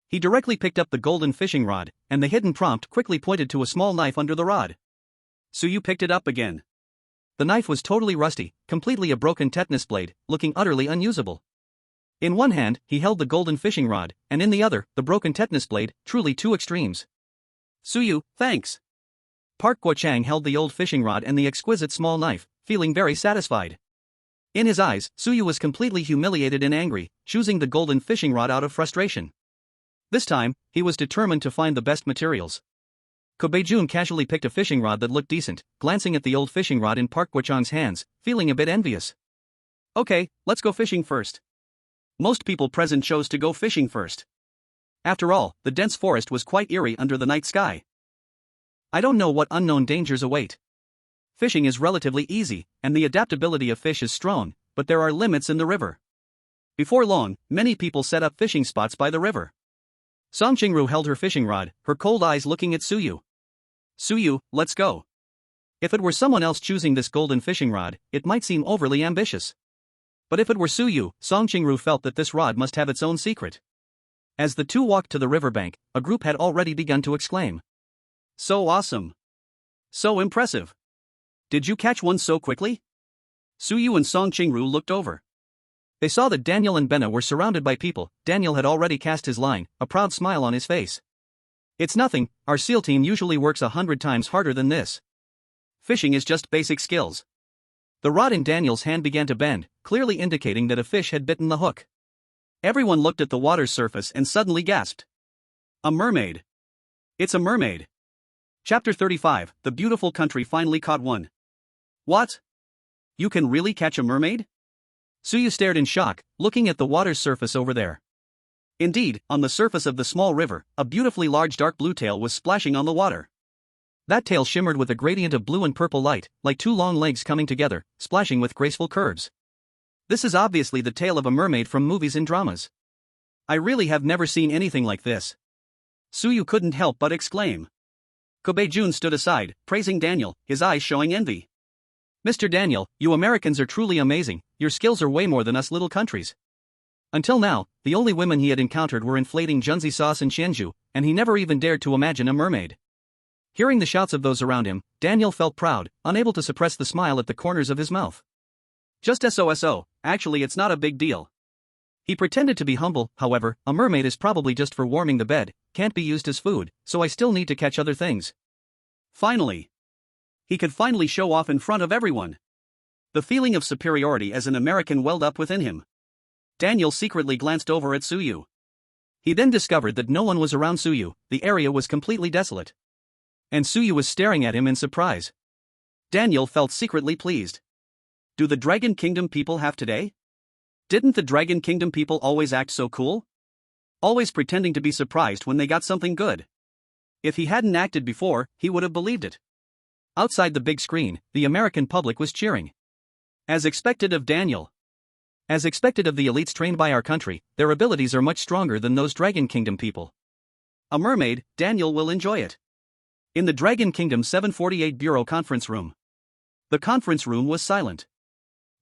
He directly picked up the golden fishing rod, and the hidden prompt quickly pointed to a small knife under the rod. Suyu picked it up again. The knife was totally rusty, completely a broken tetanus blade, looking utterly unusable. In one hand, he held the golden fishing rod, and in the other, the broken tetanus blade, truly two extremes. Suyu, thanks. Park Guo-chang held the old fishing rod and the exquisite small knife, feeling very satisfied. In his eyes, Suyu was completely humiliated and angry, choosing the golden fishing rod out of frustration. This time, he was determined to find the best materials. Kubei-jun casually picked a fishing rod that looked decent, glancing at the old fishing rod in Park Guo-chang's hands, feeling a bit envious. Okay, let's go fishing first. Most people present chose to go fishing first. After all, the dense forest was quite eerie under the night sky. I don't know what unknown dangers await. Fishing is relatively easy, and the adaptability of fish is strong, but there are limits in the river. Before long, many people set up fishing spots by the river. Song Sheng-ru held her fishing rod, her cold eyes looking at Suyu. Suyu, let's go. If it were someone else choosing this golden fishing rod, it might seem overly ambitious. But if it were Suyu, Song Sheng-ru felt that this rod must have its own secret. As the two walked to the riverbank, a group had already begun to exclaim. So awesome! So impressive! Did you catch one so quickly? Suyu and Song Sheng-ru looked over. They saw that Daniel and Benna were surrounded by people. Daniel had already cast his line, a proud smile on his face. It's nothing, our SEAL team usually works 100 times harder than this. Fishing is just basic skills. The rod in Daniel's hand began to bend, clearly indicating that a fish had bitten the hook. Everyone looked at the water's surface and suddenly gasped. A mermaid. It's a mermaid. Chapter 35, The Beautiful Country finally caught one. What? You can really catch a mermaid? Suyu stared in shock, looking at the water's surface over there. Indeed, on the surface of the small river, a beautifully large dark blue tail was splashing on the water. That tail shimmered with a gradient of blue and purple light, like two long legs coming together, splashing with graceful curves. This is obviously the tail of a mermaid from movies and dramas. I really have never seen anything like this. Suyu couldn't help but exclaim. Kobe-jun stood aside, praising Daniel, his eyes showing envy. Mr. Daniel, you Americans are truly amazing, your skills are way more than us little countries. Until now, the only women he had encountered were inflating Junzi sauce and Xianzhu, and he never even dared to imagine a mermaid. Hearing the shouts of those around him, Daniel felt proud, unable to suppress the smile at the corners of his mouth. Just so, actually it's not a big deal. He pretended to be humble, however, a mermaid is probably just for warming the bed, can't be used as food, so I still need to catch other things. Finally. He could finally show off in front of everyone. The feeling of superiority as an American welled up within him. Daniel secretly glanced over at Suyu. He then discovered that no one was around Suyu, the area was completely desolate. And Suyu was staring at him in surprise. Daniel felt secretly pleased. Do the Dragon Kingdom people have today? Didn't the Dragon Kingdom people always act so cool? Always pretending to be surprised when they got something good. If he hadn't acted before, he would have believed it. Outside the big screen, the American public was cheering. As expected of Daniel. As expected of the elites trained by our country, their abilities are much stronger than those Dragon Kingdom people. A mermaid, Daniel will enjoy it. In the Dragon Kingdom 748 Bureau conference room. The conference room was silent.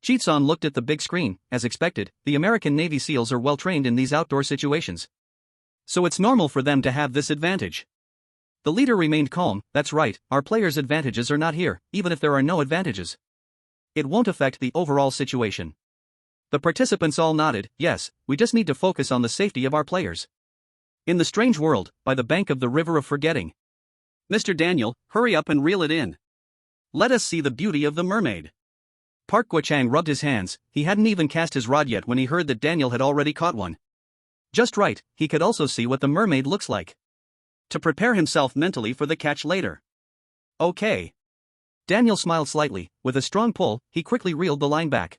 Chitsan looked at the big screen. As expected, the American Navy SEALs are well trained in these outdoor situations. So it's normal for them to have this advantage. The leader remained calm. That's right, our players' advantages are not here, even if there are no advantages. It won't affect the overall situation. The participants all nodded. Yes, we just need to focus on the safety of our players. In the strange world, by the bank of the river of forgetting. Mr. Daniel, hurry up and reel it in. Let us see the beauty of the mermaid. Park Guo-chang rubbed his hands. He hadn't even cast his rod yet when he heard that Daniel had already caught one. Just right, he could also see what the mermaid looks like. To prepare himself mentally for the catch later. Okay. Daniel smiled slightly. With a strong pull, he quickly reeled the line back.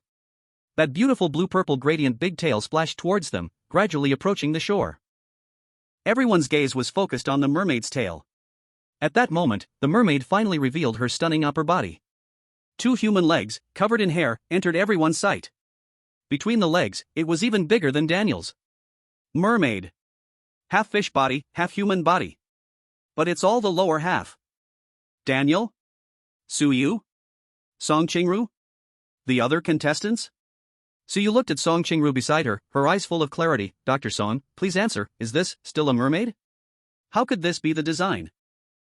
That beautiful blue-purple gradient big tail splashed towards them, gradually approaching the shore. Everyone's gaze was focused on the mermaid's tail. At that moment, the mermaid finally revealed her stunning upper body. 2 human legs, covered in hair, entered everyone's sight. Between the legs, it was even bigger than Daniel's. Mermaid. Half fish body, half human body. But it's all the lower half. Daniel? Suyu? Song Qingru? The other contestants? Suyu looked at Song Qingru beside her, her eyes full of clarity. Dr. Song, please answer, is this still a mermaid? How could this be the design?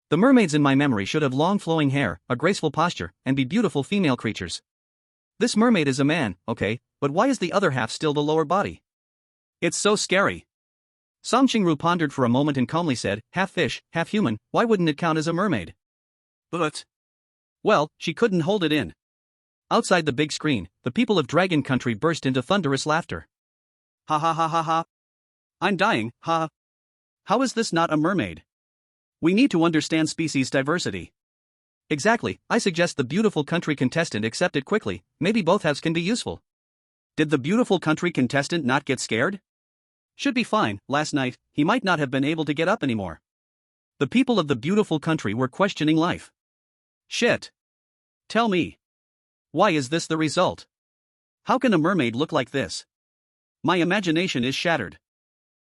The mermaids in my memory should have long flowing hair, a graceful posture, and be beautiful female creatures. This mermaid is a man, okay, but why is the other half still the lower body? It's so scary. Song Qingru pondered for a moment and calmly said, half fish, half human, why wouldn't it count as a mermaid? But... well, she couldn't hold it in. Outside the big screen, the people of Dragon Country burst into thunderous laughter. Ha ha ha ha ha. I'm dying, ha. How is this not a mermaid? We need to understand species diversity. Exactly, I suggest the beautiful country contestant accept it quickly, maybe both halves can be useful. Did the beautiful country contestant not get scared? Should be fine, last night, he might not have been able to get up anymore. The people of the beautiful country were questioning life. Shit. Tell me. Why is this the result? How can a mermaid look like this? My imagination is shattered.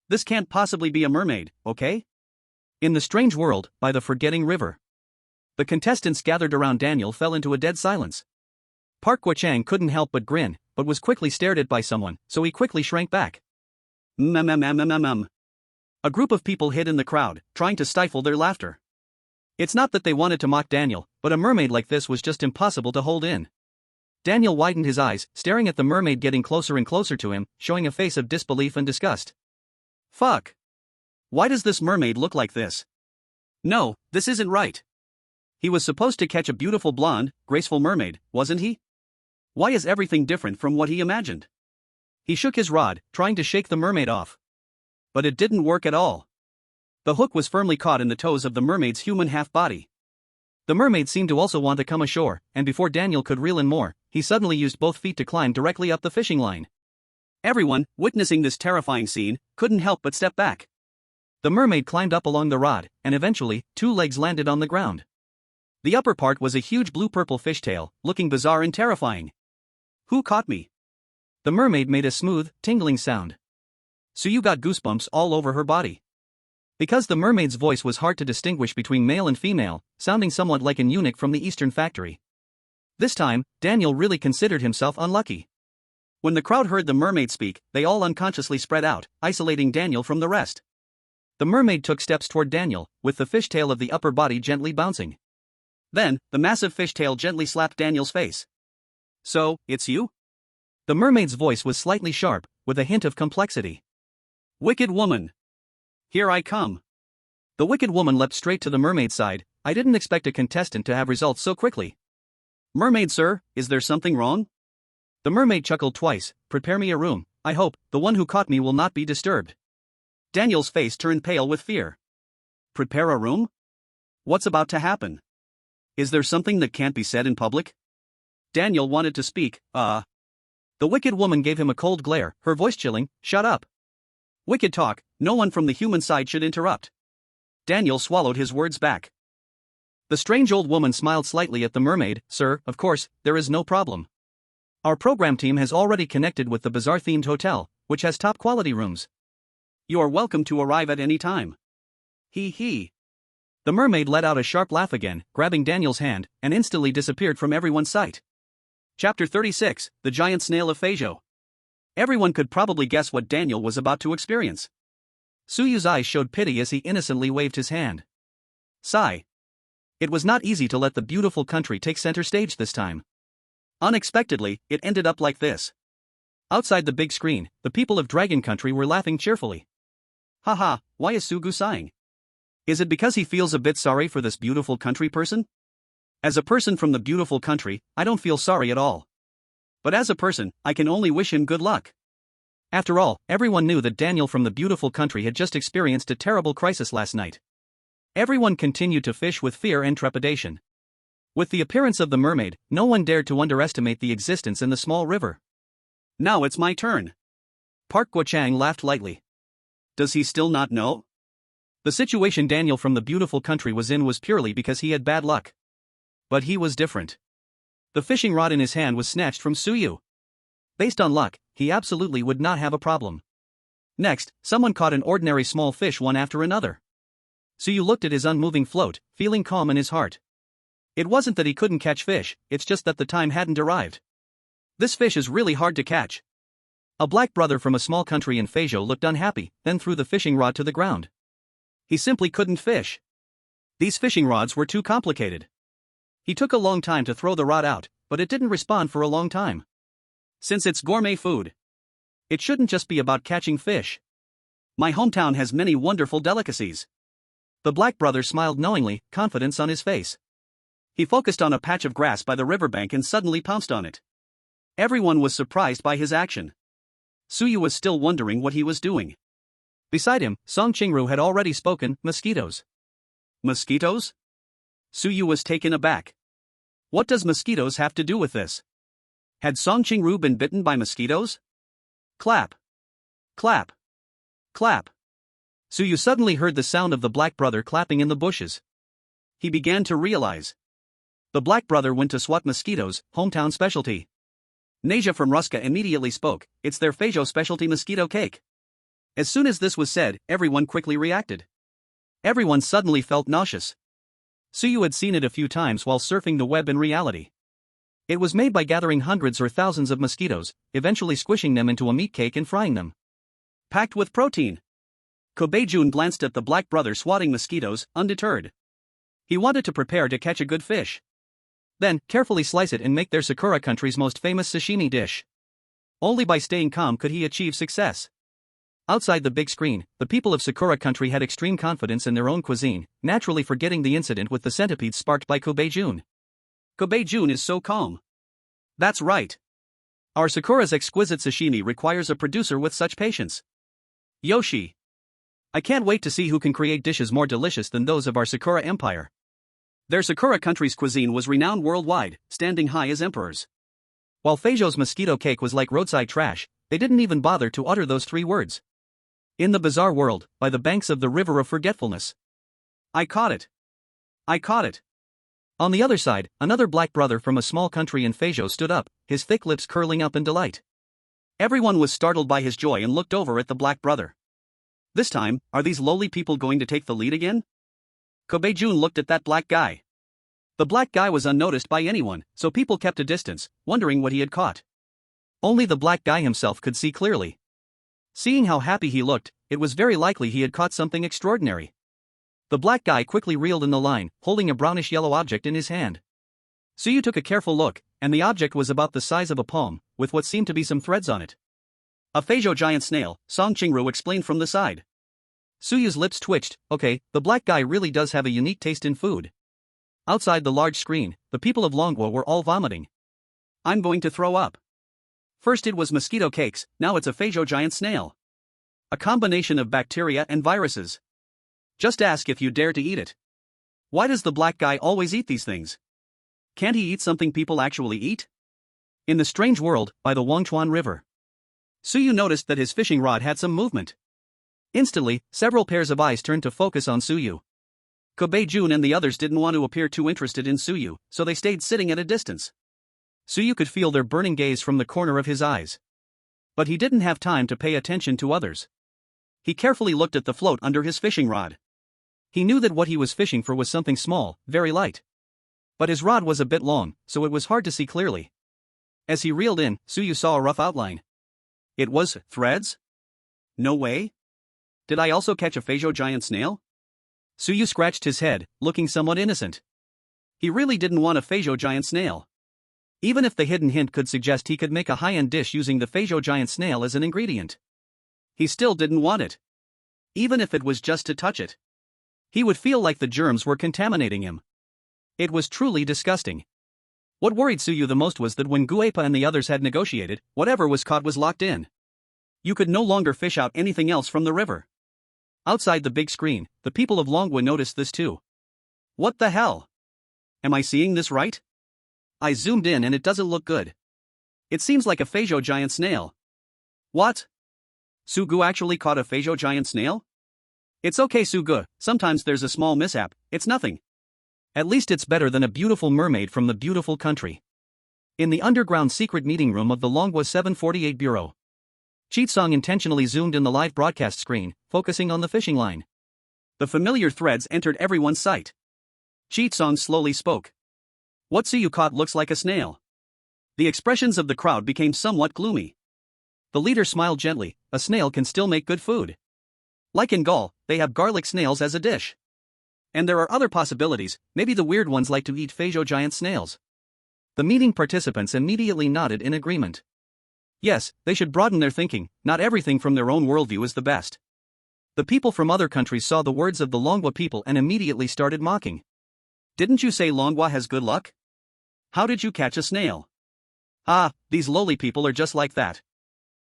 This can't possibly be a mermaid, okay? In the strange world, by the forgetting river. The contestants gathered around Daniel fell into a dead silence. Park Guo-chang couldn't help but grin, but was quickly stared at by someone, so he quickly shrank back. A group of people hid in the crowd, trying to stifle their laughter. It's not that they wanted to mock Daniel, but a mermaid like this was just impossible to hold in. Daniel widened his eyes, staring at the mermaid getting closer and closer to him, showing a face of disbelief and disgust. Fuck. Why does this mermaid look like this? No, this isn't right. He was supposed to catch a beautiful blonde, graceful mermaid, wasn't he? Why is everything different from what he imagined? He shook his rod, trying to shake the mermaid off. But it didn't work at all. The hook was firmly caught in the toes of the mermaid's human half-body. The mermaid seemed to also want to come ashore, and before Daniel could reel in more, he suddenly used both feet to climb directly up the fishing line. Everyone, witnessing this terrifying scene, couldn't help but step back. The mermaid climbed up along the rod, and eventually, 2 legs landed on the ground. The upper part was a huge blue-purple fishtail, looking bizarre and terrifying. Who caught me? The mermaid made a smooth, tingling sound. Suyu got goosebumps all over her body. Because the mermaid's voice was hard to distinguish between male and female, sounding somewhat like an eunuch from the Eastern factory. This time, Daniel really considered himself unlucky. When the crowd heard the mermaid speak, they all unconsciously spread out, isolating Daniel from the rest. The mermaid took steps toward Daniel, with the fishtail of the upper body gently bouncing. Then, the massive fishtail gently slapped Daniel's face. "So, it's you?" The mermaid's voice was slightly sharp, with a hint of complexity. "Wicked woman. Here I come." The wicked woman leapt straight to the mermaid's side. "I didn't expect a contestant to have results so quickly." "Mermaid sir, is there something wrong?" The mermaid chuckled twice. "Prepare me a room, I hope, the one who caught me will not be disturbed." Daniel's face turned pale with fear. "Prepare a room? What's about to happen? Is there something that can't be said in public?" Daniel wanted to speak. The wicked woman gave him a cold glare, her voice chilling. "Shut up. Wicked talk, no one from the human side should interrupt." Daniel swallowed his words back. The strange old woman smiled slightly at the mermaid. "Sir, of course, there is no problem. Our program team has already connected with the bazaar-themed hotel, which has top-quality rooms. You are welcome to arrive at any time." He. The mermaid let out a sharp laugh again, grabbing Daniel's hand, and instantly disappeared from everyone's sight. Chapter 36, The Giant Snail of Feijo. Everyone could probably guess what Daniel was about to experience. Suyu's eyes showed pity as he innocently waved his hand. Sigh. It was not easy to let the beautiful country take center stage this time. Unexpectedly, it ended up like this. Outside the big screen, the people of Dragon Country were laughing cheerfully. Haha, why is Sugu sighing? Is it because he feels a bit sorry for this beautiful country person? As a person from the beautiful country, I don't feel sorry at all. But as a person, I can only wish him good luck. After all, everyone knew that Daniel from the beautiful country had just experienced a terrible crisis last night. Everyone continued to fish with fear and trepidation. With the appearance of the mermaid, no one dared to underestimate the existence in the small river. Now it's my turn. Park Guo-chang laughed lightly. Does he still not know? The situation Daniel from the beautiful country was in was purely because he had bad luck. But he was different. The fishing rod in his hand was snatched from Suyu. Based on luck, he absolutely would not have a problem. Next, someone caught an ordinary small fish one after another. Suyu looked at his unmoving float, feeling calm in his heart. It wasn't that he couldn't catch fish, it's just that the time hadn't arrived. This fish is really hard to catch. A black brother from a small country in Feijo looked unhappy, then threw the fishing rod to the ground. He simply couldn't fish. These fishing rods were too complicated. He took a long time to throw the rod out, but it didn't respond for a long time. Since it's gourmet food, it shouldn't just be about catching fish. My hometown has many wonderful delicacies. The black brother smiled knowingly, confidence on his face. He focused on a patch of grass by the riverbank and suddenly pounced on it. Everyone was surprised by his action. Suyu was still wondering what he was doing. Beside him, Song Qingru had already spoken. Mosquitoes. Mosquitoes? Suyu was taken aback. What does mosquitoes have to do with this? Had Song Qingru been bitten by mosquitoes? Clap. Clap. Clap. Suyu suddenly heard the sound of the black brother clapping in the bushes. He began to realize. The black brother went to swat mosquitoes, hometown specialty. Naja from Ruska immediately spoke. It's their Feijo specialty mosquito cake. As soon as this was said, everyone quickly reacted. Everyone suddenly felt nauseous. Suyu had seen it a few times while surfing the web in reality. It was made by gathering hundreds or thousands of mosquitoes, eventually squishing them into a meat cake and frying them. Packed with protein. Kobe-jun glanced at the black brother swatting mosquitoes, undeterred. He wanted to prepare to catch a good fish. Then, carefully slice it and make their Sakura country's most famous sashimi dish. Only by staying calm could he achieve success. Outside the big screen, the people of Sakura country had extreme confidence in their own cuisine, naturally forgetting the incident with the centipedes sparked by Kobe-jun. Kobe-jun is so calm. That's right. Our Sakura's exquisite sashimi requires a producer with such patience. Yoshi. I can't wait to see who can create dishes more delicious than those of our Sakura Empire. Their Sakura country's cuisine was renowned worldwide, standing high as emperors. While Feijo's mosquito cake was like roadside trash, they didn't even bother to utter those 3 words. In the bizarre world, by the banks of the river of forgetfulness. I caught it. I caught it. On the other side, another black brother from a small country in Feijo stood up, his thick lips curling up in delight. Everyone was startled by his joy and looked over at the black brother. This time, are these lowly people going to take the lead again? Kobe Jun looked at that black guy. The black guy was unnoticed by anyone, so people kept a distance, wondering what he had caught. Only the black guy himself could see clearly. Seeing how happy he looked, it was very likely he had caught something extraordinary. The black guy quickly reeled in the line, holding a brownish-yellow object in his hand. Suyu took a careful look, and the object was about the size of a palm, with what seemed to be some threads on it. A Feijo giant snail, Song Qingru explained from the side. Suyu's lips twitched. Okay, the black guy really does have a unique taste in food. Outside the large screen, the people of Longwa were all vomiting. I'm going to throw up. First it was mosquito cakes, now it's a Feijo giant snail. A combination of bacteria and viruses. Just ask if you dare to eat it. Why does the black guy always eat these things? Can't he eat something people actually eat? In the strange world, by the Wangchuan River. Suyu noticed that his fishing rod had some movement. Instantly, several pairs of eyes turned to focus on Suyu. Kobe Jun and the others didn't want to appear too interested in Suyu, so they stayed sitting at a distance. Suyu could feel their burning gaze from the corner of his eyes. But he didn't have time to pay attention to others. He carefully looked at the float under his fishing rod. He knew that what he was fishing for was something small, very light. But his rod was a bit long, so it was hard to see clearly. As he reeled in, Suyu saw a rough outline. It was threads? No way. Did I also catch a Feijo giant snail? Suyu scratched his head, looking somewhat innocent. He really didn't want a Feijo giant snail. Even if the hidden hint could suggest he could make a high-end dish using the Feijo giant snail as an ingredient. He still didn't want it. Even if it was just to touch it. He would feel like the germs were contaminating him. It was truly disgusting. What worried Suyu the most was that when Guepa and the others had negotiated, whatever was caught was locked in. You could no longer fish out anything else from the river. Outside the big screen, the people of Longwa noticed this too. What the hell? Am I seeing this right? I zoomed in and it doesn't look good. It seems like a Feijo giant snail. What? Sugu actually caught a Feijo giant snail? It's okay, Sugu, sometimes there's a small mishap, it's nothing. At least it's better than a beautiful mermaid from the beautiful country. In the underground secret meeting room of the Longwa 748 Bureau, Cheatsong intentionally zoomed in the live broadcast screen, focusing on the fishing line. The familiar threads entered everyone's sight. Cheatsong slowly spoke. What Suyu caught looks like a snail. The expressions of the crowd became somewhat gloomy. The leader smiled gently. A snail can still make good food. Like in Gaul, they have garlic snails as a dish. And there are other possibilities, maybe the weird ones like to eat Feijo giant snails. The meeting participants immediately nodded in agreement. Yes, they should broaden their thinking, not everything from their own worldview is the best. The people from other countries saw the words of the Longwa people and immediately started mocking. Didn't you say Longwa has good luck? How did you catch a snail? Ah, these lowly people are just like that.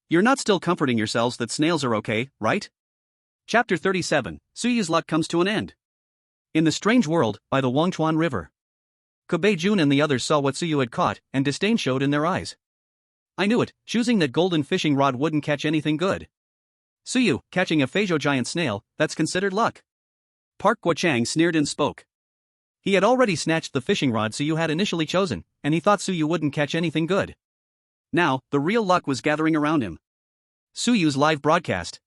You're not still comforting yourselves that snails are okay, right? Chapter 37, Suyu's luck comes to an end. In the strange world, by the Wangchuan River. Kobe Jun and the others saw what Suyu had caught, and disdain showed in their eyes. I knew it, choosing that golden fishing rod wouldn't catch anything good. Suyu, catching a Feijo giant snail, that's considered luck. Park Guochang sneered and spoke. He had already snatched the fishing rod Suyu had initially chosen, and he thought Suyu wouldn't catch anything good. Now, the real luck was gathering around him. Suyu's live broadcast.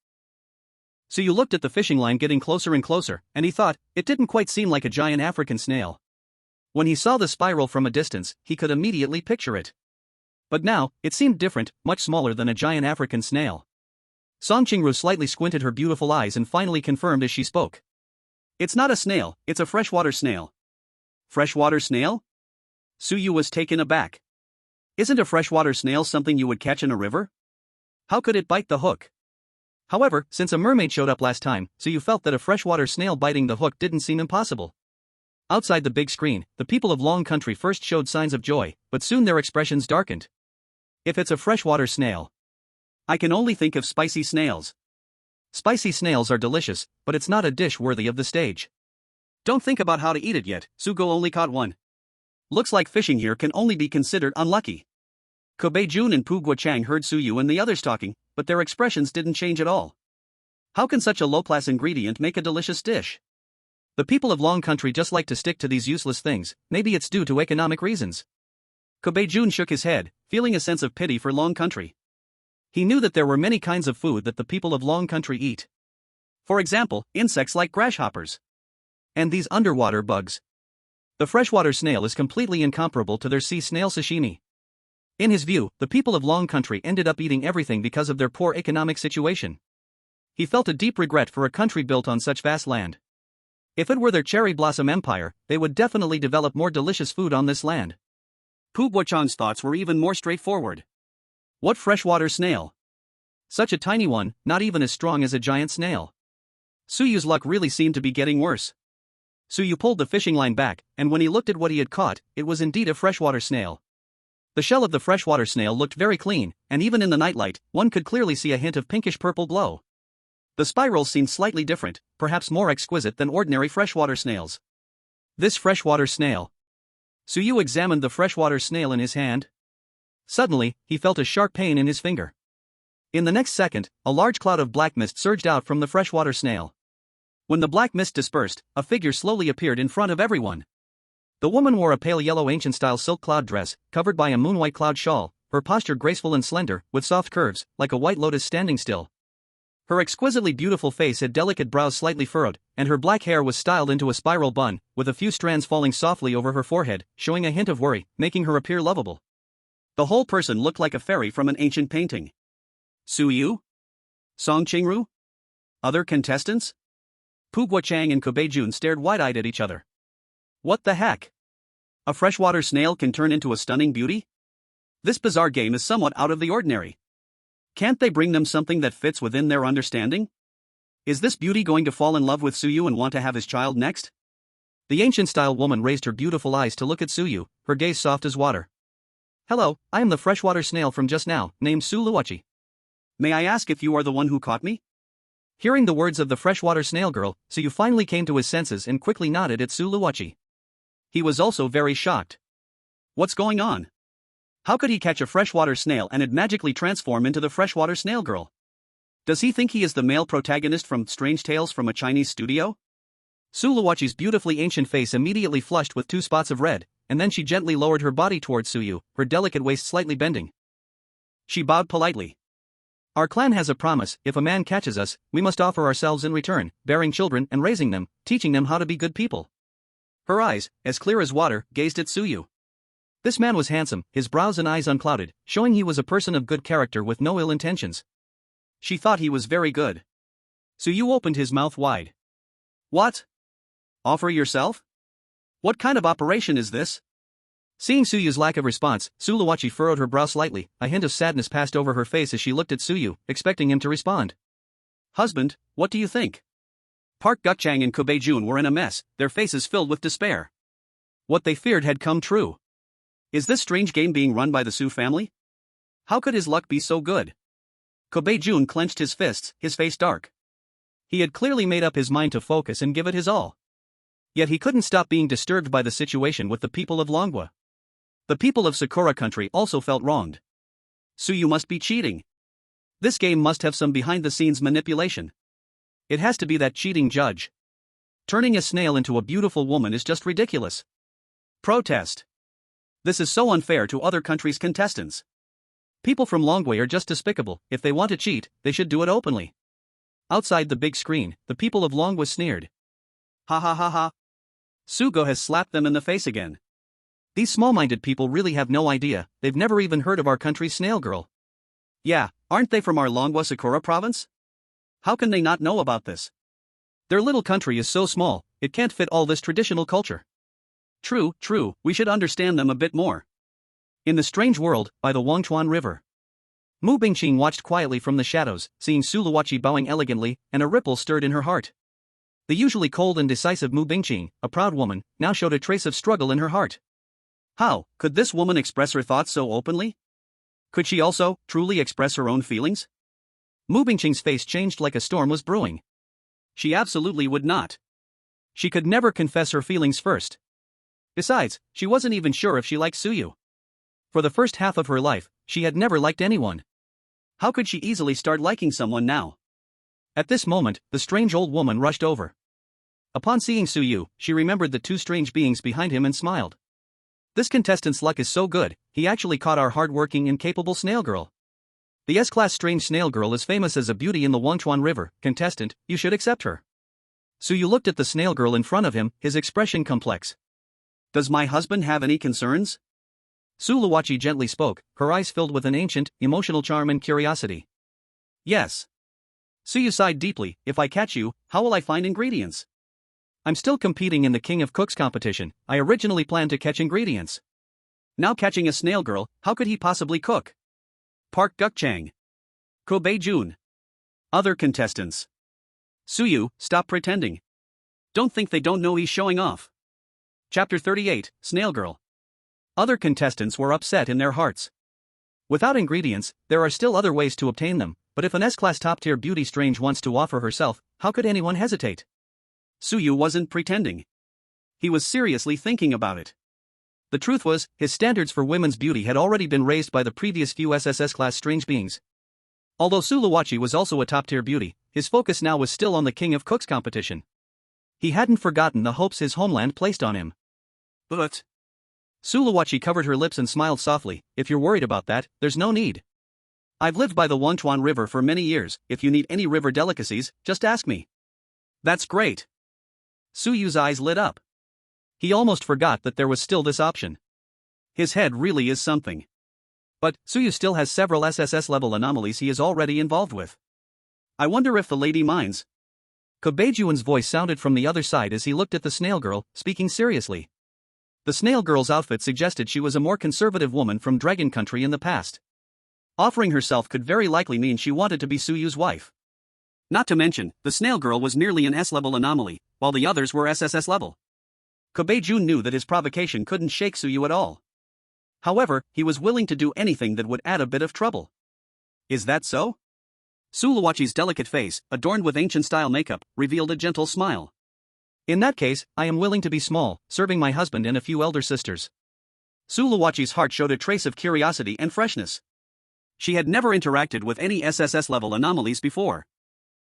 Suyu looked at the fishing line getting closer and closer, and he thought, it didn't quite seem like a giant African snail. When he saw the spiral from a distance, he could immediately picture it. But now, it seemed different, much smaller than a giant African snail. Song Qingru slightly squinted her beautiful eyes and finally confirmed as she spoke. It's not a snail, it's a freshwater snail. Freshwater snail? Suyu was taken aback. Isn't a freshwater snail something you would catch in a river? How could it bite the hook? However, since a mermaid showed up last time, Suyu felt that a freshwater snail biting the hook didn't seem impossible. Outside the big screen, the people of Long Country first showed signs of joy, but soon their expressions darkened. If it's a freshwater snail, I can only think of spicy snails. Spicy snails are delicious, but it's not a dish worthy of the stage. Don't think about how to eat it yet, Sugo only caught one. Looks like fishing here can only be considered unlucky. Kobe Jun and Pu Guochang heard Suyu and the others talking, but their expressions didn't change at all. How can such a low-class ingredient make a delicious dish? The people of Long Country just like to stick to these useless things, maybe it's due to economic reasons. Kobe Jun shook his head, feeling a sense of pity for Long Country. He knew that there were many kinds of food that the people of Long Country eat. For example, insects like grasshoppers. And these underwater bugs. The freshwater snail is completely incomparable to their sea snail sashimi. In his view, the people of Long Country ended up eating everything because of their poor economic situation. He felt a deep regret for a country built on such vast land. If it were their cherry blossom empire, they would definitely develop more delicious food on this land. Pu Guochang's thoughts were even more straightforward. What freshwater snail? Such a tiny one, not even as strong as a giant snail. Suyu's luck really seemed to be getting worse. Suyu pulled the fishing line back, and when he looked at what he had caught, it was indeed a freshwater snail. The shell of the freshwater snail looked very clean, and even in the nightlight, one could clearly see a hint of pinkish-purple glow. The spirals seemed slightly different, perhaps more exquisite than ordinary freshwater snails. This freshwater snail. Suyu examined the freshwater snail in his hand. Suddenly, he felt a sharp pain in his finger. In the next second, a large cloud of black mist surged out from the freshwater snail. When the black mist dispersed, a figure slowly appeared in front of everyone. The woman wore a pale yellow ancient-style silk cloud dress, covered by a moon-white cloud shawl, her posture graceful and slender, with soft curves, like a white lotus standing still. Her exquisitely beautiful face had delicate brows slightly furrowed, and her black hair was styled into a spiral bun, with a few strands falling softly over her forehead, showing a hint of worry, making her appear lovable. The whole person looked like a fairy from an ancient painting. Suyu? Song Qingru? Other contestants? Pu Guochang and Kobe Jun stared wide-eyed at each other. What the heck? A freshwater snail can turn into a stunning beauty? This bizarre game is somewhat out of the ordinary. Can't they bring them something that fits within their understanding? Is this beauty going to fall in love with Suyu and want to have his child next? The ancient-style woman raised her beautiful eyes to look at Suyu, her gaze soft as water. Hello, I am the freshwater snail from just now, named Su Luochi. May I ask if you are the one who caught me? Hearing the words of the freshwater snail girl, Suyu finally came to his senses and quickly nodded at Su Luochi. He was also very shocked. What's going on? How could he catch a freshwater snail and it magically transform into the freshwater snail girl? Does he think he is the male protagonist from Strange Tales from a Chinese studio? Su Luochi's beautifully ancient face immediately flushed with 2 spots of red, and then she gently lowered her body towards Suyu, her delicate waist slightly bending. She bowed politely. Our clan has a promise: if a man catches us, we must offer ourselves in return, bearing children and raising them, teaching them how to be good people. Her eyes, as clear as water, gazed at Suyu. This man was handsome, his brows and eyes unclouded, showing he was a person of good character with no ill intentions. She thought he was very good. Suyu opened his mouth wide. What? Offer yourself? What kind of operation is this? Seeing Suyu's lack of response, Su Luochi furrowed her brow slightly, a hint of sadness passed over her face as she looked at Suyu, expecting him to respond. Husband, what do you think? Park Guchang and Kobe Jun were in a mess, their faces filled with despair. What they feared had come true. Is this strange game being run by the Su family? How could his luck be so good? Kobe Jun clenched his fists, his face dark. He had clearly made up his mind to focus and give it his all. Yet he couldn't stop being disturbed by the situation with the people of Longwa. The people of Sakura country also felt wronged. Suyu must be cheating. This game must have some behind-the-scenes manipulation. It has to be that cheating judge. Turning a snail into a beautiful woman is just ridiculous. Protest. This is so unfair to other countries' contestants. People from Longwei are just despicable. If they want to cheat, they should do it openly. Outside the big screen, the people of Longwa sneered. Ha ha ha ha. Sugo has slapped them in the face again. These small-minded people really have no idea, they've never even heard of our country's snail girl. Yeah, aren't they from our Longwa Sakura province? How can they not know about this? Their little country is so small, it can't fit all this traditional culture. True, we should understand them a bit more. In the strange world, by the Wangchuan River. Mu Bingqing watched quietly from the shadows, seeing Su Luochi bowing elegantly, and a ripple stirred in her heart. The usually cold and decisive Mu Bingqing, a proud woman, now showed a trace of struggle in her heart. How could this woman express her thoughts so openly? Could she also, truly express her own feelings? Mu Bingqing's face changed like a storm was brewing. She absolutely would not. She could never confess her feelings first. Besides, she wasn't even sure if she liked Suyu. For the first half of her life, she had never liked anyone. How could she easily start liking someone now? At this moment, the strange old woman rushed over. Upon seeing Suyu, she remembered the 2 strange beings behind him and smiled. This contestant's luck is so good, he actually caught our hard-working and capable snail girl. The S-Class strange snail girl is famous as a beauty in the Wangchuan River. Contestant, you should accept her. Suyu looked at the snail girl in front of him, his expression complex. Does my husband have any concerns? Suluwachi gently spoke, her eyes filled with an ancient, emotional charm and curiosity. Yes. Suyu sighed deeply, if I catch you, how will I find ingredients? I'm still competing in the King of Cooks competition. I originally planned to catch ingredients. Now catching a snail girl, how could he possibly cook? Park Gukchang. Kobe Jun. Other contestants. Suyu, stop pretending. Don't think they don't know he's showing off. Chapter 38, Snail Girl. Other contestants were upset in their hearts. Without ingredients, there are still other ways to obtain them, but if an S-Class top-tier beauty strange wants to offer herself, how could anyone hesitate? Suyu wasn't pretending. He was seriously thinking about it. The truth was, his standards for women's beauty had already been raised by the previous few SSS-Class strange beings. Although Suluwachi was also a top-tier beauty, his focus now was still on the King of Cooks competition. He hadn't forgotten the hopes his homeland placed on him. But Suluwachi covered her lips and smiled softly. If you're worried about that, there's no need. I've lived by the Wangchuan River for many years. If you need any river delicacies, just ask me. That's great. Suyu's eyes lit up. He almost forgot that there was still this option. His head really is something. But Suyu still has several SSS-level anomalies he is already involved with. I wonder if the lady minds. Kobejuan's voice sounded from the other side as he looked at the snail girl, speaking seriously. The snail girl's outfit suggested she was a more conservative woman from Dragon Country in the past. Offering herself could very likely mean she wanted to be Suyu's wife. Not to mention, the snail girl was nearly an S-level anomaly, while the others were SSS-level. Kobe-jun knew that his provocation couldn't shake Suyu at all. However, he was willing to do anything that would add a bit of trouble. Is that so? Suluwachi's delicate face, adorned with ancient-style makeup, revealed a gentle smile. In that case, I am willing to be small, serving my husband and a few elder sisters. Suluwachi's heart showed a trace of curiosity and freshness. She had never interacted with any SSS-level anomalies before.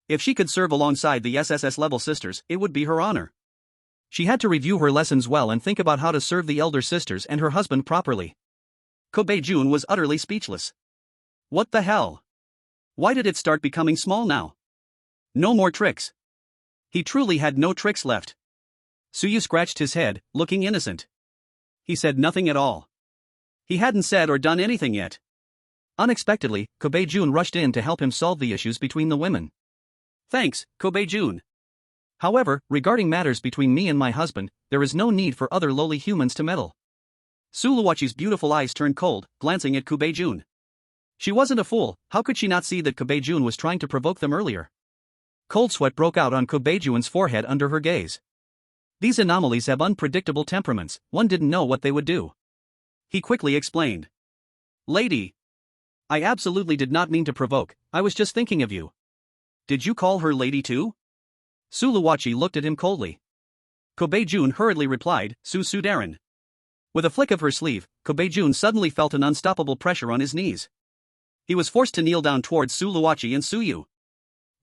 If she could serve alongside the SSS-level sisters, it would be her honor. She had to review her lessons well and think about how to serve the elder sisters and her husband properly. Kobe-jun was utterly speechless. What the hell? Why did it start becoming small now? No more tricks. He truly had no tricks left. Suyu scratched his head, looking innocent. He said nothing at all. He hadn't said or done anything yet. Unexpectedly, Kobe-jun rushed in to help him solve the issues between the women. Thanks, Kobe-jun. However, regarding matters between me and my husband, there is no need for other lowly humans to meddle. Suluwachi's beautiful eyes turned cold, glancing at Kobe-jun. She wasn't a fool, how could she not see that Kobe-jun was trying to provoke them earlier? Cold sweat broke out on Kobe-jun's forehead under her gaze. These anomalies have unpredictable temperaments, one didn't know what they would do. He quickly explained. Lady. I absolutely did not mean to provoke, I was just thinking of you. Did you call her lady too? Suluwachi looked at him coldly. Kobe-jun hurriedly replied, Sudaran. With a flick of her sleeve, Kobe-jun suddenly felt an unstoppable pressure on his knees. He was forced to kneel down towards Suluwachi and Suyu.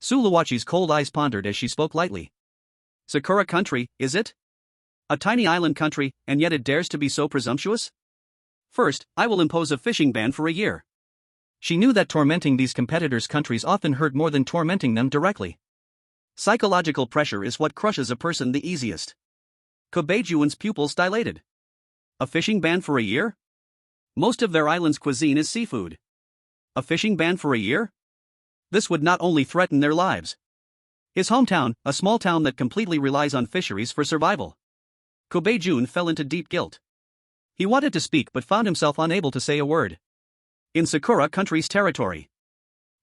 Suluwachi's cold eyes pondered as she spoke lightly. Sakura country, is it? A tiny island country, and yet it dares to be so presumptuous? First, I will impose a fishing ban for a year. She knew that tormenting these competitors' countries often hurt more than tormenting them directly. Psychological pressure is what crushes a person the easiest. Kobe-jun's pupils dilated. A fishing ban for a year? Most of their island's cuisine is seafood. A fishing ban for a year? This would not only threaten their lives. His hometown, a small town that completely relies on fisheries for survival. Kobe-jun fell into deep guilt. He wanted to speak but found himself unable to say a word. In Sakura country's territory.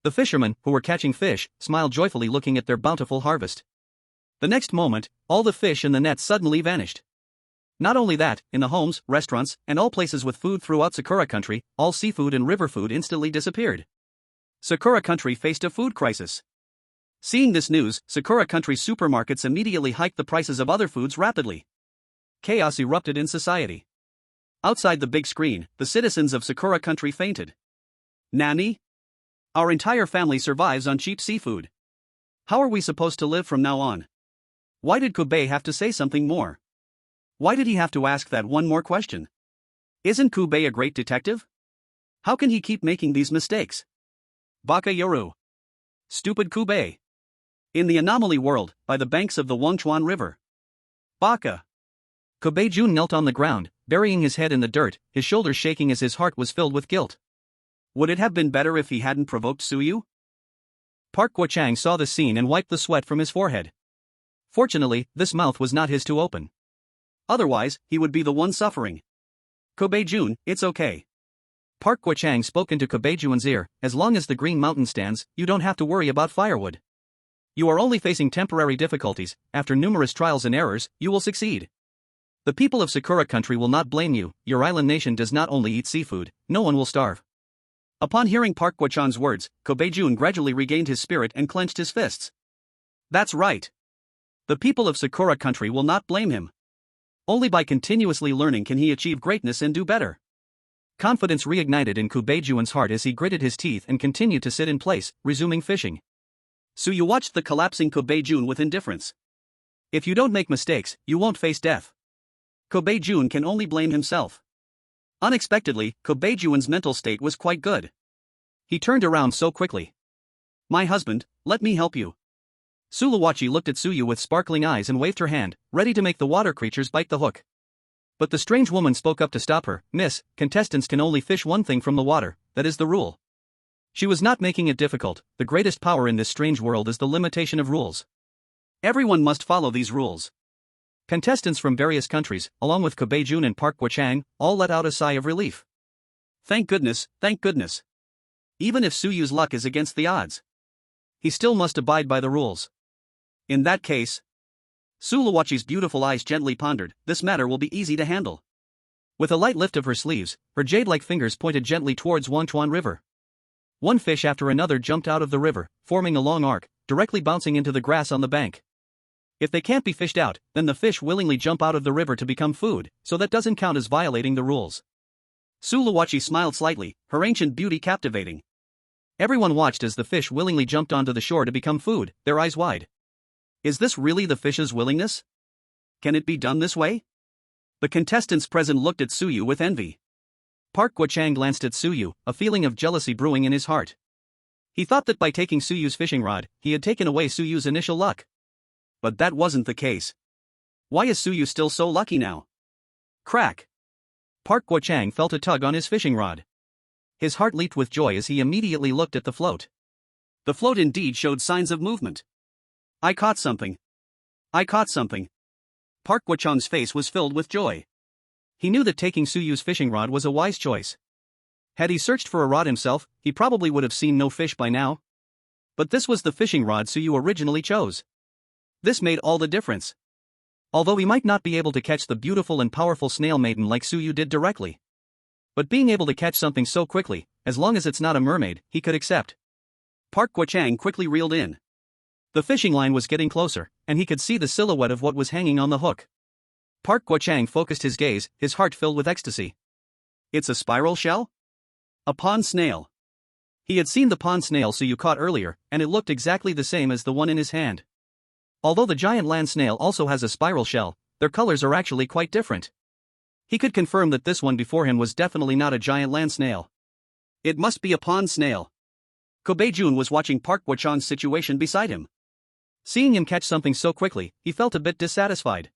The fishermen, who were catching fish, smiled joyfully looking at their bountiful harvest. The next moment, all the fish in the net suddenly vanished. Not only that, in the homes, restaurants, and all places with food throughout Sakura country, all seafood and river food instantly disappeared. Sakura country faced a food crisis. Seeing this news, Sakura country supermarkets immediately hiked the prices of other foods rapidly. Chaos erupted in society. Outside the big screen, the citizens of Sakura country fainted. Nani? Our entire family survives on cheap seafood. How are we supposed to live from now on? Why did Kobe have to say something more? Why did he have to ask that one more question? Isn't Kobe a great detective? How can he keep making these mistakes? Baka Yoru. Stupid Kubei. In the anomaly world, by the banks of the Wangchuan River. Baka. Kobae-jun knelt on the ground, burying his head in the dirt, his shoulders shaking as his heart was filled with guilt. Would it have been better if he hadn't provoked Suyu? Park Guo-chang saw the scene and wiped the sweat from his forehead. Fortunately, this mouth was not his to open. Otherwise, he would be the one suffering. Kobae-jun, it's okay. Park Guo-chang spoke into Kobae-jun's ear, as long as the Green Mountain stands, you don't have to worry about firewood. You are only facing temporary difficulties, after numerous trials and errors, you will succeed. The people of Sakura country will not blame you, your island nation does not only eat seafood, no one will starve. Upon hearing Park Guo-chan's words, Kobae-jun gradually regained his spirit and clenched his fists. That's right. The people of Sakura country will not blame him. Only by continuously learning can he achieve greatness and do better. Confidence reignited in Kobae-jun's heart as he gritted his teeth and continued to sit in place, resuming fishing. Suyu watched the collapsing Kobae-jun with indifference. If you don't make mistakes, you won't face death. Kobae-jun can only blame himself. Unexpectedly, Kobae-jun's mental state was quite good. He turned around so quickly. My husband, let me help you. Suluwachi looked at Suyu with sparkling eyes and waved her hand, ready to make the water creatures bite the hook. But the strange woman spoke up to stop her. Miss, contestants can only fish one thing from the water, that is the rule. She was not making it difficult, the greatest power in this strange world is the limitation of rules. Everyone must follow these rules. Contestants from various countries, along with Kobae-jun and Park Guo-chang, all let out a sigh of relief. Thank goodness, thank goodness. Even if Suyu's luck is against the odds, he still must abide by the rules. In that case, Suluwachi's beautiful eyes gently pondered, this matter will be easy to handle. With a light lift of her sleeves, her jade-like fingers pointed gently towards Wangchuan River. One fish after another jumped out of the river, forming a long arc, directly bouncing into the grass on the bank. If they can't be fished out, then the fish willingly jump out of the river to become food, so that doesn't count as violating the rules. Suluwachi smiled slightly, her ancient beauty captivating. Everyone watched as the fish willingly jumped onto the shore to become food, their eyes wide. Is this really the fish's willingness? Can it be done this way? The contestants present looked at Suyu with envy. Park Guo-chang glanced at Suyu, a feeling of jealousy brewing in his heart. He thought that by taking Suyu's fishing rod, he had taken away Suyu's initial luck. But that wasn't the case. Why is Suyu still so lucky now? Crack! Park Guo-chang felt a tug on his fishing rod. His heart leaped with joy as he immediately looked at the float. The float indeed showed signs of movement. I caught something. I caught something. Park Guo-chang's face was filled with joy. He knew that taking Suyu's fishing rod was a wise choice. Had he searched for a rod himself, he probably would have seen no fish by now. But this was the fishing rod Suyu originally chose. This made all the difference. Although he might not be able to catch the beautiful and powerful snail maiden like Suyu did directly. But being able to catch something so quickly, as long as it's not a mermaid, he could accept. Park Guo-chang quickly reeled in. The fishing line was getting closer, and he could see the silhouette of what was hanging on the hook. Park Guo-chang focused his gaze, his heart filled with ecstasy. It's a spiral shell? A pond snail. He had seen the pond snail Suyu caught earlier, and it looked exactly the same as the one in his hand. Although the giant land snail also has a spiral shell, their colors are actually quite different. He could confirm that this one before him was definitely not a giant land snail. It must be a pond snail. Kobae-jun was watching Park Guo-chang's situation beside him. Seeing him catch something so quickly, he felt a bit dissatisfied.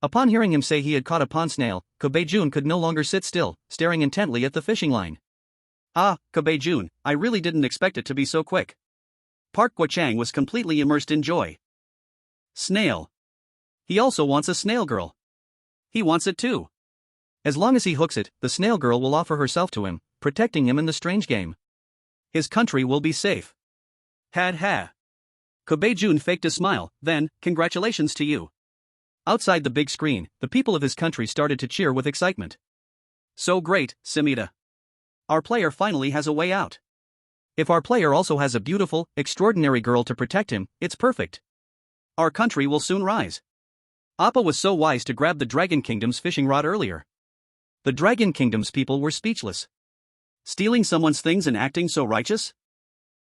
Upon hearing him say he had caught a pond snail, Kobae-jun could no longer sit still, staring intently at the fishing line. Ah, Kobae-jun, I really didn't expect it to be so quick. Park Guo-chang was completely immersed in joy. Snail. He also wants a snail girl. He wants it too. As long as he hooks it, the snail girl will offer herself to him, protecting him in the strange game. His country will be safe. Had ha. Kobae-jun faked a smile, then, congratulations to you. Outside the big screen, the people of his country started to cheer with excitement. So great, Simida. Our player finally has a way out. If our player also has a beautiful, extraordinary girl to protect him, it's perfect. Our country will soon rise. Appa was so wise to grab the Dragon Kingdom's fishing rod earlier. The Dragon Kingdom's people were speechless. Stealing someone's things and acting so righteous?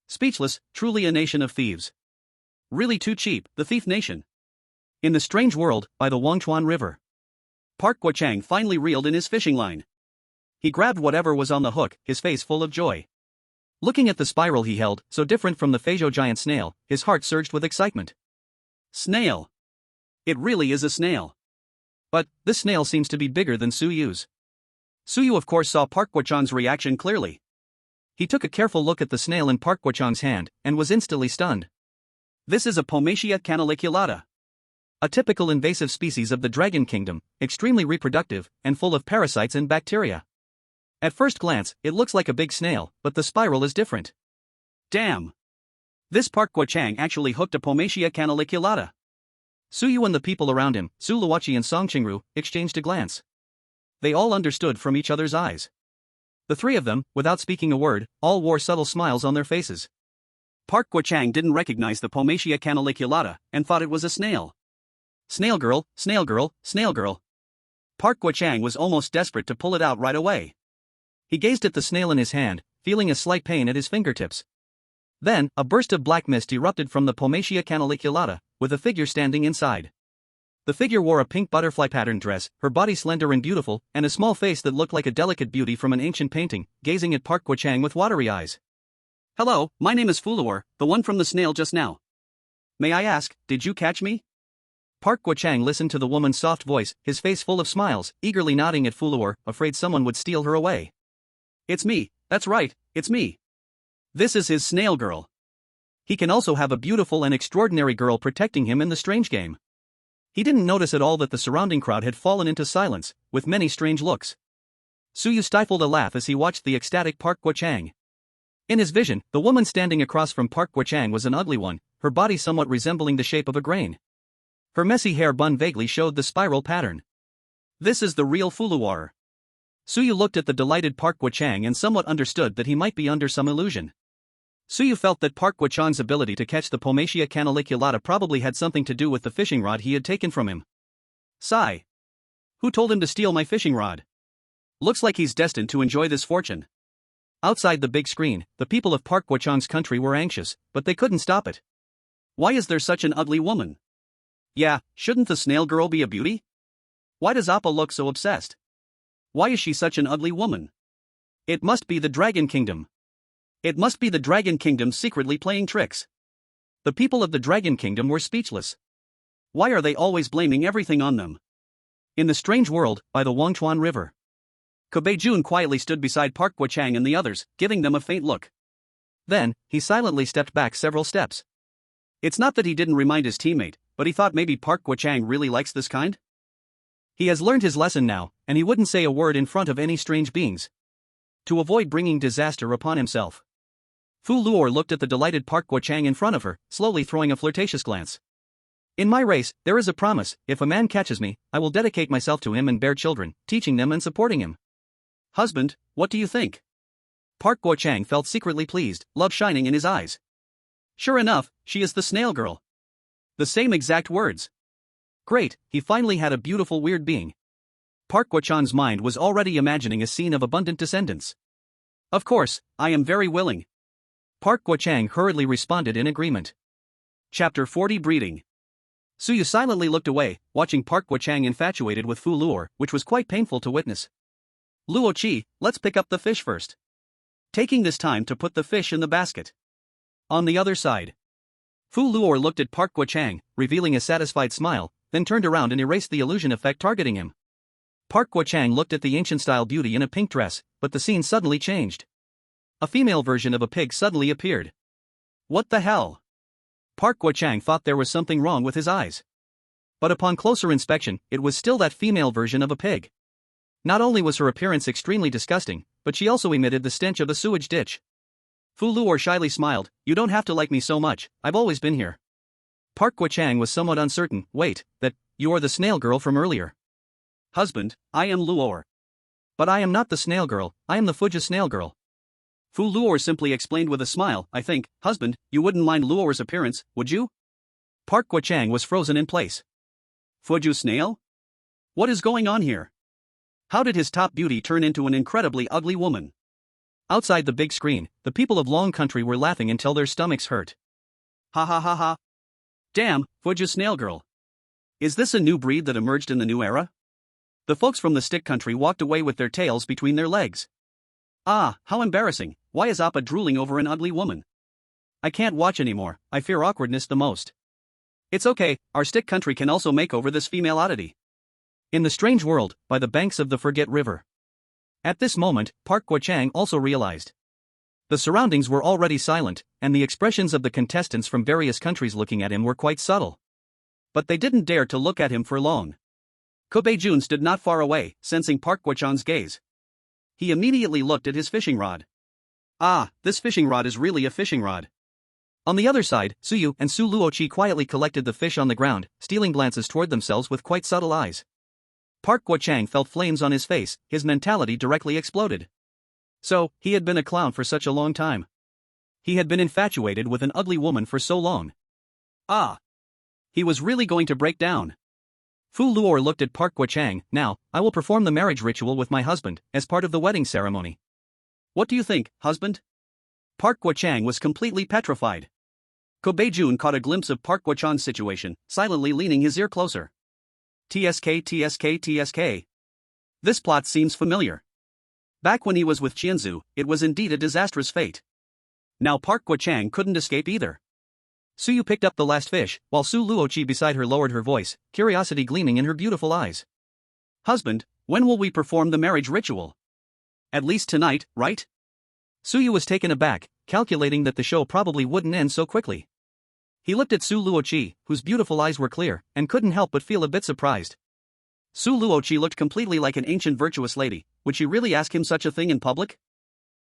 Speechless, truly a nation of thieves. Really too cheap, the thief nation. In the strange world, by the Wangchuan River. Park Guo-chang finally reeled in his fishing line. He grabbed whatever was on the hook, his face full of joy. Looking at the spiral he held, so different from the Feijo giant snail, his heart surged with excitement. Snail. It really is a snail. But, this snail seems to be bigger than Suyu's. Suyu of course saw Park Guochang's reaction clearly. He took a careful look at the snail in Park Guochang's hand, and was instantly stunned. This is a Pomatia canaliculata. A typical invasive species of the dragon kingdom, extremely reproductive, and full of parasites and bacteria. At first glance, it looks like a big snail, but the spiral is different. Damn! This Park Guochang actually hooked a Pomatia canaliculata. Suyu and the people around him, Su Luoqi and Song Qingru, exchanged a glance. They all understood from each other's eyes. The three of them, without speaking a word, all wore subtle smiles on their faces. Park Guochang didn't recognize the Pomatia canaliculata, and thought it was a snail. Snail girl, snail girl, snail girl. Park Guochang was almost desperate to pull it out right away. He gazed at the snail in his hand, feeling a slight pain at his fingertips. Then, a burst of black mist erupted from the Pomatia canaliculata, with a figure standing inside. The figure wore a pink butterfly-patterned dress, her body slender and beautiful, and a small face that looked like a delicate beauty from an ancient painting, gazing at Park Guochang with watery eyes. Hello, my name is Fuluor, the one from the snail just now. May I ask, did you catch me? Park Guochang listened to the woman's soft voice, his face full of smiles, eagerly nodding at Fuluor, afraid someone would steal her away. It's me, that's right, it's me. This is his snail girl. He can also have a beautiful and extraordinary girl protecting him in the strange game. He didn't notice at all that the surrounding crowd had fallen into silence, with many strange looks. Suyu stifled a laugh as he watched the ecstatic Park Guochang. In his vision, the woman standing across from Park Guochang was an ugly one, her body somewhat resembling the shape of a grain. Her messy hair bun vaguely showed the spiral pattern. This is the real Fuluor. Suyu looked at the delighted Park Guochang and somewhat understood that he might be under some illusion. Suyu felt that Park Guochang's ability to catch the Pomatia canaliculata probably had something to do with the fishing rod he had taken from him. Sigh. Who told him to steal my fishing rod? Looks like he's destined to enjoy this fortune. Outside the big screen, the people of Park Guochang's country were anxious, but they couldn't stop it. Why is there such an ugly woman? Yeah, shouldn't the snail girl be a beauty? Why does Appa look so obsessed? Why is she such an ugly woman? It must be the Dragon Kingdom. It must be the Dragon Kingdom secretly playing tricks. The people of the Dragon Kingdom were speechless. Why are they always blaming everything on them? In the strange world, by the Wangchuan River. Kobe Jun quietly stood beside Park Guochang and the others, giving them a faint look. Then, he silently stepped back several steps. It's not that he didn't remind his teammate, but he thought maybe Park Guochang really likes this kind? He has learned his lesson now, and he wouldn't say a word in front of any strange beings. To avoid bringing disaster upon himself. Fu Luor looked at the delighted Park Guochang in front of her, slowly throwing a flirtatious glance. In my race, there is a promise: if a man catches me, I will dedicate myself to him and bear children, teaching them and supporting him. Husband, what do you think? Park Guochang felt secretly pleased, love shining in his eyes. Sure enough, she is the snail girl. The same exact words. Great, he finally had a beautiful weird being. Park Guochang's mind was already imagining a scene of abundant descendants. Of course, I am very willing. Park Guochang hurriedly responded in agreement. Chapter 40 Breeding. Suyu silently looked away, watching Park Guochang infatuated with Fu Luor, which was quite painful to witness. Luoqi, let's pick up the fish first. Taking this time to put the fish in the basket. On the other side. Fu Luor looked at Park Guochang, revealing a satisfied smile, then turned around and erased the illusion effect targeting him. Park Guochang looked at the ancient-style beauty in a pink dress, but the scene suddenly changed. A female version of a pig suddenly appeared. What the hell? Park Guochang thought there was something wrong with his eyes. But upon closer inspection, it was still that female version of a pig. Not only was her appearance extremely disgusting, but she also emitted the stench of a sewage ditch. Fu Luor shyly smiled, you don't have to like me so much, I've always been here. Park Guochang was somewhat uncertain, wait, that, you are the snail girl from earlier. Husband, I am Luor. But I am not the snail girl, I am the Fuja snail girl. Fu Luor simply explained with a smile, I think, husband, you wouldn't mind Luor's appearance, would you? Park Guochang was frozen in place. Fuju snail? What is going on here? How did his top beauty turn into an incredibly ugly woman? Outside the big screen, the people of Long Country were laughing until their stomachs hurt. Ha ha ha ha. Damn, Fuja snail girl. Is this a new breed that emerged in the new era? The folks from the Stick Country walked away with their tails between their legs. Ah, how embarrassing, why is Appa drooling over an ugly woman? I can't watch anymore, I fear awkwardness the most. It's okay, our stick country can also make over this female oddity. In the strange world, by the banks of the Forget River. At this moment, Park Guo-chang also realized. The surroundings were already silent, and the expressions of the contestants from various countries looking at him were quite subtle. But they didn't dare to look at him for long. Ko Bei-jun stood not far away, sensing Park Guo-chang's gaze. He immediately looked at his fishing rod. Ah, this fishing rod is really a fishing rod. On the other side, Su Yu and Su Luoqi quietly collected the fish on the ground, stealing glances toward themselves with quite subtle eyes. Park Guo-chang felt flames on his face, his mentality directly exploded. So, he had been a clown for such a long time. He had been infatuated with an ugly woman for so long. Ah! He was really going to break down. Fu Luor looked at Park Guo-chang. Now, I will perform the marriage ritual with my husband, as part of the wedding ceremony. What do you think, husband? Park Guo-chang was completely petrified. Ko Bei-jun caught a glimpse of Park Guo-chang's situation, silently leaning his ear closer. TSK. This plot seems familiar. Back when he was with Qianzu, it was indeed a disastrous fate. Now Park Guo-chang couldn't escape either. Su Yu picked up the last fish, while Su Luoqi beside her lowered her voice, curiosity gleaming in her beautiful eyes. Husband, when will we perform the marriage ritual? At least tonight, right? Su Yu was taken aback, calculating that the show probably wouldn't end so quickly. He looked at Su Luoqi, whose beautiful eyes were clear, and couldn't help but feel a bit surprised. Su Luoqi looked completely like an ancient virtuous lady. Would she really ask him such a thing in public?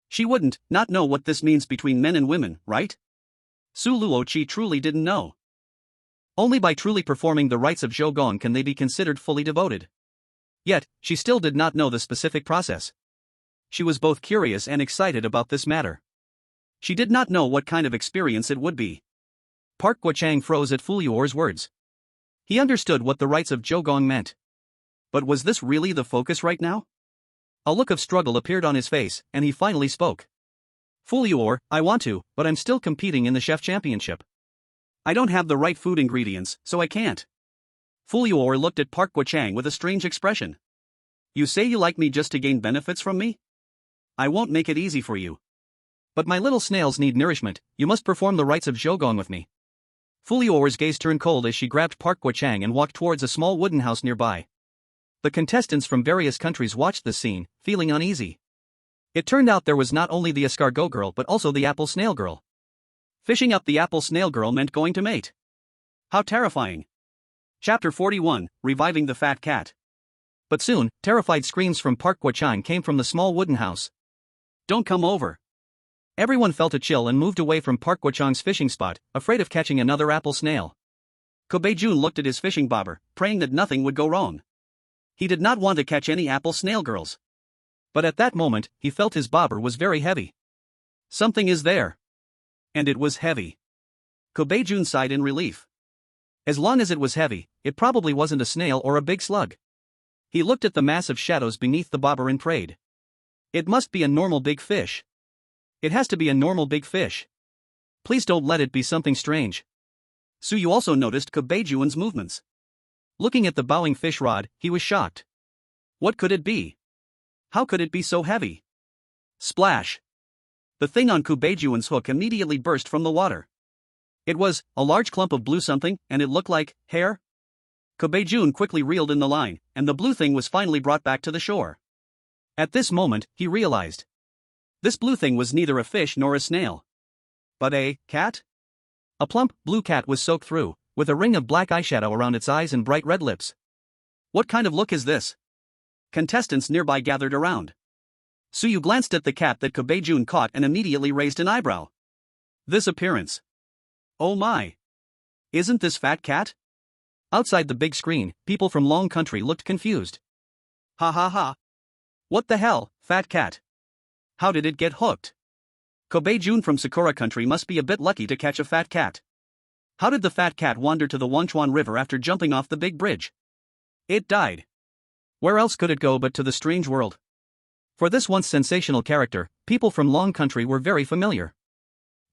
She wouldn't not know what this means between men and women, right? Su Luoqi truly didn't know. Only by truly performing the rites of Zhougong can they be considered fully devoted. Yet, she still did not know the specific process. She was both curious and excited about this matter. She did not know what kind of experience it would be. Park Guo-chang froze at Fu Luor's words. He understood what the rites of Zhougong meant. But was this really the focus right now? A look of struggle appeared on his face, and he finally spoke. Fu Luor, I want to, but I'm still competing in the chef championship. I don't have the right food ingredients, so I can't. Fu Luor looked at Park Guo-chang with a strange expression. You say you like me just to gain benefits from me? I won't make it easy for you. But my little snails need nourishment, you must perform the rites of Zhougong with me. Fu Luor's gaze turned cold as she grabbed Park Guo-chang and walked towards a small wooden house nearby. The contestants from various countries watched this scene, feeling uneasy. It turned out there was not only the escargot girl but also the apple snail girl. Fishing up the apple snail girl meant going to mate. How terrifying. Chapter 41, Reviving the Fat Cat. But soon, terrified screams from Park Guo-chang came from the small wooden house. Don't come over. Everyone felt a chill and moved away from Park Guo-chang's fishing spot, afraid of catching another apple snail. Ko Bei-jun looked at his fishing bobber, praying that nothing would go wrong. He did not want to catch any apple snail girls. But at that moment, he felt his bobber was very heavy. Something is there. And it was heavy. Ko Bei-jun sighed in relief. As long as it was heavy, it probably wasn't a snail or a big slug. He looked at the mass of shadows beneath the bobber and prayed. It must be a normal big fish. It has to be a normal big fish. Please don't let it be something strange. Su Yu also noticed Ko Bei-jun's movements. Looking at the bowing fish rod, he was shocked. What could it be? How could it be so heavy? Splash! The thing on Ko Bei-jun's hook immediately burst from the water. It was a large clump of blue something, and it looked like hair. Ko Bei-jun quickly reeled in the line, and the blue thing was finally brought back to the shore. At this moment, he realized. This blue thing was neither a fish nor a snail. But a cat? A plump, blue cat was soaked through, with a ring of black eyeshadow around its eyes and bright red lips. What kind of look is this? Contestants nearby gathered around. Su Yu glanced at the cat that Ko Bei-jun caught and immediately raised an eyebrow. This appearance. Oh my! Isn't this fat cat? Outside the big screen, people from Long Country looked confused. Ha ha ha! What the hell, fat cat? How did it get hooked? Ko Bei-jun from Sakura Country must be a bit lucky to catch a fat cat. How did the fat cat wander to the Wanchuan River after jumping off the big bridge? It died. Where else could it go but to the strange world? For this once sensational character, people from Long Country were very familiar.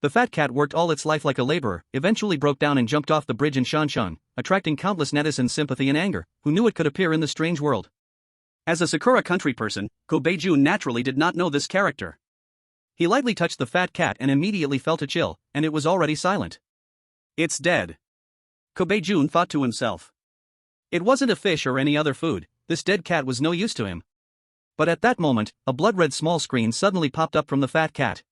The fat cat worked all its life like a laborer, eventually broke down and jumped off the bridge in Shanshan, attracting countless netizens' sympathy and anger, who knew it could appear in the strange world. As a Sakura Country person, Ko Bei-jun naturally did not know this character. He lightly touched the fat cat and immediately felt a chill, and it was already silent. It's dead. Kobe-jun thought to himself. It wasn't a fish or any other food, this dead cat was no use to him. But at that moment, a blood-red small screen suddenly popped up from the fat cat.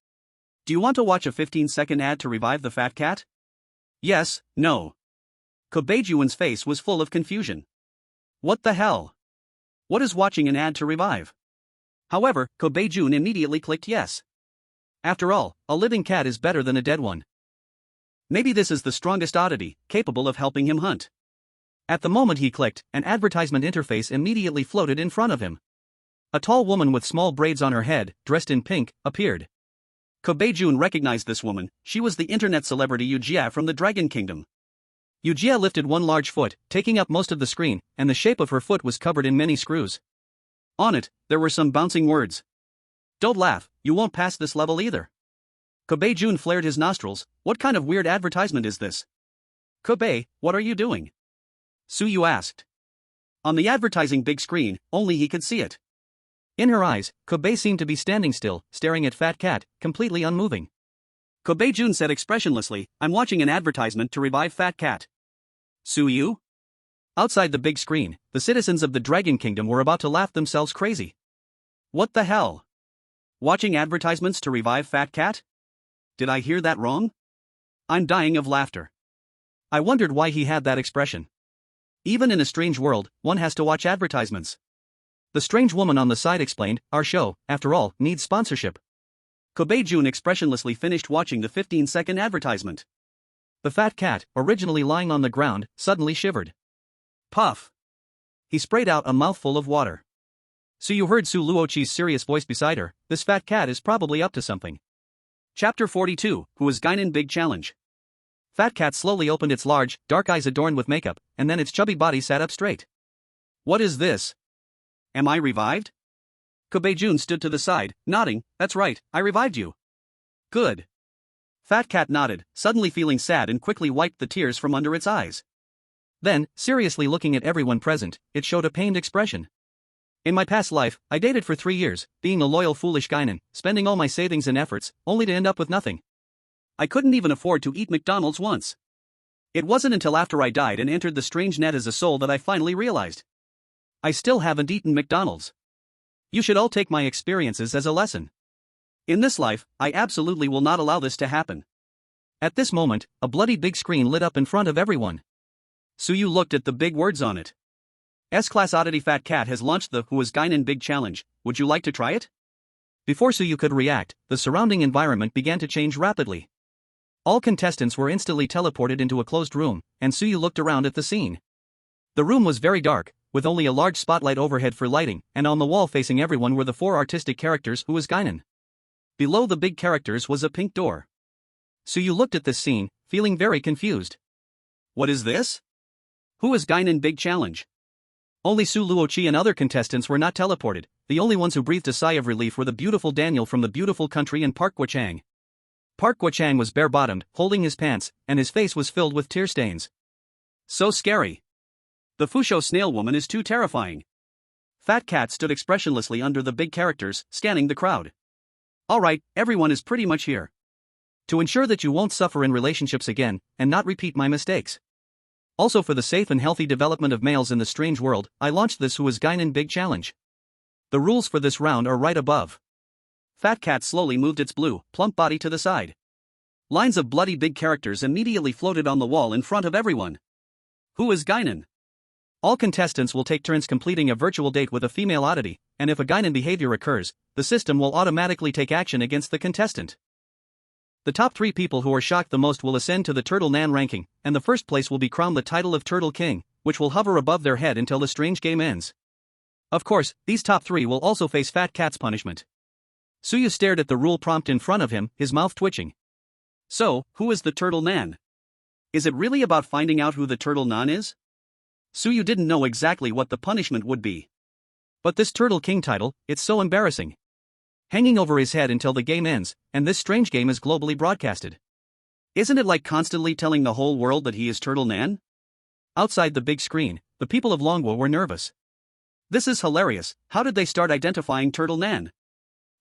Do you want to watch a 15-second ad to revive the fat cat? Yes, no. Kobe-jun's face was full of confusion. What the hell? What is watching an ad to revive? However, Kobe-jun immediately clicked yes. After all, a living cat is better than a dead one. Maybe this is the strongest oddity, capable of helping him hunt. At the moment he clicked, an advertisement interface immediately floated in front of him. A tall woman with small braids on her head, dressed in pink, appeared. Kobe-jun recognized this woman. She was the internet celebrity Yujia from the Dragon Kingdom. Yujia lifted one large foot, taking up most of the screen, and the shape of her foot was covered in many screws. On it, there were some bouncing words. Don't laugh, you won't pass this level either. Kobe-jun flared his nostrils. What kind of weird advertisement is this? Kobe, what are you doing? Suyu asked. On the advertising big screen, only he could see it. In her eyes, Kobe seemed to be standing still, staring at Fat Cat, completely unmoving. Kobe-jun said expressionlessly, I'm watching an advertisement to revive Fat Cat. Suyu? Outside the big screen, the citizens of the Dragon Kingdom were about to laugh themselves crazy. What the hell? Watching advertisements to revive Fat Cat? Did I hear that wrong? I'm dying of laughter. I wondered why he had that expression. Even in a strange world, one has to watch advertisements. The strange woman on the side explained, our show, after all, needs sponsorship. Kobe-jun expressionlessly finished watching the 15-second advertisement. The fat cat, originally lying on the ground, suddenly shivered. Puff! He sprayed out a mouthful of water. So you heard Su Luoqi's serious voice beside her, this fat cat is probably up to something. Chapter 42, Who is Guinan Big Challenge. Fat Cat slowly opened its large, dark eyes adorned with makeup, and then its chubby body sat up straight. What is this? Am I revived? Kobe-jun stood to the side, nodding, that's right, I revived you. Good. Fat Cat nodded, suddenly feeling sad and quickly wiped the tears from under its eyes. Then, seriously looking at everyone present, it showed a pained expression. In my past life, I dated for 3 years, being a loyal foolish Guinan, spending all my savings and efforts, only to end up with nothing. I couldn't even afford to eat McDonald's once. It wasn't until after I died and entered the strange net as a soul that I finally realized. I still haven't eaten McDonald's. You should all take my experiences as a lesson. In this life, I absolutely will not allow this to happen. At this moment, a bloody big screen lit up in front of everyone. Suyu looked at the big words on it. S-Class Oddity Fat Cat has launched the Who is Guinan Big Challenge, would you like to try it? Before Suyu could react, the surrounding environment began to change rapidly. All contestants were instantly teleported into a closed room, and Suyu looked around at the scene. The room was very dark, with only a large spotlight overhead for lighting, and on the wall facing everyone were the 4 artistic characters Who is Guinan. Below the big characters was a pink door. Suyu looked at this scene, feeling very confused. What is this? Who is Guinan Big Challenge? Only Su Luoqi and other contestants were not teleported. The only ones who breathed a sigh of relief were the beautiful Daniel from the beautiful country and Park Guochang. Park Guochang was bare-bottomed, holding his pants, and his face was filled with tear stains. So scary. The Fusho snail woman is too terrifying. Fat Cat stood expressionlessly under the big characters, scanning the crowd. Alright, everyone is pretty much here. To ensure that you won't suffer in relationships again, and not repeat my mistakes. Also for the safe and healthy development of males in the strange world, I launched this Who is Guinan Big Challenge. The rules for this round are right above. Fat Cat slowly moved its blue, plump body to the side. Lines of bloody big characters immediately floated on the wall in front of everyone. Who is Guinan? All contestants will take turns completing a virtual date with a female oddity, and if a Guinan behavior occurs, the system will automatically take action against the contestant. The top 3 people who are shocked the most will ascend to the Turtle Nan ranking, and the first place will be crowned the title of Turtle King, which will hover above their head until the strange game ends. Of course, these top 3 will also face Fat Cat's punishment. Suyu stared at the rule prompt in front of him, his mouth twitching. So, who is the Turtle Nan? Is it really about finding out who the Turtle Nan is? Suyu didn't know exactly what the punishment would be. But this Turtle King title, it's so embarrassing. Hanging over his head until the game ends, and this strange game is globally broadcasted. Isn't it like constantly telling the whole world that he is Turtle Nan? Outside the big screen, the people of Longwo were nervous. This is hilarious, how did they start identifying Turtle Nan?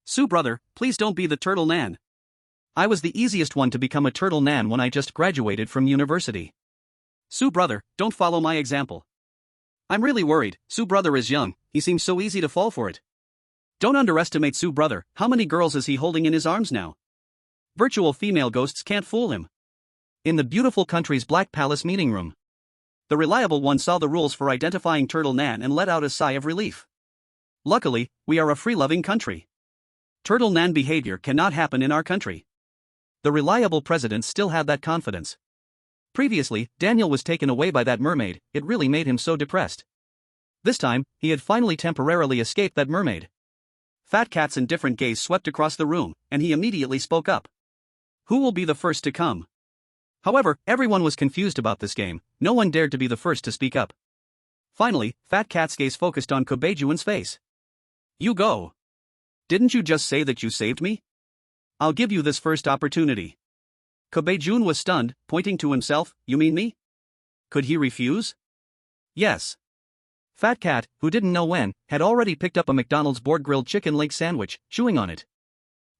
Sue brother, please don't be the turtle nan. I was the easiest one to become a turtle nan when I just graduated from university. Sue brother, don't follow my example. I'm really worried. Sue brother is young, he seems so easy to fall for it. Don't underestimate Sue brother, how many girls is he holding in his arms now? Virtual female ghosts can't fool him. In the beautiful country's Black Palace meeting room, the reliable one saw the rules for identifying turtle nan and let out a sigh of relief. Luckily, we are a free-loving country. Turtle nan behavior cannot happen in our country. The reliable president still had that confidence. Previously, Daniel was taken away by that mermaid, it really made him so depressed. This time, he had finally temporarily escaped that mermaid. Fat cats and different gays swept across the room, and he immediately spoke up. Who will be the first to come? However, everyone was confused about this game, no one dared to be the first to speak up. Finally, Fat Cat's gaze focused on Kobejuan's face. You go. Didn't you just say that you saved me? I'll give you this first opportunity. Kobejuan was stunned, pointing to himself, you mean me? Could he refuse? Yes. Fat Cat, who didn't know when, had already picked up a McDonald's board-grilled chicken leg sandwich, chewing on it.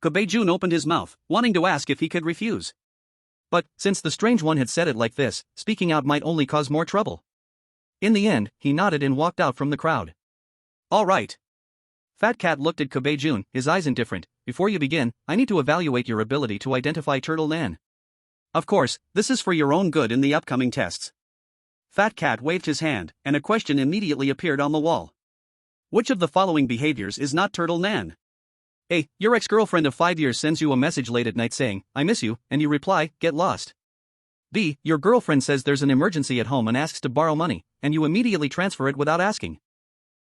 Kobejuan opened his mouth, wanting to ask if he could refuse. But, since the strange one had said it like this, speaking out might only cause more trouble. In the end, he nodded and walked out from the crowd. All right. Fat Cat looked at Kobejuan, his eyes indifferent. Before you begin, I need to evaluate your ability to identify turtle nan. Of course, this is for your own good in the upcoming tests. Fat Cat waved his hand, and a question immediately appeared on the wall. Which of the following behaviors is not turtle nan? A. Your ex-girlfriend of 5 years sends you a message late at night saying, I miss you, and you reply, get lost. B. Your girlfriend says there's an emergency at home and asks to borrow money, and you immediately transfer it without asking.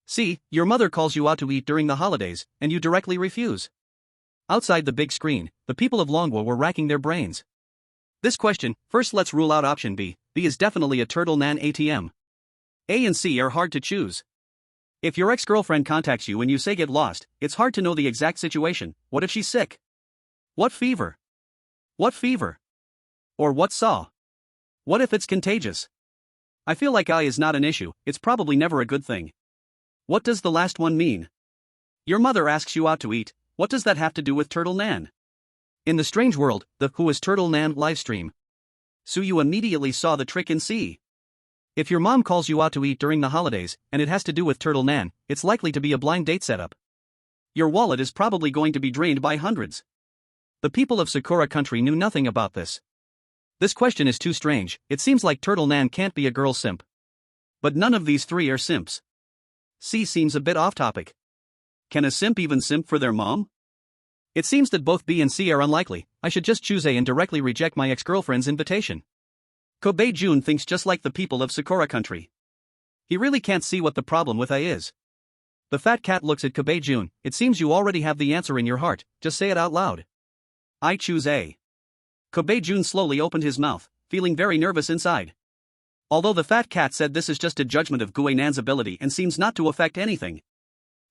C. Your mother calls you out to eat during the holidays, and you directly refuse. Outside the big screen, the people of Longwa were racking their brains. This question, first let's rule out option B. B is definitely a turtle nan ATM. A and C are hard to choose. If your ex-girlfriend contacts you and you say get lost, it's hard to know the exact situation. What if she's sick? What fever? What fever? Or what saw? What if it's contagious? I feel like I is not an issue, it's probably never a good thing. What does the last one mean? Your mother asks you out to eat, what does that have to do with turtle nan? In the strange world, the Who is Turtle Nan livestream. So you immediately saw the trick in C. If your mom calls you out to eat during the holidays, and it has to do with turtle nan, it's likely to be a blind date setup. Your wallet is probably going to be drained by hundreds. The people of Sakura country knew nothing about this. This question is too strange, it seems like turtle nan can't be a girl simp. But none of these three are simps. C seems a bit off topic. Can a simp even simp for their mom? It seems that both B and C are unlikely, I should just choose A and directly reject my ex-girlfriend's invitation. Kobejuan thinks just like the people of Sakura country. He really can't see what the problem with A is. The Fat Cat looks at Kobejuan, it seems you already have the answer in your heart, just say it out loud. I choose A. Kobejuan slowly opened his mouth, feeling very nervous inside. Although the Fat Cat said this is just a judgment of Gui Nan's ability and seems not to affect anything.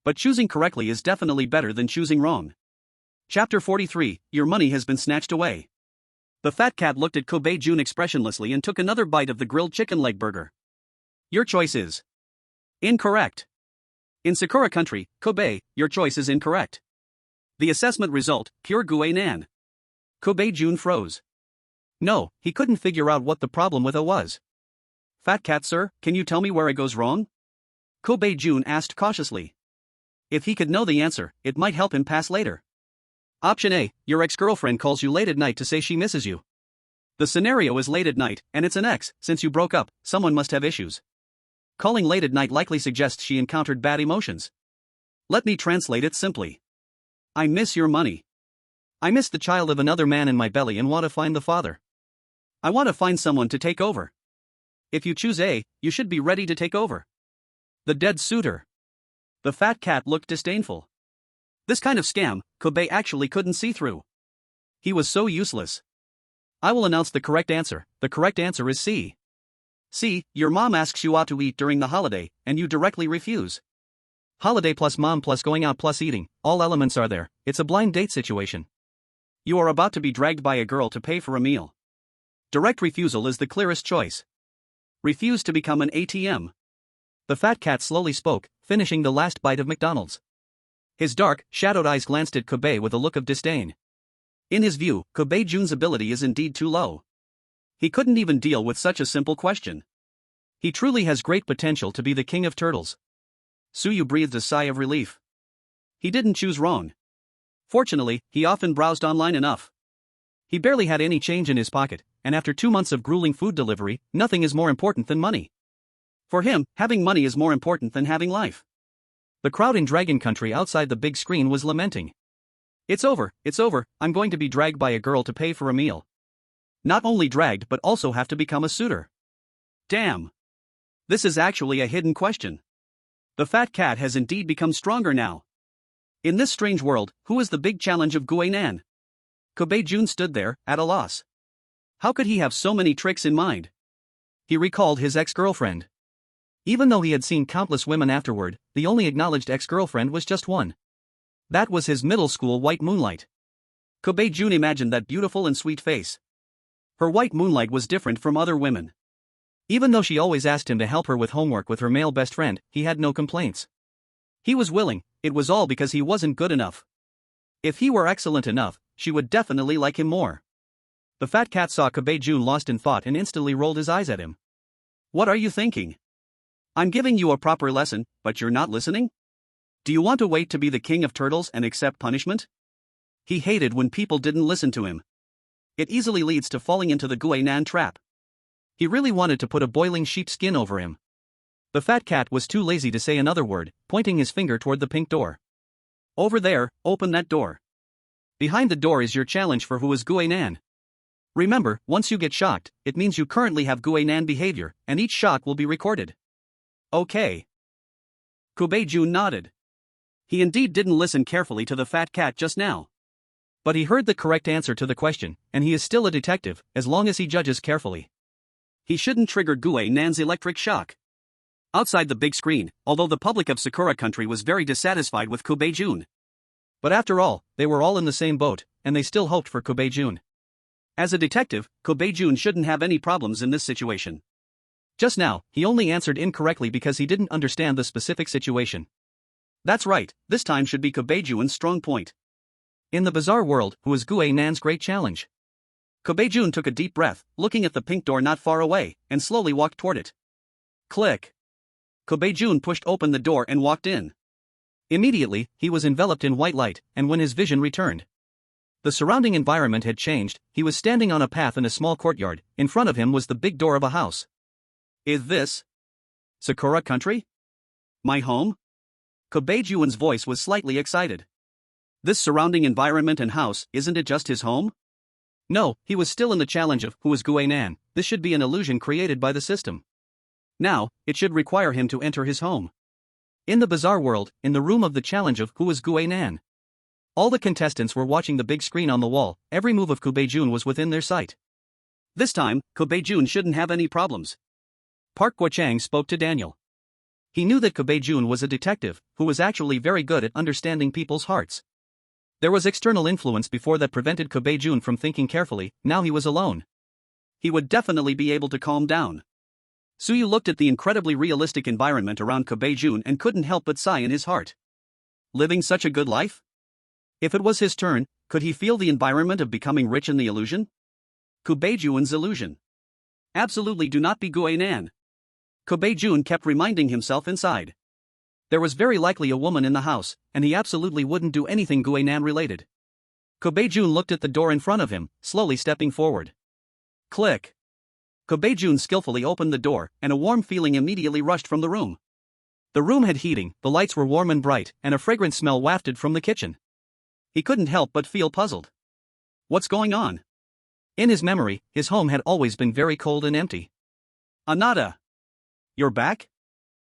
But choosing correctly is definitely better than choosing wrong. Chapter 43, Your money has been snatched away. The Fat Cat looked at Kobejuan expressionlessly and took another bite of the grilled chicken leg burger. Your choice is incorrect. In Sakura country, Kobe, your choice is incorrect. The assessment result, pure Gui Nan. Kobejuan froze. No, he couldn't figure out what the problem with A was. Fat Cat sir, can you tell me where it goes wrong? Kobejuan asked cautiously. If he could know the answer, it might help him pass later. Option A, your ex-girlfriend calls you late at night to say she misses you. The scenario is late at night, and it's an ex, since you broke up, someone must have issues. Calling late at night likely suggests she encountered bad emotions. Let me translate it simply. I miss your money. I miss the child of another man in my belly and want to find the father. I want to find someone to take over. If you choose A, you should be ready to take over. The dead suitor. The Fat Cat looked disdainful. This kind of scam, Kobe actually couldn't see through. He was so useless. I will announce the correct answer. The correct answer is C. C, your mom asks you out to eat during the holiday, and you directly refuse. Holiday plus mom plus going out plus eating, all elements are there, it's a blind date situation. You are about to be dragged by a girl to pay for a meal. Direct refusal is the clearest choice. Refuse to become an ATM. The Fat Cat slowly spoke, finishing the last bite of McDonald's. His dark, shadowed eyes glanced at Kobe with a look of disdain. In his view, Kobe Jun's ability is indeed too low. He couldn't even deal with such a simple question. He truly has great potential to be the king of turtles. Suyu breathed a sigh of relief. He didn't choose wrong. Fortunately, he often browsed online enough. He barely had any change in his pocket, and after 2 months of grueling food delivery, nothing is more important than money. For him, having money is more important than having life. The crowd in Dragon Country outside the big screen was lamenting. It's over, I'm going to be dragged by a girl to pay for a meal. Not only dragged but also have to become a suitor. Damn. This is actually a hidden question. The fat cat has indeed become stronger now. In this strange world, who is the big challenge of Guinan? Kobe Jun stood there, at a loss. How could he have so many tricks in mind? He recalled his ex-girlfriend. Even though he had seen countless women afterward, the only acknowledged ex-girlfriend was just one. That was his middle school white moonlight. Kobe Jun imagined that beautiful and sweet face. Her white moonlight was different from other women. Even though she always asked him to help her with homework with her male best friend, he had no complaints. He was willing, it was all because he wasn't good enough. If he were excellent enough, she would definitely like him more. The fat cat saw Kobe Jun lost in thought and instantly rolled his eyes at him. What are you thinking? I'm giving you a proper lesson, but you're not listening? Do you want to wait to be the king of turtles and accept punishment? He hated when people didn't listen to him. It easily leads to falling into the Guinan trap. He really wanted to put a boiling sheepskin over him. The fat cat was too lazy to say another word, pointing his finger toward the pink door. Over there, open that door. Behind the door is your challenge for who is Guinan. Remember, once you get shocked, it means you currently have Guinan behavior, and each shock will be recorded. Okay. Kobe Jun nodded. He indeed didn't listen carefully to the fat cat just now. But he heard the correct answer to the question, and he is still a detective, as long as he judges carefully. He shouldn't trigger Guinan's electric shock. Outside the big screen, although the public of Sakura Country was very dissatisfied with Kobe Jun. But after all, they were all in the same boat, and they still hoped for Kobe Jun. As a detective, Kobe Jun shouldn't have any problems in this situation. Just now, he only answered incorrectly because he didn't understand the specific situation. That's right, this time should be Kobe Jun's strong point. In the bizarre world, who is Guinan's great challenge? Kobe Jun took a deep breath, looking at the pink door not far away, and slowly walked toward it. Click. Kobe Jun pushed open the door and walked in. Immediately, he was enveloped in white light, and when his vision returned, the surrounding environment had changed. He was standing on a path in a small courtyard. In front of him was the big door of a house. Is this Sakura Country? My home? Kobe Jun's voice was slightly excited. This surrounding environment and house, isn't it just his home? No, he was still in the challenge of who is Guinan. This should be an illusion created by the system. Now, it should require him to enter his home. In the bizarre world, in the room of the challenge of who is Guinan. All the contestants were watching the big screen on the wall. Every move of Kobe Jun was within their sight. This time, Kobe Jun shouldn't have any problems. Park Guo-chang spoke to Daniel. He knew that Kobe Jun was a detective, who was actually very good at understanding people's hearts. There was external influence before that prevented Kobe Jun from thinking carefully. Now he was alone. He would definitely be able to calm down. Suyu looked at the incredibly realistic environment around Kobe Jun and couldn't help but sigh in his heart. Living such a good life? If it was his turn, could he feel the environment of becoming rich in the illusion? Kobe Jun's illusion. Absolutely do not be Guinan. Kobe Jun kept reminding himself inside. There was very likely a woman in the house, and he absolutely wouldn't do anything Guinan related. Kobe Jun looked at the door in front of him, slowly stepping forward. Click. Kobe Jun skillfully opened the door, and a warm feeling immediately rushed from the room. The room had heating, the lights were warm and bright, and a fragrant smell wafted from the kitchen. He couldn't help but feel puzzled. What's going on? In his memory, his home had always been very cold and empty. Anata. You're back?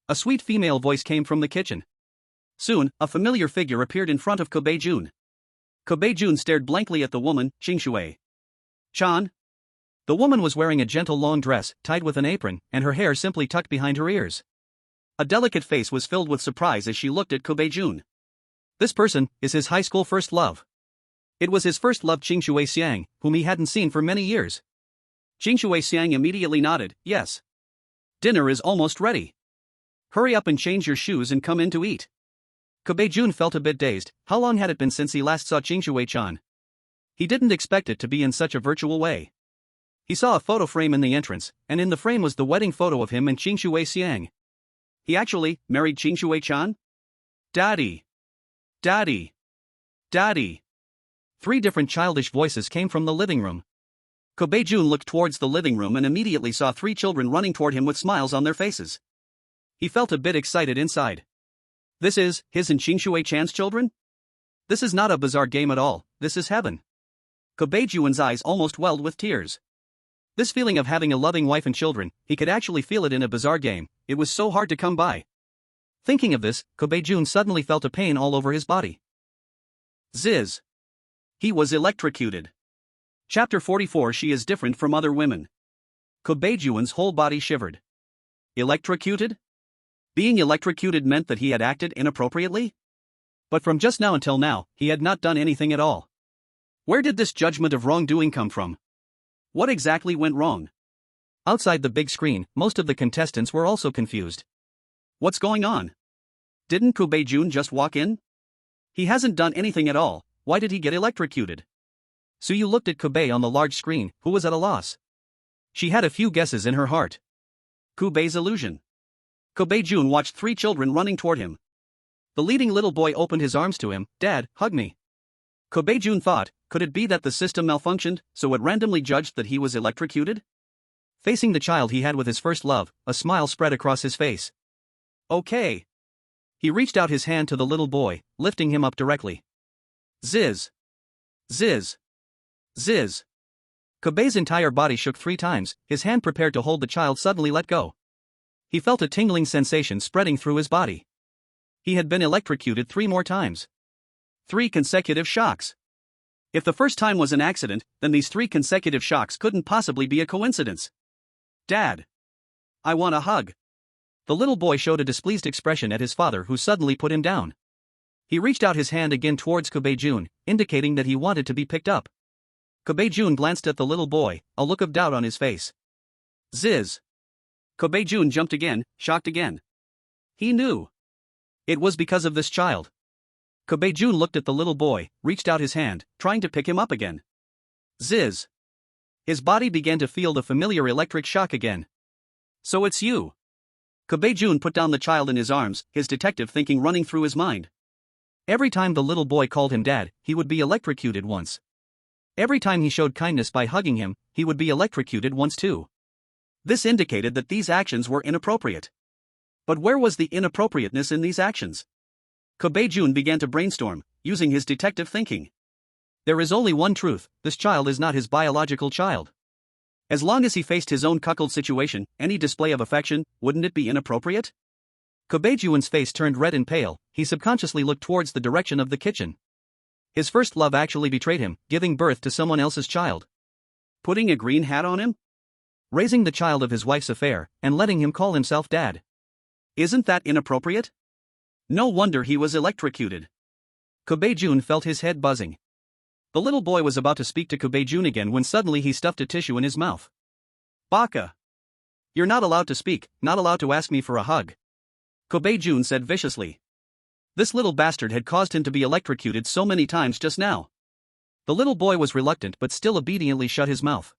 A sweet female voice came from the kitchen. Soon, a familiar figure appeared in front of Kobe Jun. Kobe Jun stared blankly at the woman, Qingshui. Chan? The woman was wearing a gentle long dress, tied with an apron, and her hair simply tucked behind her ears. A delicate face was filled with surprise as she looked at Kobe Jun. This person is his high school first love. It was his first love, Qingshui Xiang, whom he hadn't seen for many years. Qingshui Xiang immediately nodded, yes. Dinner is almost ready. Hurry up and change your shoes and come in to eat. Kobae-jun felt a bit dazed. How long had it been since he last saw Qingxue-chan? He didn't expect it to be in such a virtual way. He saw a photo frame in the entrance, and in the frame was the wedding photo of him and Qingxue Xiang. He actually married Qingxue-chan? Daddy! Daddy! Daddy! 3 different childish voices came from the living room. Kobae-jun looked towards the living room and immediately saw 3 children running toward him with smiles on their faces. He felt a bit excited inside. This is his and Qingxue-chan's children? This is not a bizarre game at all, this is heaven. Kobae-jun's eyes almost welled with tears. This feeling of having a loving wife and children, he could actually feel it in a bizarre game, it was so hard to come by. Thinking of this, Kobae-jun suddenly felt a pain all over his body. Ziz. He was electrocuted. Chapter 44. She is different from other women. Kobae-jun's whole body shivered. Electrocuted? Being electrocuted meant that he had acted inappropriately? But from just now until now, he had not done anything at all. Where did this judgment of wrongdoing come from? What exactly went wrong? Outside the big screen, most of the contestants were also confused. What's going on? Didn't Kobae-jun just walk in? He hasn't done anything at all, why did he get electrocuted? Suyu looked at Kobae on the large screen, who was at a loss. She had a few guesses in her heart. Kobae's illusion. Kobae-jun watched 3 children running toward him. The leading little boy opened his arms to him. Dad, hug me. Kobae-jun thought, could it be that the system malfunctioned, so it randomly judged that he was electrocuted? Facing the child he had with his first love, a smile spread across his face. Okay. He reached out his hand to the little boy, lifting him up directly. Ziz. Ziz. Ziz. Kobae's entire body shook 3 times, his hand prepared to hold the child suddenly let go. He felt a tingling sensation spreading through his body. He had been electrocuted 3 more times. 3 consecutive shocks. If the first time was an accident, then these 3 consecutive shocks couldn't possibly be a coincidence. Dad. I want a hug. The little boy showed a displeased expression at his father who suddenly put him down. He reached out his hand again towards Kobae-jun, indicating that he wanted to be picked up. Kobae-jun glanced at the little boy, a look of doubt on his face. Ziz. Kobae-jun jumped again, shocked again. He knew. It was because of this child. Kobae-jun looked at the little boy, reached out his hand, trying to pick him up again. Ziz. His body began to feel the familiar electric shock again. So it's you. Kobae-jun put down the child in his arms, his detective thinking running through his mind. Every time the little boy called him dad, he would be electrocuted once. Every time he showed kindness by hugging him, he would be electrocuted once too. This indicated that these actions were inappropriate. But where was the inappropriateness in these actions? Kobae-jun began to brainstorm, using his detective thinking. There is only one truth, this child is not his biological child. As long as he faced his own cuckold situation, any display of affection, wouldn't it be inappropriate? Kobae-jun's face turned red and pale, he subconsciously looked towards the direction of the kitchen. His first love actually betrayed him, giving birth to someone else's child. Putting a green hat on him? Raising the child of his wife's affair, and letting him call himself dad. Isn't that inappropriate? No wonder he was electrocuted. Kobae-jun felt his head buzzing. The little boy was about to speak to Kobae-jun again when suddenly he stuffed a tissue in his mouth. Baka! You're not allowed to speak, not allowed to ask me for a hug. Kobae-jun said viciously. This little bastard had caused him to be electrocuted so many times just now. The little boy was reluctant but still obediently shut his mouth.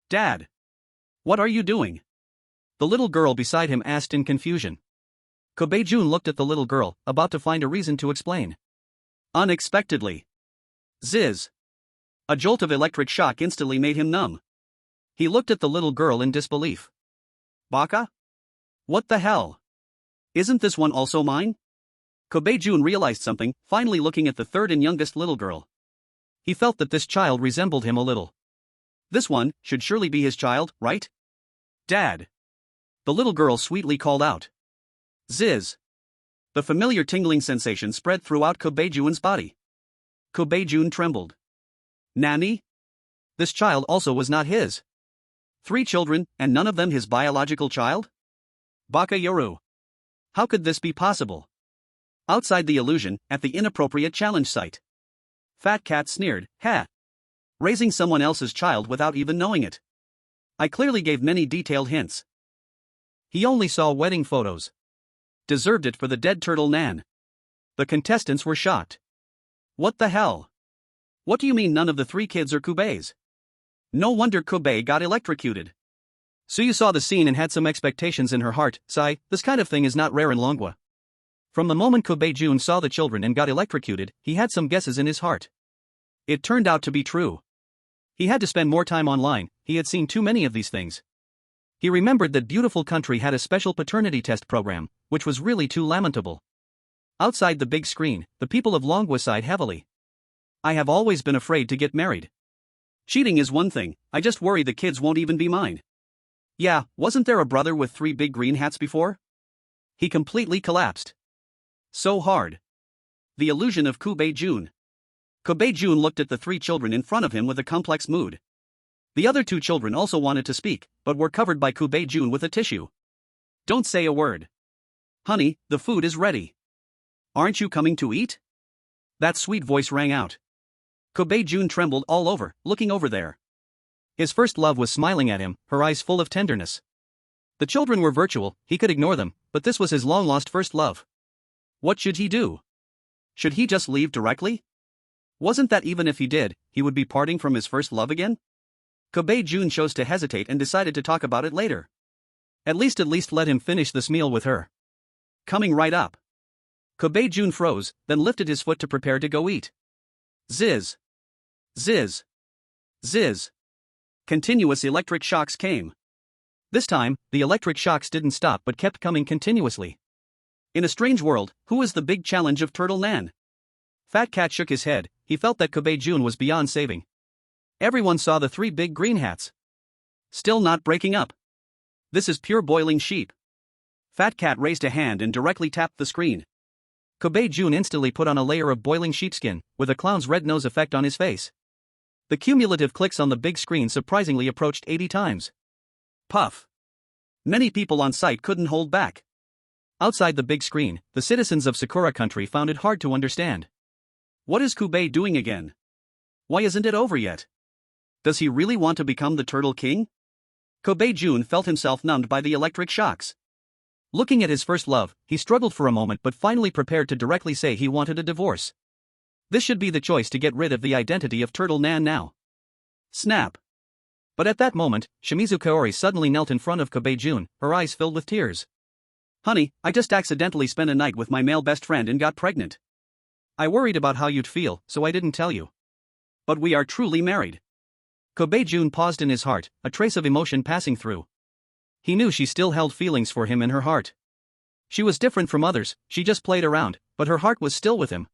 Dad! What are you doing? The little girl beside him asked in confusion. Kobae-jun looked at the little girl, about to find a reason to explain. Unexpectedly. Ziz. A jolt of electric shock instantly made him numb. He looked at the little girl in disbelief. Baka? What the hell? Isn't this one also mine? Kobae-jun realized something, finally looking at the third and youngest little girl. He felt that this child resembled him a little. This one should surely be his child, right? Dad. The little girl sweetly called out. Ziz. The familiar tingling sensation spread throughout Kobae-jun's body. Kobae-jun trembled. Nani? This child also was not his. 3 children, and none of them his biological child? Baka Yoru. How could this be possible? Outside the illusion, at the inappropriate challenge site. Fat Cat sneered, ha! Raising someone else's child without even knowing it. I clearly gave many detailed hints. He only saw wedding photos. Deserved it for the dead turtle Nan. The contestants were shocked. What the hell? What do you mean none of the 3 kids are Kobe's? No wonder Kobe got electrocuted. Suyu saw the scene and had some expectations in her heart. Sigh, this kind of thing is not rare in Longwa. From the moment Kobe Jun saw the children and got electrocuted, he had some guesses in his heart. It turned out to be true. He had to spend more time online, he had seen too many of these things. He remembered that beautiful country had a special paternity test program, which was really too lamentable. Outside the big screen, the people of Longwa sighed heavily. I have always been afraid to get married. Cheating is one thing, I just worry the kids won't even be mine. Yeah, wasn't there a brother with 3 big green hats before? He completely collapsed. So hard. The illusion of Kobe Jun. Kobe Jun looked at the 3 children in front of him with a complex mood. The other 2 children also wanted to speak, but were covered by Kobe Jun with a tissue. Don't say a word. Honey, the food is ready. Aren't you coming to eat? That sweet voice rang out. Kobe Jun trembled all over, looking over there. His first love was smiling at him, her eyes full of tenderness. The children were virtual, he could ignore them, but this was his long-lost first love. What should he do? Should he just leave directly? Wasn't that even if he did, he would be parting from his first love again? Kobe Jun chose to hesitate and decided to talk about it later. At least let him finish this meal with her. Coming right up. Kobe Jun froze, then lifted his foot to prepare to go eat. Zizz. Zizz. Zizz. Continuous electric shocks came. This time, the electric shocks didn't stop but kept coming continuously. In a strange world, who is the big challenge of Turtle Nan? Fat Cat shook his head, he felt that Kobe Jun was beyond saving. Everyone saw the 3 big green hats. Still not breaking up. This is pure boiling sheep. Fat Cat raised a hand and directly tapped the screen. Kobe Jun instantly put on a layer of boiling sheepskin, with a clown's red nose effect on his face. The cumulative clicks on the big screen surprisingly approached 80 times. Puff. Many people on site couldn't hold back. Outside the big screen, the citizens of Sakura Country found it hard to understand. What is Kobe doing again? Why isn't it over yet? Does he really want to become the Turtle King? Kobe Jun felt himself numbed by the electric shocks. Looking at his first love, he struggled for a moment but finally prepared to directly say he wanted a divorce. This should be the choice to get rid of the identity of Turtle Nan now. Snap. But at that moment, Shimizu Kaori suddenly knelt in front of Kobe Jun, her eyes filled with tears. Honey, I just accidentally spent a night with my male best friend and got pregnant. I worried about how you'd feel, so I didn't tell you. But we are truly married. Kobe Jun paused in his heart, a trace of emotion passing through. He knew she still held feelings for him in her heart. She was different from others, she just played around, but her heart was still with him.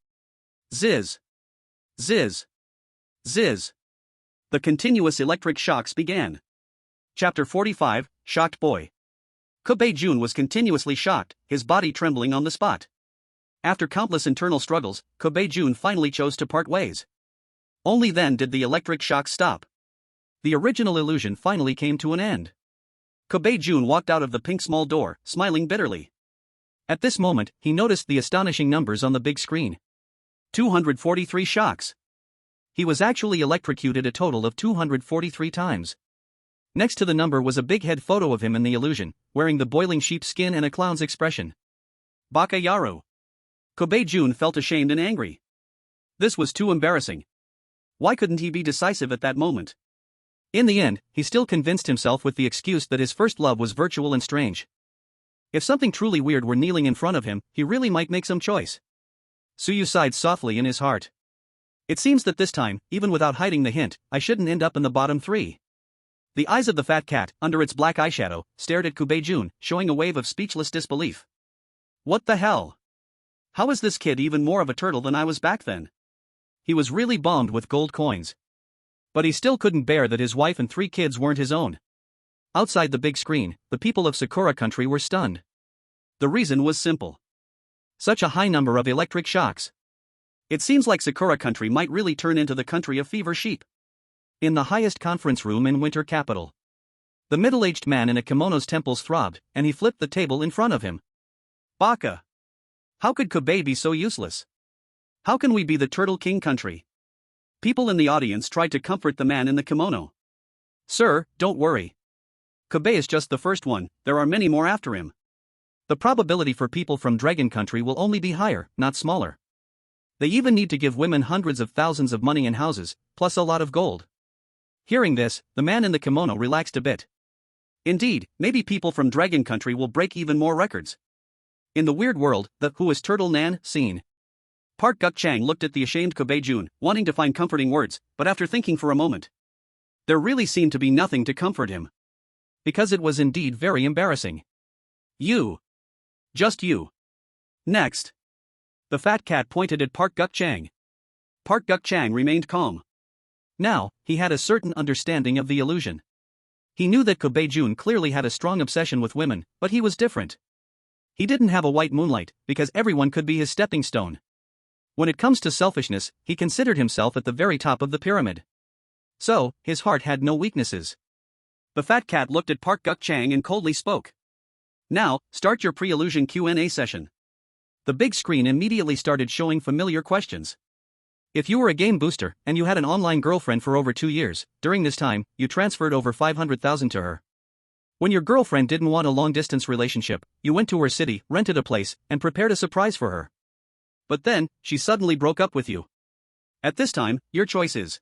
Zizz. Zizz. Zizz. The continuous electric shocks began. Chapter 45, Shocked Boy. Kobe Jun was continuously shocked, his body trembling on the spot. After countless internal struggles, Kobe Jun finally chose to part ways. Only then did the electric shocks stop. The original illusion finally came to an end. Kobe Jun walked out of the pink small door, smiling bitterly. At this moment, he noticed the astonishing numbers on the big screen. 243 shocks. He was actually electrocuted a total of 243 times. Next to the number was a big head photo of him in the illusion, wearing the boiling sheep skin and a clown's expression. Baka Yaru. Kobe Jun felt ashamed and angry. This was too embarrassing. Why couldn't he be decisive at that moment? In the end, he still convinced himself with the excuse that his first love was virtual and strange. If something truly weird were kneeling in front of him, he really might make some choice. Suyu sighed softly in his heart. It seems that this time, even without hiding the hint, I shouldn't end up in the bottom 3. The eyes of the fat cat, under its black eyeshadow, stared at Kobe Jun, showing a wave of speechless disbelief. What the hell? How is this kid even more of a turtle than I was back then? He was really bombed with gold coins. But he still couldn't bear that his wife and 3 kids weren't his own. Outside the big screen, the people of Sakura Country were stunned. The reason was simple. Such a high number of electric shocks. It seems like Sakura Country might really turn into the country of fever sheep. In the highest conference room in Winter Capital, the middle-aged man in a kimono's temples throbbed, and he flipped the table in front of him. Baka! How could Kobe be so useless? How can we be the Turtle King country? People in the audience tried to comfort the man in the kimono. Sir, don't worry. Kobe is just the first one, there are many more after him. The probability for people from Dragon Country will only be higher, not smaller. They even need to give women hundreds of thousands of money and houses, plus a lot of gold. Hearing this, the man in the kimono relaxed a bit. Indeed, maybe people from Dragon Country will break even more records. In the weird world, the Who is Turtle Nan scene. Park Guk-chang looked at the ashamed Kobe Jun, wanting to find comforting words, but after thinking for a moment, there really seemed to be nothing to comfort him. Because it was indeed very embarrassing. You. Just you. Next. The fat cat pointed at Park Guk-chang. Park Guk-chang remained calm. Now, he had a certain understanding of the illusion. He knew that Kobe Jun clearly had a strong obsession with women, but he was different. He didn't have a white moonlight, because everyone could be his stepping stone. When it comes to selfishness, he considered himself at the very top of the pyramid. So, his heart had no weaknesses. The fat cat looked at Park Guk-chang and coldly spoke. Now, start your pre-illusion Q&A session. The big screen immediately started showing familiar questions. If you were a game booster, and you had an online girlfriend for over 2 years, during this time, you transferred over 500,000 to her. When your girlfriend didn't want a long-distance relationship, you went to her city, rented a place, and prepared a surprise for her. But then, she suddenly broke up with you. At this time, your choice is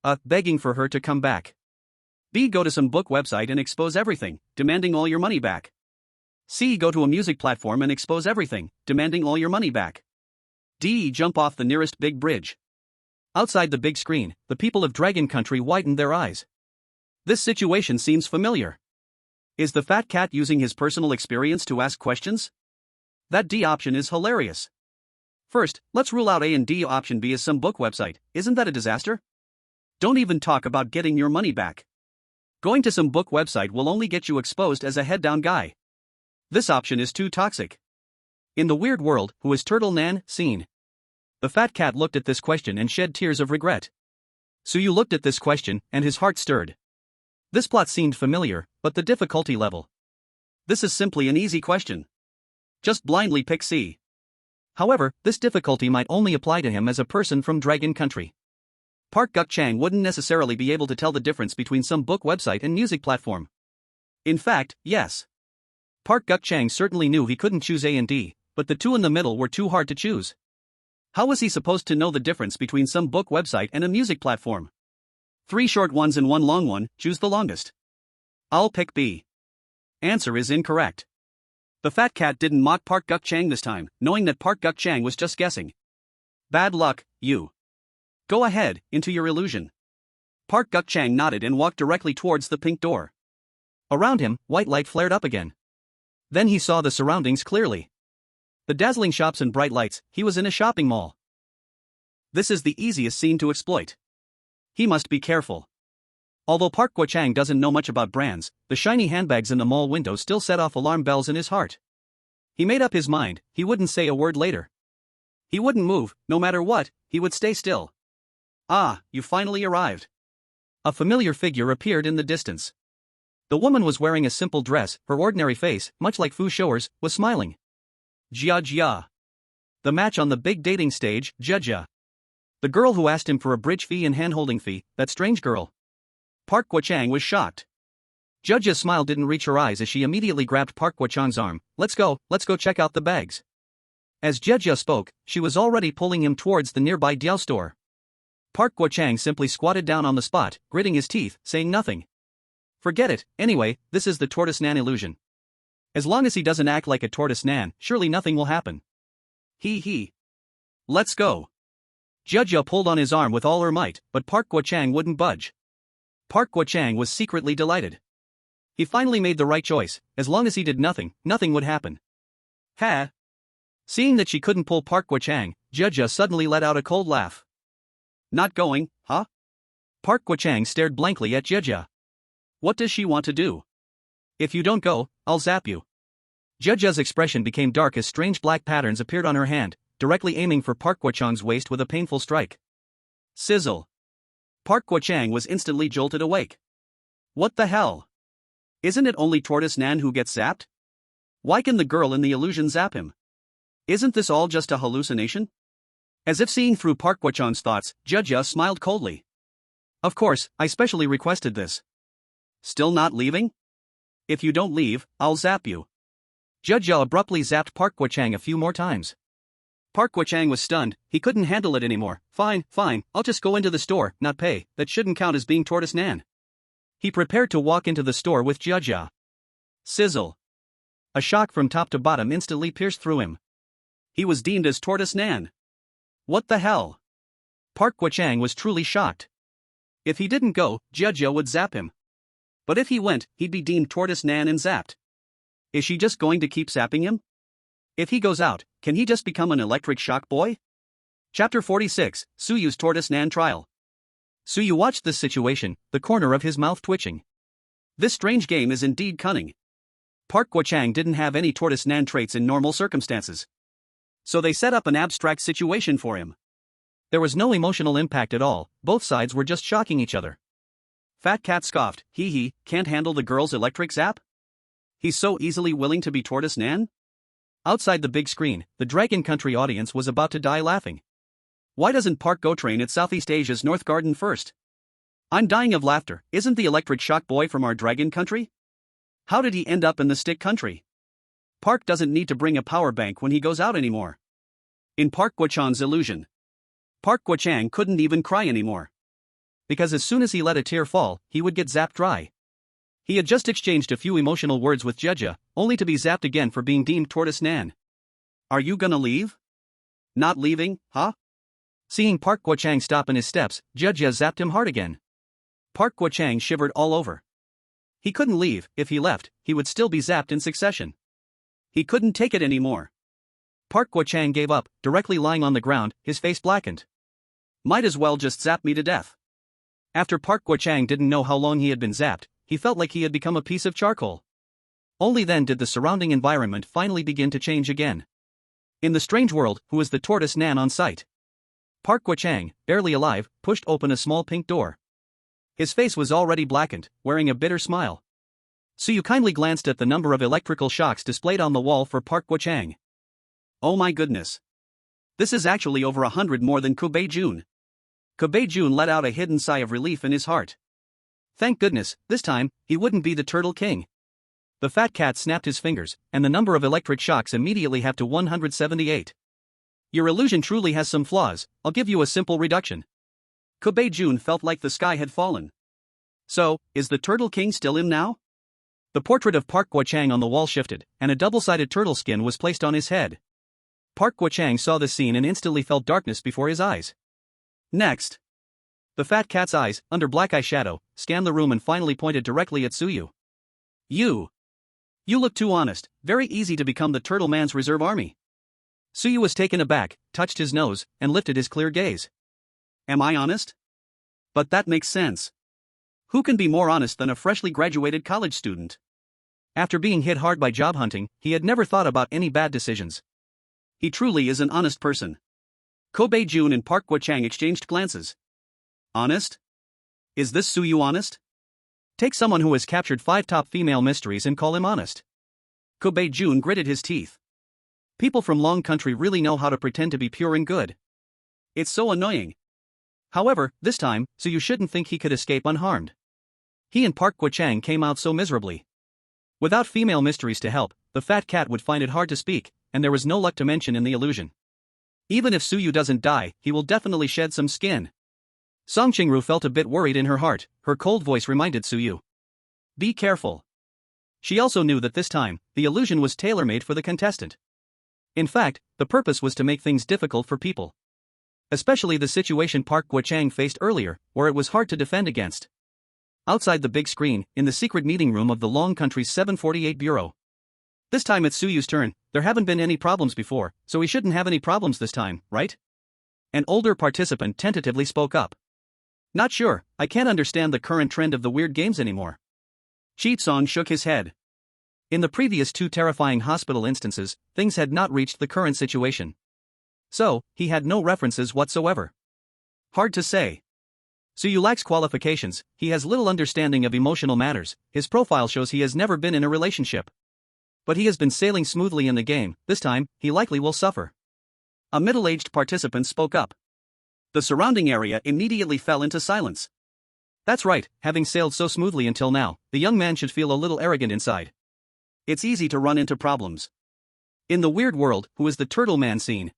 A. Begging for her to come back. B. Go to some book website and expose everything, demanding all your money back. C. Go to a music platform and expose everything, demanding all your money back. D. Jump off the nearest big bridge. Outside the big screen, the people of Dragon Country widened their eyes. This situation seems familiar. Is the fat cat using his personal experience to ask questions? That D option is hilarious. First, let's rule out A and D. Option B is some book website. Isn't that a disaster? Don't even talk about getting your money back. Going to some book website will only get you exposed as a head-down guy. This option is too toxic. In the weird world, Who is Turtle Nan scene. The fat cat looked at this question and shed tears of regret. Suyu looked at this question, and his heart stirred. This plot seemed familiar, but the difficulty level. This is simply an easy question. Just blindly pick C. However, this difficulty might only apply to him as a person from Dragon Country. Park Guk-chang wouldn't necessarily be able to tell the difference between some book website and music platform. In fact, yes. Park Guk-chang certainly knew he couldn't choose A and D, but the two in the middle were too hard to choose. How was he supposed to know the difference between some book website and a music platform? 3 short ones and 1 long one, choose the longest. I'll pick B. Answer is incorrect. The fat cat didn't mock Park Guk-chang this time, knowing that Park Guk-chang was just guessing. Bad luck, you. Go ahead, into your illusion. Park Guk-chang nodded and walked directly towards the pink door. Around him, white light flared up again. Then he saw the surroundings clearly. The dazzling shops and bright lights, he was in a shopping mall. This is the easiest scene to exploit. He must be careful. Although Park Guk-chang doesn't know much about brands, the shiny handbags in the mall window still set off alarm bells in his heart. He made up his mind, he wouldn't say a word later. He wouldn't move, no matter what, he would stay still. Ah, you finally arrived. A familiar figure appeared in the distance. The woman was wearing a simple dress, her ordinary face, much like Fu Shouer's, was smiling. Jia Jia. The match on the big dating stage, Jia Jia. The girl who asked him for a bridge fee and hand-holding fee, that strange girl. Park Guk-chang was shocked. Jia Jia's smile didn't reach her eyes as she immediately grabbed Park Guk-chang's arm. Let's go check out the bags. As Jia Jia spoke, she was already pulling him towards the nearby Diao store. Park Guk-chang simply squatted down on the spot, gritting his teeth, saying nothing. Forget it, anyway, this is the tortoise Nan illusion. As long as he doesn't act like a tortoise Nan, surely nothing will happen. He. Let's go. Jia Jia pulled on his arm with all her might, but Park Guk-chang wouldn't budge. Park Guk-chang was secretly delighted. He finally made the right choice, as long as he did nothing, nothing would happen. Ha! Seeing that she couldn't pull Park Guk-chang, Jia Jia suddenly let out a cold laugh. Not going, huh? Park Guk-chang stared blankly at Jia Jia. What does she want to do? If you don't go, I'll zap you. Jia Jia's expression became dark as strange black patterns appeared on her hand, directly aiming for Park Guk-chang's waist with a painful strike. Sizzle. Park Guk-chang was instantly jolted awake. What the hell? Isn't it only Tortoise Nan who gets zapped? Why can the girl in the illusion zap him? Isn't this all just a hallucination? As if seeing through Park Guk-chang's thoughts, Jia Jia smiled coldly. Of course, I specially requested this. Still not leaving? If you don't leave, I'll zap you. Judge abruptly zapped Park Guo-chang a few more times. Park Guo-chang was stunned, he couldn't handle it anymore. Fine, I'll just go into the store, not pay, that shouldn't count as being tortoise nan. He prepared to walk into the store with Judge. Sizzle. A shock from top to bottom instantly pierced through him. He was deemed as tortoise nan. What the hell? Park Guo-chang was truly shocked. If he didn't go, Judge would zap him. But if he went, he'd be deemed tortoise nan and zapped. Is she just going to keep zapping him? If he goes out, can he just become an electric shock boy? Chapter 46, Suyu's Tortoise Nan Trial. Suyu watched this situation, the corner of his mouth twitching. This strange game is indeed cunning. Park Guo-chang didn't have any tortoise nan traits in normal circumstances. So they set up an abstract situation for him. There was no emotional impact at all, both sides were just shocking each other. Fat Cat scoffed, hee, can't handle the girl's electric zap? He's so easily willing to be tortoise nan? Outside the big screen, the Dragon Country audience was about to die laughing. Why doesn't Park go train at Southeast Asia's North Garden first? I'm dying of laughter, isn't the electric shock boy from our Dragon Country? How did he end up in the stick country? Park doesn't need to bring a power bank when he goes out anymore. In Park Guo-chang's illusion, Park Guo-chang couldn't even cry anymore. Because as soon as he let a tear fall, he would get zapped dry. He had just exchanged a few emotional words with Judge, only to be zapped again for being deemed tortoise nan. Are you gonna leave? Not leaving, huh? Seeing Park Guo-chang stop in his steps, Judge zapped him hard again. Park Guo-chang shivered all over. He couldn't leave, if he left, he would still be zapped in succession. He couldn't take it anymore. Park Guo-chang gave up, directly lying on the ground, his face blackened. Might as well just zap me to death. After Park Guo-chang didn't know how long he had been zapped, he felt like he had become a piece of charcoal. Only then did the surrounding environment finally begin to change again. In the strange world, who was the tortoise nan on site? Park Guo-chang, barely alive, pushed open a small pink door. His face was already blackened, wearing a bitter smile. Suyu kindly glanced at the number of electrical shocks displayed on the wall for Park Guo-chang. Oh my goodness. This is actually over 100 more than Kubei-jun. Kubei-jun let out a hidden sigh of relief in his heart. Thank goodness, this time, he wouldn't be the Turtle King. The Fat Cat snapped his fingers, and the number of electric shocks immediately halved to 178. Your illusion truly has some flaws, I'll give you a simple reduction. Kubei-jun felt like the sky had fallen. So, is the Turtle King still him now? The portrait of Park Guo-chang on the wall shifted, and a double-sided turtle skin was placed on his head. Park Guo-chang saw this scene and instantly felt darkness before his eyes. Next. The Fat Cat's eyes, under black eyeshadow, scanned the room and finally pointed directly at Suyu. You look too honest, very easy to become the Turtle Man's reserve army. Suyu was taken aback, touched his nose, and lifted his clear gaze. Am I honest? But that makes sense. Who can be more honest than a freshly graduated college student? After being hit hard by job hunting, he had never thought about any bad decisions. He truly is an honest person. Kubei-jun and Park Guo-chang exchanged glances. Honest? Is this Suyu honest? Take someone who has captured 5 top female mysteries and call him honest. Kubei-jun gritted his teeth. People from Long Country really know how to pretend to be pure and good. It's so annoying. However, this time, Suyu shouldn't think he could escape unharmed. He and Park Guo-chang came out so miserably. Without female mysteries to help, the Fat Cat would find it hard to speak, and there was no luck to mention in the illusion. Even if Suyu doesn't die, he will definitely shed some skin. Song Qingru felt a bit worried in her heart, her cold voice reminded Suyu. Be careful. She also knew that this time, the illusion was tailor-made for the contestant. In fact, the purpose was to make things difficult for people. Especially the situation Park Guo-chang faced earlier, where it was hard to defend against. Outside the big screen, in the secret meeting room of the Long Country's 748 Bureau. This time it's Suyu's turn, there haven't been any problems before, so he shouldn't have any problems this time, right? An older participant tentatively spoke up. Not sure, I can't understand the current trend of the weird games anymore. Chi-tsong shook his head. In the previous 2 terrifying hospital instances, things had not reached the current situation. So, he had no references whatsoever. Hard to say. Suyu lacks qualifications, he has little understanding of emotional matters, his profile shows he has never been in a relationship. But he has been sailing smoothly in the game, this time, he likely will suffer. A middle-aged participant spoke up. The surrounding area immediately fell into silence. That's right, having sailed so smoothly until now, the young man should feel a little arrogant inside. it's easy to run into problems. In the weird world, who is the turtle man scene?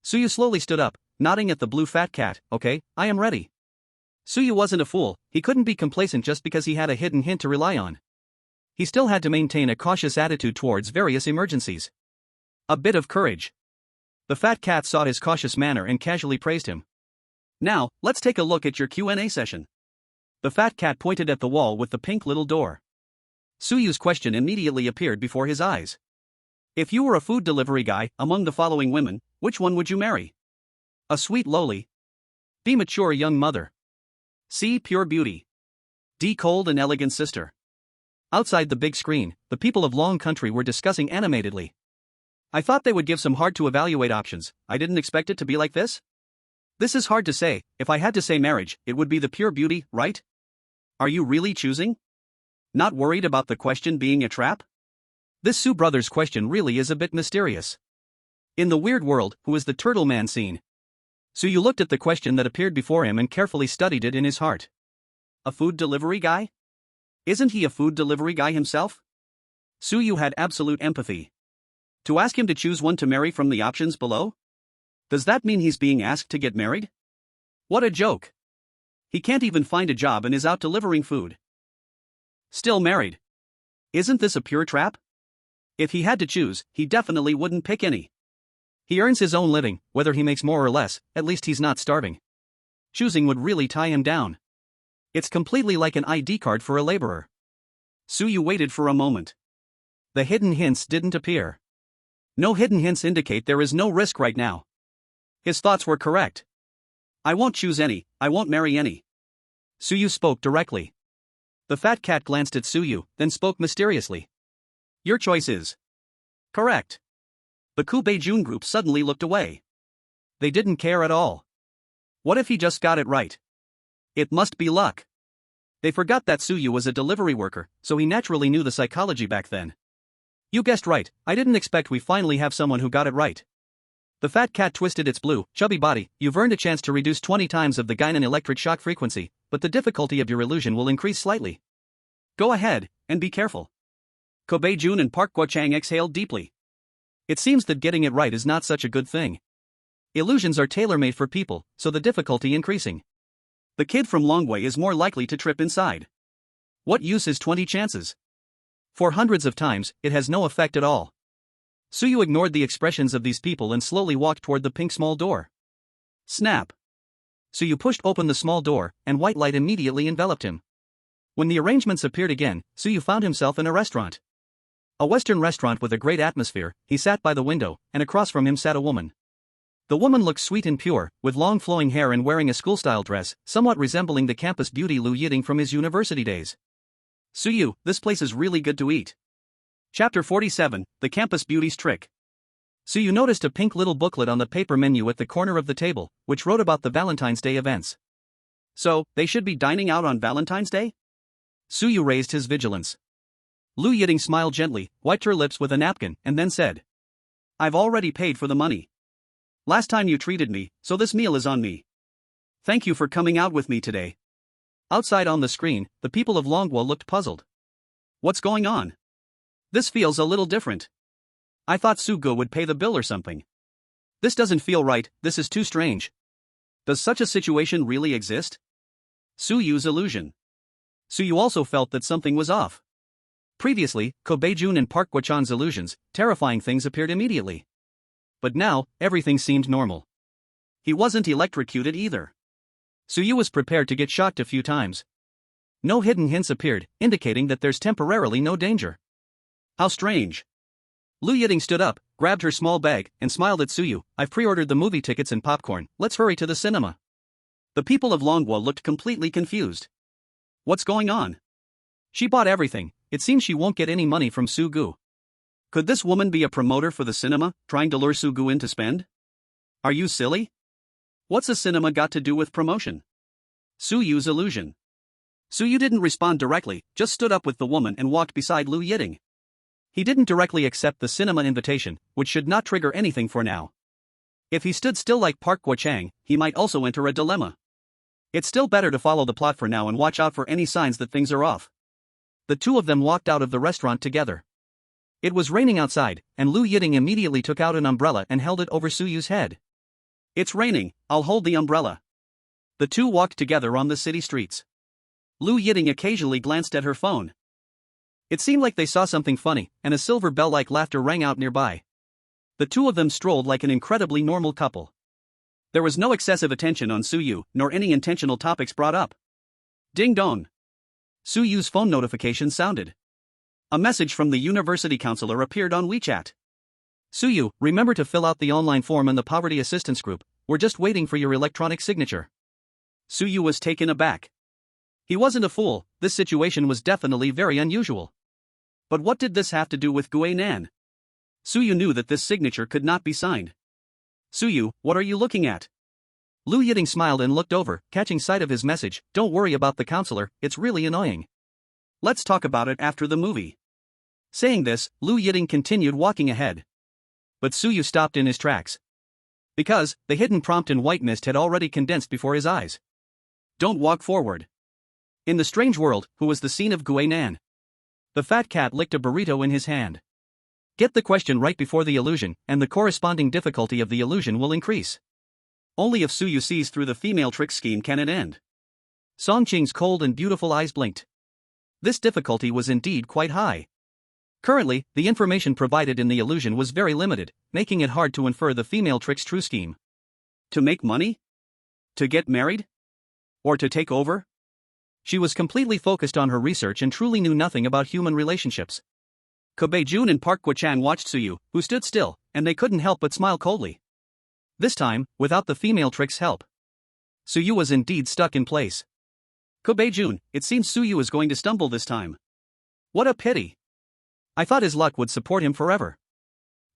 Suyu slowly stood up, nodding at the blue fat cat. Okay, I am ready. Suyu wasn't a fool, he couldn't be complacent just because he had a hidden hint to rely on. He still had to maintain a cautious attitude towards various emergencies. A bit of courage. The fat cat saw his cautious manner and casually praised him. Now, let's take a look at your Q&A session. The fat cat pointed at the wall with the pink little door. Suyu's question immediately appeared before his eyes. If you were a food delivery guy, among the following women, which one would you marry? A sweet lowly. B. Mature young mother. C. Pure beauty. D. Cold and elegant sister. Outside the big screen, the people of Long Country were discussing animatedly. I thought they would give some hard to evaluate options. I didn't expect it to be like this. This is hard to say. If I had to say marriage, it would be the pure beauty, right? Are you really choosing? Not worried about the question being a trap? This Su Brothers question really is a bit mysterious. In the weird world, who is the turtle man scene? Suyu looked at the question that appeared before him and carefully studied it in his heart. A food delivery guy? Isn't he a food delivery guy himself? Suyu had absolute empathy. To ask him to choose one to marry from the options below? Does that mean he's being asked to get married? What a joke. He can't even find a job and is out delivering food. Still married. Isn't this a pure trap? If he had to choose, he definitely wouldn't pick any. He earns his own living, whether he makes more or less, at least he's not starving. Choosing would really tie him down. It's completely like an ID card for a laborer. Suyu waited for a moment. The hidden hints didn't appear. No hidden hints indicate there is no risk right now. His thoughts were correct. I won't choose any, I won't marry any. Suyu spoke directly. The fat cat glanced at Suyu, then spoke mysteriously. Your choice is correct. The Kubei-jun group suddenly looked away. They didn't care at all. What if he just got it right? It must be luck. They forgot that Suyu was a delivery worker, so he naturally knew the psychology back then. You guessed right, I didn't expect we finally have someone who got it right. The fat cat twisted its blue, chubby body. You've earned a chance to reduce 20 times of the Guinan electric shock frequency, but the difficulty of your illusion will increase slightly. Go ahead, and be careful. Kobe-jun and Park Guo-chang exhaled deeply. It seems that getting it right is not such a good thing. Illusions are tailor-made for people, so the difficulty increasing. The kid from Longwei is more likely to trip inside. What use is 20 chances? For hundreds of times, it has no effect at all. Suyu ignored the expressions of these people and slowly walked toward the pink small door. Snap. Suyu pushed open the small door, and white light immediately enveloped him. When the arrangements appeared again, Suyu found himself in a restaurant. A Western restaurant with a great atmosphere. He sat by the window, and across from him sat a woman. The woman looked sweet and pure, with long flowing hair and wearing a school-style dress, somewhat resembling the campus beauty Lu Yiting from his university days. Suyu, this place is really good to eat. Chapter 47, The Campus Beauty's Trick. Suyu noticed a pink little booklet on the paper menu at the corner of the table, which wrote about the Valentine's Day events. So, they should be dining out on Valentine's Day? Suyu raised his vigilance. Lu Yiting smiled gently, wiped her lips with a napkin, and then said, I've already paid for the money. Last time you treated me, so this meal is on me. Thank you for coming out with me today. Outside on the screen, the people of Longwo looked puzzled. What's going on? This feels a little different. I thought Sugu would pay the bill or something. This doesn't feel right, this is too strange. Does such a situation really exist? Suyu's illusion. Suyu also felt that something was off. Previously, Kobe-jun and Park Guo-chan's illusions, terrifying things appeared immediately. But now, everything seemed normal. He wasn't electrocuted either. Suyu was prepared to get shocked a few times. No hidden hints appeared, indicating that there's temporarily no danger. How strange. Lu Yiting stood up, grabbed her small bag, and smiled at Suyu. I've pre-ordered the movie tickets and popcorn, let's hurry to the cinema. The people of Longwo looked completely confused. What's going on? She bought everything, it seems she won't get any money from Sugu. Could this woman be a promoter for the cinema, trying to lure Sugu in to spend? Are you silly? What's a cinema got to do with promotion? Suyu's illusion. Suyu didn't respond directly, just stood up with the woman and walked beside Lu Yiting. He didn't directly accept the cinema invitation, which should not trigger anything for now. If he stood still like Park Guo-chang, he might also enter a dilemma. It's still better to follow the plot for now and watch out for any signs that things are off. The two of them walked out of the restaurant together. It was raining outside, and Lu Yiting immediately took out an umbrella and held it over Suyu's head. It's raining, I'll hold the umbrella. The two walked together on the city streets. Lu Yiting occasionally glanced at her phone. It seemed like they saw something funny, and a silver bell-like laughter rang out nearby. The two of them strolled like an incredibly normal couple. There was no excessive attention on Suyu, nor any intentional topics brought up. Ding dong. Suyu's phone notification sounded. A message from the university counselor appeared on WeChat. Suyu, remember to fill out the online form in the poverty assistance group, we're just waiting for your electronic signature. Suyu was taken aback. He wasn't a fool, this situation was definitely very unusual. But what did this have to do with Gui Nan? Suyu knew that this signature could not be signed. Suyu, what are you looking at? Lu Yiting smiled and looked over, catching sight of his message. Don't worry about the counselor, it's really annoying. Let's talk about it after the movie. Saying this, Lu Yiting continued walking ahead. But Suyu stopped in his tracks. Because, the hidden prompt in white mist had already condensed before his eyes. Don't walk forward. In the strange world, who was the scene of Gui Nan? The fat cat licked a burrito in his hand. Get the question right before the illusion, and the corresponding difficulty of the illusion will increase. Only if Suyu sees through the female trick scheme can it end. Song Qing's cold and beautiful eyes blinked. This difficulty was indeed quite high. Currently, the information provided in the illusion was very limited, making it hard to infer the female trick's true scheme. To make money? To get married? Or to take over? She was completely focused on her research and truly knew nothing about human relationships. Ko Bei-jun and Park Guo-chang watched Suyu, who stood still, and they couldn't help but smile coldly. This time, without the female trick's help. Suyu was indeed stuck in place. Ko Bei-jun, it seems Suyu is going to stumble this time. What a pity. I thought his luck would support him forever.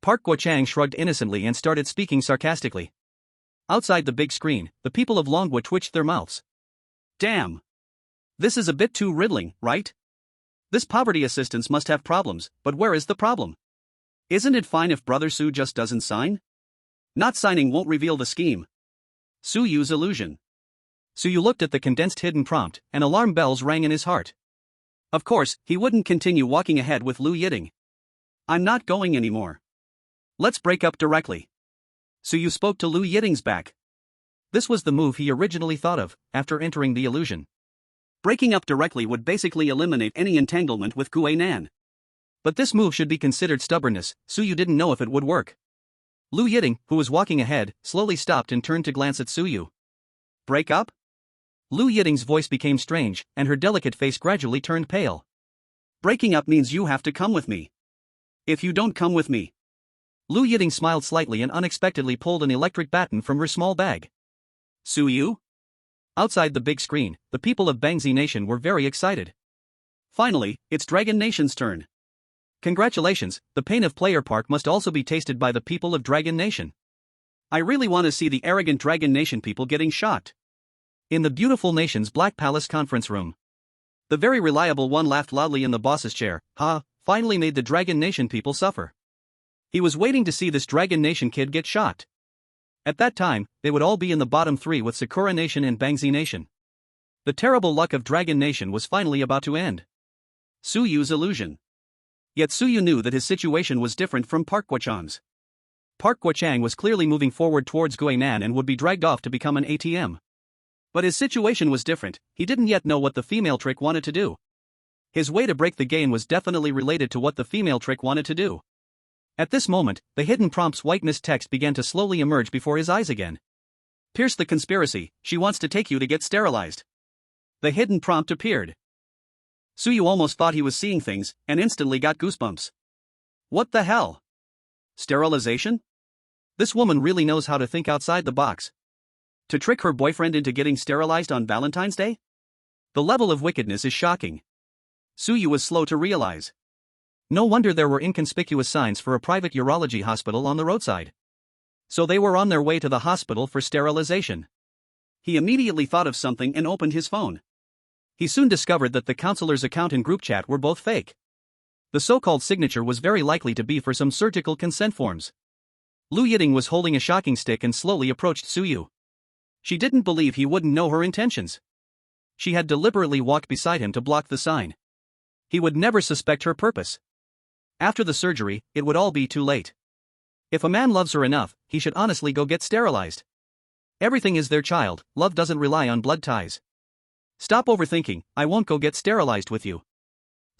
Park Guo-chang shrugged innocently and started speaking sarcastically. Outside the big screen, the people of Longwood twitched their mouths. Damn. This is a bit too riddling, right? This poverty assistance must have problems, but where is the problem? Isn't it fine if Brother Su just doesn't sign? Not signing won't reveal the scheme. Suyu's illusion. Suyu looked at the condensed hidden prompt, and alarm bells rang in his heart. Of course, he wouldn't continue walking ahead with Lu Yiting. I'm not going anymore. Let's break up directly. Suyu spoke to Lu Yiting's back. This was the move he originally thought of, after entering the illusion. Breaking up directly would basically eliminate any entanglement with Gui Nan. But this move should be considered stubbornness. Suyu didn't know if it would work. Lu Yiting, who was walking ahead, slowly stopped and turned to glance at Suyu. Break up? Lu Yiting's voice became strange, and her delicate face gradually turned pale. Breaking up means you have to come with me. If you don't come with me. Lu Yiting smiled slightly and unexpectedly pulled an electric baton from her small bag. Suyu? Outside the big screen, the people of Bangzi Nation were very excited. Finally, it's Dragon Nation's turn. Congratulations, the pain of Player Park must also be tasted by the people of Dragon Nation. I really want to see the arrogant Dragon Nation people getting shocked. In the beautiful nation's Black Palace conference room. The very reliable one laughed loudly in the boss's chair. Finally made the Dragon Nation people suffer. He was waiting to see this Dragon Nation kid get shocked. At that time, they would all be in the bottom three with Sakura Nation and Bangzi Nation. The terrible luck of Dragon Nation was finally about to end. Suyu's illusion. Yet Suyu knew that his situation was different from Park Guo-chang's. Park Guo-chang was clearly moving forward towards Gui Nan and would be dragged off to become an ATM. But his situation was different, he didn't yet know what the female trick wanted to do. His way to break the game was definitely related to what the female trick wanted to do. At this moment, the hidden prompt's white mist text began to slowly emerge before his eyes again. Pierce the conspiracy, she wants to take you to get sterilized. The hidden prompt appeared. Suyu almost thought he was seeing things, and instantly got goosebumps. What the hell? Sterilization? This woman really knows how to think outside the box. To trick her boyfriend into getting sterilized on Valentine's Day? The level of wickedness is shocking. Suyu was slow to realize. No wonder there were inconspicuous signs for a private urology hospital on the roadside. So they were on their way to the hospital for sterilization. He immediately thought of something and opened his phone. He soon discovered that the counselor's account and group chat were both fake. The so-called signature was very likely to be for some surgical consent forms. Lu Yiting was holding a shocking stick and slowly approached Suyu. She didn't believe he wouldn't know her intentions. She had deliberately walked beside him to block the sign. He would never suspect her purpose. After the surgery, it would all be too late. If a man loves her enough, he should honestly go get sterilized. Everything is their child, love doesn't rely on blood ties. Stop overthinking, I won't go get sterilized with you.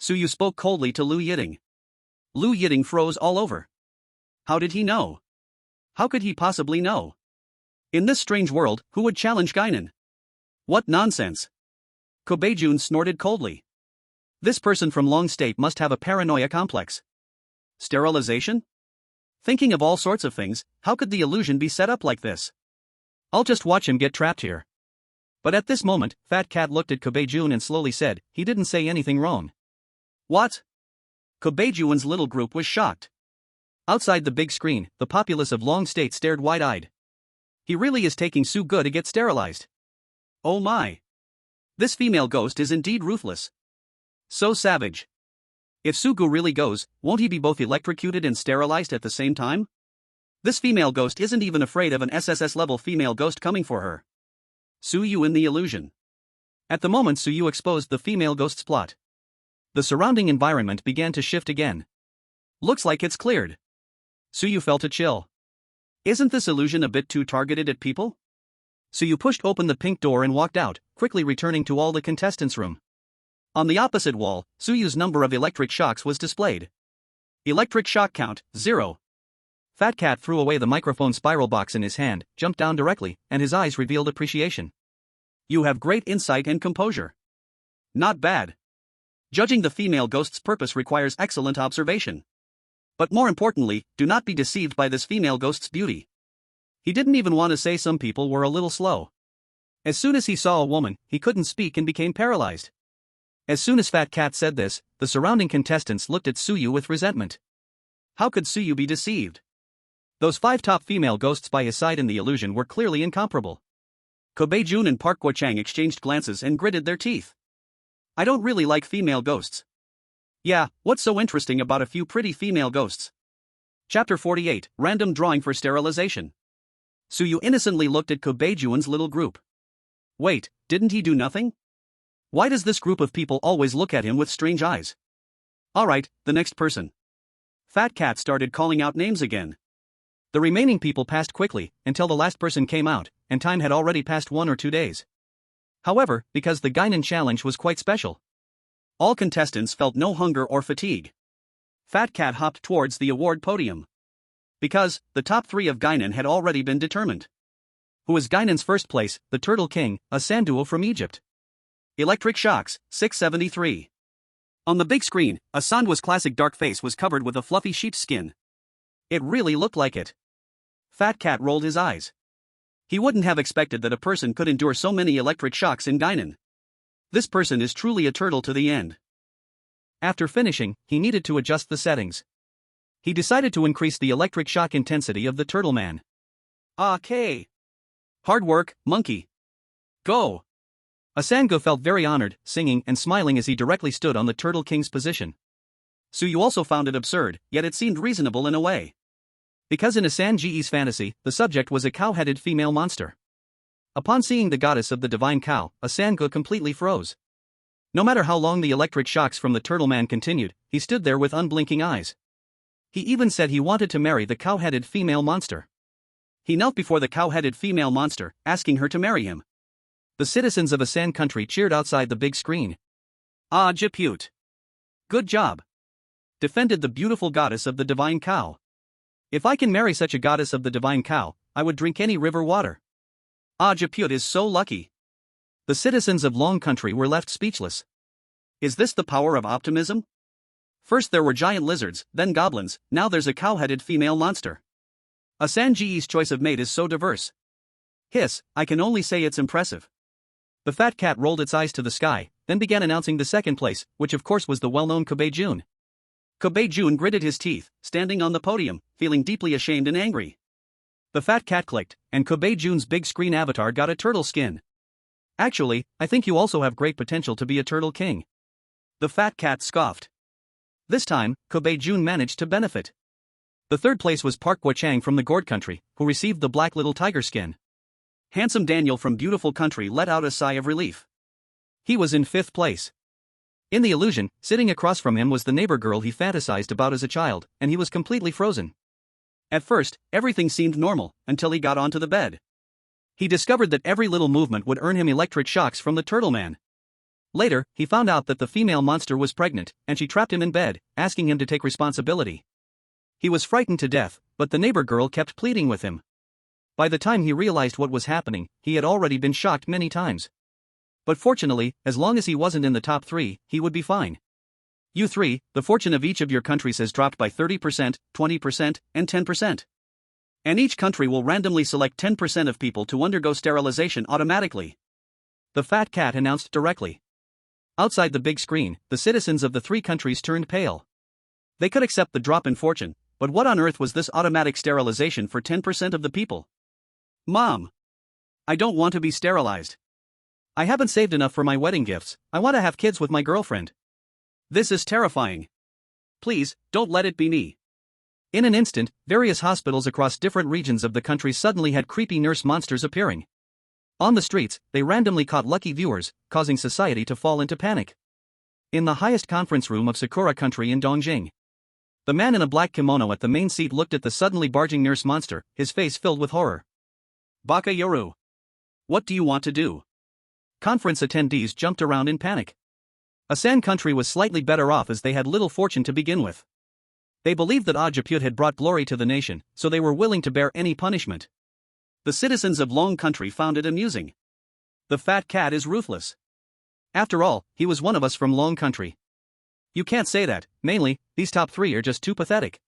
Suyu spoke coldly to Lu Yiting. Lu Yiting froze all over. How did he know? How could he possibly know? In this strange world, who would challenge Guinan? What nonsense! Kobaijun snorted coldly. This person from Long State must have a paranoia complex. Sterilization? Thinking of all sorts of things, how could the illusion be set up like this? I'll just watch him get trapped here. But at this moment, Fat Cat looked at Kobaijun and slowly said, he didn't say anything wrong. What? Kobaijun's little group was shocked. Outside the big screen, the populace of Long State stared wide-eyed. He really is taking Su-gu to get sterilized. Oh my! This female ghost is indeed ruthless. So savage. If Su-gu really goes, won't he be both electrocuted and sterilized at the same time? This female ghost isn't even afraid of an SSS-level female ghost coming for her. Suyu in the illusion. At the moment Suyu exposed the female ghost's plot, the surrounding environment began to shift again. Looks like it's cleared. Suyu felt a chill. Isn't this illusion a bit too targeted at people? Suyu pushed open the pink door and walked out, quickly returning to all the contestants' room. On the opposite wall, Suyu's number of electric shocks was displayed. Electric shock count, 0. Fat Cat threw away the microphone spiral box in his hand, jumped down directly, and his eyes revealed appreciation. You have great insight and composure. Not bad. Judging the female ghost's purpose requires excellent observation. But more importantly, do not be deceived by this female ghost's beauty. He didn't even want to say some people were a little slow. As soon as he saw a woman, he couldn't speak and became paralyzed. As soon as Fat Cat said this, the surrounding contestants looked at Suyu with resentment. How could Suyu be deceived? Those 5 top female ghosts by his side in the illusion were clearly incomparable. Kobaijun and Park Guo-chang exchanged glances and gritted their teeth. I don't really like female ghosts. Yeah, what's so interesting about a few pretty female ghosts? Chapter 48, Random Drawing for Sterilization. Suyu innocently looked at Kobaijun's little group. Wait, didn't he do nothing? Why does this group of people always look at him with strange eyes? Alright, the next person. Fat Cat started calling out names again. The remaining people passed quickly, until the last person came out, and time had already passed 1 or 2 days. However, because the Guinan challenge was quite special, all contestants felt no hunger or fatigue. Fat Cat hopped towards the award podium. Because, the top 3 of Guinan had already been determined. Who is Guinan's first place? The Turtle King, a sand duo from Egypt. Electric shocks, 673. On the big screen, a Sandwa's classic dark face was covered with a fluffy sheep's skin. It really looked like it. Fat Cat rolled his eyes. He wouldn't have expected that a person could endure so many electric shocks in Guinan. This person is truly a turtle to the end. After finishing, he needed to adjust the settings. He decided to increase the electric shock intensity of the Turtle Man. Okay. Hard work, monkey. Go. Asango felt very honored, singing and smiling as he directly stood on the Turtle King's position. Suyu also found it absurd, yet it seemed reasonable in a way. Because in Asan-ji's fantasy, the subject was a cow-headed female monster. Upon seeing the goddess of the divine cow, Asango completely froze. No matter how long the electric shocks from the Turtle Man continued, he stood there with unblinking eyes. He even said he wanted to marry the cow-headed female monster. He knelt before the cow-headed female monster, asking her to marry him. The citizens of Asan country cheered outside the big screen. Ah, Japute. Good job. Defended the beautiful goddess of the divine cow. If I can marry such a goddess of the divine cow, I would drink any river water. Ah, Japute is so lucky. The citizens of Long Country were left speechless. Is this the power of optimism? First there were giant lizards, then goblins, now there's a cow-headed female monster. Asan-ji's choice of mate is so diverse. Hiss, I can only say it's impressive. The Fat Cat rolled its eyes to the sky, then began announcing the second place, which of course was the well-known Kobaijun. Kobaijun gritted his teeth, standing on the podium, feeling deeply ashamed and angry. The Fat Cat clicked, and Kobaijun's big screen avatar got a turtle skin. Actually, I think you also have great potential to be a Turtle King. The Fat Cat scoffed. This time, Kobaijun managed to benefit. The third place was Park Guo-chang from the Gourd country, who received the black little tiger skin. Handsome Daniel from Beautiful Country let out a sigh of relief. He was in 5th place. In the illusion, sitting across from him was the neighbor girl he fantasized about as a child, and he was completely frozen. At first, everything seemed normal, until he got onto the bed. He discovered that every little movement would earn him electric shocks from the turtle man. Later, he found out that the female monster was pregnant, and she trapped him in bed, asking him to take responsibility. He was frightened to death, but the neighbor girl kept pleading with him. By the time he realized what was happening, he had already been shocked many times. But fortunately, as long as he wasn't in the top 3, he would be fine. You 3, the fortune of each of your countries has dropped by 30%, 20%, and 10%. And each country will randomly select 10% of people to undergo sterilization automatically. The fat cat announced directly. Outside the big screen, the citizens of the 3 countries turned pale. They could accept the drop in fortune, but what on earth was this automatic sterilization for 10% of the people? Mom! I don't want to be sterilized. I haven't saved enough for my wedding gifts. I want to have kids with my girlfriend. This is terrifying. Please, don't let it be me. In an instant, various hospitals across different regions of the country suddenly had creepy nurse monsters appearing. On the streets, they randomly caught lucky viewers, causing society to fall into panic. In the highest conference room of Sakura Country in Dongjing, the man in a black kimono at the main seat looked at the suddenly barging nurse monster, his face filled with horror. Baka Yoru. What do you want to do? Conference attendees jumped around in panic. Asan country was slightly better off as they had little fortune to begin with. They believed that Ajaput had brought glory to the nation, so they were willing to bear any punishment. The citizens of Long Country found it amusing. The fat cat is ruthless. After all, he was one of us from Long Country. You can't say that, mainly, these top 3 are just too pathetic.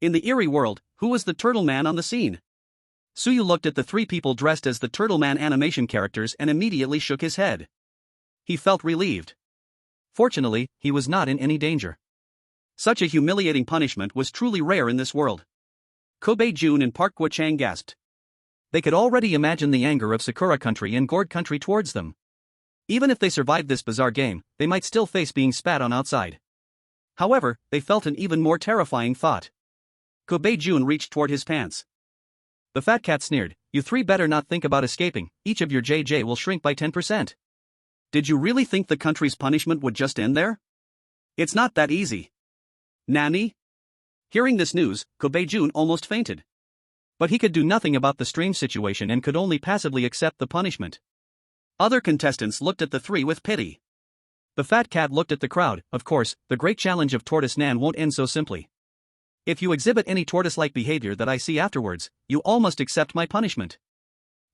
In the eerie world, who was the turtle man on the scene? Suyu looked at the 3 people dressed as the Turtle Man animation characters and immediately shook his head. He felt relieved. Fortunately, he was not in any danger. Such a humiliating punishment was truly rare in this world. Kobe Jun and Park Guo-chang gasped. They could already imagine the anger of Sakura Country and Gourd Country towards them. Even if they survived this bizarre game, they might still face being spat on outside. However, they felt an even more terrifying thought. Kobe Jun reached toward his pants. The fat cat sneered, "You 3 better not think about escaping, each of your JJ will shrink by 10%. Did you really think the country's punishment would just end there? It's not that easy." Nani? Hearing this news, Kobe Jun almost fainted. But he could do nothing about the strange situation and could only passively accept the punishment. Other contestants looked at the 3 with pity. The fat cat looked at the crowd. Of course, the great challenge of Tortoise Nan won't end so simply. If you exhibit any tortoise-like behavior that I see afterwards, you all must accept my punishment.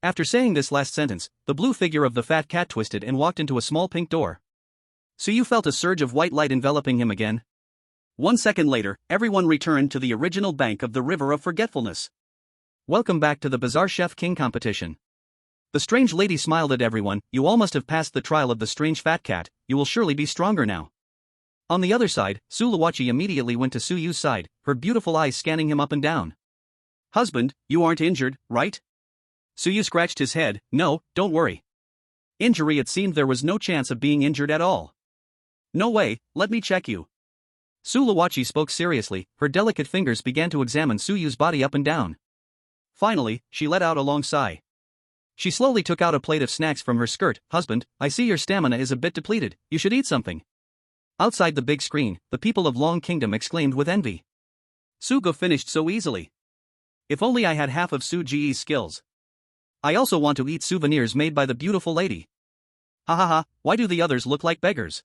After saying this last sentence, the blue figure of the fat cat twisted and walked into a small pink door. Suyu felt a surge of white light enveloping him again. 1 second later, everyone returned to the original bank of the River of Forgetfulness. Welcome back to the Bizarre Chef King competition. The strange lady smiled at everyone. You all must have passed the trial of the strange fat cat, you will surely be stronger now. On the other side, Suluwachi immediately went to Suyu's side, her beautiful eyes scanning him up and down. Husband, you aren't injured, right? Suyu scratched his head. No, don't worry. Injury, it seemed there was no chance of being injured at all. No way, let me check you. Suluwachi spoke seriously, her delicate fingers began to examine Suyu's body up and down. Finally, she let out a long sigh. She slowly took out a plate of snacks from her skirt. Husband, I see your stamina is a bit depleted, you should eat something. Outside the big screen, the people of Long Kingdom exclaimed with envy. Sugo finished so easily. If only I had half of Su Ji's skills. I also want to eat souvenirs made by the beautiful lady. Ha ha ha, why do the others look like beggars?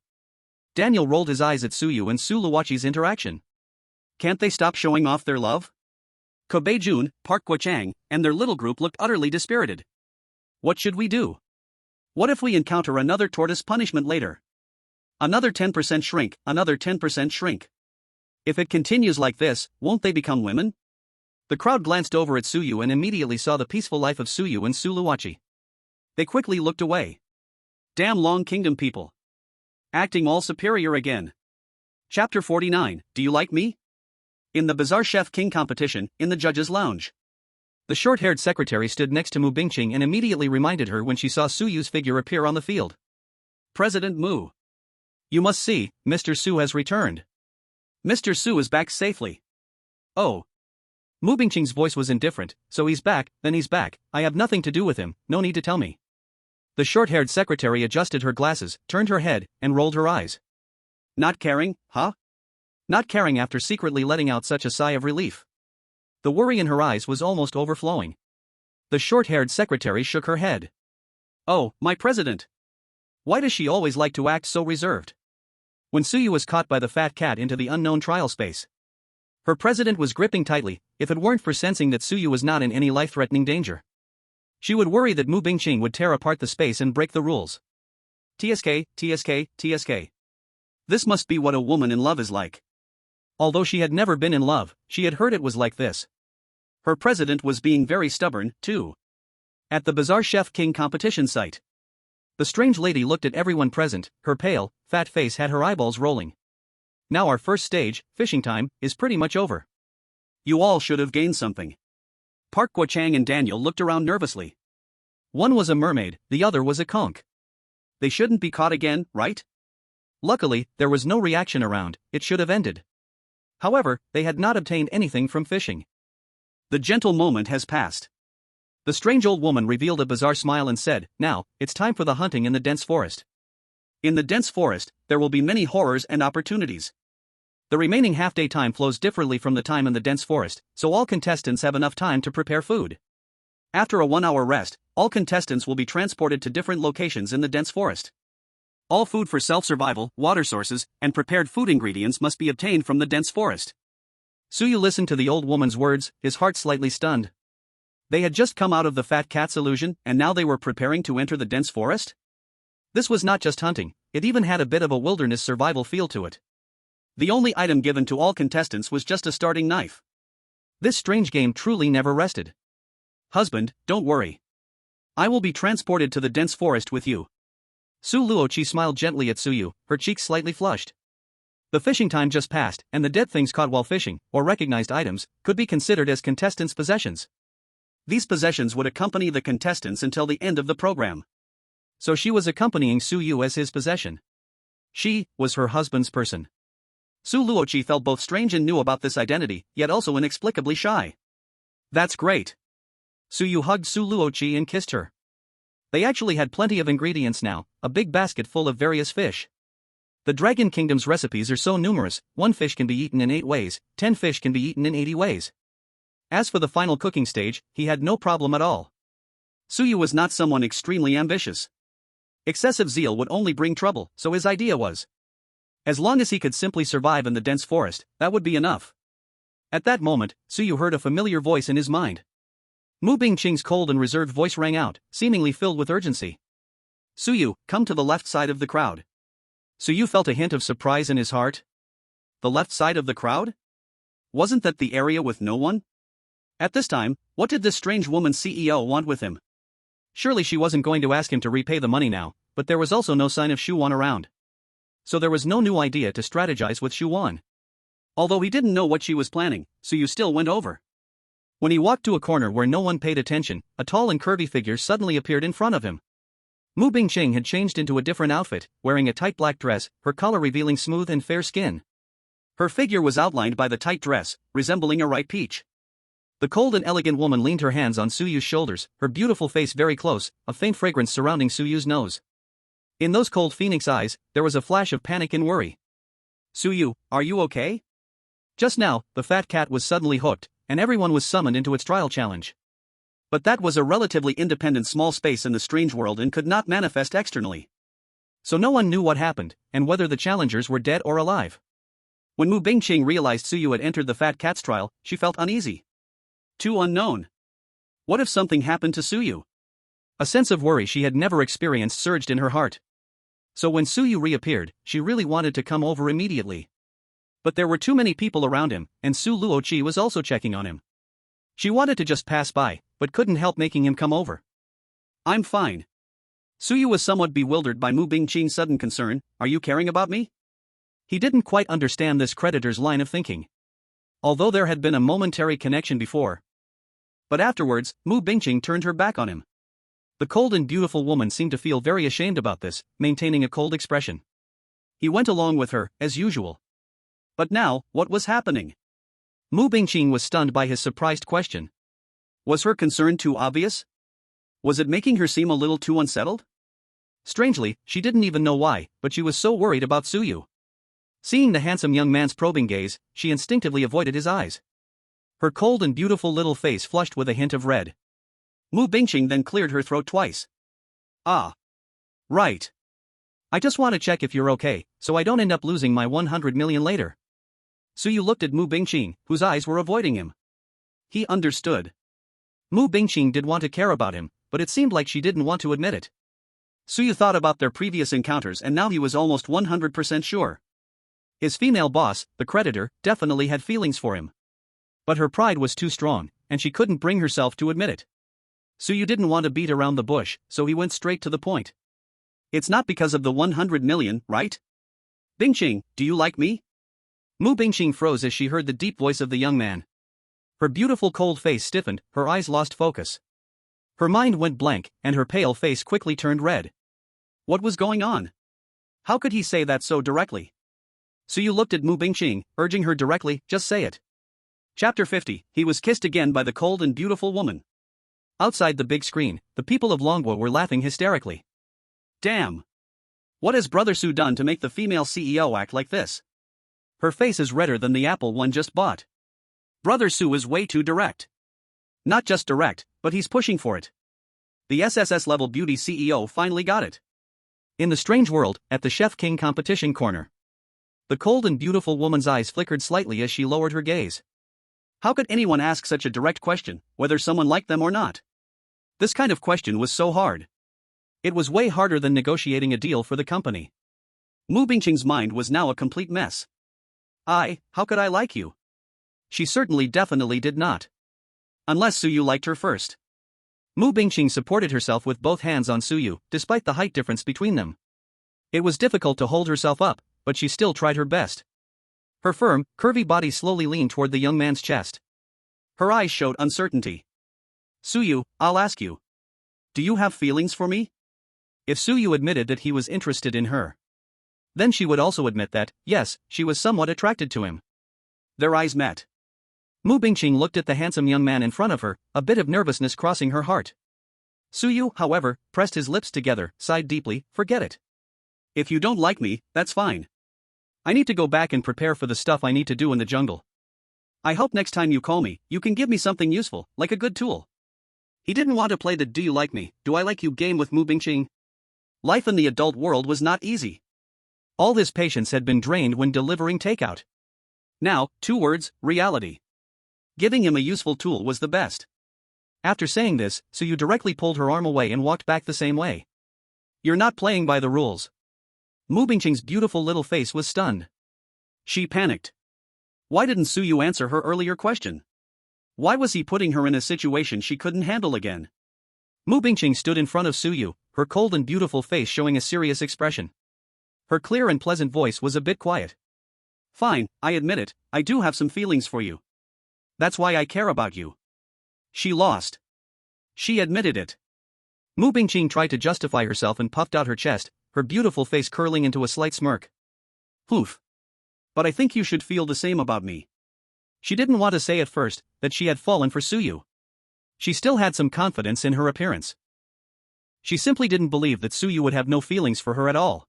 Daniel rolled his eyes at Suyu and Suluwachi's interaction. Can't they stop showing off their love? Kobe Jun, Park Guo-chang, and their little group looked utterly dispirited. What should we do? What if we encounter another tortoise punishment later? Another 10% shrink, another 10% shrink. If it continues like this, won't they become women? The crowd glanced over at Suyu and immediately saw the peaceful life of Suyu and Suluwachi. They quickly looked away. Damn Long Kingdom people. Acting all superior again. Chapter 49, Do You Like Me? In the Bizarre Chef King competition, in the judges' lounge. The short-haired secretary stood next to Mu Bingqing and immediately reminded her when she saw Suyu's figure appear on the field. President Mu. You must see, Mr. Su has returned. Mr. Su is back safely. Oh. Mu Bingqing's voice was indifferent. So he's back, then he's back. I have nothing to do with him, no need to tell me. The short-haired secretary adjusted her glasses, turned her head, and rolled her eyes. Not caring, huh? Not caring after secretly letting out such a sigh of relief. The worry in her eyes was almost overflowing. The short-haired secretary shook her head. Oh, my president. Why does she always like to act so reserved? When Suyu was caught by the fat cat into the unknown trial space, her president was gripping tightly, if it weren't for sensing that Suyu was not in any life-threatening danger. She would worry that Mu Bingqing would tear apart the space and break the rules. TSK, TSK, TSK. This must be what a woman in love is like. Although she had never been in love, she had heard it was like this. Her president was being very stubborn, too. At the Bizarre Chef King competition site, the strange lady looked at everyone present, her pale, fat face had her eyeballs rolling. Now our first stage, fishing time, is pretty much over. You all should have gained something. Park Guo-chang and Daniel looked around nervously. One was a mermaid, the other was a conch. They shouldn't be caught again, right? Luckily, there was no reaction around, it should have ended. However, they had not obtained anything from fishing. The gentle moment has passed. The strange old woman revealed a bizarre smile and said, now, it's time for the hunting in the dense forest. In the dense forest, there will be many horrors and opportunities. The remaining half-day time flows differently from the time in the dense forest, so all contestants have enough time to prepare food. After a 1-hour rest, all contestants will be transported to different locations in the dense forest. All food for self-survival, water sources, and prepared food ingredients must be obtained from the dense forest. Suyu listened to the old woman's words, his heart slightly stunned. They had just come out of the fat cat's illusion, and now they were preparing to enter the dense forest? This was not just hunting, it even had a bit of a wilderness survival feel to it. The only item given to all contestants was just a starting knife. This strange game truly never rested. Husband, don't worry. I will be transported to the dense forest with you. Su Luoqi smiled gently at Suyu, her cheeks slightly flushed. The fishing time just passed, and the dead things caught while fishing, or recognized items, could be considered as contestants' possessions. These possessions would accompany the contestants until the end of the program. So she was accompanying Suyu as his possession. She was her husband's person. Su Luoqi felt both strange and new about this identity, yet also inexplicably shy. That's great. Suyu hugged Su Luoqi and kissed her. They actually had plenty of ingredients now, a big basket full of various fish. The Dragon Kingdom's recipes are so numerous, 1 fish can be eaten in 8 ways, 10 fish can be eaten in 80 ways. As for the final cooking stage, he had no problem at all. Suyu was not someone extremely ambitious. Excessive zeal would only bring trouble, so his idea was, as long as he could simply survive in the dense forest, that would be enough. At that moment, Suyu heard a familiar voice in his mind. Mu Bingqing's cold and reserved voice rang out, seemingly filled with urgency. Suyu, come to the left side of the crowd. Suyu felt a hint of surprise in his heart. The left side of the crowd? Wasn't that the area with no one? At this time, what did this strange woman CEO want with him? Surely she wasn't going to ask him to repay the money now, but there was also no sign of Shuwan around. So there was no new idea to strategize with Shuwan. Although he didn't know what she was planning, Suyu still went over. When he walked to a corner where no one paid attention, a tall and curvy figure suddenly appeared in front of him. Mu Bingqing had changed into a different outfit, wearing a tight black dress, her color revealing smooth and fair skin. Her figure was outlined by the tight dress, resembling a ripe peach. The cold and elegant woman leaned her hands on Suyu's shoulders, her beautiful face very close, a faint fragrance surrounding Suyu's nose. In those cold phoenix eyes, there was a flash of panic and worry. Suyu, are you okay? Just now, the fat cat was suddenly hooked, and everyone was summoned into its trial challenge. But that was a relatively independent small space in the strange world and could not manifest externally. So no one knew what happened, and whether the challengers were dead or alive. When Mu Bingqing realized Suyu had entered the fat cat's trial, she felt uneasy. Too unknown. What if something happened to Suyu? A sense of worry she had never experienced surged in her heart. So when Suyu reappeared, she really wanted to come over immediately. But there were too many people around him, and Su Luoqi was also checking on him. She wanted to just pass by, but couldn't help making him come over. I'm fine. Suyu was somewhat bewildered by Mu Bingqing's sudden concern. Are you caring about me? He didn't quite understand this creditor's line of thinking. Although there had been a momentary connection before. But afterwards, Mu Bingqing turned her back on him. The cold and beautiful woman seemed to feel very ashamed about this, maintaining a cold expression. He went along with her, as usual. But now, what was happening? Mu Bingqing was stunned by his surprised question. Was her concern too obvious? Was it making her seem a little too unsettled? Strangely, she didn't even know why, but she was so worried about Suyu. Seeing the handsome young man's probing gaze, she instinctively avoided his eyes. Her cold and beautiful little face flushed with a hint of red. Mu Bingqing then cleared her throat twice. Ah. Right. I just want to check if you're okay, so I don't end up losing my 100 million later. Suyu looked at Mu Bingqing, whose eyes were avoiding him. He understood. Mu Bingqing did want to care about him, but it seemed like she didn't want to admit it. Suyu thought about their previous encounters and now he was almost 100% sure. His female boss, the creditor, definitely had feelings for him. But her pride was too strong, and she couldn't bring herself to admit it. Suyu didn't want to beat around the bush, so he went straight to the point. It's not because of the 100 million, right? Bingqing, do you like me? Mu Bingqing froze as she heard the deep voice of the young man. Her beautiful cold face stiffened, her eyes lost focus. Her mind went blank, and her pale face quickly turned red. What was going on? How could he say that so directly? Suyu looked at Mu Bingqing, urging her directly, just say it. Chapter 50, he was kissed again by the cold and beautiful woman. Outside the big screen, the people of Longbo were laughing hysterically. Damn! What has Brother Su done to make the female CEO act like this? Her face is redder than the apple one just bought. Brother Su is way too direct. Not just direct, but he's pushing for it. The SSS-Level beauty CEO finally got it. In the strange world, at the Chef King competition corner. The cold and beautiful woman's eyes flickered slightly as she lowered her gaze. How could anyone ask such a direct question, whether someone liked them or not? This kind of question was so hard. It was way harder than negotiating a deal for the company. Mu Bingqing's mind was now a complete mess. How could I like you? She certainly definitely did not. Unless Suyu liked her first. Mu Bingqing supported herself with both hands on Suyu, despite the height difference between them. It was difficult to hold herself up, but she still tried her best. Her firm, curvy body slowly leaned toward the young man's chest. Her eyes showed uncertainty. Suyu, I'll ask you. Do you have feelings for me? If Suyu admitted that he was interested in her, then she would also admit that, yes, she was somewhat attracted to him. Their eyes met. Mu Bingqing looked at the handsome young man in front of her, a bit of nervousness crossing her heart. Suyu, however, pressed his lips together, sighed deeply, forget it. If you don't like me, that's fine. I need to go back and prepare for the stuff I need to do in the jungle. I hope next time you call me, you can give me something useful, like a good tool. He didn't want to play the do you like me, do I like you game with Mu Bingqing. Life in the adult world was not easy. All his patience had been drained when delivering takeout. Now, 2 words, reality. Giving him a useful tool was the best. After saying this, Suyu directly pulled her arm away and walked back the same way. You're not playing by the rules. Mu Bingqing's beautiful little face was stunned. She panicked. Why didn't Suyu answer her earlier question? Why was he putting her in a situation she couldn't handle again? Mu Bingqing stood in front of Suyu, her cold and beautiful face showing a serious expression. Her clear and pleasant voice was a bit quiet. Fine, I admit it, I do have some feelings for you. That's why I care about you. She lost. She admitted it. Mu Bingqing tried to justify herself and puffed out her chest, her beautiful face curling into a slight smirk. Poof. But I think you should feel the same about me. She didn't want to say at first that she had fallen for Suyu. She still had some confidence in her appearance. She simply didn't believe that Suyu would have no feelings for her at all.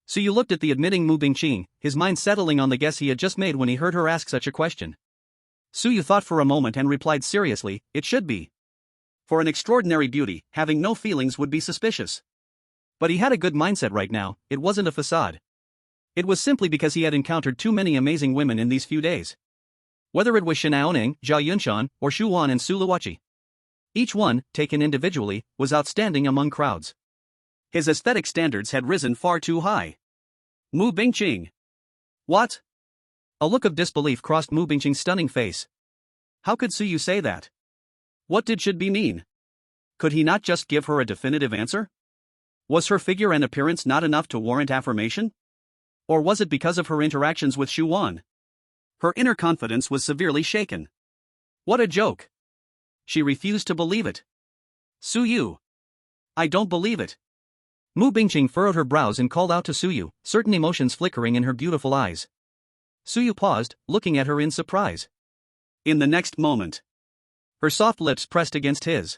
Suyu looked at the admitting Mu Bingqing, his mind settling on the guess he had just made when he heard her ask such a question. Suyu thought for a moment and replied seriously, it should be. For an extraordinary beauty, having no feelings would be suspicious. But he had a good mindset right now, it wasn't a facade. It was simply because he had encountered too many amazing women in these few days. Whether it was Shinaoning, Zhao Yunshan, or Shu Wan and Su Luoqi. Each one, taken individually, was outstanding among crowds. His aesthetic standards had risen far too high. Mu Bingqing. What? A look of disbelief crossed Mu Bingqing's stunning face. How could Suyu say that? What did should be mean? Could he not just give her a definitive answer? Was her figure and appearance not enough to warrant affirmation? Or was it because of her interactions with Shu Wan? Her inner confidence was severely shaken. What a joke! She refused to believe it. Suyu. I don't believe it. Mu Bingqing furrowed her brows and called out to Suyu, certain emotions flickering in her beautiful eyes. Suyu paused, looking at her in surprise. In the next moment, her soft lips pressed against his.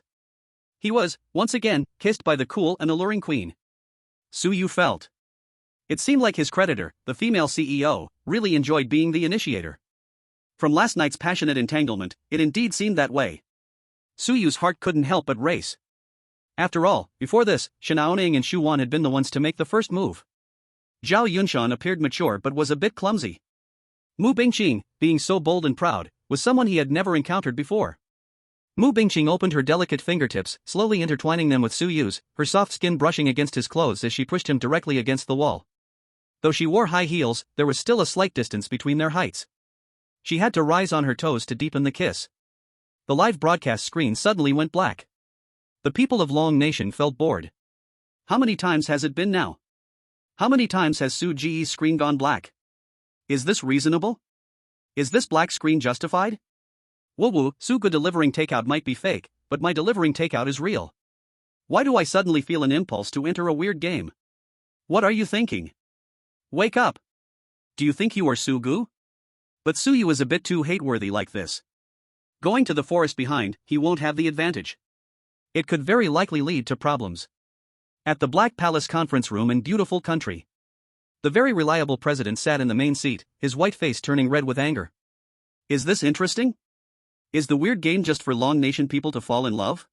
He was, once again, kissed by the cool and alluring queen. Suyu felt. It seemed like his creditor, the female CEO, really enjoyed being the initiator. From last night's passionate entanglement, it indeed seemed that way. Suyu's heart couldn't help but race. After all, before this, Shanaoning and Shu Wan had been the ones to make the first move. Zhao Yunshan appeared mature but was a bit clumsy. Mu Bingqing, being so bold and proud, was someone he had never encountered before. Mu Bingqing opened her delicate fingertips, slowly intertwining them with Suyu's, her soft skin brushing against his clothes as she pushed him directly against the wall. Though she wore high heels, there was still a slight distance between their heights. She had to rise on her toes to deepen the kiss. The live broadcast screen suddenly went black. The people of Long Nation felt bored. How many times has it been now? How many times has Su Ji's screen gone black? Is this reasonable? Is this black screen justified? Woo, Suga delivering takeout might be fake, but my delivering takeout is real. Why do I suddenly feel an impulse to enter a weird game? What are you thinking? Wake up! Do you think you are Sugu? But Suyu is a bit too hate-worthy like this. Going to the forest behind, he won't have the advantage. It could very likely lead to problems. At the Black Palace conference room in beautiful country. The very reliable president sat in the main seat, his white face turning red with anger. Is this interesting? Is the weird game just for Long Nation people to fall in love?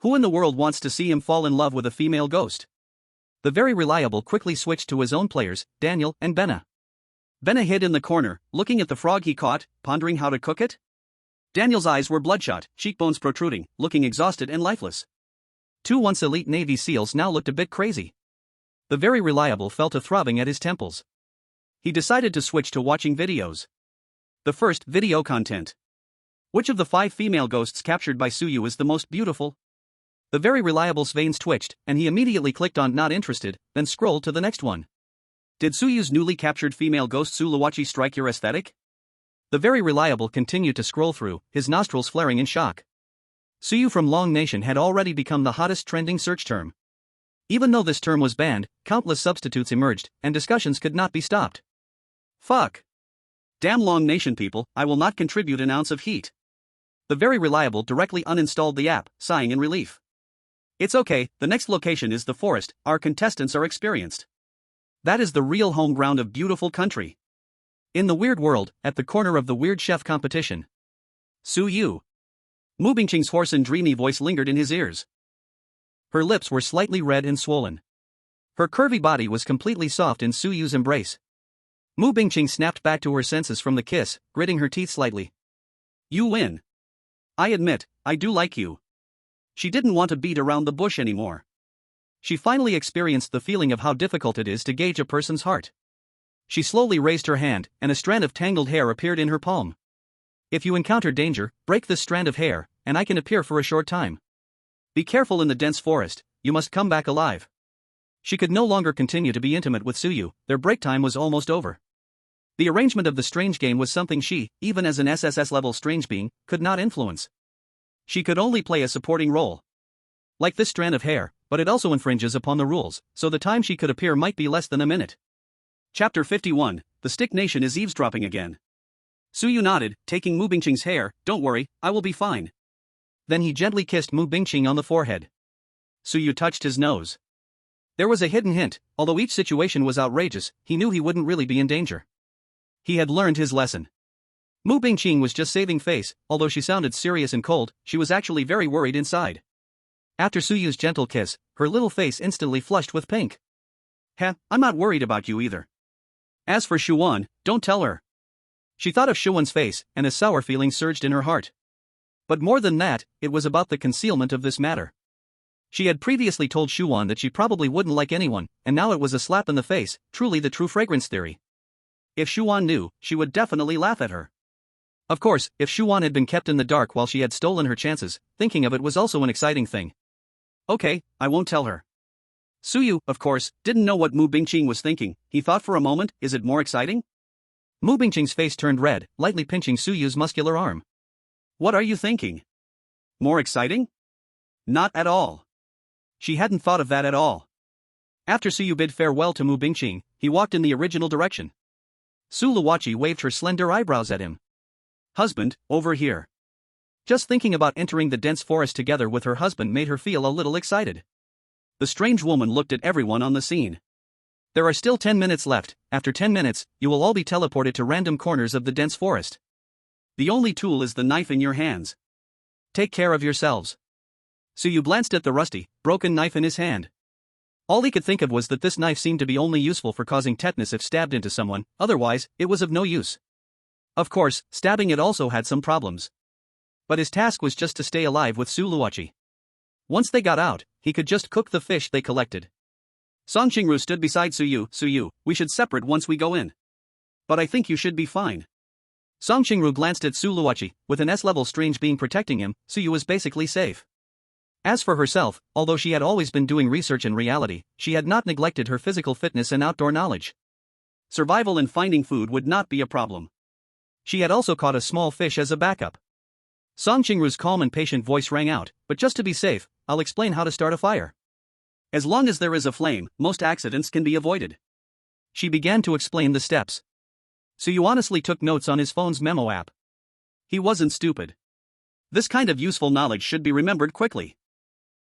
Who in the world wants to see him fall in love with a female ghost? The very reliable quickly switched to his own players, Daniel and Benna. Benna hid in the corner, looking at the frog he caught, pondering how to cook it. Daniel's eyes were bloodshot, cheekbones protruding, looking exhausted and lifeless. Two once elite Navy SEALs now looked a bit crazy. The very reliable felt a throbbing at his temples. He decided to switch to watching videos. The first, video content. Which of the 5 female ghosts captured by Suyu is the most beautiful? The very reliable's veins twitched, and he immediately clicked on not interested, then scrolled to the next one. Did Suyu's newly captured female ghost Sulawachi strike your aesthetic? The very reliable continued to scroll through, his nostrils flaring in shock. Suyu from Long Nation had already become the hottest trending search term. Even though this term was banned, countless substitutes emerged, and discussions could not be stopped. Fuck. Damn Long Nation people, I will not contribute an ounce of heat. The very reliable directly uninstalled the app, sighing in relief. It's okay, the next location is the forest, our contestants are experienced. That is the real home ground of beautiful country. In the weird world, at the corner of the weird chef competition. Suyu. Mu Bingqing's hoarse and dreamy voice lingered in his ears. Her lips were slightly red and swollen. Her curvy body was completely soft in Suyu's embrace. Mu Bingqing snapped back to her senses from the kiss, gritting her teeth slightly. You win. I admit, I do like you. She didn't want to beat around the bush anymore. She finally experienced the feeling of how difficult it is to gauge a person's heart. She slowly raised her hand, and a strand of tangled hair appeared in her palm. If you encounter danger, break this strand of hair, and I can appear for a short time. Be careful in the dense forest, you must come back alive. She could no longer continue to be intimate with Suyu, their break time was almost over. The arrangement of the strange game was something she, even as an SSS-level strange being, could not influence. She could only play a supporting role. Like this strand of hair, but it also infringes upon the rules, so the time she could appear might be less than a minute. Chapter 51, The Stick Nation is eavesdropping again. Suyu nodded, taking Mu Bingqing's hair. Don't worry, I will be fine. Then he gently kissed Mu Bingqing on the forehead. Suyu touched his nose. There was a hidden hint, although each situation was outrageous, he knew he wouldn't really be in danger. He had learned his lesson. Mu Bingqing was just saving face, although she sounded serious and cold, she was actually very worried inside. After Suyu's gentle kiss, her little face instantly flushed with pink. I'm not worried about you either. As for Shuan, don't tell her. She thought of Shuan's face, and a sour feeling surged in her heart. But more than that, it was about the concealment of this matter. She had previously told Shuan that she probably wouldn't like anyone, and now it was a slap in the face, truly the true fragrance theory. If Shuan knew, she would definitely laugh at her. Of course, if Shuan had been kept in the dark while she had stolen her chances, thinking of it was also an exciting thing. Okay, I won't tell her. Suyu, of course, didn't know what Mu Bingqing was thinking. He thought for a moment, is it more exciting? Mu Bingqing's face turned red, lightly pinching Suyu's muscular arm. What are you thinking? More exciting? Not at all. She hadn't thought of that at all. After Suyu bid farewell to Mu Bingqing, he walked in the original direction. Sulawachi waved her slender eyebrows at him. Husband, over here. Just thinking about entering the dense forest together with her husband made her feel a little excited. The strange woman looked at everyone on the scene. There are still 10 minutes left. After 10 minutes, you will all be teleported to random corners of the dense forest. The only tool is the knife in your hands. Take care of yourselves. Suyu glanced at the rusty, broken knife in his hand. All he could think of was that this knife seemed to be only useful for causing tetanus if stabbed into someone, otherwise, it was of no use. Of course, stabbing it also had some problems. But his task was just to stay alive with Su Luoqi. Once they got out, he could just cook the fish they collected. Song Qingru stood beside Suyu. Suyu, we should separate once we go in. But I think you should be fine. Song Qingru glanced at Su Luoqi. With an S-level strange being protecting him, Suyu was basically safe. As for herself, although she had always been doing research in reality, she had not neglected her physical fitness and outdoor knowledge. Survival and finding food would not be a problem. She had also caught a small fish as a backup. Song Qingru's calm and patient voice rang out, but just to be safe, I'll explain how to start a fire. As long as there is a flame, most accidents can be avoided. She began to explain the steps. Suyu honestly took notes on his phone's memo app. He wasn't stupid. This kind of useful knowledge should be remembered quickly.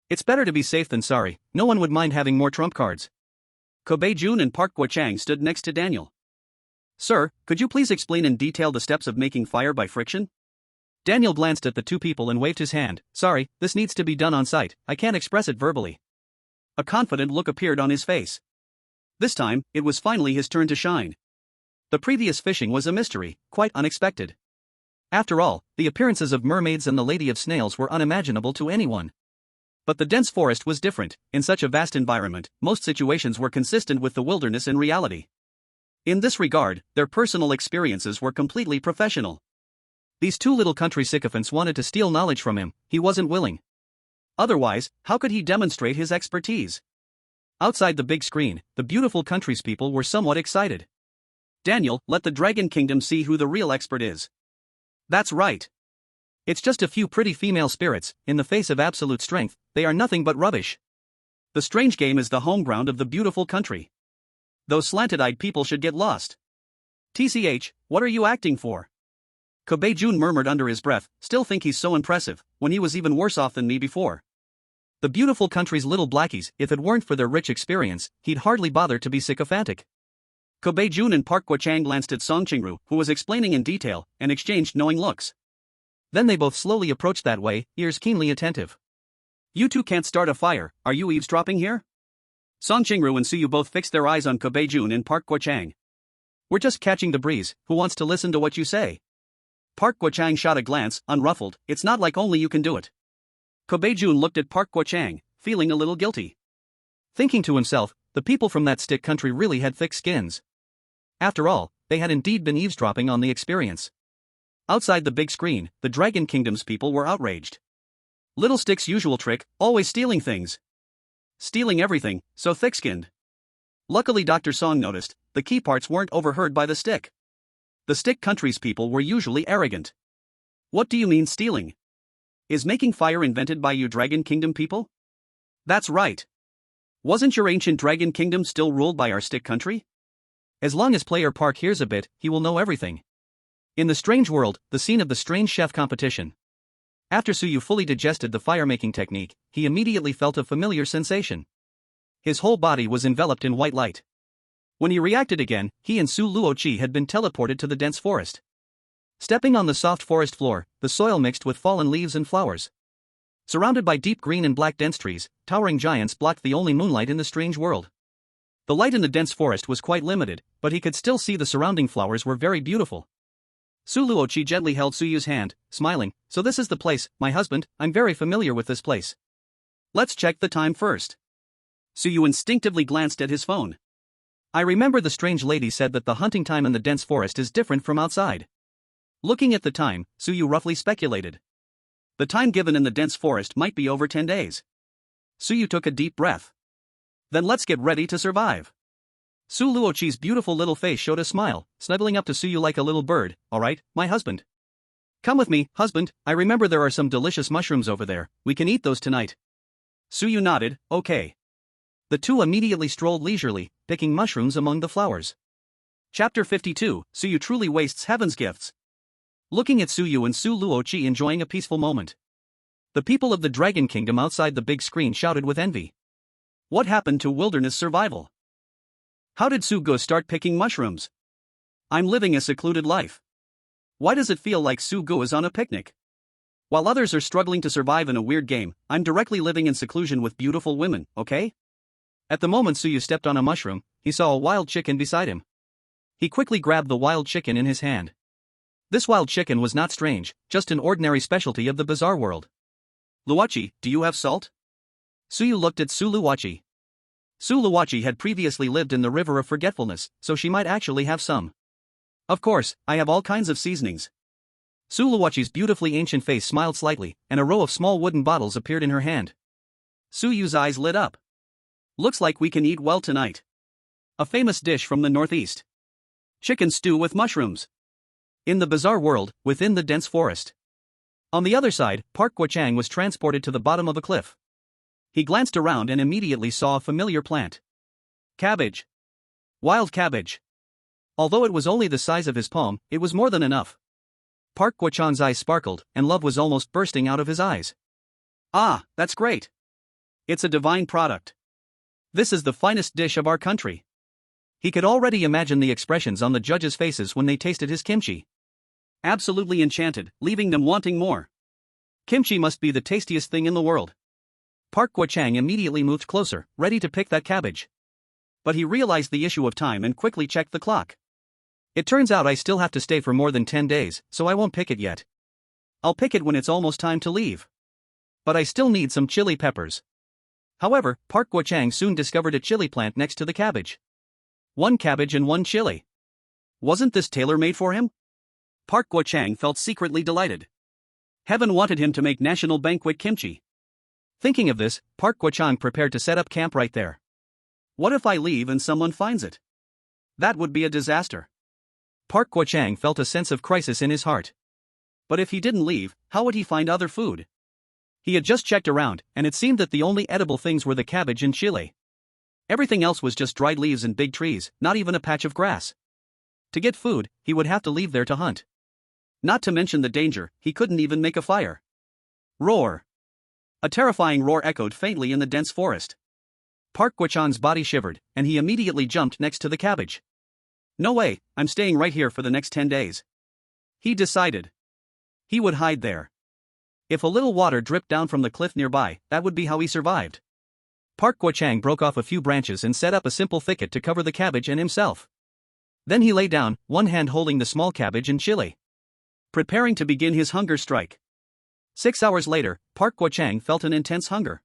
It's better to be safe than sorry, no one would mind having more trump cards. Kobe Jun and Park Guo-chang stood next to Daniel. Sir, could you please explain in detail the steps of making fire by friction? Daniel glanced at the two people and waved his hand. Sorry, this needs to be done on site, I can't express it verbally. A confident look appeared on his face. This time, it was finally his turn to shine. The previous fishing was a mystery, quite unexpected. After all, the appearances of mermaids and the Lady of Snails were unimaginable to anyone. But the dense forest was different. In such a vast environment, most situations were consistent with the wilderness in reality. In this regard, their personal experiences were completely professional. These two little country sycophants wanted to steal knowledge from him, he wasn't willing. Otherwise, how could he demonstrate his expertise? Outside the big screen, the beautiful country's people were somewhat excited. Daniel, let the Dragon Kingdom see who the real expert is. That's right. It's just a few pretty female spirits, in the face of absolute strength, they are nothing but rubbish. The strange game is the home ground of the beautiful country. Those slanted-eyed people should get lost. TCH, what are you acting for? Kobe Jun murmured under his breath, still think he's so impressive, when he was even worse off than me before. The beautiful country's little blackies, if it weren't for their rich experience, he'd hardly bother to be sycophantic. Kobe Jun and Park Guo-chang glanced at Song Qingru, who was explaining in detail, and exchanged knowing looks. Then they both slowly approached that way, ears keenly attentive. You two can't start a fire, are you eavesdropping here? Song Qingru and Suyu both fixed their eyes on Kobe Jun and Park Guo-chang. We're just catching the breeze, who wants to listen to what you say? Park Guo-chang shot a glance, unruffled, it's not like only you can do it. Kobe Jun looked at Park Guo-chang, feeling a little guilty. Thinking to himself, the people from that stick country really had thick skins. After all, they had indeed been eavesdropping on the experience. Outside the big screen, the Dragon Kingdom's people were outraged. Little Stick's usual trick, always stealing things. Stealing everything, so thick-skinned. Luckily Dr. Song noticed, the key parts weren't overheard by the stick. The stick country's people were usually arrogant. What do you mean stealing? Is making fire invented by you Dragon Kingdom people? That's right. Wasn't your ancient Dragon Kingdom still ruled by our stick country? As long as Player Park hears a bit, he will know everything. In the strange world, the scene of the strange chef competition. After Suyu fully digested the fire-making technique, he immediately felt a familiar sensation. His whole body was enveloped in white light. When he reacted again, he and Su Luoqi had been teleported to the dense forest. Stepping on the soft forest floor, the soil mixed with fallen leaves and flowers. Surrounded by deep green and black dense trees, towering giants blocked the only moonlight in the strange world. The light in the dense forest was quite limited, but he could still see the surrounding flowers were very beautiful. Su Luoqi gently held Suyu's hand, smiling, so this is the place, my husband, I'm very familiar with this place. Let's check the time first. Suyu instinctively glanced at his phone. I remember the strange lady said that the hunting time in the dense forest is different from outside. Looking at the time, Suyu roughly speculated. The time given in the dense forest might be over 10 days. Suyu took a deep breath. Then let's get ready to survive. Su Luoqi's beautiful little face showed a smile, snuggling up to Suyu like a little bird. Alright, my husband. Come with me, husband, I remember there are some delicious mushrooms over there, we can eat those tonight. Suyu nodded, okay. The two immediately strolled leisurely, picking mushrooms among the flowers. Chapter 52, Suyu truly wastes heaven's gifts. Looking at Suyu and Su Luoqi enjoying a peaceful moment. The people of the Dragon Kingdom outside the big screen shouted with envy. What happened to wilderness survival? How did Sugo start picking mushrooms? I'm living a secluded life. Why does it feel like Sugo is on a picnic? While others are struggling to survive in a weird game, I'm directly living in seclusion with beautiful women, okay? At the moment Suyu stepped on a mushroom, he saw a wild chicken beside him. He quickly grabbed the wild chicken in his hand. This wild chicken was not strange, just an ordinary specialty of the bizarre world. Luwachi, do you have salt? Suyu looked at Su Luwachi. Su Luwachi had previously lived in the River of Forgetfulness, so she might actually have some. Of course, I have all kinds of seasonings. Su Luwachi's beautifully ancient face smiled slightly, and a row of small wooden bottles appeared in her hand. Suyu's eyes lit up. Looks like we can eat well tonight. A famous dish from the northeast. Chicken stew with mushrooms. In the bizarre world, within the dense forest. On the other side, Park Guo-chang was transported to the bottom of a cliff. He glanced around and immediately saw a familiar plant. Cabbage. Wild cabbage. Although it was only the size of his palm, it was more than enough. Park Guo-chang's eyes sparkled, and love was almost bursting out of his eyes. Ah, that's great. It's a divine product. This is the finest dish of our country. He could already imagine the expressions on the judges' faces when they tasted his kimchi. Absolutely enchanted, leaving them wanting more. Kimchi must be the tastiest thing in the world. Park Guo-chang immediately moved closer, ready to pick that cabbage. But he realized the issue of time and quickly checked the clock. It turns out I still have to stay for more than 10 days, so I won't pick it yet. I'll pick it when it's almost time to leave. But I still need some chili peppers. However, Park Guo-chang soon discovered a chili plant next to the cabbage. 1 cabbage and 1 chili. Wasn't this tailor-made for him? Park Guo-chang felt secretly delighted. Heaven wanted him to make national banquet kimchi. Thinking of this, Park Guo-chang prepared to set up camp right there. What if I leave and someone finds it? That would be a disaster. Park Guo-chang felt a sense of crisis in his heart. But if he didn't leave, how would he find other food? He had just checked around, and it seemed that the only edible things were the cabbage and chili. Everything else was just dried leaves and big trees, not even a patch of grass. To get food, he would have to leave there to hunt. Not to mention the danger, he couldn't even make a fire. Roar! A terrifying roar echoed faintly in the dense forest. Park Guo-chang's body shivered, and he immediately jumped next to the cabbage. No way, I'm staying right here for the next 10 days. He decided. He would hide there. If a little water dripped down from the cliff nearby, that would be how he survived. Park Guo-chang broke off a few branches and set up a simple thicket to cover the cabbage and himself. Then he lay down, one hand holding the small cabbage and chili, preparing to begin his hunger strike. 6 hours later, Park Guo-chang felt an intense hunger.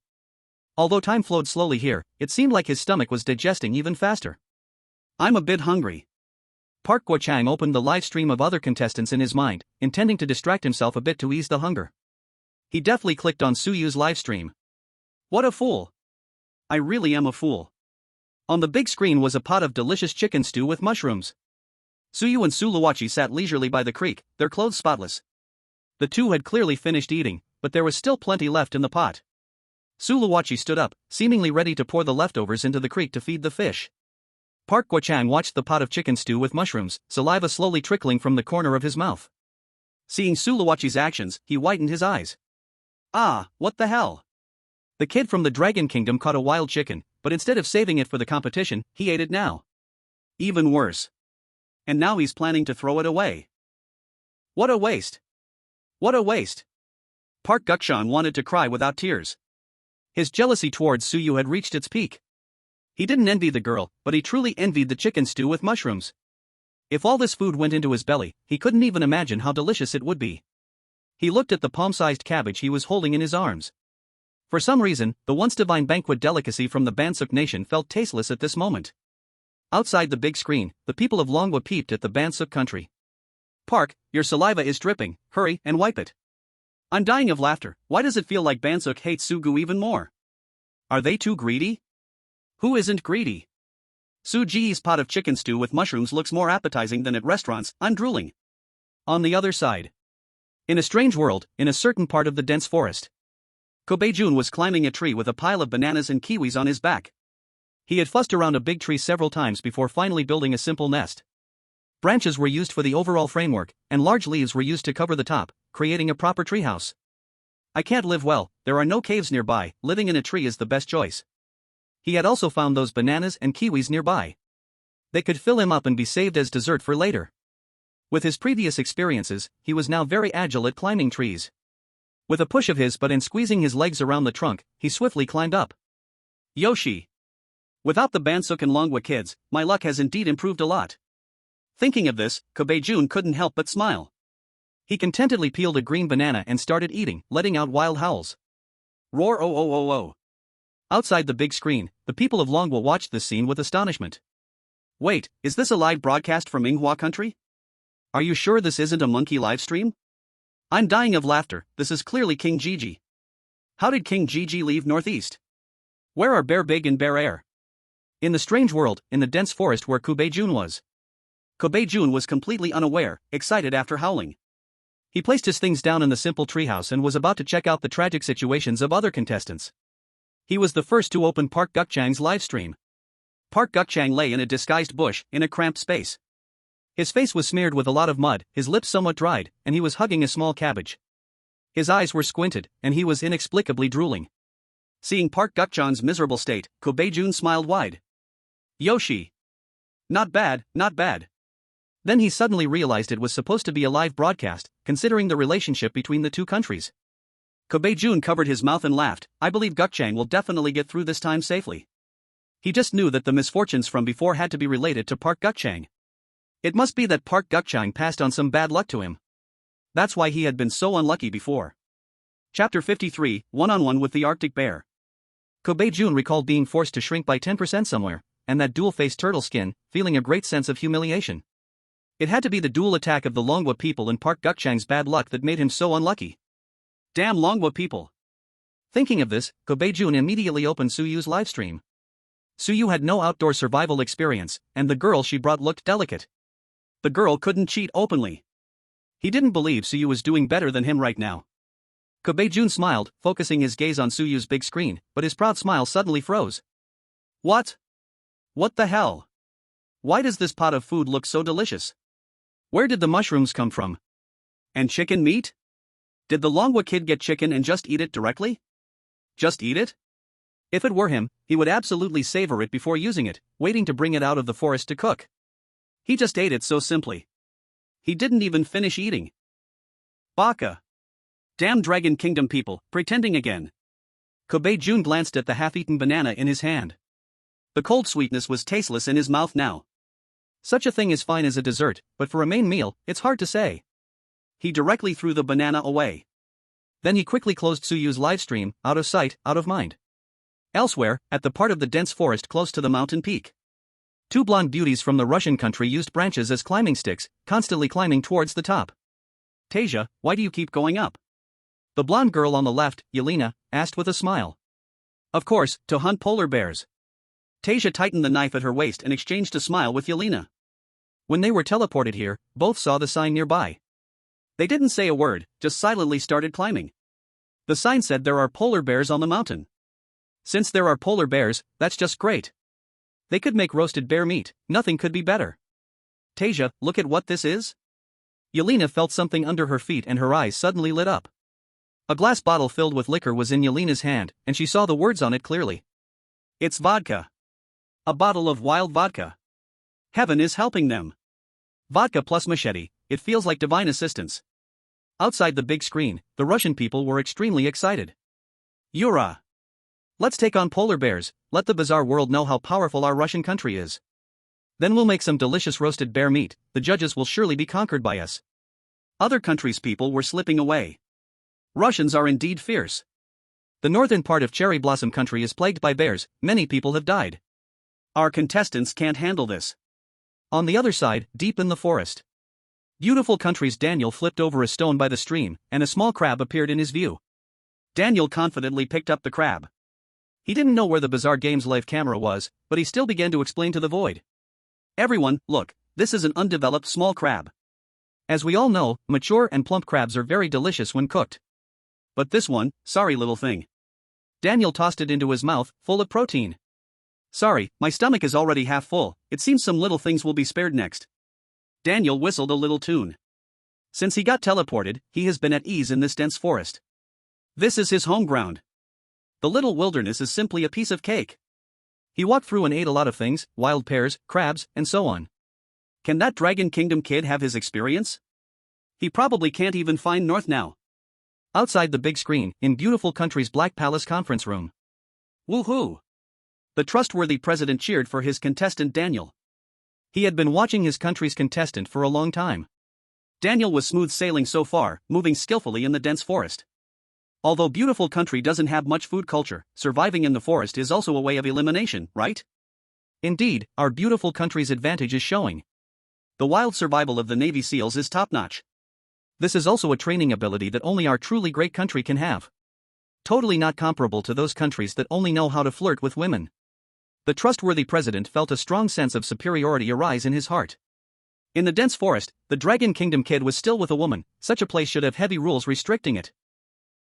Although time flowed slowly here, it seemed like his stomach was digesting even faster. I'm a bit hungry. Park Guo-chang opened the live stream of other contestants in his mind, intending to distract himself a bit to ease the hunger. He deftly clicked on Suyu's live stream. What a fool! I really am a fool. On the big screen was a pot of delicious chicken stew with mushrooms. Suyu and Su Luwachi sat leisurely by the creek, their clothes spotless. The two had clearly finished eating, but there was still plenty left in the pot. Su Luwachi stood up, seemingly ready to pour the leftovers into the creek to feed the fish. Park Guo-chang watched the pot of chicken stew with mushrooms, saliva slowly trickling from the corner of his mouth. Seeing Su Luwachi's actions, he widened his eyes. Ah, what the hell? The kid from the Dragon Kingdom caught a wild chicken, but instead of saving it for the competition, he ate it now. Even worse. And now he's planning to throw it away. What a waste. What a waste. Park Guo-chang wanted to cry without tears. His jealousy towards Suyu had reached its peak. He didn't envy the girl, but he truly envied the chicken stew with mushrooms. If all this food went into his belly, he couldn't even imagine how delicious it would be. He looked at the palm-sized cabbage he was holding in his arms. For some reason, the once divine banquet delicacy from the Bansuk nation felt tasteless at this moment. Outside the big screen, the people of Longwa peeped at the Bansuk country. Park, your saliva is dripping, hurry and wipe it. I'm dying of laughter. Why does it feel like Bansuk hates Sugu even more? Are they too greedy? Who isn't greedy? Suji's pot of chicken stew with mushrooms looks more appetizing than at restaurants. I'm drooling. On the other side. In a strange world, in a certain part of the dense forest, Kobe-jun was climbing a tree with a pile of bananas and kiwis on his back. He had fussed around a big tree several times before finally building a simple nest. Branches were used for the overall framework, and large leaves were used to cover the top, creating a proper treehouse. I can't live well, there are no caves nearby, living in a tree is the best choice. He had also found those bananas and kiwis nearby. They could fill him up and be saved as dessert for later. With his previous experiences, he was now very agile at climbing trees. With a push of his butt and squeezing his legs around the trunk, he swiftly climbed up. Yoshi. Without the Bansuk and Longwa kids, my luck has indeed improved a lot. Thinking of this, Kobe-jun couldn't help but smile. He contentedly peeled a green banana and started eating, letting out wild howls. Roar oh oh oh oh. Outside the big screen, the people of Longwa watched this scene with astonishment. Wait, is this a live broadcast from Inghua country? Are you sure this isn't a monkey live stream? I'm dying of laughter, this is clearly King Gigi. How did King Gigi leave Northeast? Where are Bear Big and Bear Air? In the strange world, in the dense forest where Kobe-jun was. Kobe-jun was completely unaware, excited after howling. He placed his things down in the simple treehouse and was about to check out the tragic situations of other contestants. He was the first to open Park Gukchang's live stream. Park Gukchang lay in a disguised bush, in a cramped space. His face was smeared with a lot of mud, his lips somewhat dried, and he was hugging a small cabbage. His eyes were squinted, and he was inexplicably drooling. Seeing Park Gukchang's miserable state, Kobe-jun smiled wide. Yoshi. Not bad, not bad. Then he suddenly realized it was supposed to be a live broadcast, considering the relationship between the two countries. Kobe-jun covered his mouth and laughed. I believe Gukchang will definitely get through this time safely. He just knew that the misfortunes from before had to be related to Park Gukchang. It must be that Park Gukchang passed on some bad luck to him. That's why he had been so unlucky before. Chapter 53, One-on-One with the Arctic Bear. Kobe-jun recalled being forced to shrink by 10% somewhere, and that dual-faced turtle skin, feeling a great sense of humiliation. It had to be the dual attack of the Longwa people and Park Gukchang's bad luck that made him so unlucky. Damn Longwa people. Thinking of this, Kobe-jun immediately opened Suyu's livestream. Suyu had no outdoor survival experience, and the girl she brought looked delicate. The girl couldn't cheat openly. He didn't believe Suyu was doing better than him right now. Kobe-jun smiled, focusing his gaze on Suyu's big screen, but his proud smile suddenly froze. What? What the hell? Why does this pot of food look so delicious? Where did the mushrooms come from? And chicken meat? Did the Longwa kid get chicken and just eat it directly? Just eat it? If it were him, he would absolutely savor it before using it, waiting to bring it out of the forest to cook. He just ate it so simply. He didn't even finish eating. Baka. Damn Dragon Kingdom people, pretending again. Kobe-jun glanced at the half-eaten banana in his hand. The cold sweetness was tasteless in his mouth now. Such a thing is fine as a dessert, but for a main meal, it's hard to say. He directly threw the banana away. Then he quickly closed Suyu's livestream, out of sight, out of mind. Elsewhere, at the part of the dense forest close to the mountain peak. Two blonde beauties from the Russian country used branches as climbing sticks, constantly climbing towards the top. Tasia, why do you keep going up? The blonde girl on the left, Yelena, asked with a smile. Of course, to hunt polar bears. Tasia tightened the knife at her waist and exchanged a smile with Yelena. When they were teleported here, both saw the sign nearby. They didn't say a word, just silently started climbing. The sign said there are polar bears on the mountain. Since there are polar bears, that's just great. They could make roasted bear meat, nothing could be better. Tasia, look at what this is? Yelena felt something under her feet and her eyes suddenly lit up. A glass bottle filled with liquor was in Yelena's hand, and she saw the words on it clearly. It's vodka. A bottle of wild vodka. Heaven is helping them. Vodka plus machete, it feels like divine assistance. Outside the big screen, the Russian people were extremely excited. Yura! Let's take on polar bears, let the bizarre world know how powerful our Russian country is. Then we'll make some delicious roasted bear meat, the judges will surely be conquered by us. Other countries' people were slipping away. Russians are indeed fierce. The northern part of Cherry Blossom Country is plagued by bears, many people have died. Our contestants can't handle this. On the other side, deep in the forest. Beautiful Country's Daniel flipped over a stone by the stream, and a small crab appeared in his view. Daniel confidently picked up the crab. He didn't know where the Bizarre Games live camera was, but he still began to explain to the void. Everyone, look, this is an undeveloped small crab. As we all know, mature and plump crabs are very delicious when cooked. But this one, sorry little thing. Daniel tossed it into his mouth, full of protein. Sorry, my stomach is already half full, it seems some little things will be spared next. Daniel whistled a little tune. Since he got teleported, he has been at ease in this dense forest. This is his home ground. The little wilderness is simply a piece of cake. He walked through and ate a lot of things, wild pears, crabs, and so on. Can that Dragon Kingdom kid have his experience? He probably can't even find North now. Outside the big screen, in beautiful country's Black Palace conference room. Woohoo! The trustworthy president cheered for his contestant Daniel. He had been watching his country's contestant for a long time. Daniel was smooth sailing so far, moving skillfully in the dense forest. Although beautiful country doesn't have much food culture, surviving in the forest is also a way of elimination, right? Indeed, our beautiful country's advantage is showing. The wild survival of the Navy SEALs is top-notch. This is also a training ability that only our truly great country can have. Totally not comparable to those countries that only know how to flirt with women. The trustworthy president felt a strong sense of superiority arise in his heart. In the dense forest, the Dragon Kingdom kid was still with a woman. Such a place should have heavy rules restricting it.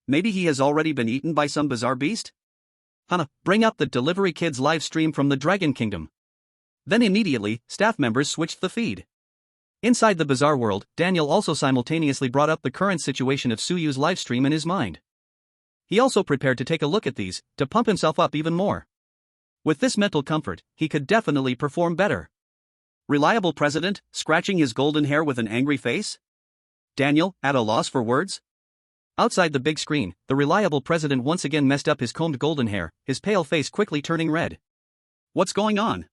Maybe he has already been eaten by some bizarre beast? Bring up the delivery kid's live stream from the Dragon Kingdom. Then immediately, staff members switched the feed. Inside the bizarre world, Daniel also simultaneously brought up the current situation of Suyu's livestream in his mind. He also prepared to take a look at these, to pump himself up even more. With this mental comfort, he could definitely perform better. Reliable president, scratching his golden hair with an angry face? Daniel, at a loss for words? Outside the big screen, the reliable president once again messed up his combed golden hair, his pale face quickly turning red. What's going on?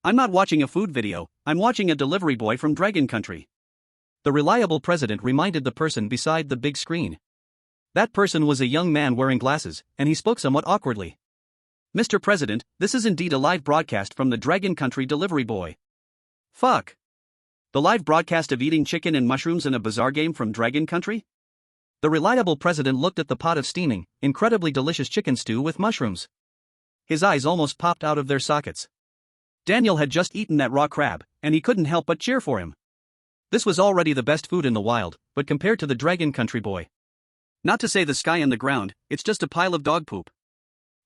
I'm not watching a food video, I'm watching a delivery boy from Dragon Country. The reliable president reminded the person beside the big screen. That person was a young man wearing glasses, and he spoke somewhat awkwardly. Mr. President, this is indeed a live broadcast from the Dragon Country delivery boy. Fuck. The live broadcast of eating chicken and mushrooms in a bizarre game from Dragon Country? The reliable president looked at the pot of steaming, incredibly delicious chicken stew with mushrooms. His eyes almost popped out of their sockets. Daniel had just eaten that raw crab, and he couldn't help but cheer for him. This was already the best food in the wild, but compared to the Dragon Country boy. Not to say the sky and the ground, it's just a pile of dog poop.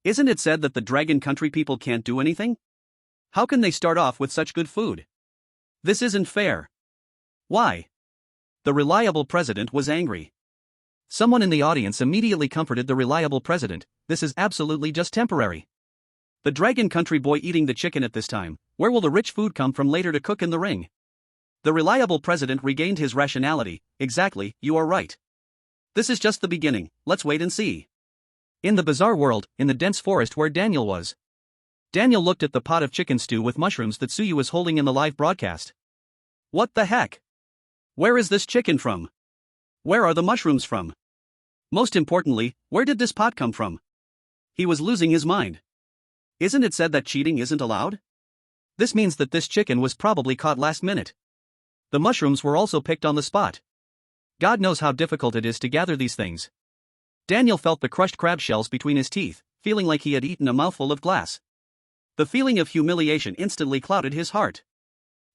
Isn't it said that the Dragon Country people can't do anything? How can they start off with such good food? This isn't fair. Why? The reliable president was angry. Someone in the audience immediately comforted the reliable president. This is absolutely just temporary. The Dragon Country boy eating the chicken at this time, where will the rich food come from later to cook in the ring? The reliable president regained his rationality. Exactly, you are right. This is just the beginning, let's wait and see. In the bizarre world, in the dense forest where Daniel was. Daniel looked at the pot of chicken stew with mushrooms that Suyu was holding in the live broadcast. What the heck? Where is this chicken from? Where are the mushrooms from? Most importantly, where did this pot come from? He was losing his mind. Isn't it said that cheating isn't allowed? This means that this chicken was probably caught last minute. The mushrooms were also picked on the spot. God knows how difficult it is to gather these things. Daniel felt the crushed crab shells between his teeth, feeling like he had eaten a mouthful of glass. The feeling of humiliation instantly clouded his heart.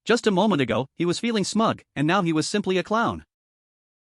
Just a moment ago, he was feeling smug, and now he was simply a clown.